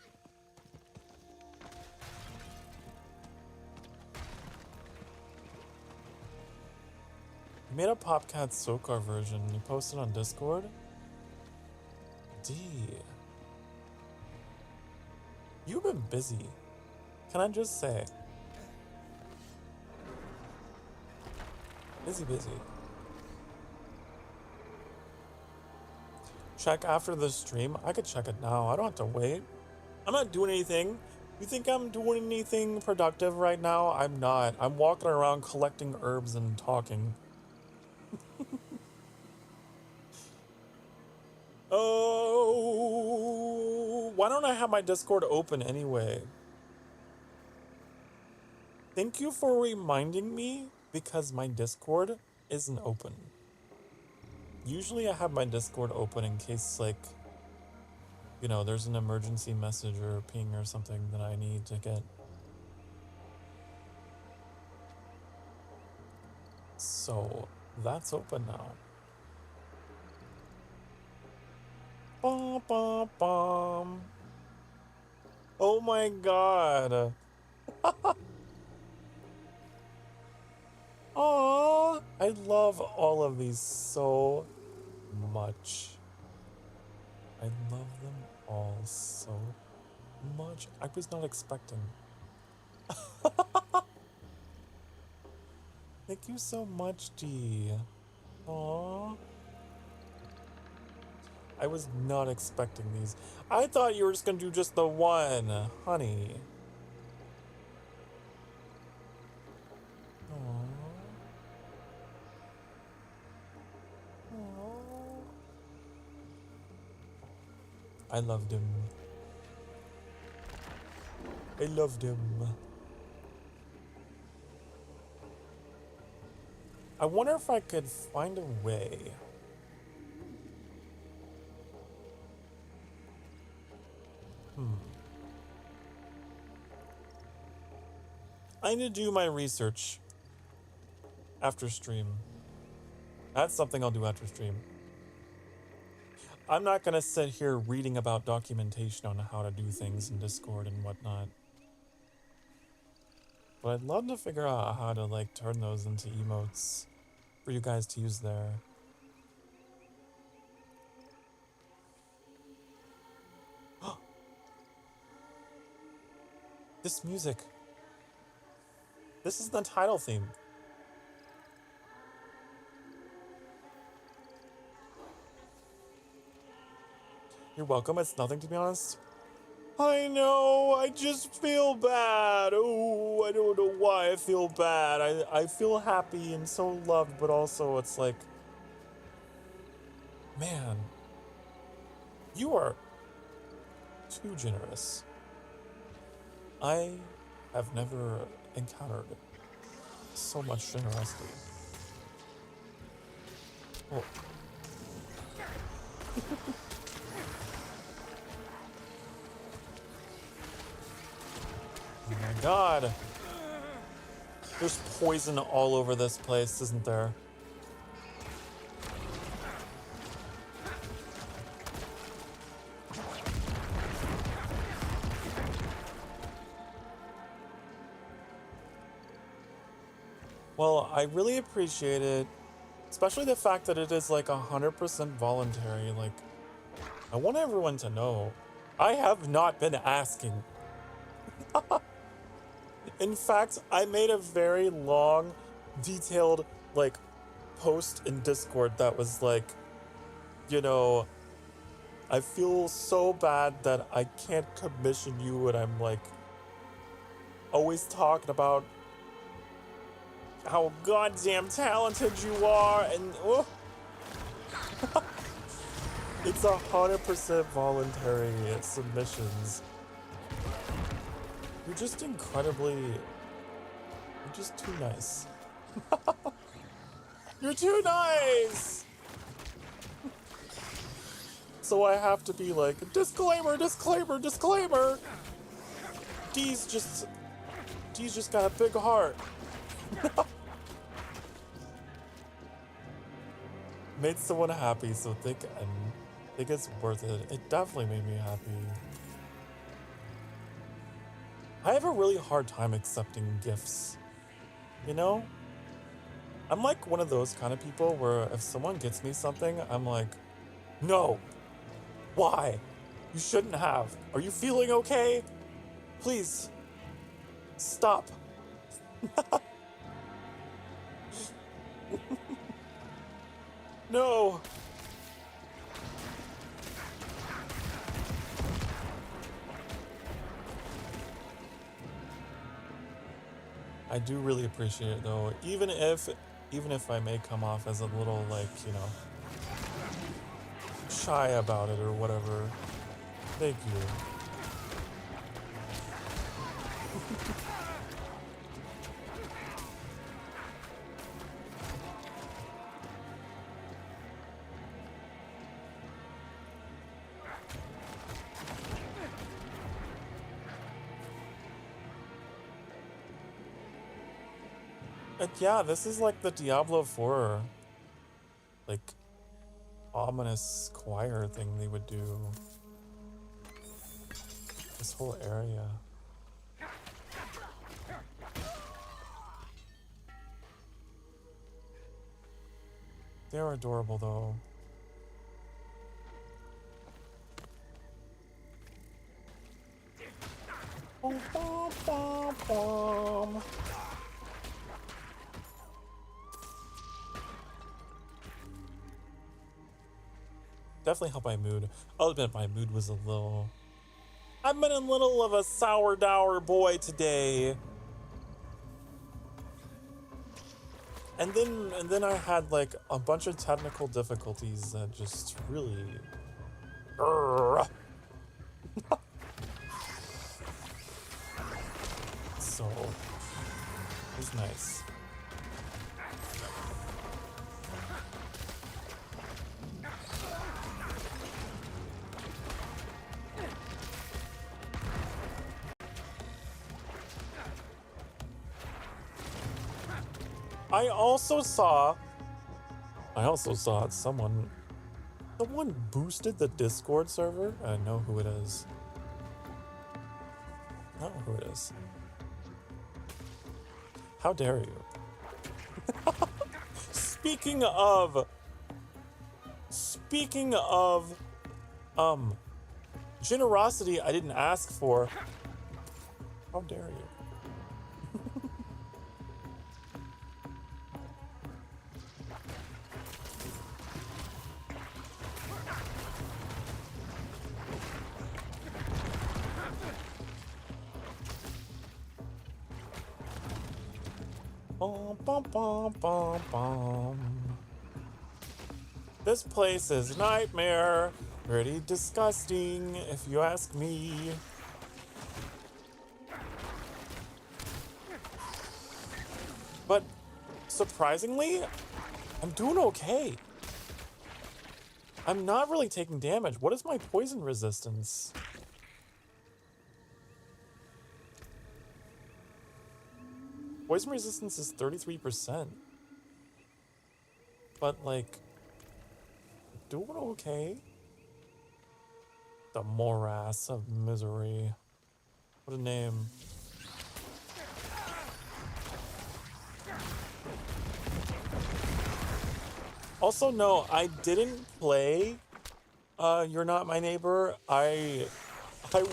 You made a Popcat Sokar version. You posted on Discord? D. You've been busy. Can I just say? Busy. Check after the stream? I could check it now. I don't have to wait. I'm not doing anything. You think I'm doing anything productive right now? I'm not. I'm walking around collecting herbs and talking. Oh, why don't I have my Discord open anyway? Thank you for reminding me because my Discord isn't open. Usually I have my Discord open in case, like, you know, there's an emergency message or a ping or something that I need to get. So that's open now. Bum, bum, bum. Oh my god. Aww. I love all of these so much. I love them all so much. I was not expecting. Thank you so much, D. Aww. I was not expecting these. I thought you were just gonna do just the one, honey. Aww. Aww. I loved him. I loved him. I wonder if I could find a way. I need to do my research after stream. That's something I'll do after stream. I'm not gonna sit here reading about documentation on how to do things in Discord and whatnot. But I'd love to figure out how to like turn those into emotes for you guys to use there. This music. This is the title theme. You're welcome. It's nothing, to be honest. I know. I just feel bad. Oh, I don't know why I feel bad. I feel happy and so loved, but also it's like, man, you are too generous. I have never encountered so much generosity. Oh. Oh my god. There's poison all over this place, isn't there? Well, I really appreciate it, especially the fact that it is like 100% voluntary. Like, I want everyone to know I have not been asking. In fact, I made a very long, detailed, like, post in Discord that was like, you know, I feel so bad that I can't commission you, and I'm like, always talking about how goddamn talented you are, and oh. It's 100% voluntary submissions. You're just you're just too nice. You're too nice! So I have to be like, disclaimer, disclaimer, disclaimer! Dee's just got a big heart. Made someone happy, so I think it's worth it. It definitely made me happy. I have a really hard time accepting gifts, you know? I'm like one of those kind of people where if someone gets me something, I'm like, no, why? You shouldn't have. Are you feeling okay? Please, stop. No. I do really appreciate it though, even if I may come off as a little like, you know, shy about it or whatever. Thank you. Yeah, this is like the Diablo IV, like, ominous choir thing they would do. This whole area. They're adorable though. Bum, bum, bum, bum. Definitely helped my mood. I'll admit my mood was a little... I've been a little of a sour boy today. And then I had like a bunch of technical difficulties that just really... So, it was nice. I also saw someone Someone boosted the Discord server? I know who it is. I don't know who it is. How dare you? Speaking of generosity I didn't ask for. How dare you? Bum, bum, bum, bum, bum. This place is a nightmare. Pretty disgusting, if you ask me. But surprisingly, I'm doing okay. I'm not really taking damage. What is my poison resistance? Poison resistance is 33%. But like, doing okay. The morass of misery. What a name. Also, no, I didn't play You're Not My Neighbor. I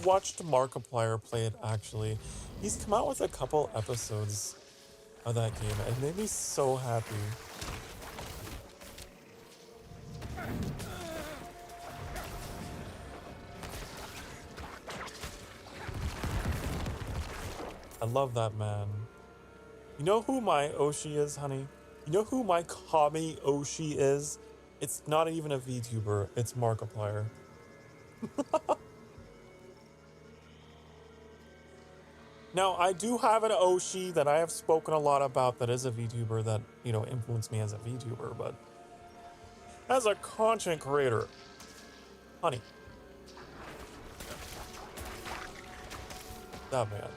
watched Markiplier play it, actually. He's come out with a couple episodes of that game, and it made me so happy. I love that man. You know who my Oshi is, honey? You know who my Kami Oshi is? It's not even a VTuber, it's Markiplier. Now, I do have an Oshi that I have spoken a lot about that is a VTuber that, you know, influenced me as a VTuber, but as a content creator, honey. That man.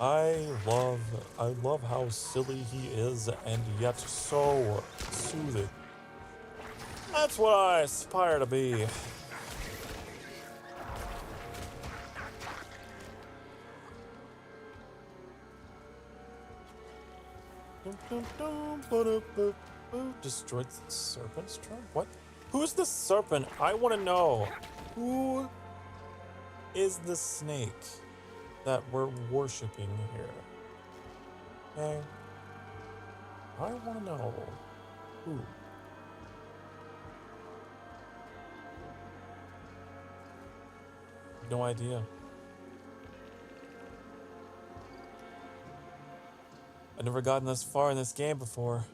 I love how silly he is and yet so soothing. That's what I aspire to be. Destroyed the serpent's trunk? What? Who's the serpent? I want to know. Who is the snake that we're worshipping here? Okay. I want to know. Who? No idea. I've never gotten this far in this game before.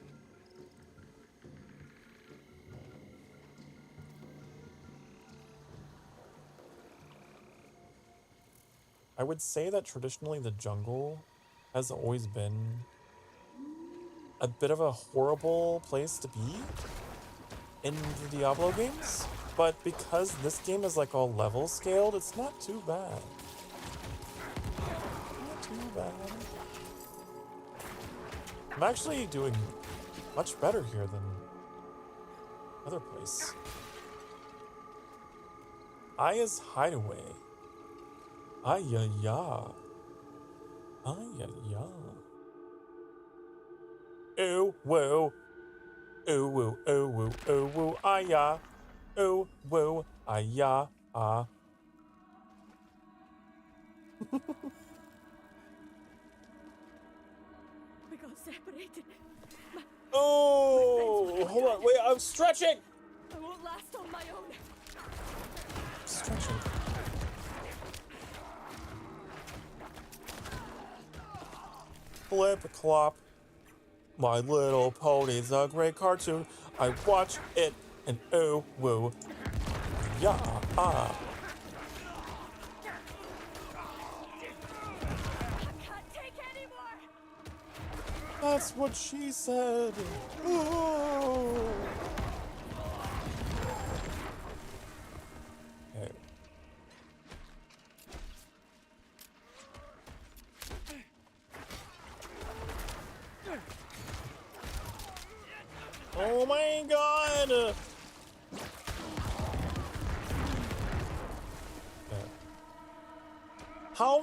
I would say that traditionally the jungle has always been a bit of a horrible place to be in the Diablo games, but because this game is like all level scaled, it's not too bad. Not too bad. I'm actually doing much better here than other place. Aya's Hideaway. Ayaya. Ayaya. Ooh, woo. Ooh, woo, ooh, woo, ooh, woo, aya. Ooh, woo, aya, ah. We got separated. Oh, hold on, wait, I'm stretching. I won't last on my own. Stretching. Flip clop. My Little Pony's a great cartoon. I watch it and ooh woo. Yeah, ah. That's what she said. Ooh. Okay. Oh my god! Okay. How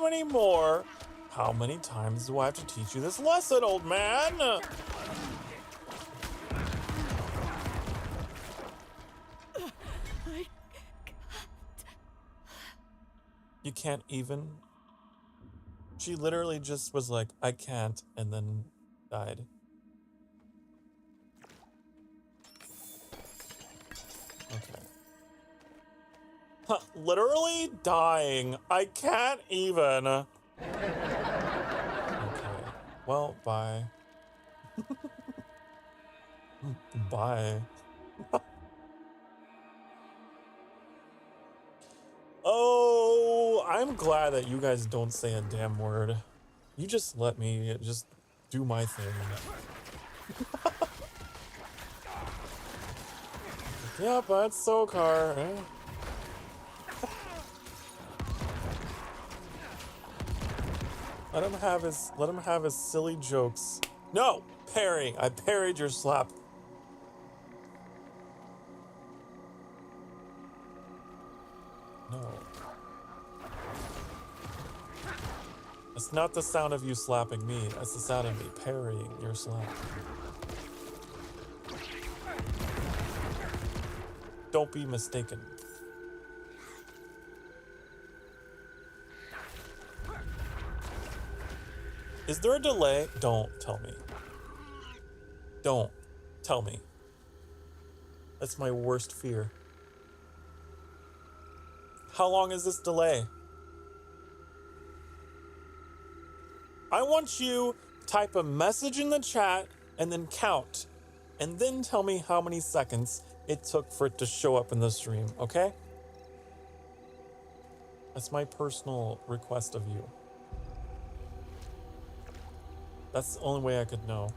many times do I have to teach you this lesson, old man? You can't even? She literally just was like, I can't, and then died. Okay. Huh, literally dying. I can't even. Okay. Well, bye. Bye. Oh, I'm glad that you guys don't say a damn word. You just let me just do my thing. Yeah, but Sokar. Let him have his silly jokes. No! Parry! I parried your slap. No. That's not the sound of you slapping me. That's the sound of me parrying your slap. Don't be mistaken. Is there a delay? Don't tell me. Don't tell me. That's my worst fear. How long is this delay? I want you to type a message in the chat and then count. And then tell me how many seconds it took for it to show up in the stream, okay? That's my personal request of you. That's the only way I could know.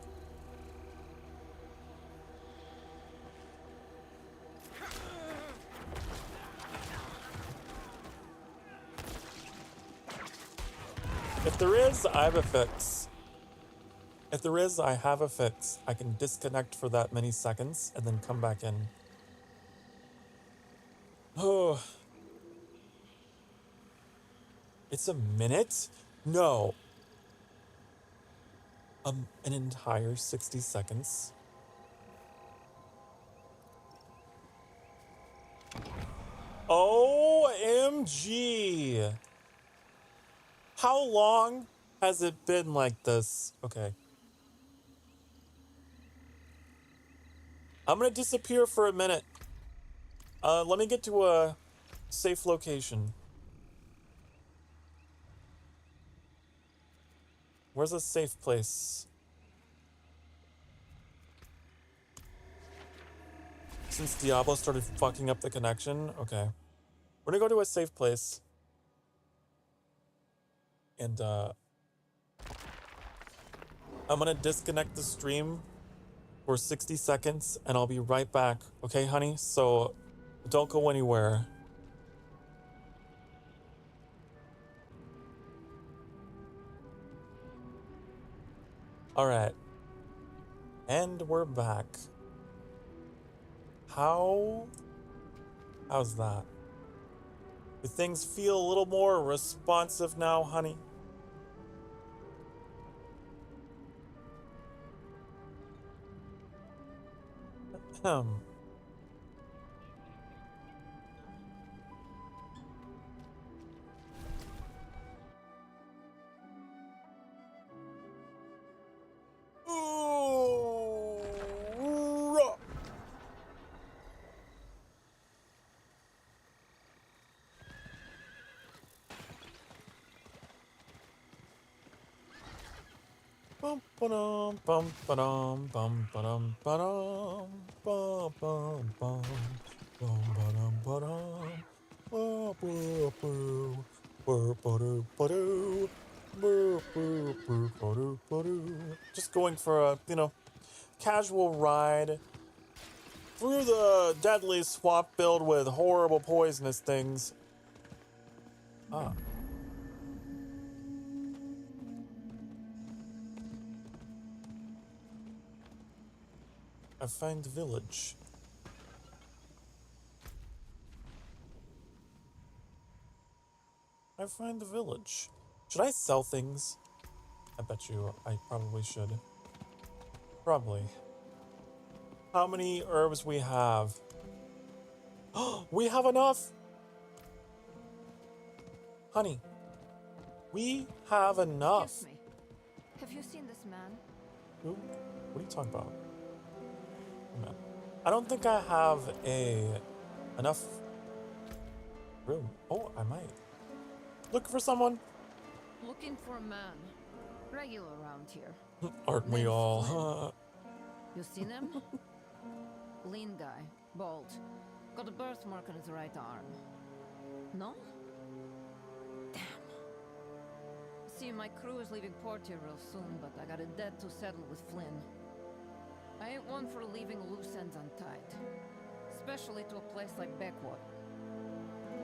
If there is, I have a fix. If there is, I have a fix. I can disconnect for that many seconds and then come back in. Oh. It's a minute? No. An entire 60 seconds? OMG! How long has it been like this? Okay. I'm gonna disappear for a minute. Let me get to a safe location. Where's a safe place? Since Diablo started fucking up the connection? Okay. We're gonna go to a safe place. And, I'm gonna disconnect the stream for 60 seconds and I'll be right back. Okay, honey? So, don't go anywhere. Alright. And we're back. How's that? Do things feel a little more responsive now, honey? Bum ba-dum, bum ba-dum, bum ba-dum ba-dum, bum bum bum, bum ba-dum ba-dum, boo boo boo, boo ba-doo ba-doo, boo boo boo ba-doo. Just going for a, casual ride through the deadly swamp filled with horrible poisonous things. Ah. I find the village. I find the village. Should I sell things? I bet you I probably should. Probably. How many herbs we have? We have enough! Honey, we have enough. Excuse me. Have you seen this man? Who? What are you talking about? Man. I don't think I have enough room. Oh, I might. Looking for someone? Looking for a man. Regular around here. Aren't we all? You seen him? Lean guy. Bald. Got a birthmark on his right arm. No? Damn. See, my crew is leaving port here real soon, but I got a debt to settle with Flynn. I ain't one for leaving loose ends untied. Especially to a place like Backwater.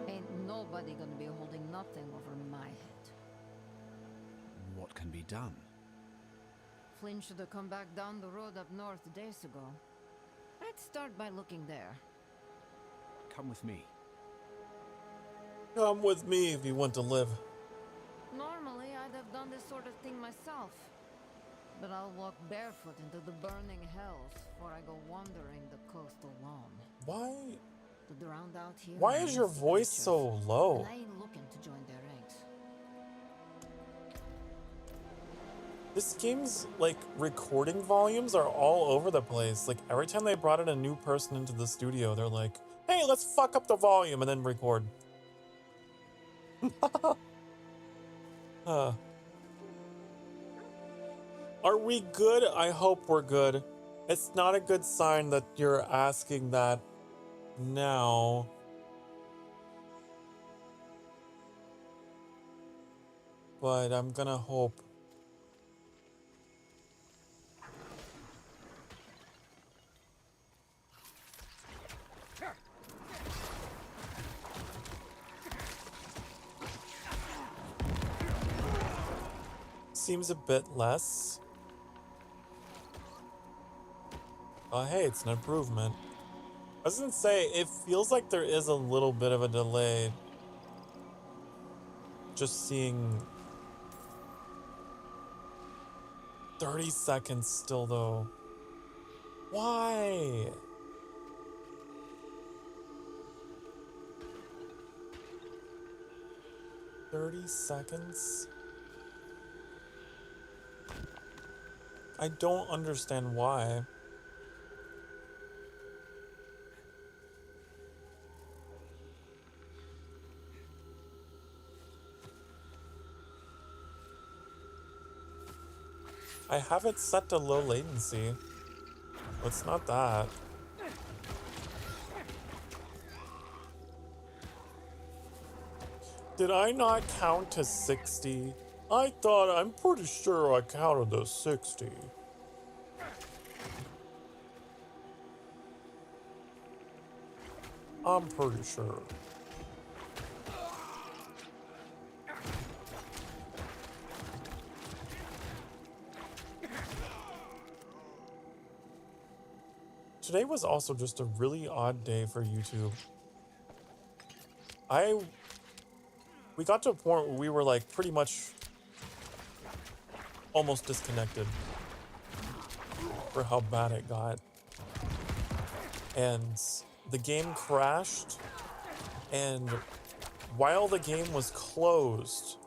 Ain't nobody gonna be holding nothing over my head. What can be done? Flynn should have come back down the road up north days ago. I'd start by looking there. Come with me. Come with me if you want to live. Normally, I'd have done this sort of thing myself. But I'll walk barefoot into the burning hells before I go wandering the coast alone. Why? The drowned out here. Why is your voice so low? And I ain't looking to join their ranks. This game's, like, recording volumes are all over the place. Like, every time they brought in a new person into the studio, they're like, hey, let's fuck up the volume and then record. Are we good? I hope we're good. It's not a good sign that you're asking that now. But I'm gonna hope. Seems a bit less. Hey, it's an improvement. I was gonna say, it feels like there is a little bit of a delay. Just seeing 30 seconds still, though. Why? $30 seconds? I don't understand why. I have it set to low latency. It's not that. Did I not count to 60? I'm pretty sure I counted to 60. I'm pretty sure. Today was also just a really odd day for YouTube. We got to a point where we were like pretty much almost disconnected for how bad it got. And the game crashed, and while the game was closed,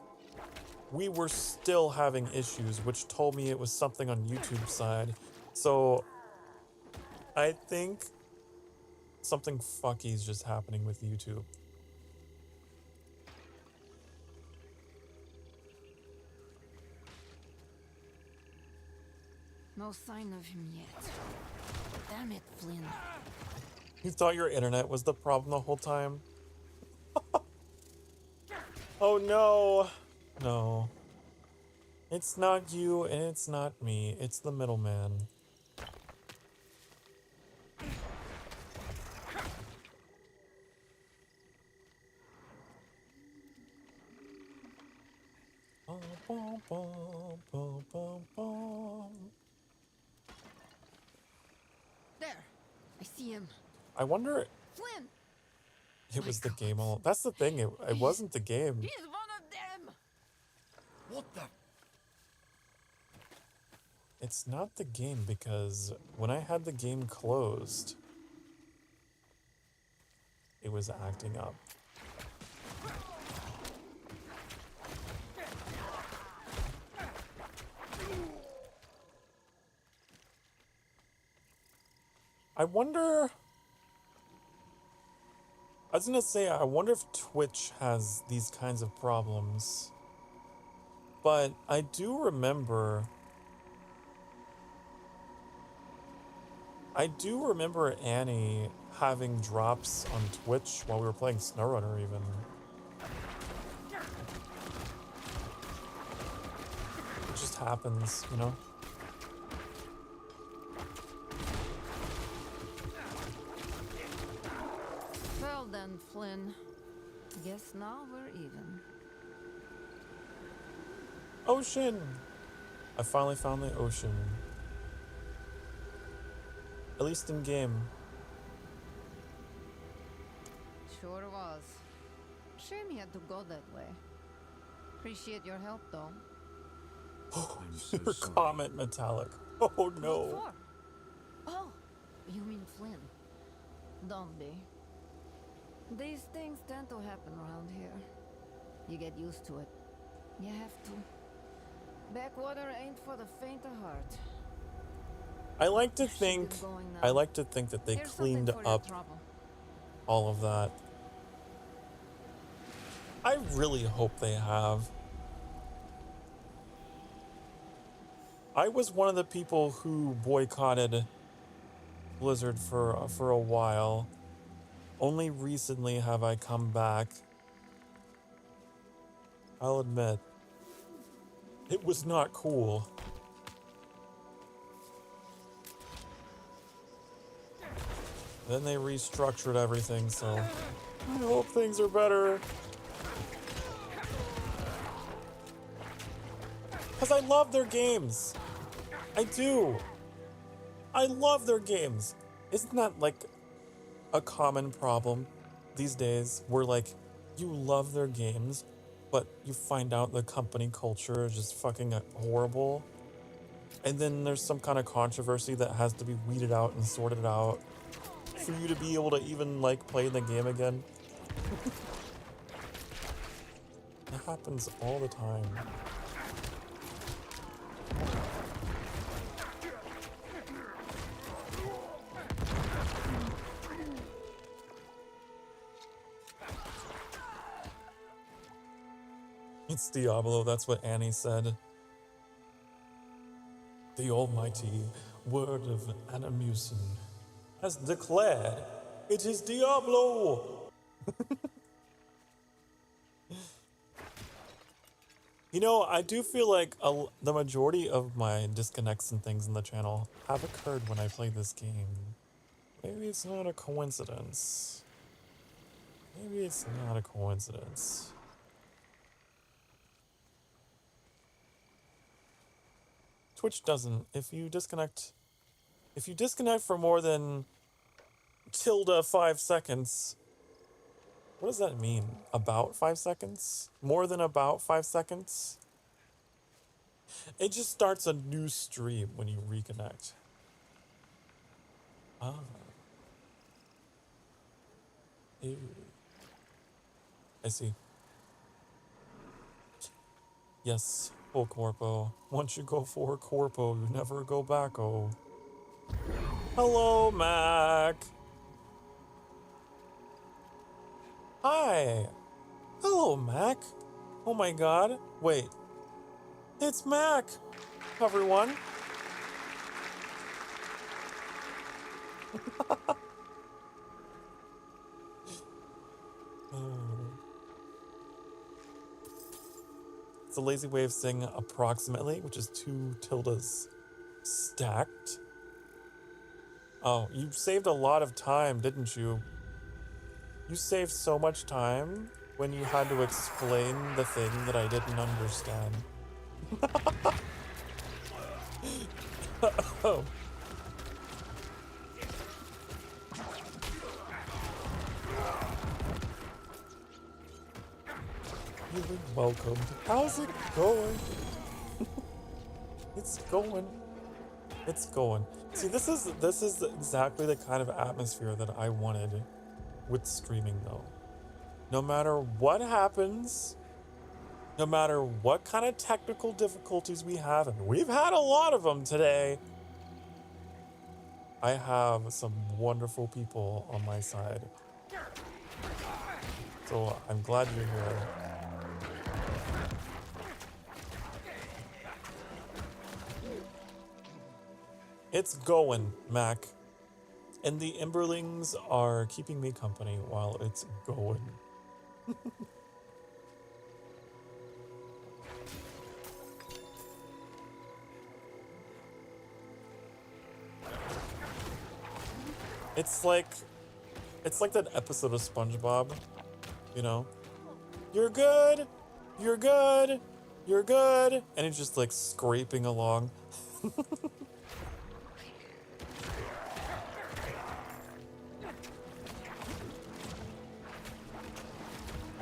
we were still having issues, which told me it was something on YouTube's side. So I think something fucky is just happening with YouTube. No sign of him yet. Damn it, Flynn. You thought your internet was the problem the whole time? Oh no. No. It's not you and it's not me. It's the middleman. see him. I wonder Flynn! it was the game all. That's the thing, it wasn't the game. He's one of them! What the? It's not the game because when I had the game closed, it was acting up. I wonder... I was gonna say, I wonder if Twitch has these kinds of problems. But I do remember... Annie having drops on Twitch while we were playing SnowRunner even. It just happens, you know? Well then, Flynn. Guess now we're even. Ocean! I finally found the ocean. At least in game. Sure was. Shame he had to go that way. Appreciate your help, though. I'm so Your sorry. comment metallic. Oh no. What for? Oh, you mean Flynn. Don't be. These things tend to happen around here. You get used to it. You have to. Backwater ain't for the faint of heart. I like to think that they Here's cleaned something for your up trouble. all of that. I really hope they have. I was one of the people who boycotted Blizzard for a while. Only recently have I come back. I'll admit, it was not cool. Then they restructured everything, so I hope things are better. Because I love their games. I do. I love their games. Isn't that like a common problem these days where like you love their games, but you find out the company culture is just fucking horrible? And then there's some kind of controversy that has to be weeded out and sorted out for you to be able to even like play the game again. It happens all the time. It's Diablo, that's what Annie said. The almighty word of Anamusin has declared it is Diablo! You know, I do feel like the majority of my disconnects and things in the channel have occurred when I play this game. Maybe it's not a coincidence. Maybe it's not a coincidence. Twitch doesn't. If you disconnect for more than -5 seconds, what does that mean? About 5 seconds? More than about 5 seconds? It just starts a new stream when you reconnect. Ah. Ew. I see. Yes, oh Corpo. Once you go for Corpo, you never go back, oh. Hello, Mac. Hi. Hello, Mac. Oh my god. Wait. It's Mac, everyone. It's a lazy way of saying approximately, which is 2 tildes stacked. Oh, you saved a lot of time, didn't you? You saved so much time when you had to explain the thing that I didn't understand. Oh. feeling welcomed. How's it going? It's going. It's going. See, this is exactly the kind of atmosphere that I wanted with streaming, though. No matter what happens, no matter what kind of technical difficulties we have, and we've had a lot of them today, I have some wonderful people on my side. So I'm glad you're here. It's going, Mac. And the Emberlings are keeping me company while it's going. It's like that episode of SpongeBob, you know? You're good, you're good, you're good. And it's just like scraping along.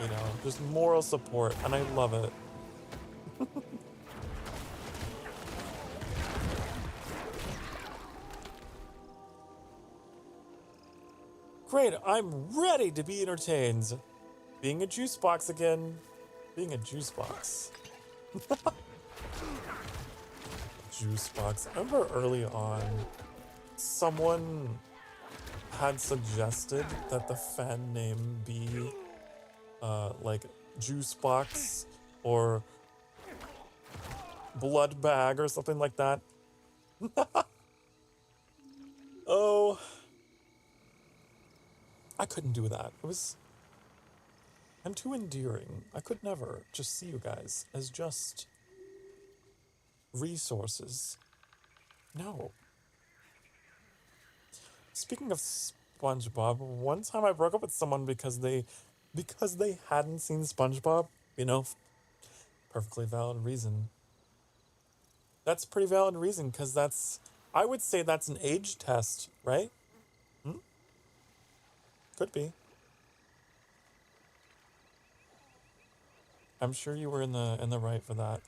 You know, just moral support, and I love it. Great, I'm ready to be entertained. Being a juice box again. Being a juice box. Juice box. I remember early on, someone had suggested that the fan name be like Juice Box or Blood Bag or something like that. Oh, I couldn't do that. I'm too endearing. I could never just see you guys as just resources. No. Speaking of SpongeBob, one time I broke up with someone because they hadn't seen SpongeBob, you know, perfectly valid reason. That's a pretty valid reason, because I would say that's an age test, right? Could be. I'm sure you were in the right for that.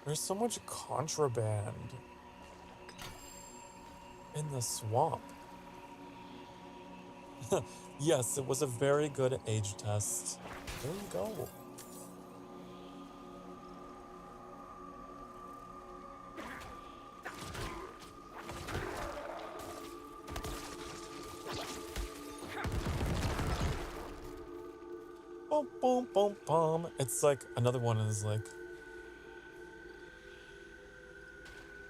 There's so much contraband in the swamp. Yes, it was a very good age test. There you go. Boom, boom, boom, boom. It's like, another one is like,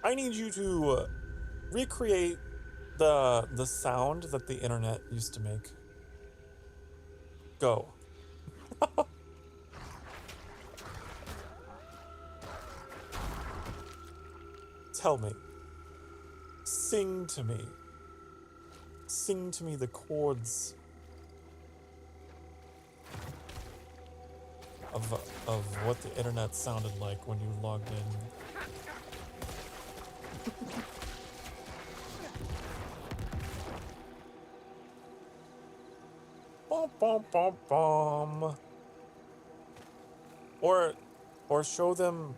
I need you to recreate the sound that the internet used to make. Go. Tell me. Sing to me. Sing to me the chords of what the internet sounded like when you logged in. Bum, bum, bum, bum. Or show them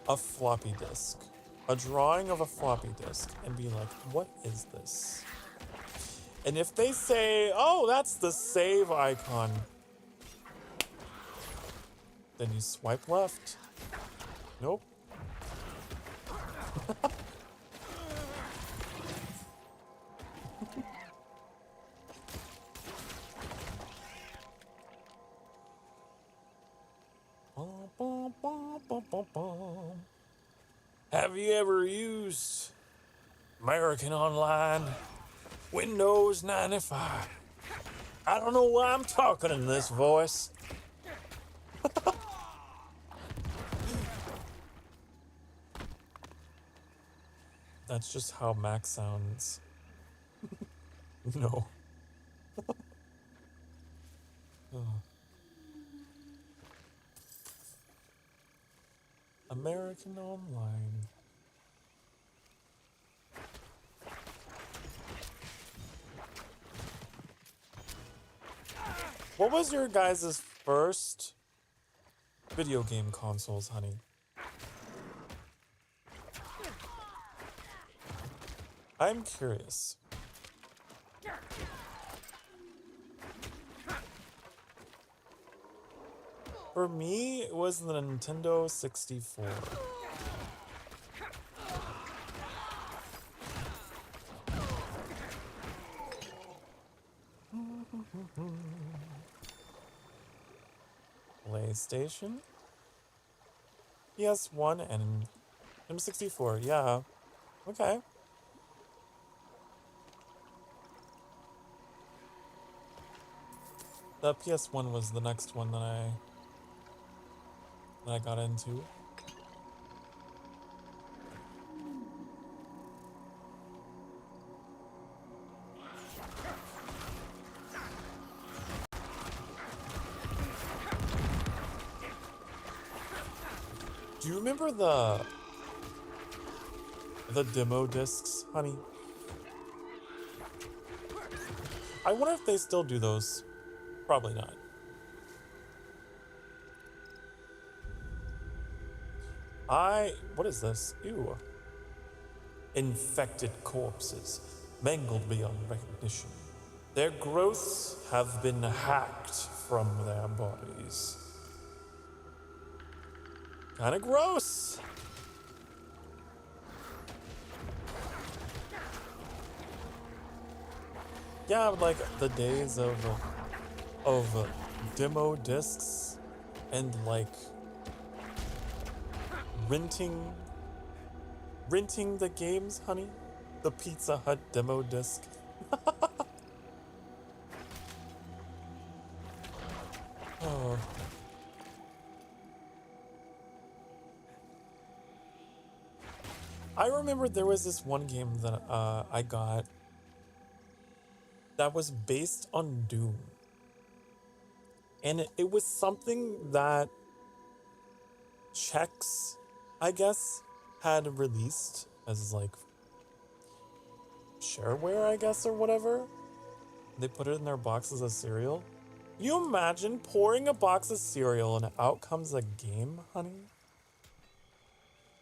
a floppy disk. A drawing of a floppy disk and be like, what is this? And if they say, oh, that's the save icon, then you swipe left. Nope. Have you ever used American Online? Windows 95. I don't know why I'm talking in this voice. That's just how Mac sounds. No. American Online. What was your guys' first video game consoles, honey? I'm curious. For me, it was the Nintendo 64. PlayStation? PS1 and M64, yeah. Okay. The PS1 was the next one that I got into. Do you remember the demo discs, honey? I wonder if they still do those. Probably not. What is this? Ew. Infected corpses, mangled beyond recognition. Their growths have been hacked from their bodies. Kinda gross. Yeah, like the days of demo discs and like renting the games, honey. The Pizza Hut demo disc. Oh. I remember there was this one game that I got that was based on Doom. And it was something that Chex, I guess, had released as like shareware, I guess, or whatever. They put it in their boxes of cereal. You imagine pouring a box of cereal and out comes a game, honey?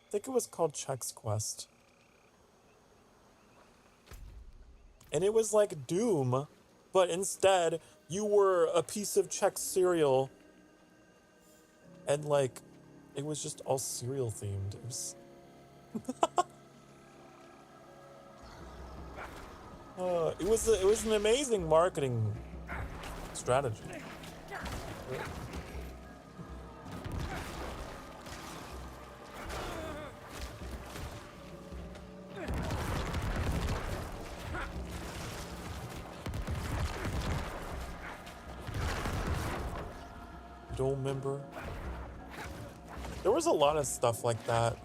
I think it was called Chex Quest. And it was like Doom, but instead you were a piece of Chex cereal and like it was just all cereal themed. It was it was an amazing marketing strategy. Don't remember. There was a lot of stuff like that,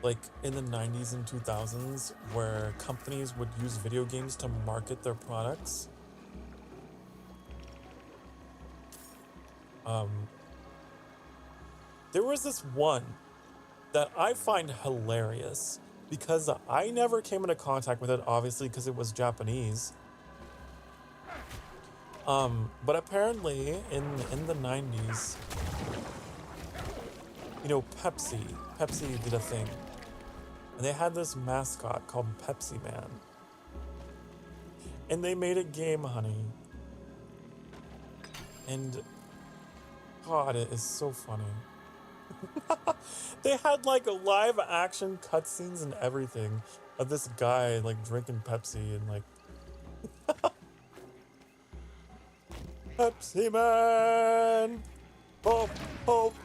like in the 90s and 2000s, where companies would use video games to market their products. There was this one that I find hilarious because I never came into contact with it, obviously, because it was Japanese. But apparently in the 90s, you know, Pepsi did a thing. And they had this mascot called Pepsi Man. And they made a game, honey. And God, it is so funny. They had like live action cutscenes and everything of this guy like drinking Pepsi and like Pepsi Man! Hope, hope!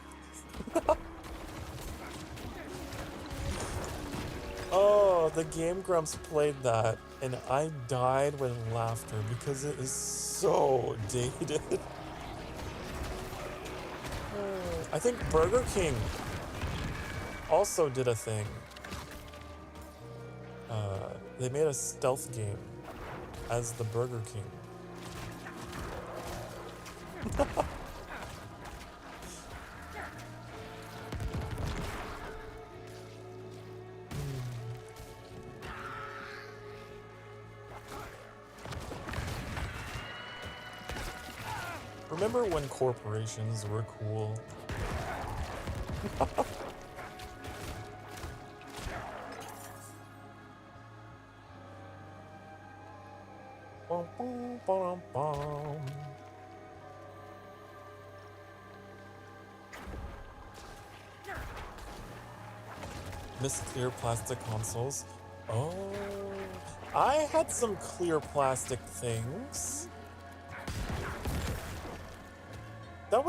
Oh, the Game Grumps played that, and I died with laughter because it is so dated. I think Burger King also did a thing. They made a stealth game as the Burger King. Remember when corporations were cool? Bum, bum, bum, bum. Miss clear plastic consoles. Oh, I had some clear plastic things. That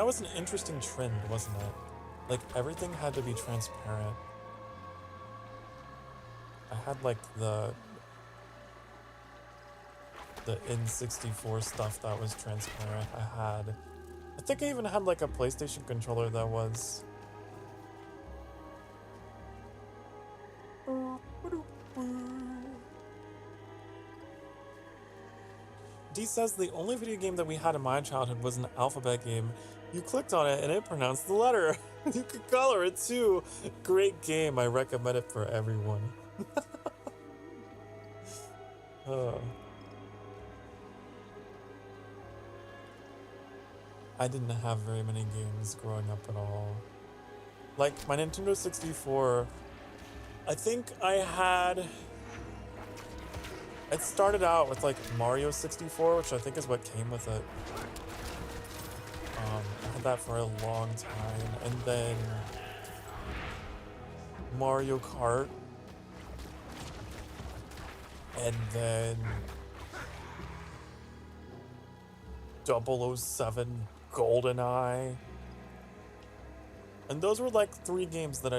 was an interesting trend, wasn't it? Like everything had to be transparent. I had like the N64 stuff that was transparent. I think I even had like a PlayStation controller that was. D says the only video game that we had in my childhood was an alphabet game. You clicked on it and it pronounced the letter. You could color it too. Great game. I recommend it for everyone. I didn't have very many games growing up at all. Like my Nintendo 64, I think it started out with like Mario 64, which I think is what came with it. I had that for a long time, and then Mario Kart, and then 007 GoldenEye. And those were like 3 games that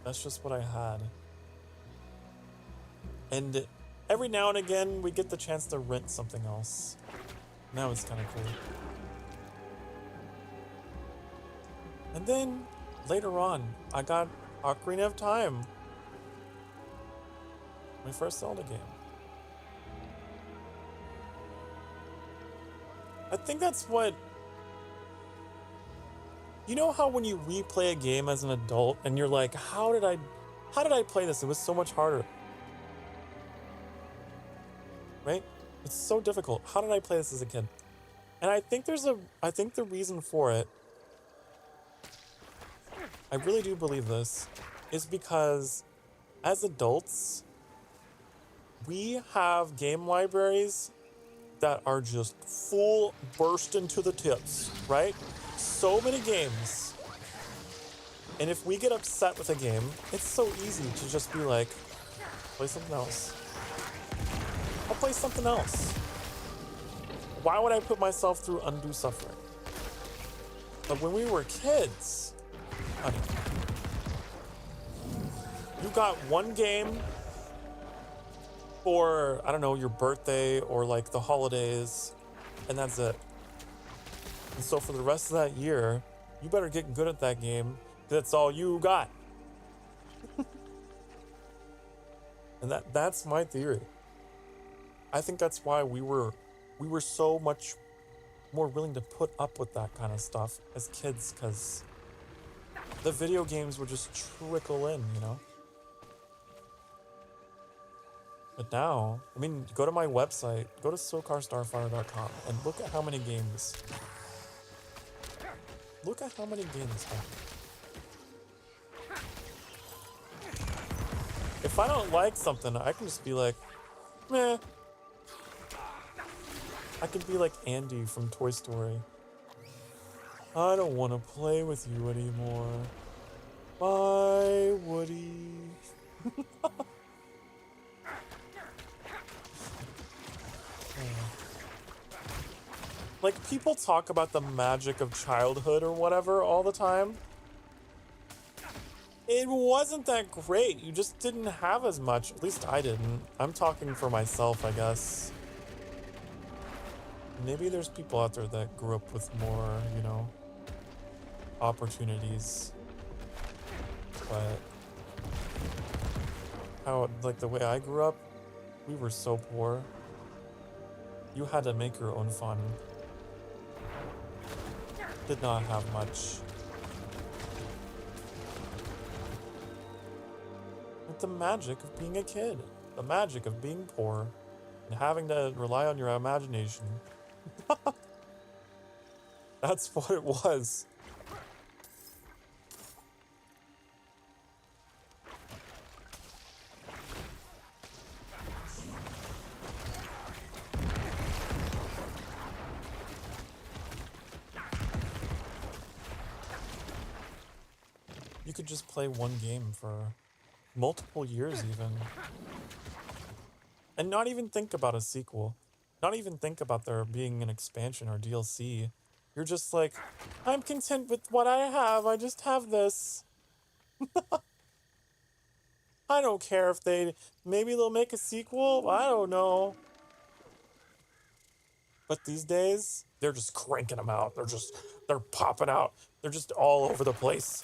that's just what I had. And every now and again, we get the chance to rent something else. Now it's kind of cool. And then, later on, I got Ocarina of Time. My first Zelda game. I think that's what... You know how when you replay a game as an adult, and you're like, how did I play this? It was so much harder. Right? It's so difficult. How did I play this as a kid? And I think the reason for it, I really do believe this, is because as adults, we have game libraries that are just full burst into the tips, right? So many games. And if we get upset with a game, it's so easy to just be like, play something else. I'll play something else. Why would I put myself through undue suffering? But when we were kids, honey, you got one game for, I don't know, your birthday or like the holidays, and that's it. And so for the rest of that year, you better get good at that game, because that's all you got. And that's my theory. I think that's why we were so much more willing to put up with that kind of stuff as kids, because the video games would just trickle in, you know? But now, I mean, go to my website, go to SoCarStarfire.com, and look at how many games. Look at how many games have. If I don't like something, I can just be like, meh. I could be like Andy from Toy Story. I don't want to play with you anymore. Bye, Woody. Like, people talk about the magic of childhood or whatever all the time. It wasn't that great. You just didn't have as much. At least I didn't. I'm talking for myself, I guess. Maybe there's people out there that grew up with more, you know, opportunities. But how, like, the way I grew up, we were so poor. You had to make your own fun. did not have much. With the magic of being a kid, the magic of being poor, and having to rely on your imagination. That's what it was. You could just play one game for multiple years even. And not even think about a sequel. Not even think about there being an expansion or DLC. You're just like, I'm content with what I have. I just have this. I don't care if maybe they'll make a sequel. I don't know. But these days, they're just cranking them out. They're popping out. They're just all over the place.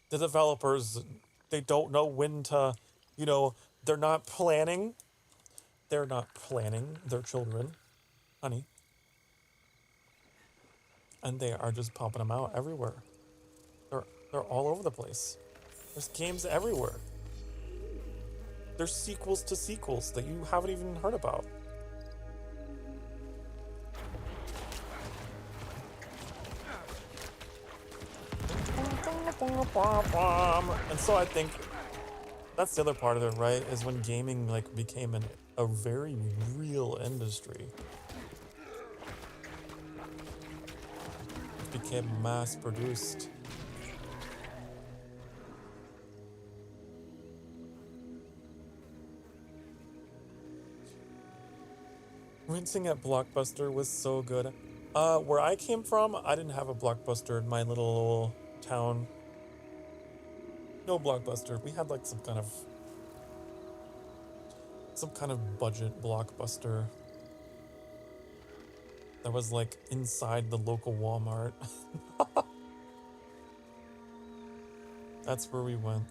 The developers, they don't know when to, they're not planning. They're not planning their children, honey. And they are just popping them out everywhere. They're all over the place. There's games everywhere. There's sequels to sequels that you haven't even heard about. And so I think that's the other part of it, right? Is when gaming became a very real industry. It became mass produced. Renting at Blockbuster was so good. Where I came from, I didn't have a Blockbuster in my little town. No Blockbuster. We had some kind of budget Blockbuster that was inside the local Walmart. That's where we went.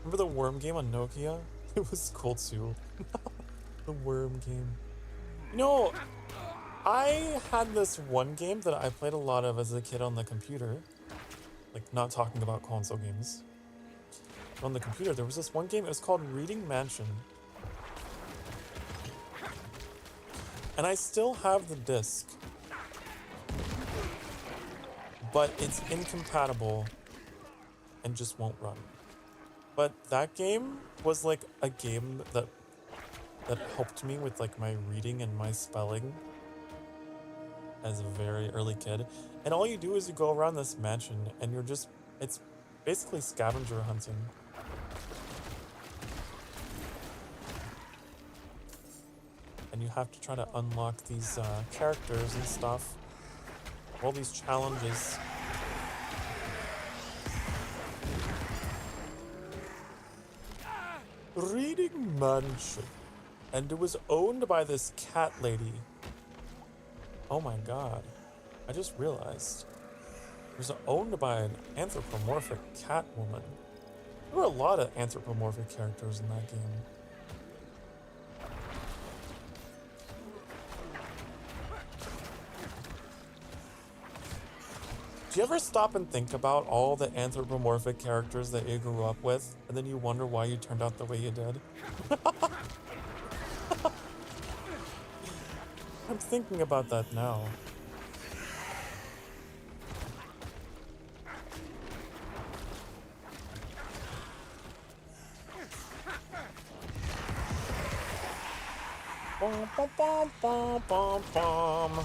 Remember the worm game on Nokia? It was cool too. The worm game. I had this one game that I played a lot of as a kid on the computer. Not talking about console games. On the computer, there was this one game, it was called Reading Mansion. And I still have the disc. But it's incompatible and just won't run. But that game was a game that helped me with my reading and my spelling as a very early kid. And all you do is you go around this mansion and it's basically scavenger hunting. And you have to try to unlock these characters and stuff. All these challenges. Reading Mansion. And it was owned by this cat lady. Oh my god. I just realized. It was owned by an anthropomorphic cat woman. There were a lot of anthropomorphic characters in that game. Do you ever stop and think about all the anthropomorphic characters that you grew up with, and then you wonder why you turned out the way you did? I'm thinking about that now. Bum, bum, bum, bum, bum, bum.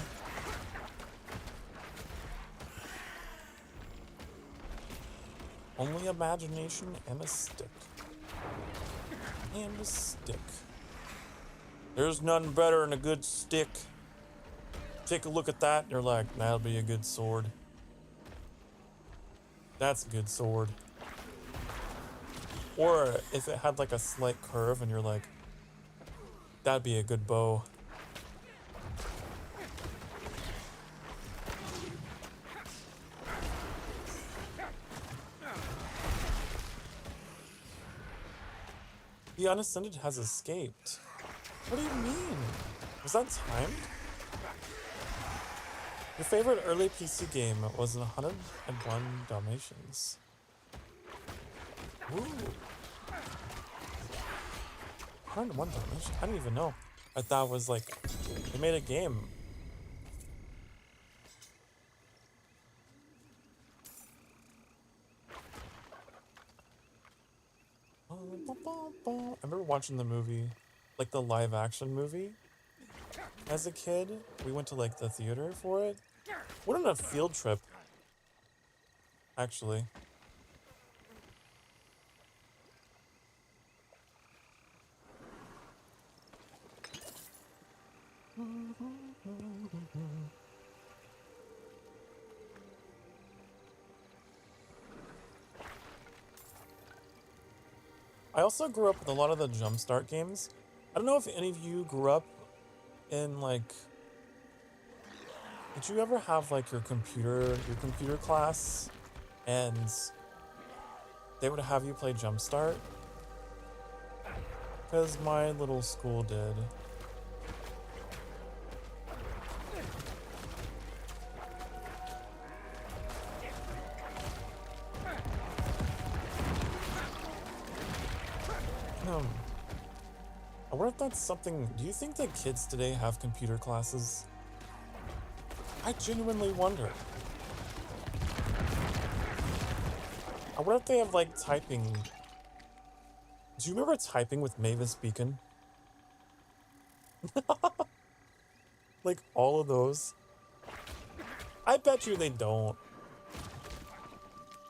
Only imagination and a stick. And a stick. There's nothing better than a good stick. Take a look at that and you're like, that'll be a good sword. That's a good sword. Or if it had a slight curve and you're like, that'd be a good bow. The unassended has escaped. What do you mean? Was that timed? Your favorite early PC game was 101 Dalmatians. Ooh. 101 Dalmatians? I didn't even know. I thought it was like, they made a game. I remember watching the movie, like the live action movie. As a kid, we went to like the theater for it. Went on a field trip, actually. I also grew up with a lot of the Jumpstart games. I don't know if any of you grew up in like, did you ever have like your computer class and they would have you play Jumpstart? Because my little school did. I wonder if that's something. Do you think that kids today have computer classes? I genuinely wonder. I wonder if they have like typing. Do you remember typing with Mavis Beacon? Like all of those? I bet you they don't.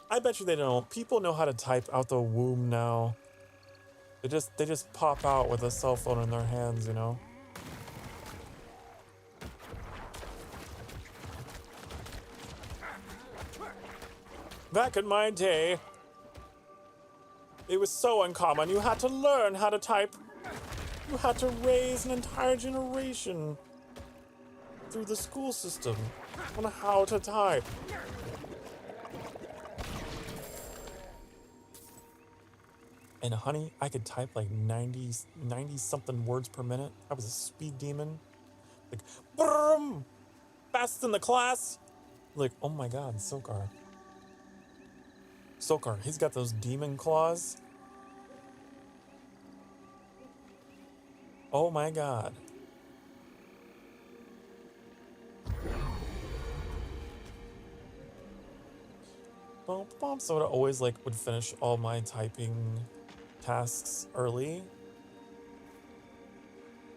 I bet you they don't. People know how to type out the womb now. They just pop out with a cell phone in their hands, you know? Back in my day, it was so uncommon. You had to learn how to type. You had to raise an entire generation through the school system on how to type. And honey, I could type like 90 something words per minute. I was a speed demon. Like, boom, fast in the class. Like, oh my God, Sokar. Sokar, he's got those demon claws. Oh my God. So I always like would finish all my typing tasks early,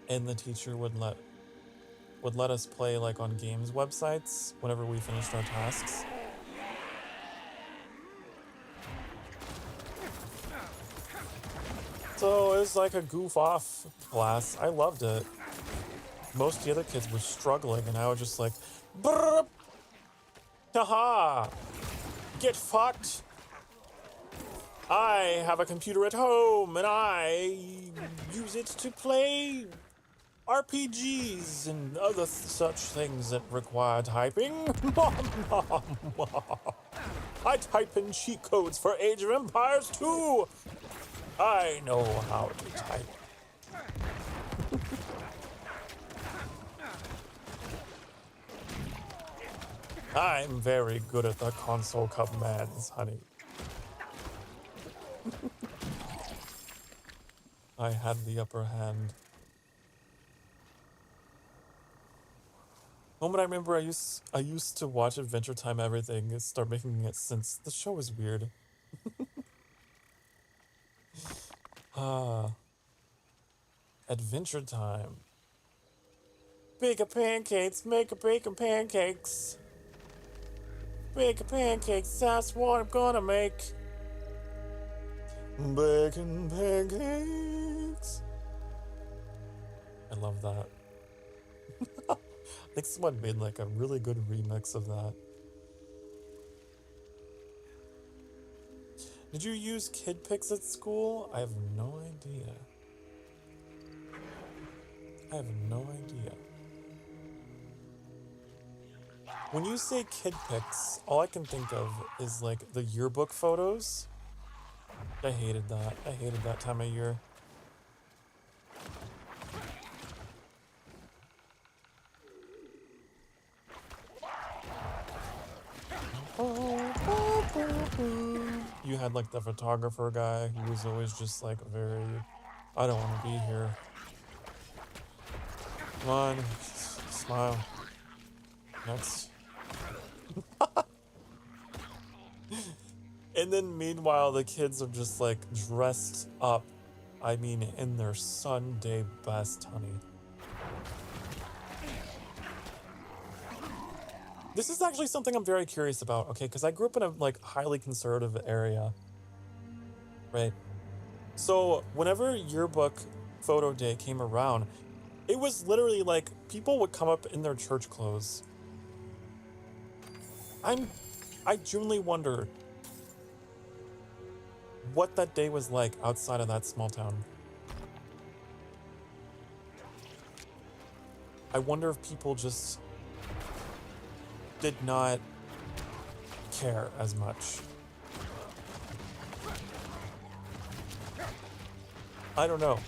and the teacher would let us play like on games websites whenever we finished our tasks. So it was like a goof off class. I loved it. Most of the other kids were struggling, and I was just like, brrr, haha, get fucked. I have a computer at home, and I use it to play RPGs and other such things that require typing. I type in cheat codes for Age of Empires 2. I know how to type. I'm very good at the console commands, honey. I had the upper hand. The moment I remember I used to watch Adventure Time everything and start making it sense. The show is weird. Adventure Time. Bake a pancakes, make a bacon pancakes. Bake a pancakes, that's what I'm gonna make. Bacon pancakes. I love that. I think someone made like a really good remix of that. Did you use kid pics at school? I have no idea. I have no idea. When you say kid pics, all I can think of is like the yearbook photos. I hated that. I hated that time of year. you had like the photographer guy who was always just like very, I don't want to be here. Come on, smile. Next. And then meanwhile, the kids are just like dressed up. I mean, in their Sunday best, honey. This is actually something I'm very curious about, okay? Because I grew up in a like highly conservative area, right? So whenever yearbook photo day came around, it was literally like people would come up in their church clothes. I genuinely wonder what that day was like outside of that small town. I wonder if people just did not care as much. I don't know.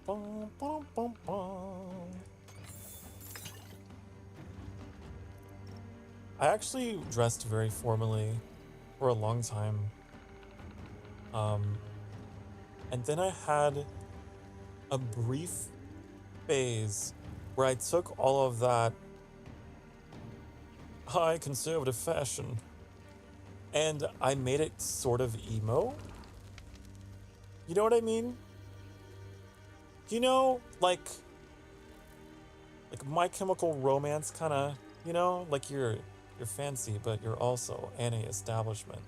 Bum, bum, bum, bum. I actually dressed very formally for a long time. And then I had a brief phase where I took all of that high conservative fashion and I made it sort of emo. You know what I mean? You know, like My Chemical Romance kind of, you know, like you're fancy, but you're also anti-establishment.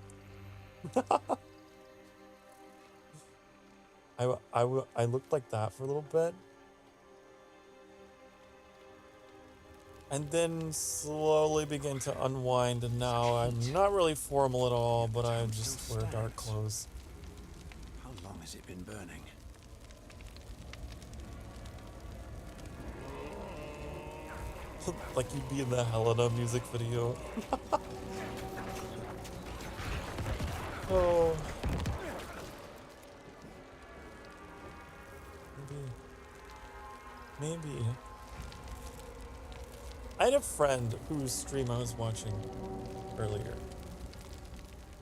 I looked like that for a little bit. And then slowly began to unwind, and now I'm not really formal at all, but I just wear dark clothes. How long has it been burning? Like you'd be in the Helena music video. Oh. Maybe. I had a friend whose stream I was watching earlier.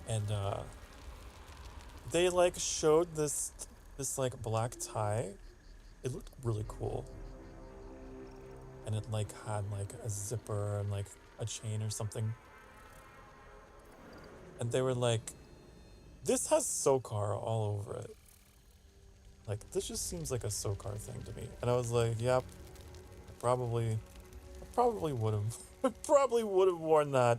And they like showed this like black tie. It looked really cool. And it like had like a zipper and like a chain or something. And they were like, this has SOCAR all over it. Like, this just seems like a SOCAR thing to me. And I was like, yep, I probably would have. I probably would have worn that.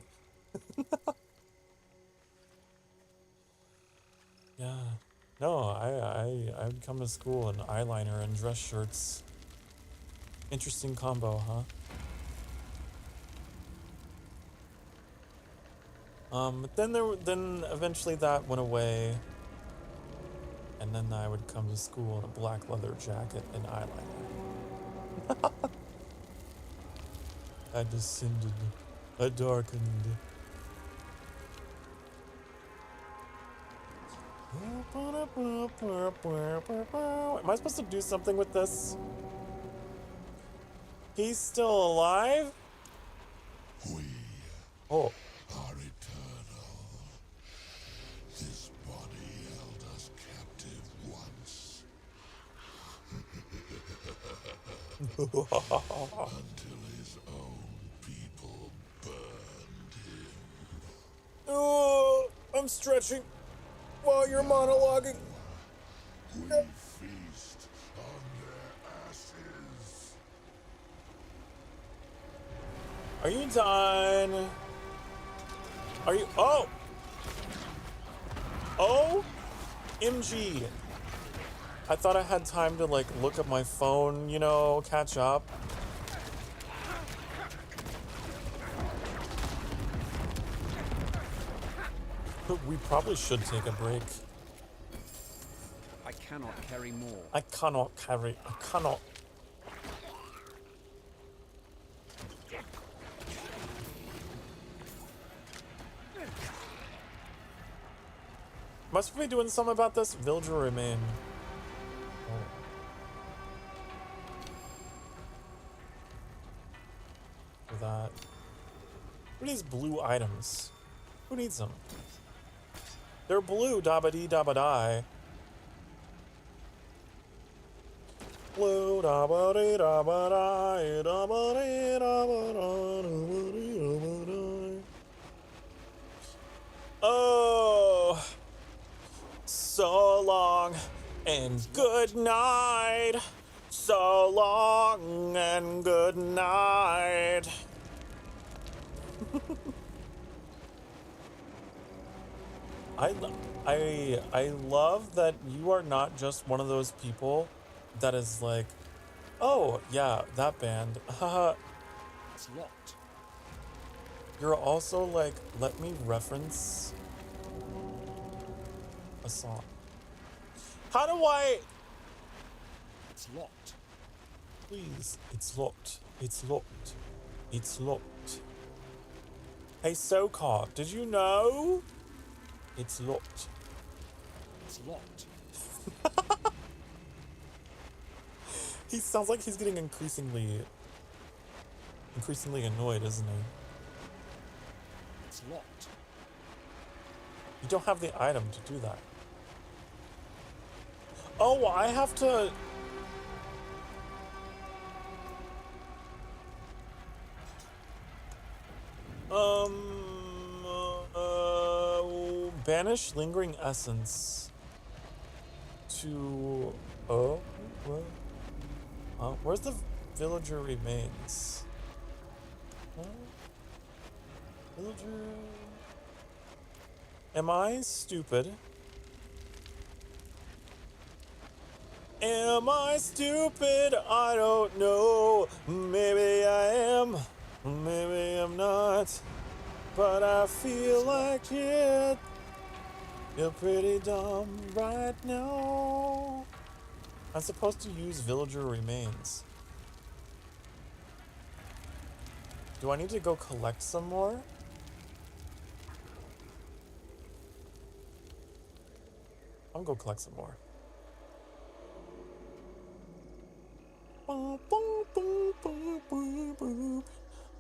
Yeah. No, I would come to school in eyeliner and dress shirts. Interesting combo, huh? But then eventually that went away. And then I would come to school in a black leather jacket and eyeliner. I descended. I darkened. Am I supposed to do something with this? He's still alive? We are eternal. This body held us captive once. Until his own people burned him. Oh, I'm stretching while you're monologuing. We feast on their ashes. Are you done? Are you? Oh! Oh! MG. I thought I had time to like look at my phone, you know, catch up. We probably should take a break. I cannot carry more. I cannot. Must we be doing something about this? Villager remain. Oh. For that. Who needs blue items? Who needs them? They're blue, dabba-dee dabba-die. Blue, dabba-dee dabba-die, dabba-dee dabba-die, dabba-dee dabba-die. Oh, so long and good night. So long and good night. I love that you are not just one of those people that is like, oh yeah, that band. Haha. It's locked. You're also like, let me reference a song. How do I? It's locked. Please, it's locked. It's locked. It's locked. Hey, SoCar, did you know? It's locked. It's locked. He sounds like he's getting increasingly annoyed, isn't he? It's locked. You don't have the item to do that. Oh, I have to... banish lingering essence to... Oh, what? Where's the villager remains? Villager... Am I stupid? Am I stupid? I don't know. Maybe I am. Maybe I'm not. But I feel like it. You're pretty dumb right now. I'm supposed to use villager remains. Do I need to go collect some more? I'm gonna go collect some more.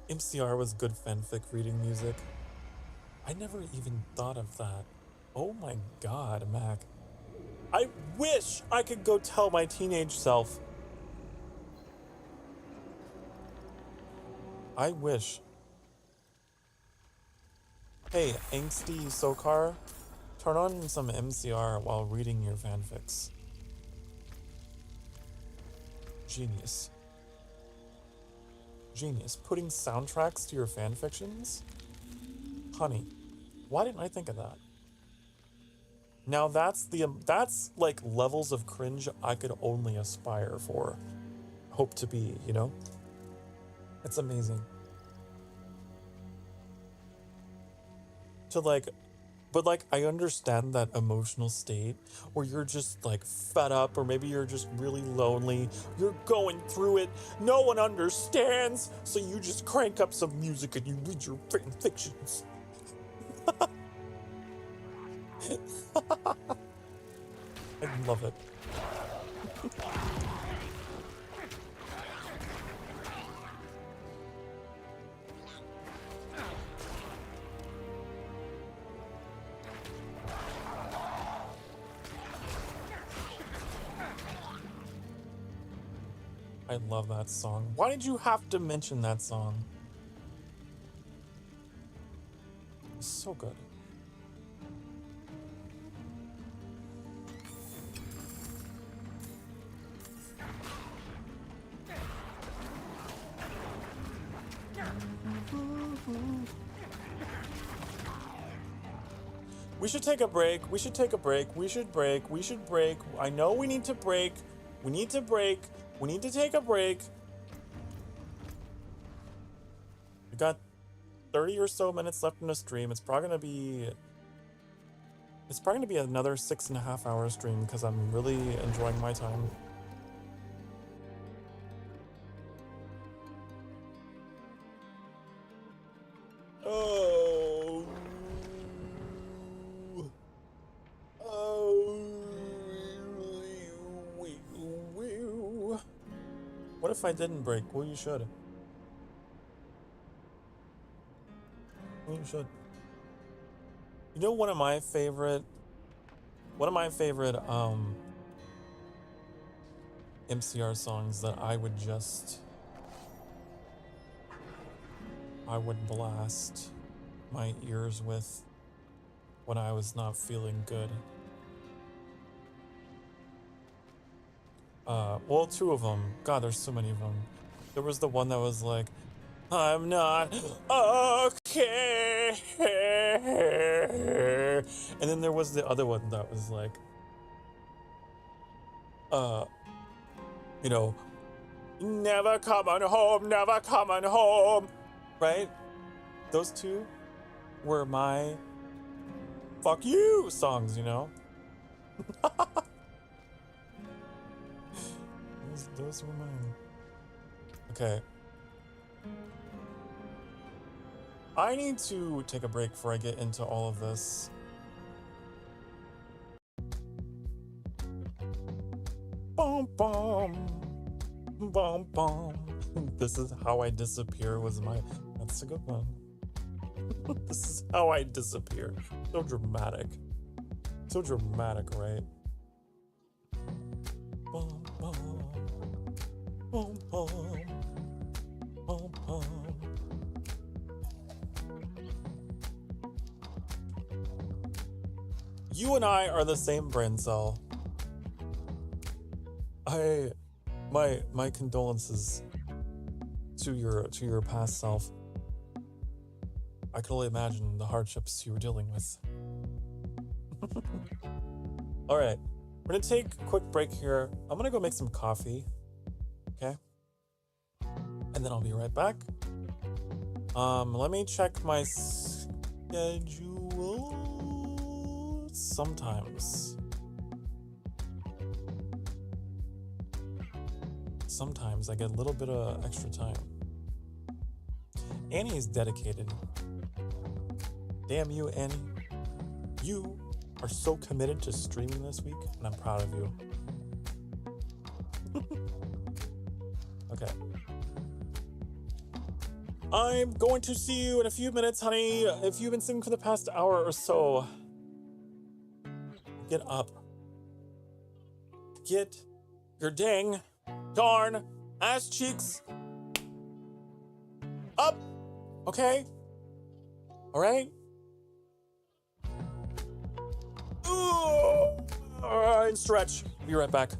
MCR was good fanfic reading music. I never even thought of that. Oh my god, Mac. I wish I could go tell my teenage self. I wish. Hey, angsty SoCar, turn on some MCR while reading your fanfics. Genius. Genius. Putting soundtracks to your fanfictions? Honey, why didn't I think of that? Now that's like levels of cringe I could only aspire for. Hope to be, you know? It's amazing. To like, but like, I understand that emotional state where you're just like fed up, or maybe you're just really lonely. You're going through it. No one understands. So you just crank up some music and you read your fan fictions. I love it. I love that song. Why did you have to mention that song? It's so good. We should take a break. We should take a break. We should break. We should break. I know we need to break. We need to break. We need to take a break. We got 30 or so minutes left in the stream. It's probably gonna be another 6.5 hour stream because I'm really enjoying my time. Oh. What if I didn't break? Well, you should. You should. You know, one of my favorite MCR songs that I would blast my ears with when I was not feeling good. Well, two of them. God, there's so many of them. There was the one that was like, I'm not okay. And then there was the other one that was like, you know, never coming home, right? Those two were my fuck you songs, you know? those were mine. Okay. I need to take a break before I get into all of this. Bum bum. Bum bum. This is how I disappear was my... That's a good one. This is how I disappear. So dramatic. So dramatic, right? Bum bum. Bum bum. Bum bum. You and I are the same brain cell. My condolences to your past self. I can only imagine the hardships you were dealing with. All right, we're gonna take a quick break here. I'm gonna go make some coffee, okay? And then I'll be right back. Let me check my schedule. Sometimes I get a little bit of extra time. Annie is dedicated. Damn you, Annie. You are so committed to streaming this week, and I'm proud of you. Okay. I'm going to see you in a few minutes, honey. If you've been sitting for the past hour or so, get up. Get your dang darn ass cheeks up, okay? All right? All right, stretch. Be right back.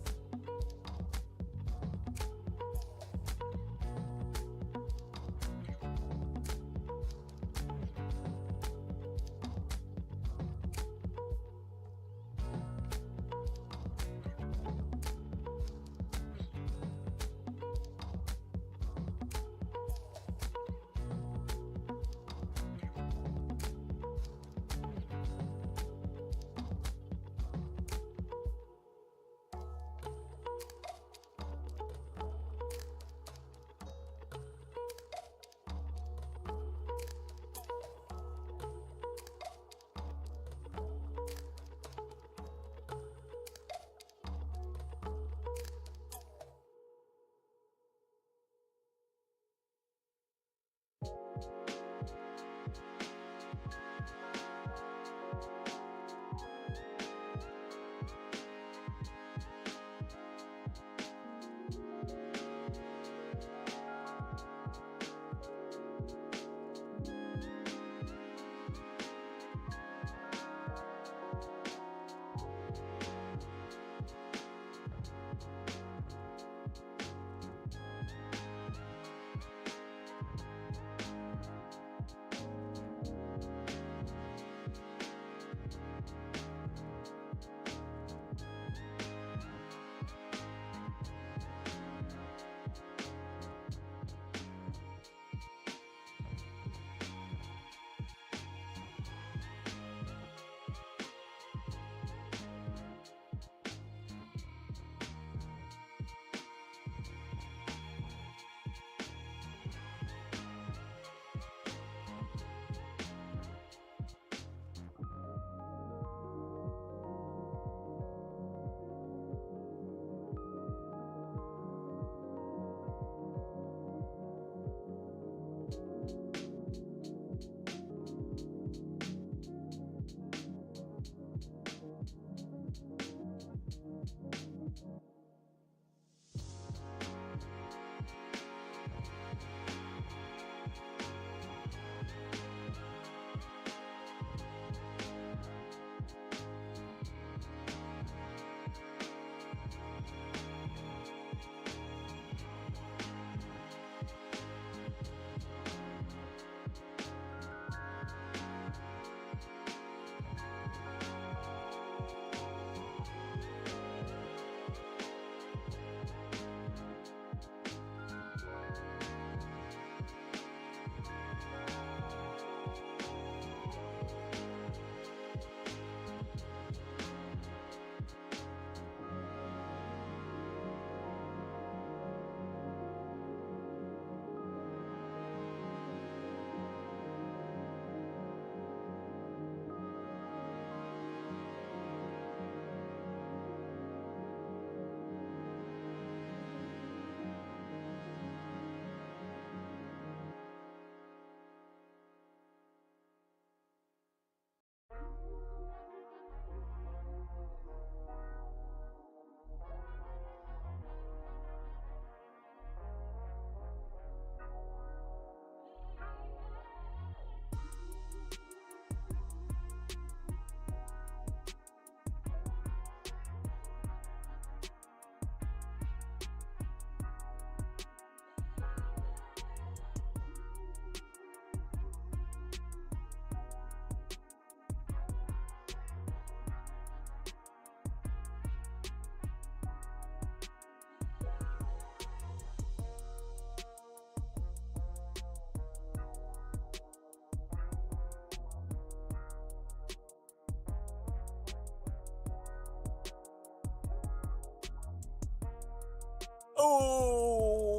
Oh,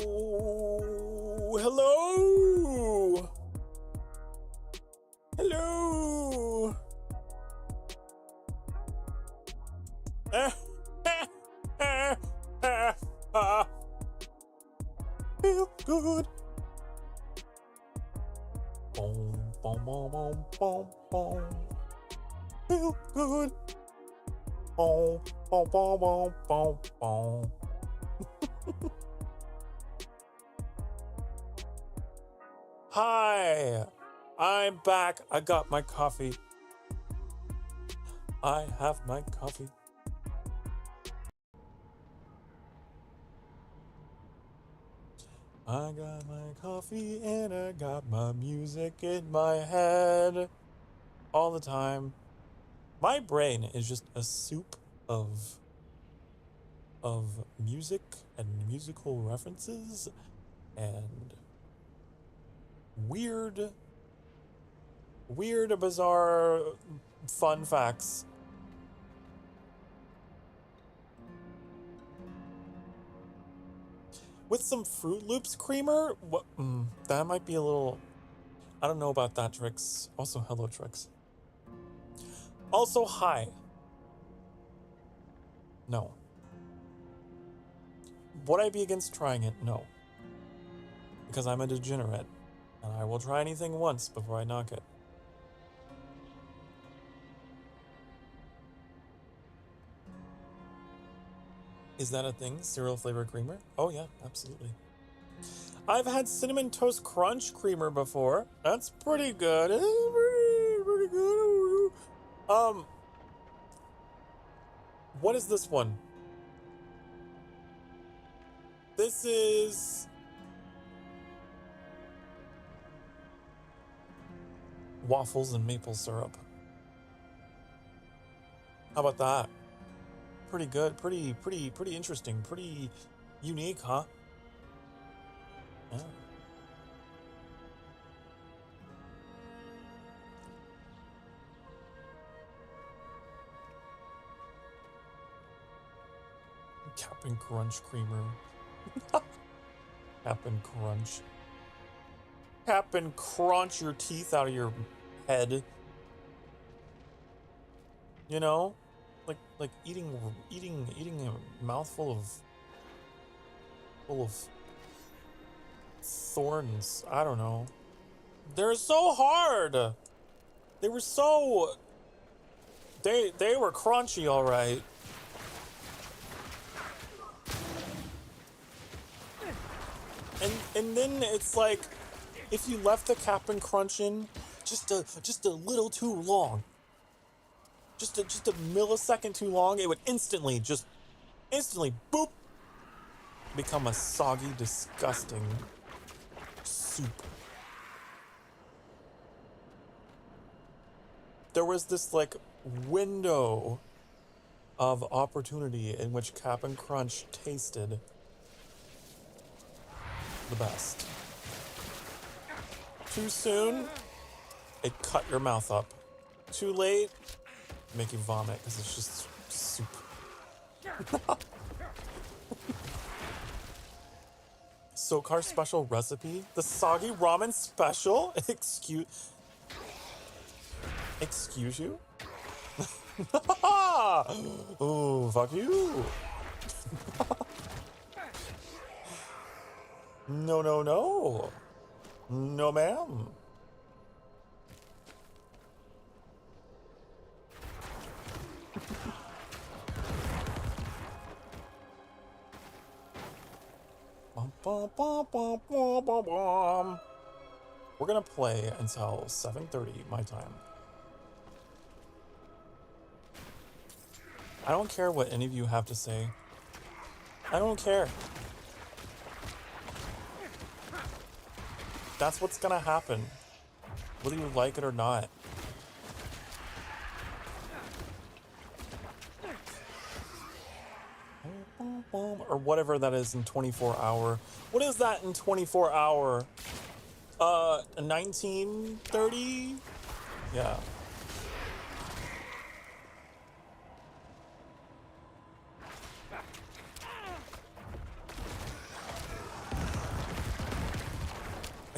hello. Hello. Feel good. Boom, boom, boom, boom, boom, boom. Feel good. Boom, boom, boom, boom, boom, boom. Hi, I'm back. I got my coffee. I have my coffee. I got my coffee and I got my music in my head all the time. My brain is just a soup of music and musical references and weird, bizarre, fun facts. With some Fruit Loops creamer? What? That might be a little... I don't know about that, Trix. Also, hello, Trix. Also, hi. No. Would I be against trying it? No. Because I'm a degenerate, and I will try anything once before I knock it. Is that a thing? Cereal flavor creamer? Oh yeah, absolutely. I've had Cinnamon Toast Crunch creamer before. That's pretty good. It's pretty good. What is this one? This is... waffles and maple syrup. How about that? Pretty good, pretty interesting, pretty unique, huh? Yeah. Cap'n Crunch creamer. Cap'n Crunch. Cap'n Crunch your teeth out of your head. You know? Like eating a mouthful full of thorns. I don't know. They're so hard. They were so... They were crunchy, all right. And then it's like, if you left the Cap'n Crunch in just a little too long, just a millisecond too long, it would instantly boop, become a soggy, disgusting soup. There was this like window of opportunity in which Cap'n Crunch tasted the best. Too soon, it cut your mouth up. Too late, make you vomit because it's just soup. Sokar special recipe? The soggy ramen special? Excuse you? Oh, fuck you. No. No, ma'am. We're gonna play until 7:30 my time. I don't care what any of you have to say. I don't care. That's what's gonna happen, whether you like it or not. Or whatever that is in 24 hour. What is that in 24 hour? 1930? Yeah.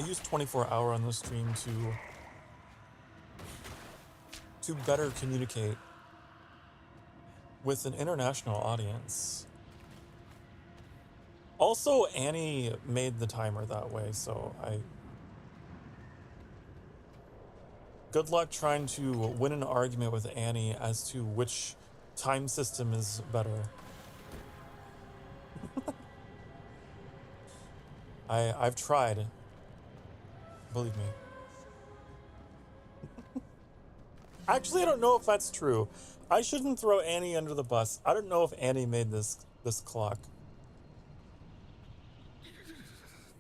I use 24-hour on the stream to better communicate with an international audience. Also, Annie made the timer that way, so good luck trying to win an argument with Annie as to which time system is better. I've tried. Believe me. Actually, I don't know if that's true. I shouldn't throw Annie under the bus. I don't know if Annie made this clock.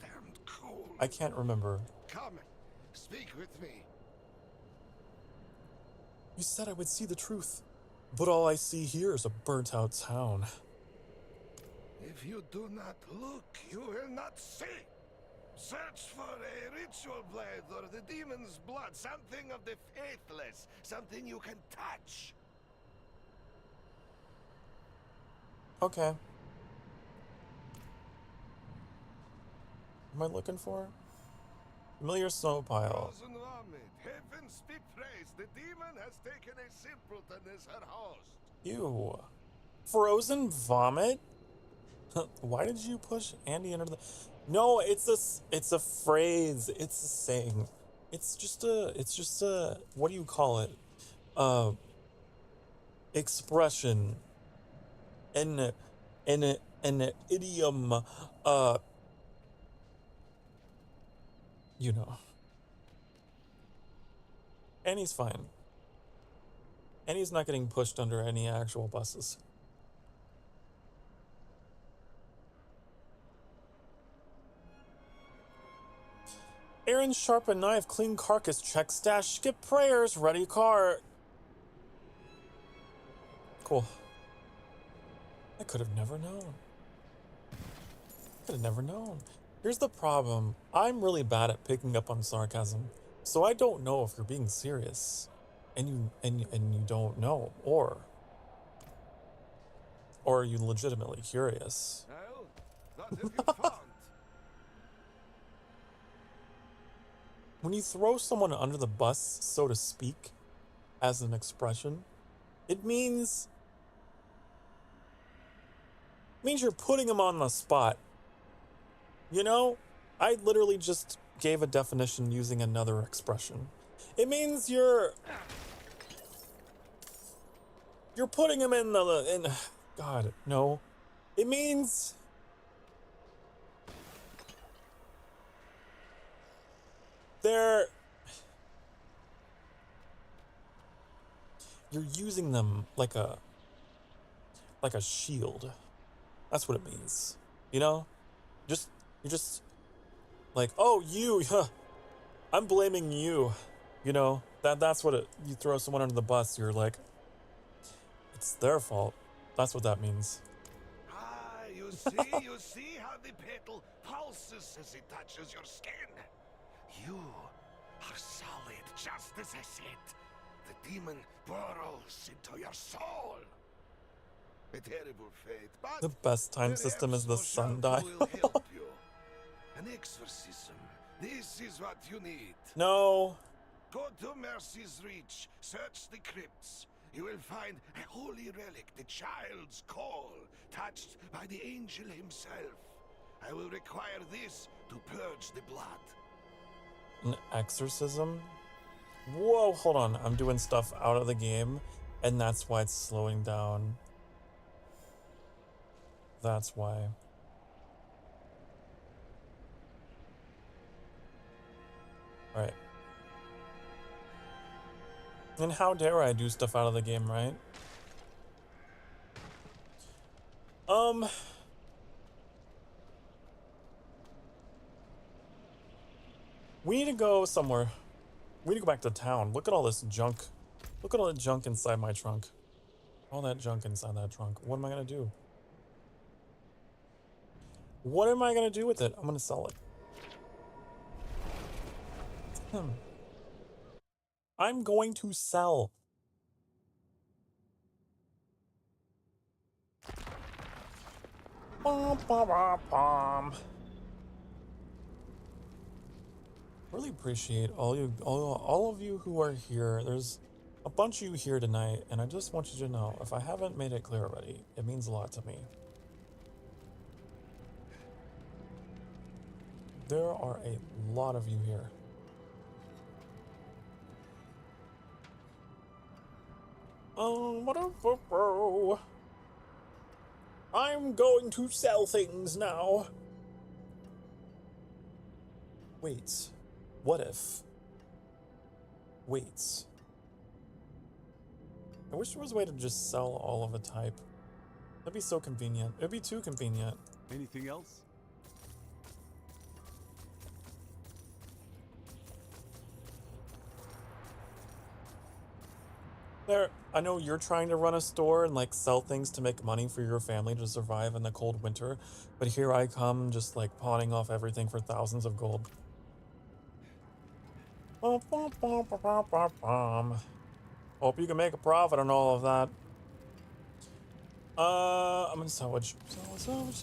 Damn cold. I can't remember. Come, speak with me. You said I would see the truth, but all I see here is a burnt-out town. If you do not look, you will not see. Search for a ritual blade or the demon's blood, something of the faithless, something you can touch. Okay. Am I looking for? Familiar snow pile. Frozen vomit, heavens be praised, the demon has taken a simpleton as her host. Ew. Frozen vomit? Why did you push Andy under the... No, it's a phrase. It's a saying. It's just a, what do you call it? Expression. An idiom. You know. Annie's fine. Annie's not getting pushed under any actual buses. Aaron, sharpen knife, clean carcass, check stash, skip prayers, ready car. Cool. I could have never known. Could have never known. Here's the problem. I'm really bad at picking up on sarcasm, so I don't know if you're being serious, and you don't know, or are you legitimately curious? Well, what have you found? When you throw someone under the bus, so to speak, as an expression, it means you're putting them on the spot. You know, I literally just gave a definition using another expression. It means you're putting them in God, no. It means you're using them like a shield. That's what it means. You know? You're just like, oh, you, I'm blaming you. You know, that's what you throw someone under the bus, you're like, it's their fault. That's what that means. Ah, you see how the petal pulses as it touches your skin. You are solid, just as I said. The demon burrows into your soul. A terrible fate, but The best time system is the sundial. will help you. An exorcism. This is what you need. No. Go to Mercy's Reach. Search the crypts. You will find a holy relic, the child's call, touched by the angel himself. I will require this to purge the blood. An exorcism? Whoa, hold on. I'm doing stuff out of the game, and that's why it's slowing down. That's why. Alright. And how dare I do stuff out of the game, right? We need to go somewhere. We need to go back to town. Look at all this junk. Look at all the junk inside my trunk. All that junk inside that trunk. What am I gonna do? What am I gonna do with it? I'm gonna sell it. I'm going to sell. Bum, bum, bum, bum. Really appreciate all of you who are here. There's a bunch of you here tonight, and I just want you to know, if I haven't made it clear already, it means a lot to me. There are a lot of you here. I'm going to sell things now. Wait. What if? Wait. I wish there was a way to just sell all of a type. That'd be so convenient. It'd be too convenient. Anything else? There, I know you're trying to run a store and like sell things to make money for your family to survive in the cold winter, but here I come just like pawning off everything for thousands of gold. Hope you can make a profit on all of that. I'm gonna salvage. Salvage.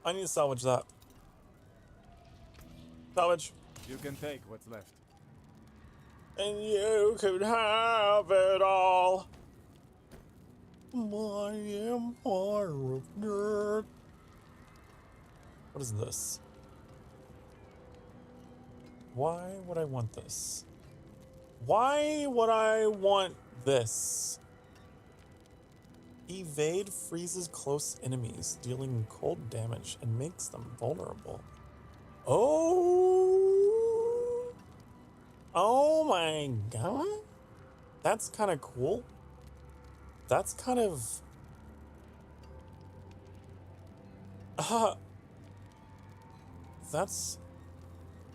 I need to salvage that. Salvage. You can take what's left. And you could have it all. My empire of dirt. What is this? Why would I want this? Why would I want this? Evade freezes close enemies, dealing cold damage and makes them vulnerable. Oh! Oh my god. That's kind of cool. That's kind of... that's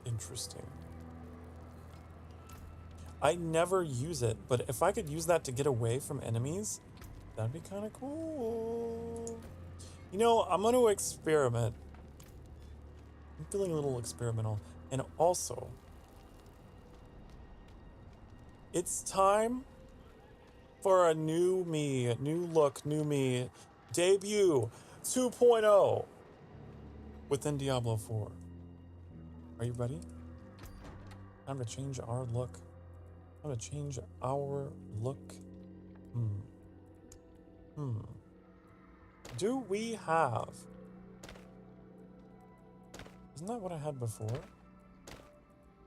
interesting. I never use it, but if I could use that to get away from enemies, that'd be kind of cool. You know, I'm going to experiment. I'm feeling a little experimental. And also, it's time for a new me, a new look, new me, debut 2.0 within Diablo 4. Are you ready? Time to change our look. Time to change our look. Do we have... Isn't that what I had before?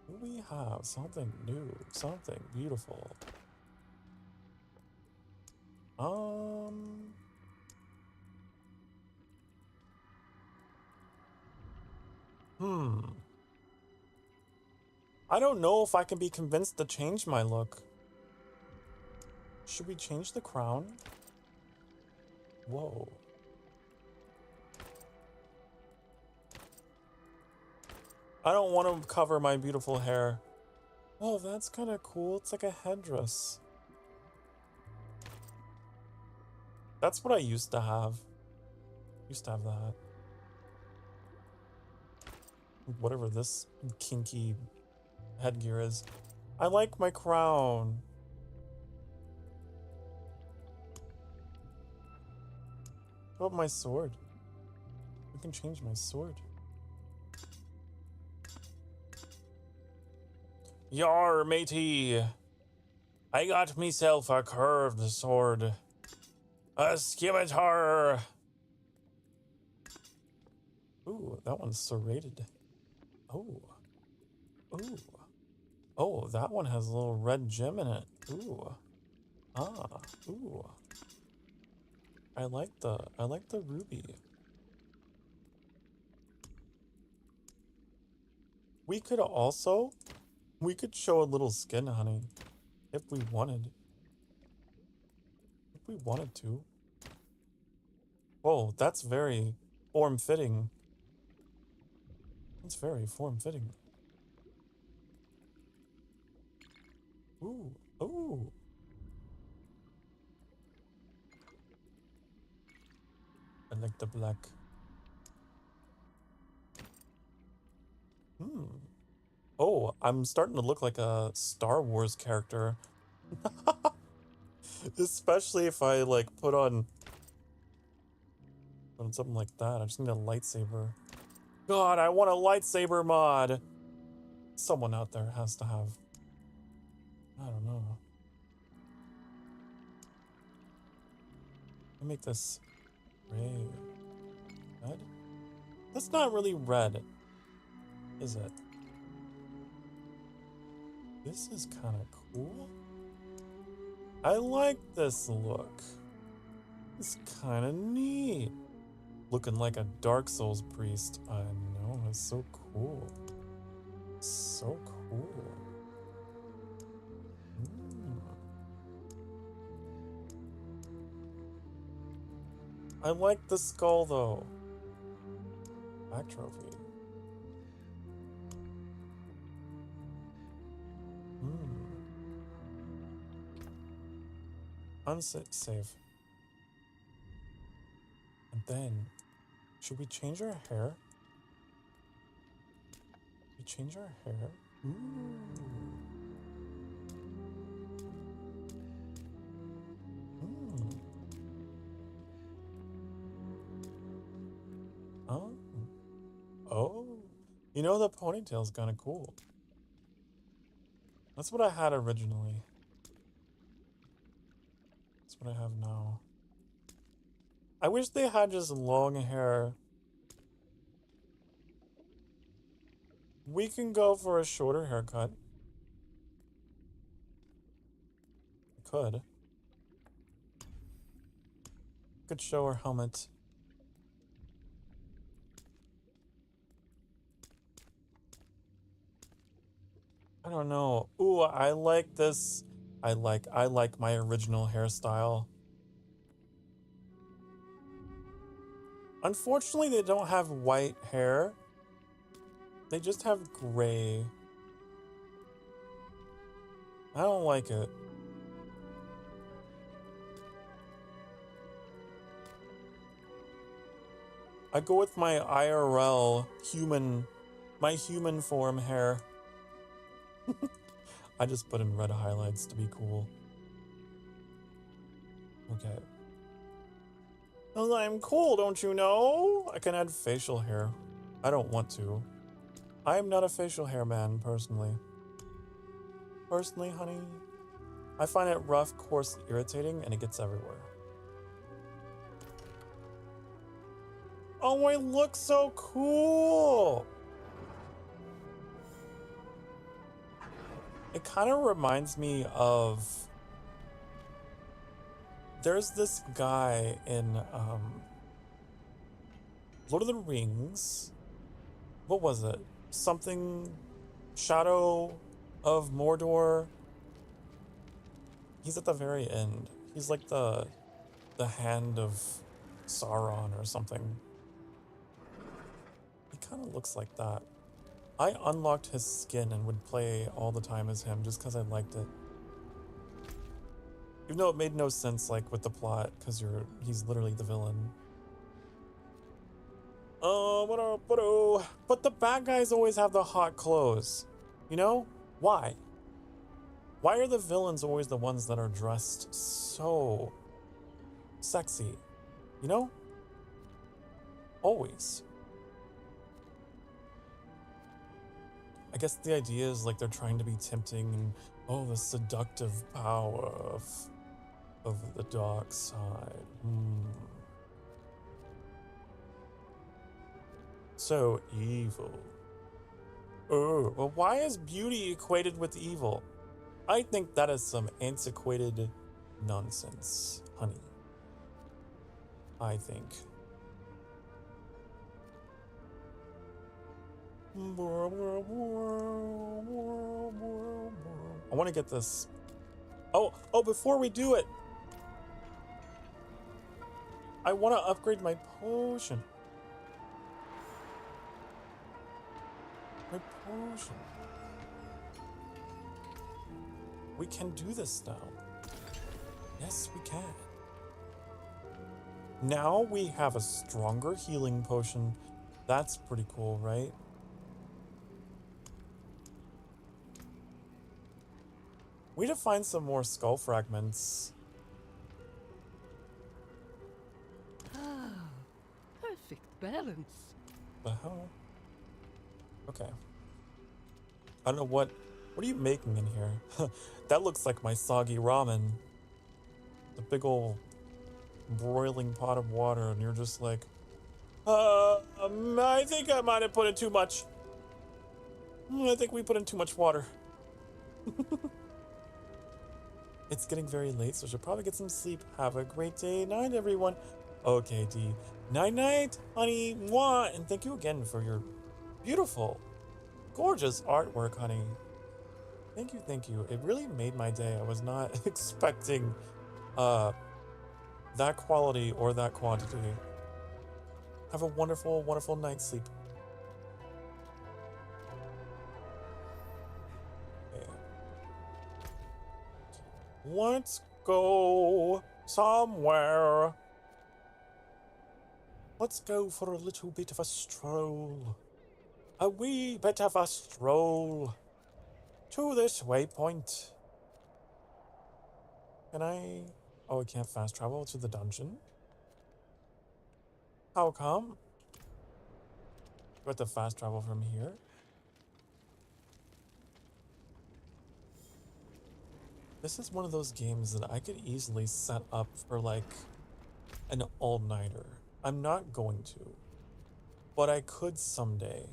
Do we have something new? Something beautiful? I don't know if I can be convinced to change my look. Should we change the crown? Whoa. I don't want to cover my beautiful hair. Oh, that's kind of cool. It's like a headdress. That's what I used to have. Used to have that. Whatever this kinky headgear is. I like my crown. How about my sword? I can change my sword. Yar, matey. I got myself a curved sword. A scimitar. Ooh, that one's serrated. Oh. Ooh. Oh, that one has a little red gem in it. Ooh. Ah. Ooh. I like the ruby. We could show a little skin, honey. If we wanted. If we wanted to. Whoa, that's very form-fitting. That's very form-fitting. Ooh, ooh. I like the black. Oh, I'm starting to look like a Star Wars character. Especially if I like put on something like that. I just need a lightsaber. God, I want a lightsaber mod. Someone out there has to have. I don't know. Let me make this gray. Red? That's not really red, is it? This is kind of cool. I like this look. It's kind of neat. Looking like a Dark Souls priest. I know, it's so cool. So cool. I like the skull though. Back trophy. Unsave. And then, should we change our hair? We change our hair? Ooh. Oh. Oh. You know, the ponytail's kind of cool. That's what I had originally. That's what I have now. I wish they had just long hair. We can go for a shorter haircut. I could. Could show her helmet. I don't know. Ooh, I like this. I like my original hairstyle. Unfortunately, they don't have white hair. They just have gray. I don't like it. I go with my IRL my human form hair. I just put in red highlights to be cool. Okay. Well, I'm cool, don't you know? I can add facial hair. I don't want to. I'm not a facial hair man, personally. Personally, honey, I find it rough, coarse, irritating, and it gets everywhere. Oh, I look so cool! It kind of reminds me of... There's this guy in Lord of the Rings. What was it? Something... Shadow of Mordor. He's at the very end. He's like the hand of Sauron or something. He kind of looks like that. I unlocked his skin and would play all the time as him just because I liked it. Even though it made no sense, like, with the plot, because he's literally the villain. But the bad guys always have the hot clothes. You know? Why? Why are the villains always the ones that are dressed so sexy? You know? Always. I guess the idea is like they're trying to be tempting and, oh, the seductive power of the dark side. So evil. Oh, well, why is beauty equated with evil? I think that is some antiquated nonsense, honey. I think. I want to get this. Oh, before we do it, I want to upgrade my potion. My potion. We can do this now. Yes, we can. Now we have a stronger healing potion. That's pretty cool, right? We need to find some more skull fragments. Ah, perfect balance. The hell? Okay. I don't know what are you making in here? That looks like my soggy ramen. The big old broiling pot of water, and you're just like, I think I might have put in too much. I think we put in too much water. It's getting very late, so I should probably get some sleep. Have a great day. Night, everyone. Okay, D. Night, night, honey. Mwah. And thank you again for your beautiful, gorgeous artwork, honey. Thank you, thank you. It really made my day. I was not expecting that quality or that quantity. Have a wonderful, wonderful night's sleep. Okay. Let's go somewhere. Let's go for a little bit of a stroll. A wee bit of a stroll to this waypoint. Can I? Oh, I can't fast travel to the dungeon? How come? Do I have to fast travel from here? This is one of those games that I could easily set up for like an all-nighter. I'm not going to, but I could someday.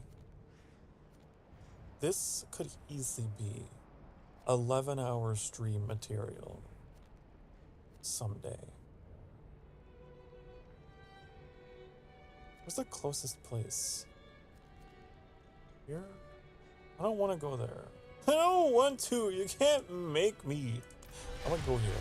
This could easily be 11-hour stream material someday. Where's the closest place? Here? I don't want to go there. I don't want to. You can't make me. I'm gonna go here.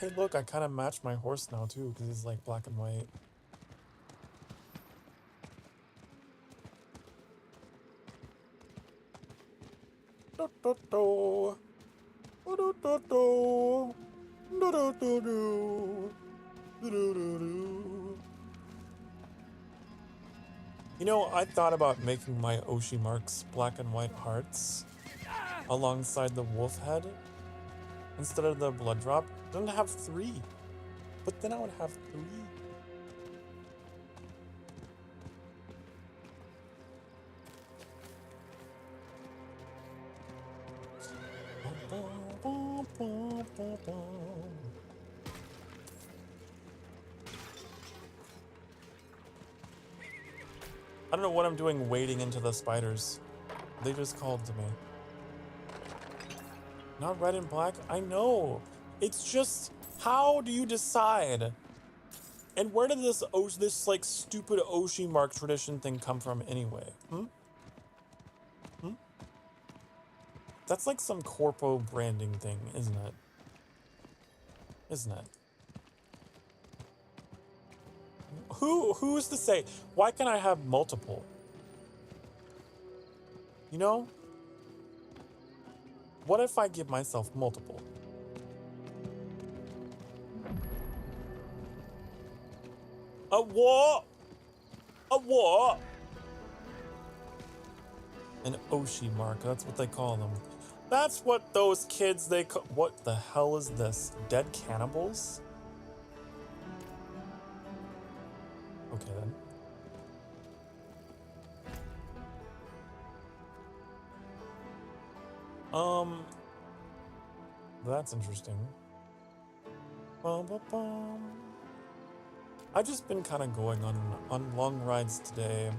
Hey, look, I kind of matched my horse now too, because he's like black and white. You know, I thought about making my Oshi marks black and white hearts alongside the wolf head instead of the blood drop. Doesn't have 3, but then I would have 3. I don't know what I'm doing wading into the spiders. They just called to me. Not red and black? I know. It's just, how do you decide? And where did this like stupid Oshi mark tradition thing come from anyway? That's like some corpo branding thing, isn't it? Isn't it? Who's to say? Why can't I have multiple? You know? What if I give myself multiple? A what? A what? An Oshi mark, that's what they call them. That's what those kids they call. What the hell is this? Dead cannibals? Okay then. That's interesting. I've just been kind of going on long rides today.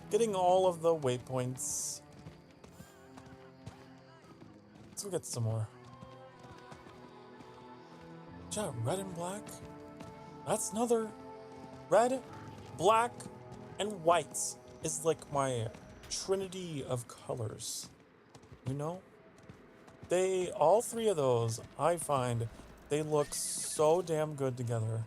Getting all of the waypoints. Let's go get some more. Yeah, red and black. That's another. Red, black, and white is like my trinity of colors. You know? All 3 of those, I find, they look so damn good together.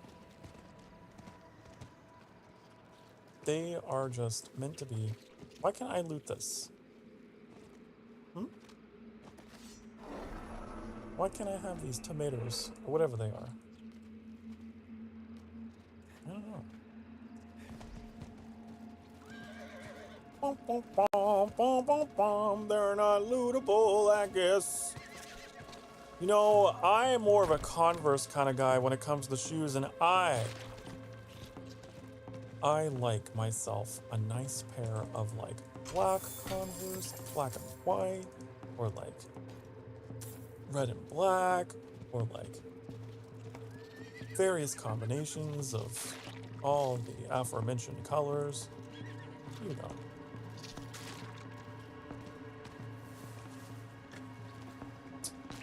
They are just meant to be. Why can't I loot this? Why can't I have these tomatoes? Or whatever they are. I don't know. Bum, bum, bum, bum, bum, bum. They're not lootable, I guess. You know, I am more of a Converse kind of guy when it comes to shoes, and I like myself a nice pair of like black Converse, black and white, or like red and black, or like various combinations of all the aforementioned colors. You know.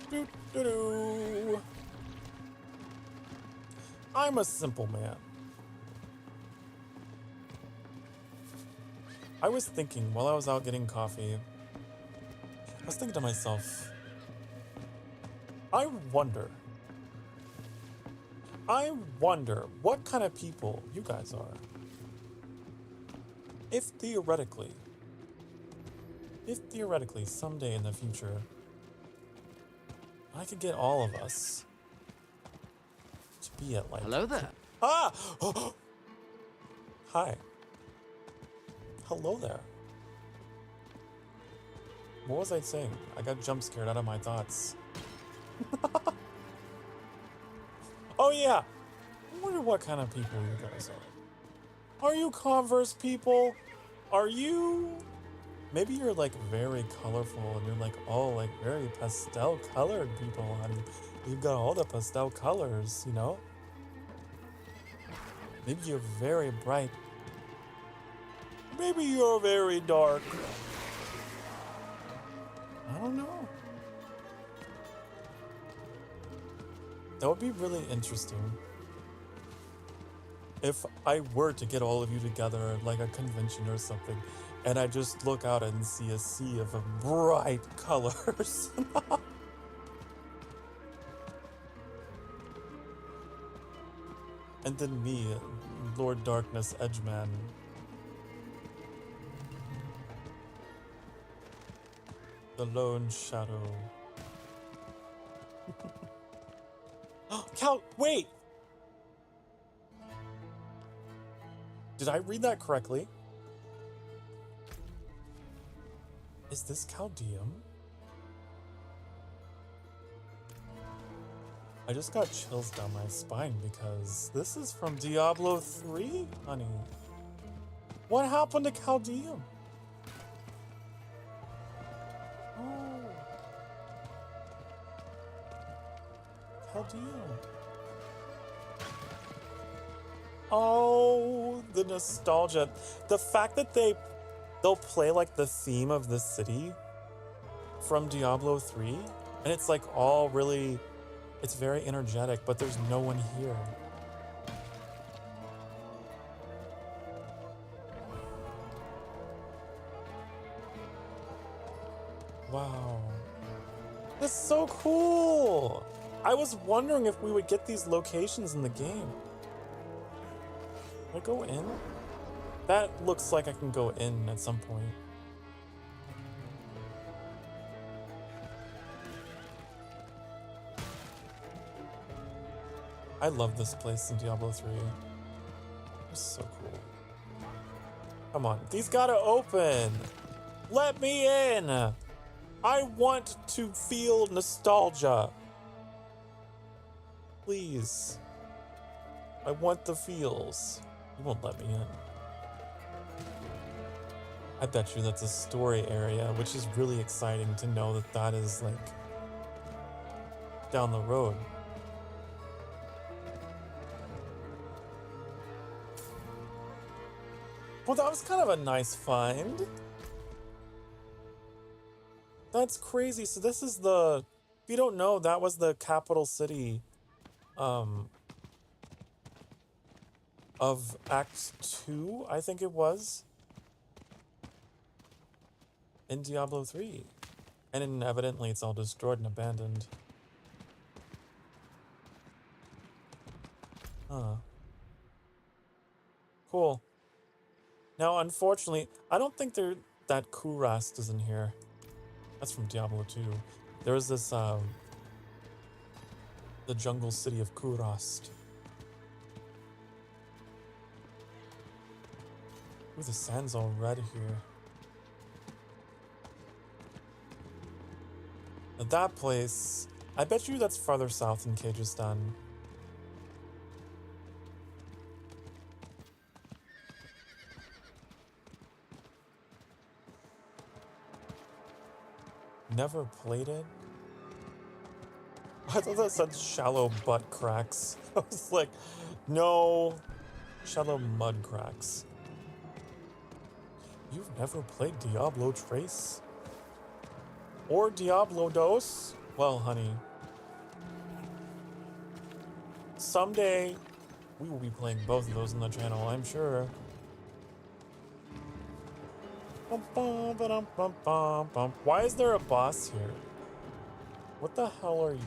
Doo-doo-doo. I'm a simple man. I was thinking while I was out getting coffee, I was thinking to myself, I wonder what kind of people you guys are. If theoretically someday in the future, I could get all of us to be at like... Hello there. Ah! Hi. Hello there. What was I saying? I got jump scared out of my thoughts. Oh yeah! I wonder what kind of people you guys are. Are you Converse people? Are you... Maybe you're like very colorful and you're like, oh, like very pastel colored people, and you've got all the pastel colors, you know? Maybe you're very bright. Maybe you're very dark. I don't know. That would be really interesting if I were to get all of you together at like a convention or something, and I just look out and see a sea of bright colors. And then me, Lord Darkness Edgeman. The Lone Shadow. Cal, wait! Did I read that correctly? Is this Chaldeum? I just got chills down my spine because this is from Diablo 3, honey. What happened to Chaldeum? Oh. Chaldeum. Oh, the nostalgia. The fact that they'll play like the theme of the city from Diablo 3, and it's like all really, it's very energetic, but there's no one here. Wow. That's so cool! I was wondering if we would get these locations in the game. Can I go in? That looks like I can go in at some point. I love this place in Diablo 3. It's so cool. Come on, these gotta open! Let me in! I want to feel nostalgia. Please. I want the feels. You won't let me in. I bet you that's a story area, which is really exciting to know that that is like down the road. Well, that was kind of a nice find. That's crazy. So this is the, if you don't know, that was the capital city of Act 2, I think it was, in Diablo 3. And then evidently it's all destroyed and abandoned. Huh. Cool. Now, unfortunately, I don't think that Kurast is in here. That's from Diablo 2. There was this The jungle city of Kurast. Ooh, the sand's all red here. At that place, I bet you that's farther south than Kyrgyzstan. Never played it? I thought that said shallow butt cracks. I was like, no, shallow mud cracks. You've never played Diablo Trace? Or Diablo Dos? Well, honey, someday we will be playing both of those on the channel, I'm sure. Why is there a boss here? What the hell are you?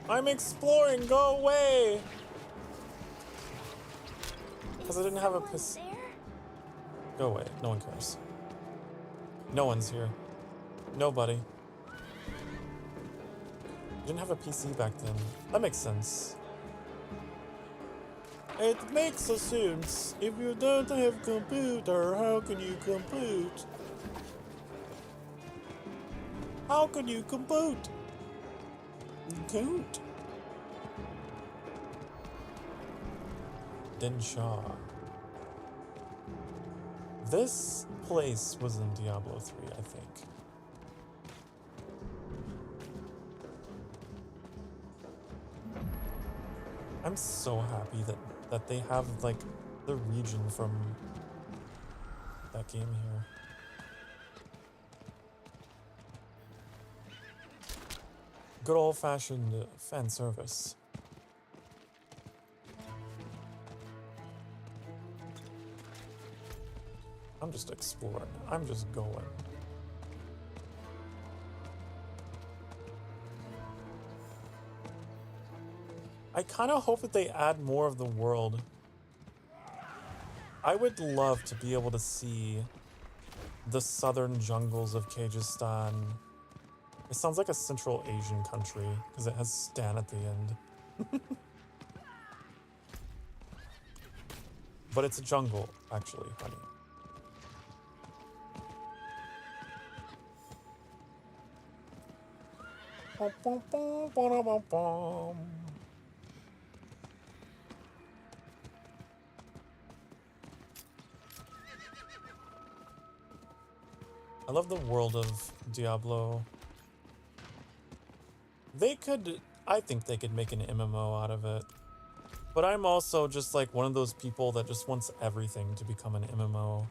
I'm exploring, go away! Because I didn't have a piss. Go away, no one cares. No one's here. Nobody. You didn't have a PC back then. That makes sense. It makes sense. If you don't have computer, how can you compute? How can you compute? You can't. Denshaw. This place was in Diablo 3, I think. I'm so happy that they have like the region from that game here. Good old-fashioned fan service. I'm just exploring. I'm just going. I kind of hope that they add more of the world. I would love to be able to see the southern jungles of Kyrgyzstan. It sounds like a Central Asian country because it has Stan at the end. But it's a jungle, actually, honey. I love the world of Diablo. I think they could make an MMO out of it. But I'm also just like one of those people that just wants everything to become an MMO.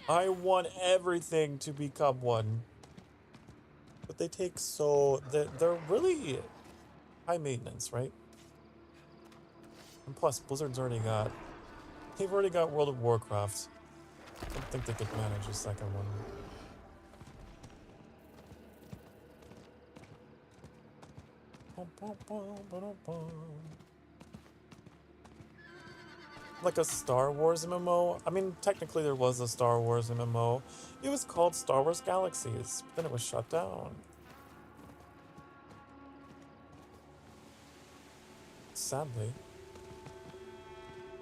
I want everything to become one. But they take they're really high maintenance, right? And plus, they've already got World of Warcraft. I don't think they could manage a second one. Like a Star Wars MMO? I mean, technically there was a Star Wars MMO. It was called Star Wars Galaxies, but then it was shut down. Sadly.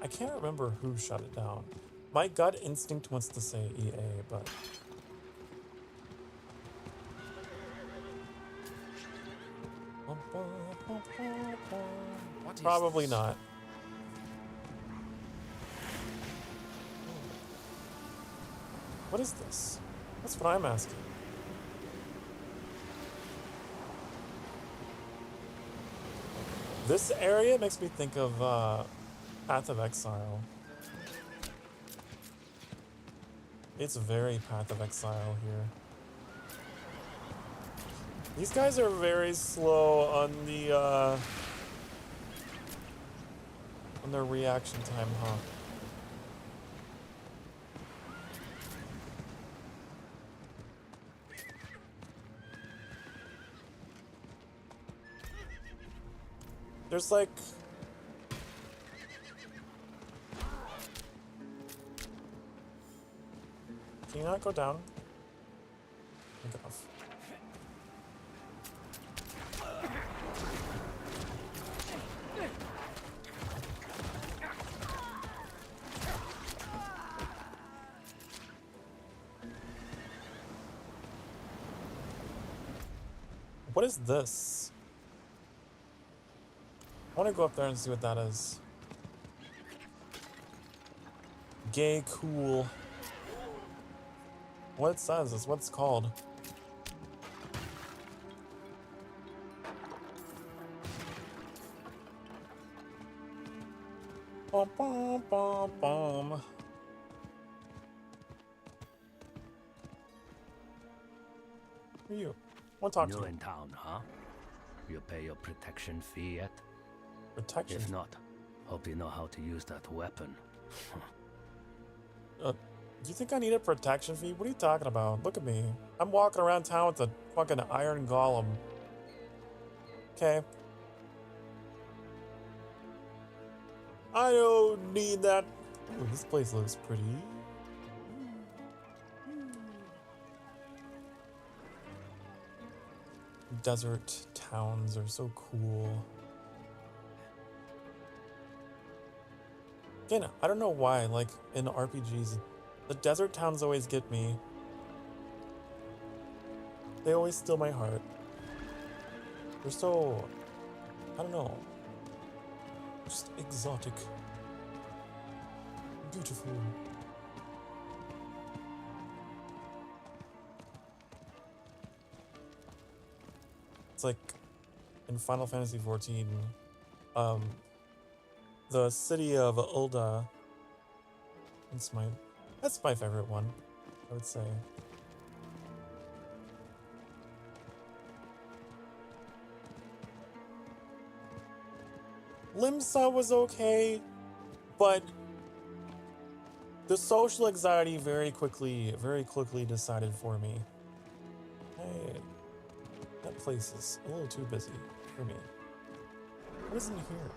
I can't remember who shut it down. My gut instinct wants to say EA, but... Probably not. What is this? That's what I'm asking. This area makes me think of Path of Exile. It's very Path of Exile here. These guys are very slow on the on their reaction time, huh? There's like... Can you not go down? Get off. What is this? I want to go up there and see what that is. Gay cool. What it says is what it's called. Bum, bum, bum, bum. Who are you? I want to talk to New you. in town, huh? You pay your protection fee yet? Protection? If not, hope you know how to use that weapon. Do you think I need a protection fee? What are you talking about? Look at me. I'm walking around town with a fucking iron golem. Okay. I don't need that. Ooh, this place looks pretty. Desert towns are so cool. Again, I don't know why, like, in RPGs, the desert towns always get me. They always steal my heart. They're so, I don't know, just exotic. Beautiful. It's like in Final Fantasy XIV, the city of Ulda. That's my favorite one, I would say. Limsa was okay, but the social anxiety very quickly decided for me. Hey, that place is a little too busy for me. What is in here?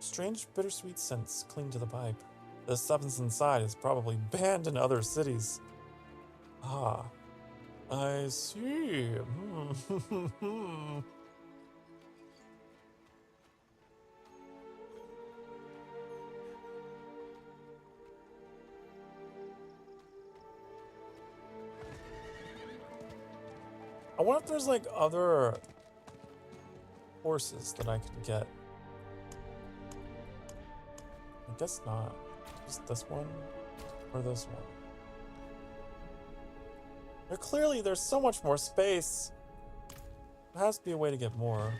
Strange bittersweet scents cling to the pipe. The substance inside is probably banned in other cities. Ah, I see. I wonder if there's like other horses that I could get. I guess not. Just this one or this one. There's so much more space. There has to be a way to get more.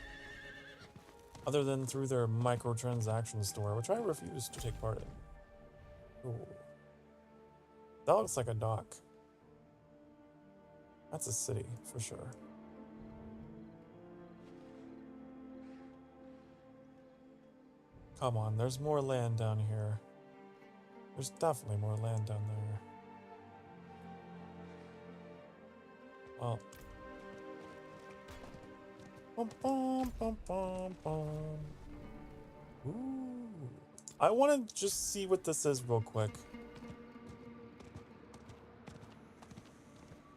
Other than through their microtransaction store, which I refuse to take part in. Ooh. That looks like a dock. That's a city, for sure. Come on, there's more land down here. There's definitely more land down there. Well. Bum, bum, bum, bum, bum. Ooh. I want to just see what this is real quick.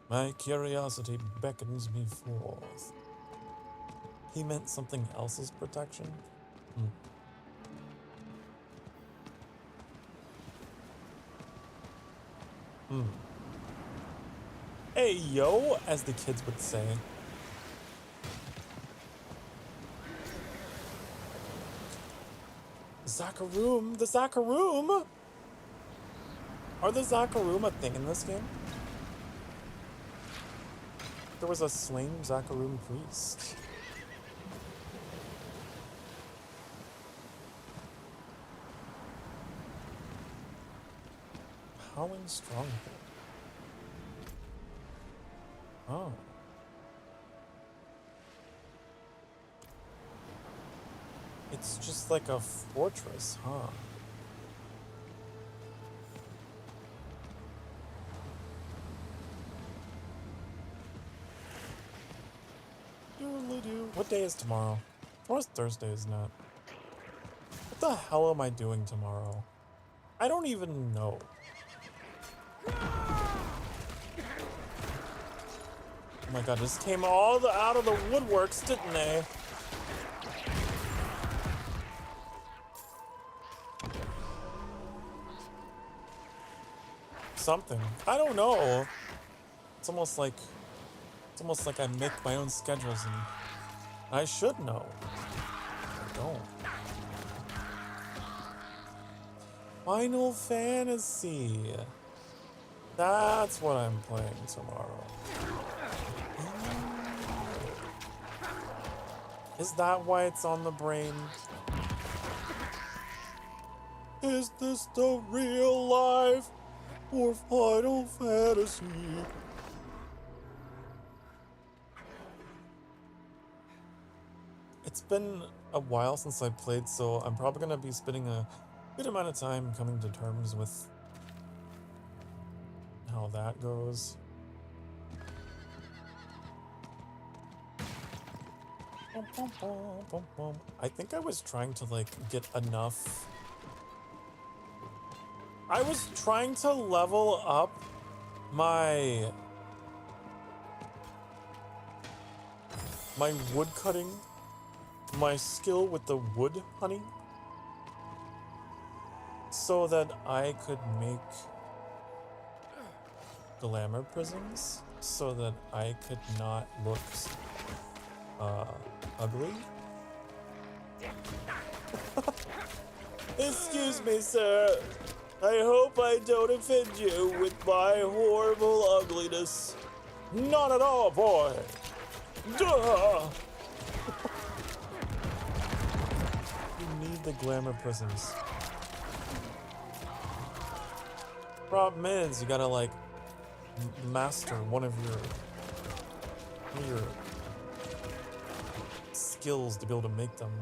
My curiosity beckons me forth. He meant something else's protection? Hey yo, as the kids would say. Zakaroom, the Zakaroom! Are the Zakaroom a thing in this game? There was a slain Zakaroom priest. Howling Stronghold. Oh. It's just like a fortress, huh? What day is tomorrow? Tomorrow's Thursday, isn't it? What the hell am I doing tomorrow? I don't even know. Oh my god, this came all out of the woodworks, didn't they? Something. I don't know. It's almost like I make my own schedules and I should know. I don't. Final Fantasy. That's what I'm playing tomorrow. Is that why it's on the brain? Is this the real life or Final Fantasy? It's been a while since I played, so I'm probably gonna be spending a good amount of time coming to terms with how that goes. I think I was trying to like get enough. I was trying to level up my wood cutting, my skill with the wood honey, so that I could make glamour prisms, so that I could not look ugly. Excuse me, sir. I hope I don't offend you with my horrible ugliness. Not at all, boy. Duh. You need the glamour prisms. Problem is, you gotta like master one of your skills to be able to make them.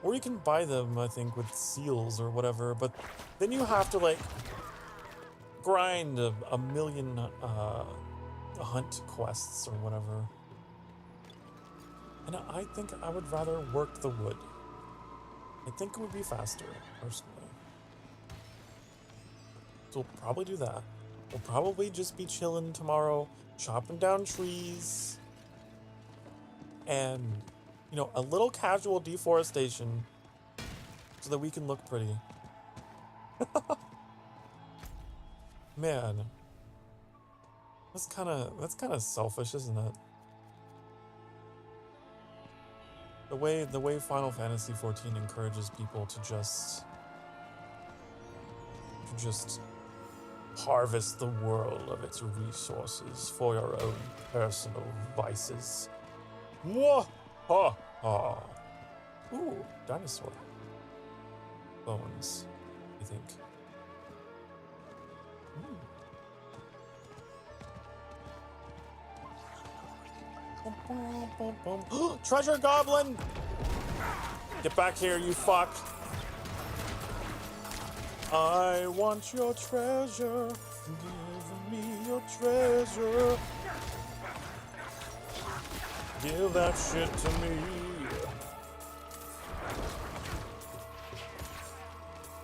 Or you can buy them, I think, with seals or whatever, but then you have to like grind a million hunt quests or whatever. And I think I would rather work the wood. I think it would be faster, personally. So we'll probably do that. We'll probably just be chilling tomorrow, chopping down trees, and, you know, a little casual deforestation so that we can look pretty. Man, that's kind of selfish, isn't it? The way Final Fantasy XIV encourages people to just harvest the world of its resources for your own personal vices. Mwah! Ha ha! Ooh, dinosaur bones, I think. Treasure goblin! Get back here, you fuck! I want your treasure. Give me your treasure. Give that shit to me.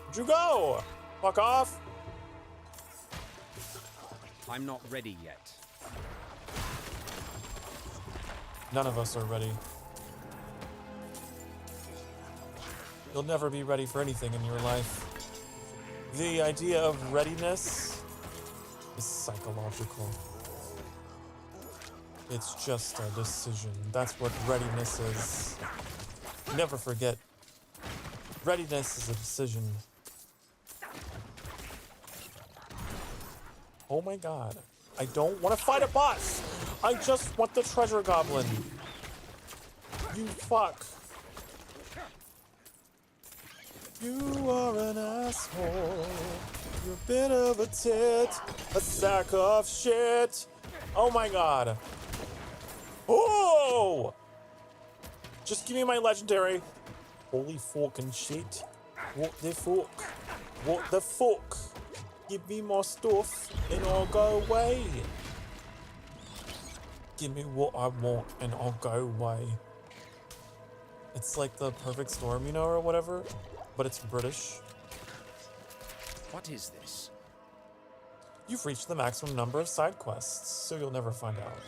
Where'd you go? Fuck off. I'm not ready yet. None of us are ready. You'll never be ready for anything in your life. The idea of readiness is psychological. It's just a decision. That's what readiness is. Never forget. Readiness is a decision. Oh my god. I don't want to fight a boss! I just want the treasure goblin! You fuck. You are an asshole. You're a bit of a tit. A sack of shit. Oh my god. Oh! Just give me my legendary. Holy fucking shit. What the fuck? What the fuck? Give me more stuff and I'll go away. Give me what I want and I'll go away. It's like the perfect storm, you know, or whatever, but it's British. What is this? You've reached the maximum number of side quests, so you'll never find out.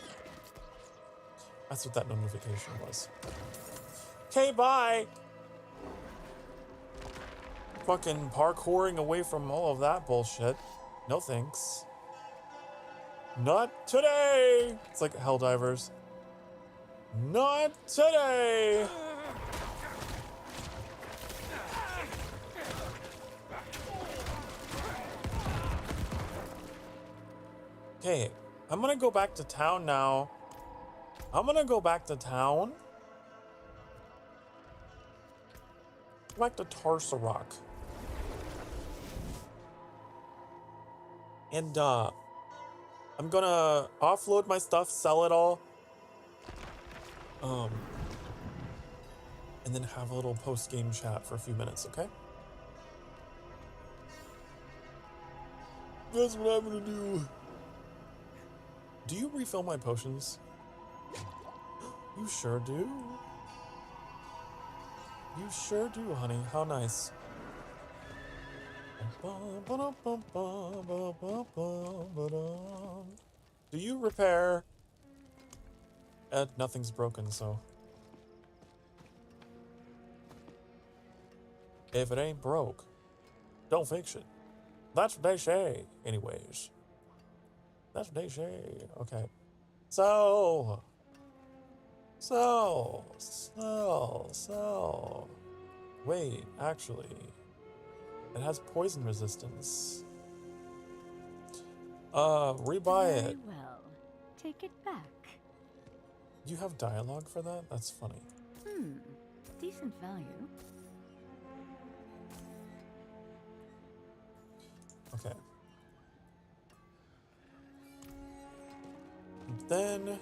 That's what that notification was. Okay, bye! Fucking parkouring away from all of that bullshit. No thanks. Not today! It's like Helldivers. Not today! Okay, I'm gonna go back to town now. I'm gonna go back to town. Go back to Tarsarock. And, I'm gonna offload my stuff, sell it all. And then have a little post-game chat for a few minutes, okay? That's what I'm gonna do. Do you refill my potions? You sure do. You sure do, honey. How nice. Do you repair? Nothing's broken, so. If it ain't broke, don't fix it. That's what they say, anyways. That's what they say. Okay. So. Wait, actually. It has poison resistance. Rebuy it. Very well. Take it back. You have dialogue for that? That's funny. Decent value. Okay. And then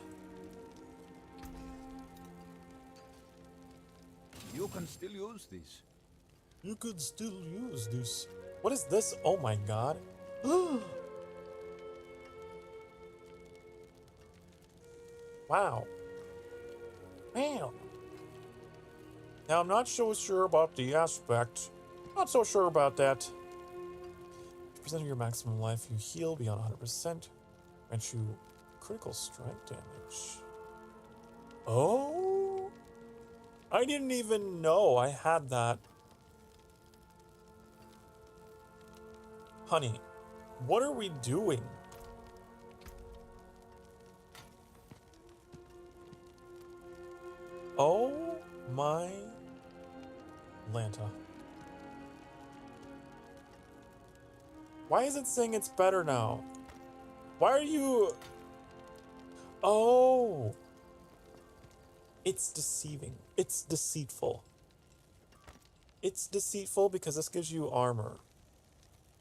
you can still use this. You could still use this. What is this? Oh my god. Wow. Man. Now I'm not so sure about the aspect. Not so sure about that. 2% of your maximum life, you heal beyond 100%. Grants you critical strike damage. Oh? I didn't even know I had that. Honey, what are we doing? Oh my Lanta. Why is it saying it's better now? Why are you... Oh. It's deceiving. It's deceitful. It's deceitful because this gives you armor.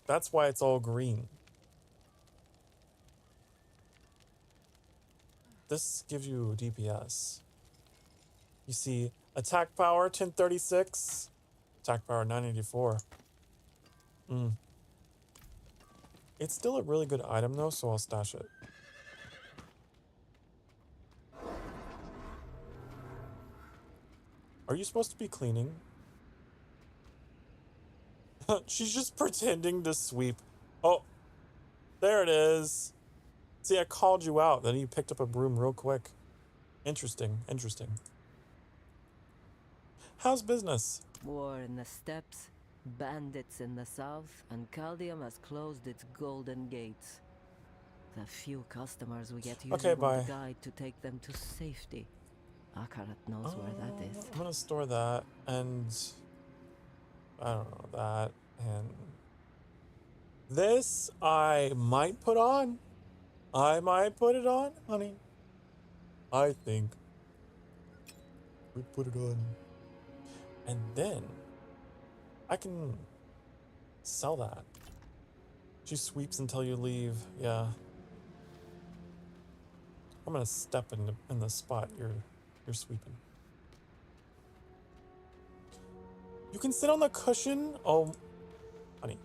That's why it's all green. This gives you DPS. You see, attack power 1036, attack power 984. It's still a really good item though, so I'll stash it. Are you supposed to be cleaning? She's just pretending to sweep. Oh, there it is. See, I called you out, then you picked up a broom real quick. Interesting, interesting. How's business? War in the steppes, bandits in the south, and Caldium has closed its golden gates. The few customers we get usually want a guide to take them to safety. Akarat knows where that is. I'm gonna store that, and I don't know, that, and this I might put on. I might put it on, honey. I think we put it on. And then I can sell that. She sweeps until you leave. Yeah. I'm gonna step in the spot you're sweeping. You can sit on the cushion. Oh, honey.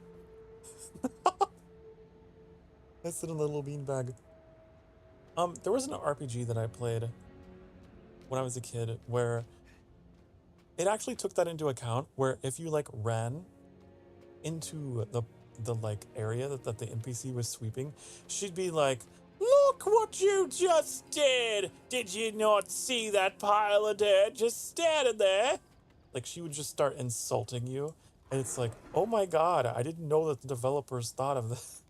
I sit in the little beanbag. There was an RPG that I played when I was a kid where it actually took that into account, where if you like ran into like area that the NPC was sweeping, she'd be like, "Look what you just did! Did you not see that pile of dirt just standing there?" Like, she would just start insulting you, and it's like, oh my god, I didn't know that the developers thought of this.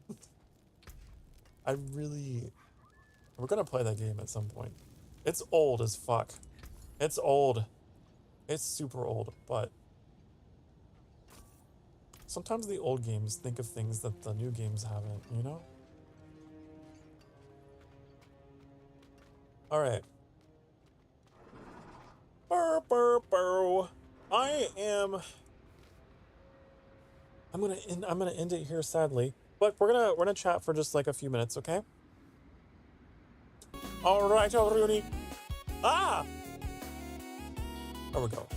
We're gonna play that game at some point. It's old as fuck. It's old. It's super old, but sometimes the old games think of things that the new games haven't, you know? Alright. I'm gonna end it here, sadly. But we're gonna chat for just like a few minutes, okay? Alright, Rooney. Ah! There we go.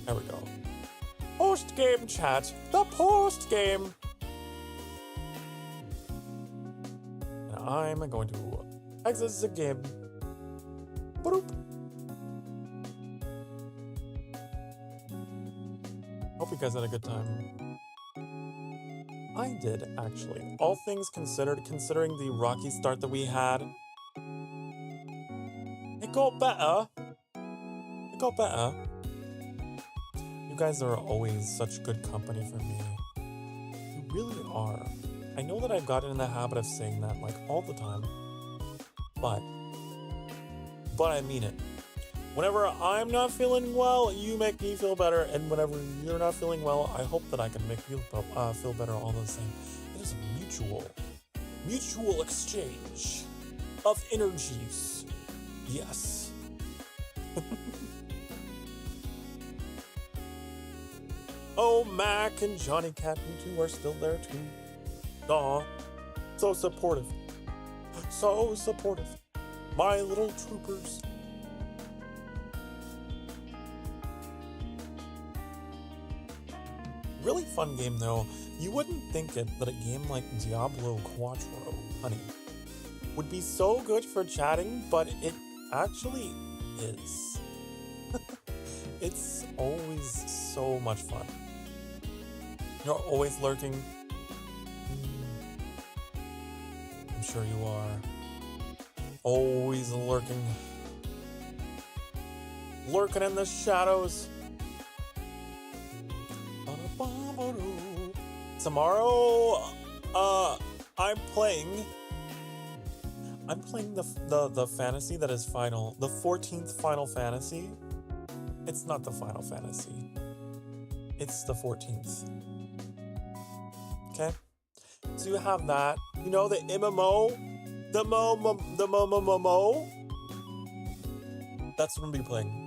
There we go. Post-game chat. The post-game. And I'm going to exit the game. Boop. Hope you guys had a good time. I did, actually. All things considered, considering the rocky start that we had, it got better. It got better. You guys are always such good company for me. You really are. I know that I've gotten in the habit of saying that like all the time, but I mean it. Whenever I'm not feeling well, you make me feel better, and whenever you're not feeling well, I hope that I can make you feel better all the same. It is a mutual exchange of energies. Yes. Oh, Mac and Johnny Cat, you two are still there too. Aw, so supportive. So supportive. My little troopers. Really fun game though. You wouldn't think it that a game like Diablo IV Honey would be so good for chatting, but it actually is. It's always so much fun. You're always lurking. I'm sure you are. Always lurking. Lurking in the shadows. Tomorrow, I'm playing the fantasy that is final, the 14th Final Fantasy. It's not the Final Fantasy. It's the 14th. Okay? So you have that. You know, the MMO? The MMO? That's what I'm gonna be playing.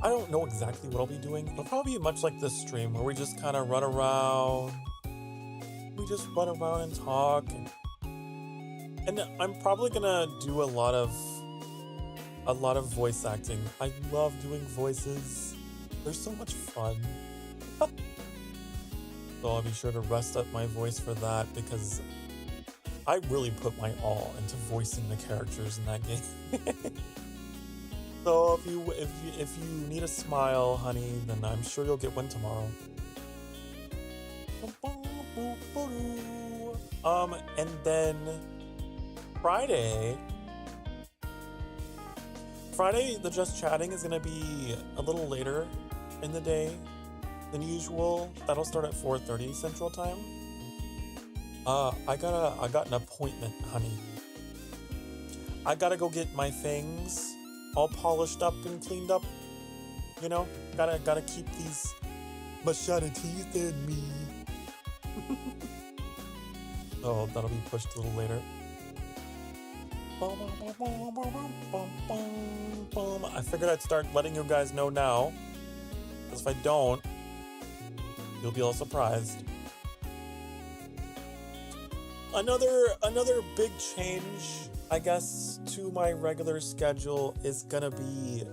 I don't know exactly what I'll be doing. It'll probably be much like this stream where we just kind of run around. We just run around and talk. And I'm probably gonna do a lot of voice acting. I love doing voices. They're so much fun. So I'll be sure to rest up my voice for that because I really put my all into voicing the characters in that game. So if you need a smile, honey, then I'm sure you'll get one tomorrow. And then Friday, the Just Chatting is gonna be a little later in the day than usual. That'll start at 4:30 Central Time. I got an appointment, honey. I gotta go get my things all polished up and cleaned up. You know, gotta keep these machete teeth in me. Oh, that'll be pushed a little later. I figured I'd start letting you guys know now, because if I don't, you'll be all surprised. Another big change, I guess, to my regular schedule is gonna be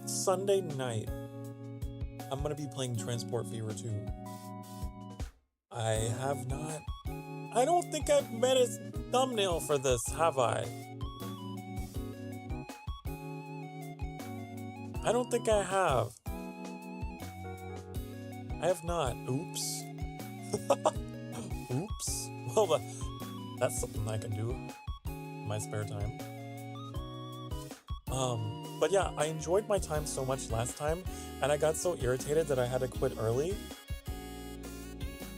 Sunday night. I'm gonna be playing Transport Fever 2. I have not I don't think I've made a thumbnail for this, have I? I don't think I have. I have not. Oops. Oops. Well, that's something I can do in my spare time. But yeah, I enjoyed my time so much last time, and I got so irritated that I had to quit early.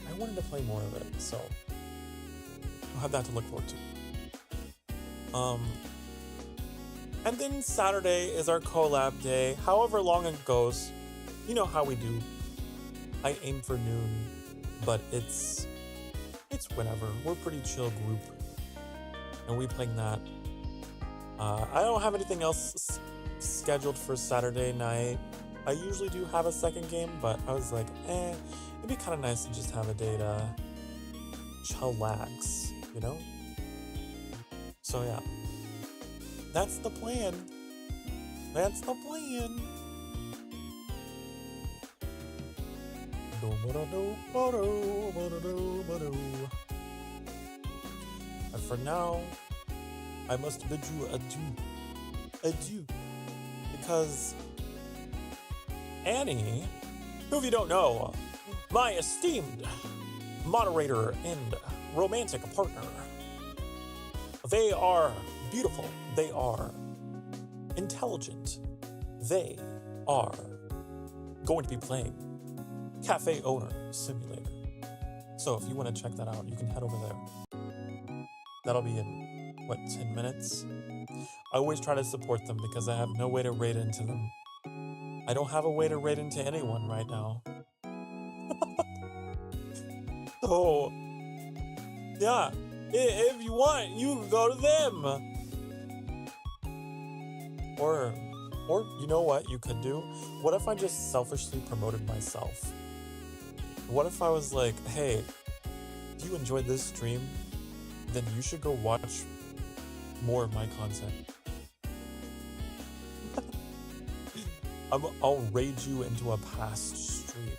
I wanted to play more of it, so I'll have that to look forward to. And then Saturday is our collab day, however long it goes. You know how we do. I aim for noon, but it's whatever. We're a pretty chill group, and we playing that. I don't have anything else scheduled for Saturday night. I usually do have a second game, but I was like, it'd be kind of nice to just have a day to chillax, you know? So yeah, that's the plan. That's the plan. And for now, I must bid you adieu. Adieu. Because Annie, who, if you don't know, my esteemed moderator and romantic partner, they are beautiful. They are intelligent. They are going to be playing Cafe Owner Simulator. So if you want to check that out, you can head over there. That'll be in, what, 10 minutes? I always try to support them because I have no way to raid into them. I don't have a way to raid into anyone right now. So, yeah, if you want, you can go to them. Or you know what you could do? What if I just selfishly promoted myself? What if I was like, hey, if you enjoyed this stream, then you should go watch more of my content. I'll raid you into a past stream.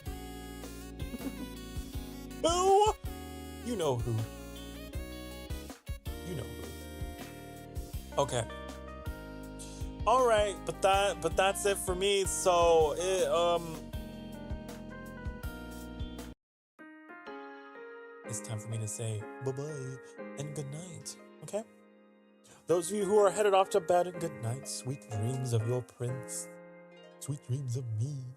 Who? You know who. You know who. Okay. All right, but that's it for me. So it's time for me to say bye-bye and good night. Okay? Those of you who are headed off to bed, good night. Sweet dreams of your prince. Sweet dreams of me.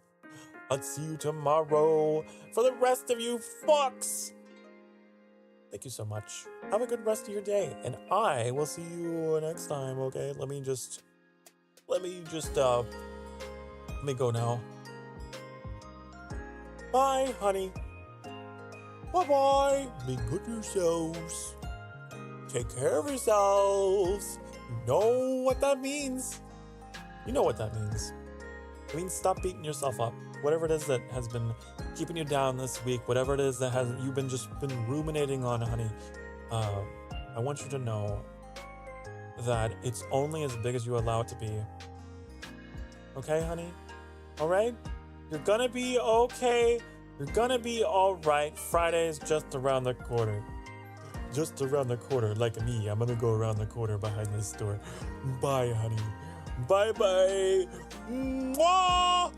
I'll see you tomorrow. For the rest of you fucks, thank you so much. Have a good rest of your day, and I will see you next time. Okay? Let me go now. Bye, honey. Bye-bye. Be good to yourselves. Take care of yourselves. You know what that means. You know what that means. It means stop beating yourself up. Whatever it is that has been keeping you down this week, whatever it is that you've been ruminating on, honey, I want you to know that it's only as big as you allow it to be. Okay, honey? All right? You're gonna be okay. You're gonna be all right. Friday's just around the corner. Just around the corner, like me. I'm gonna go around the corner behind this door. Bye, honey. Bye-bye. Mwah!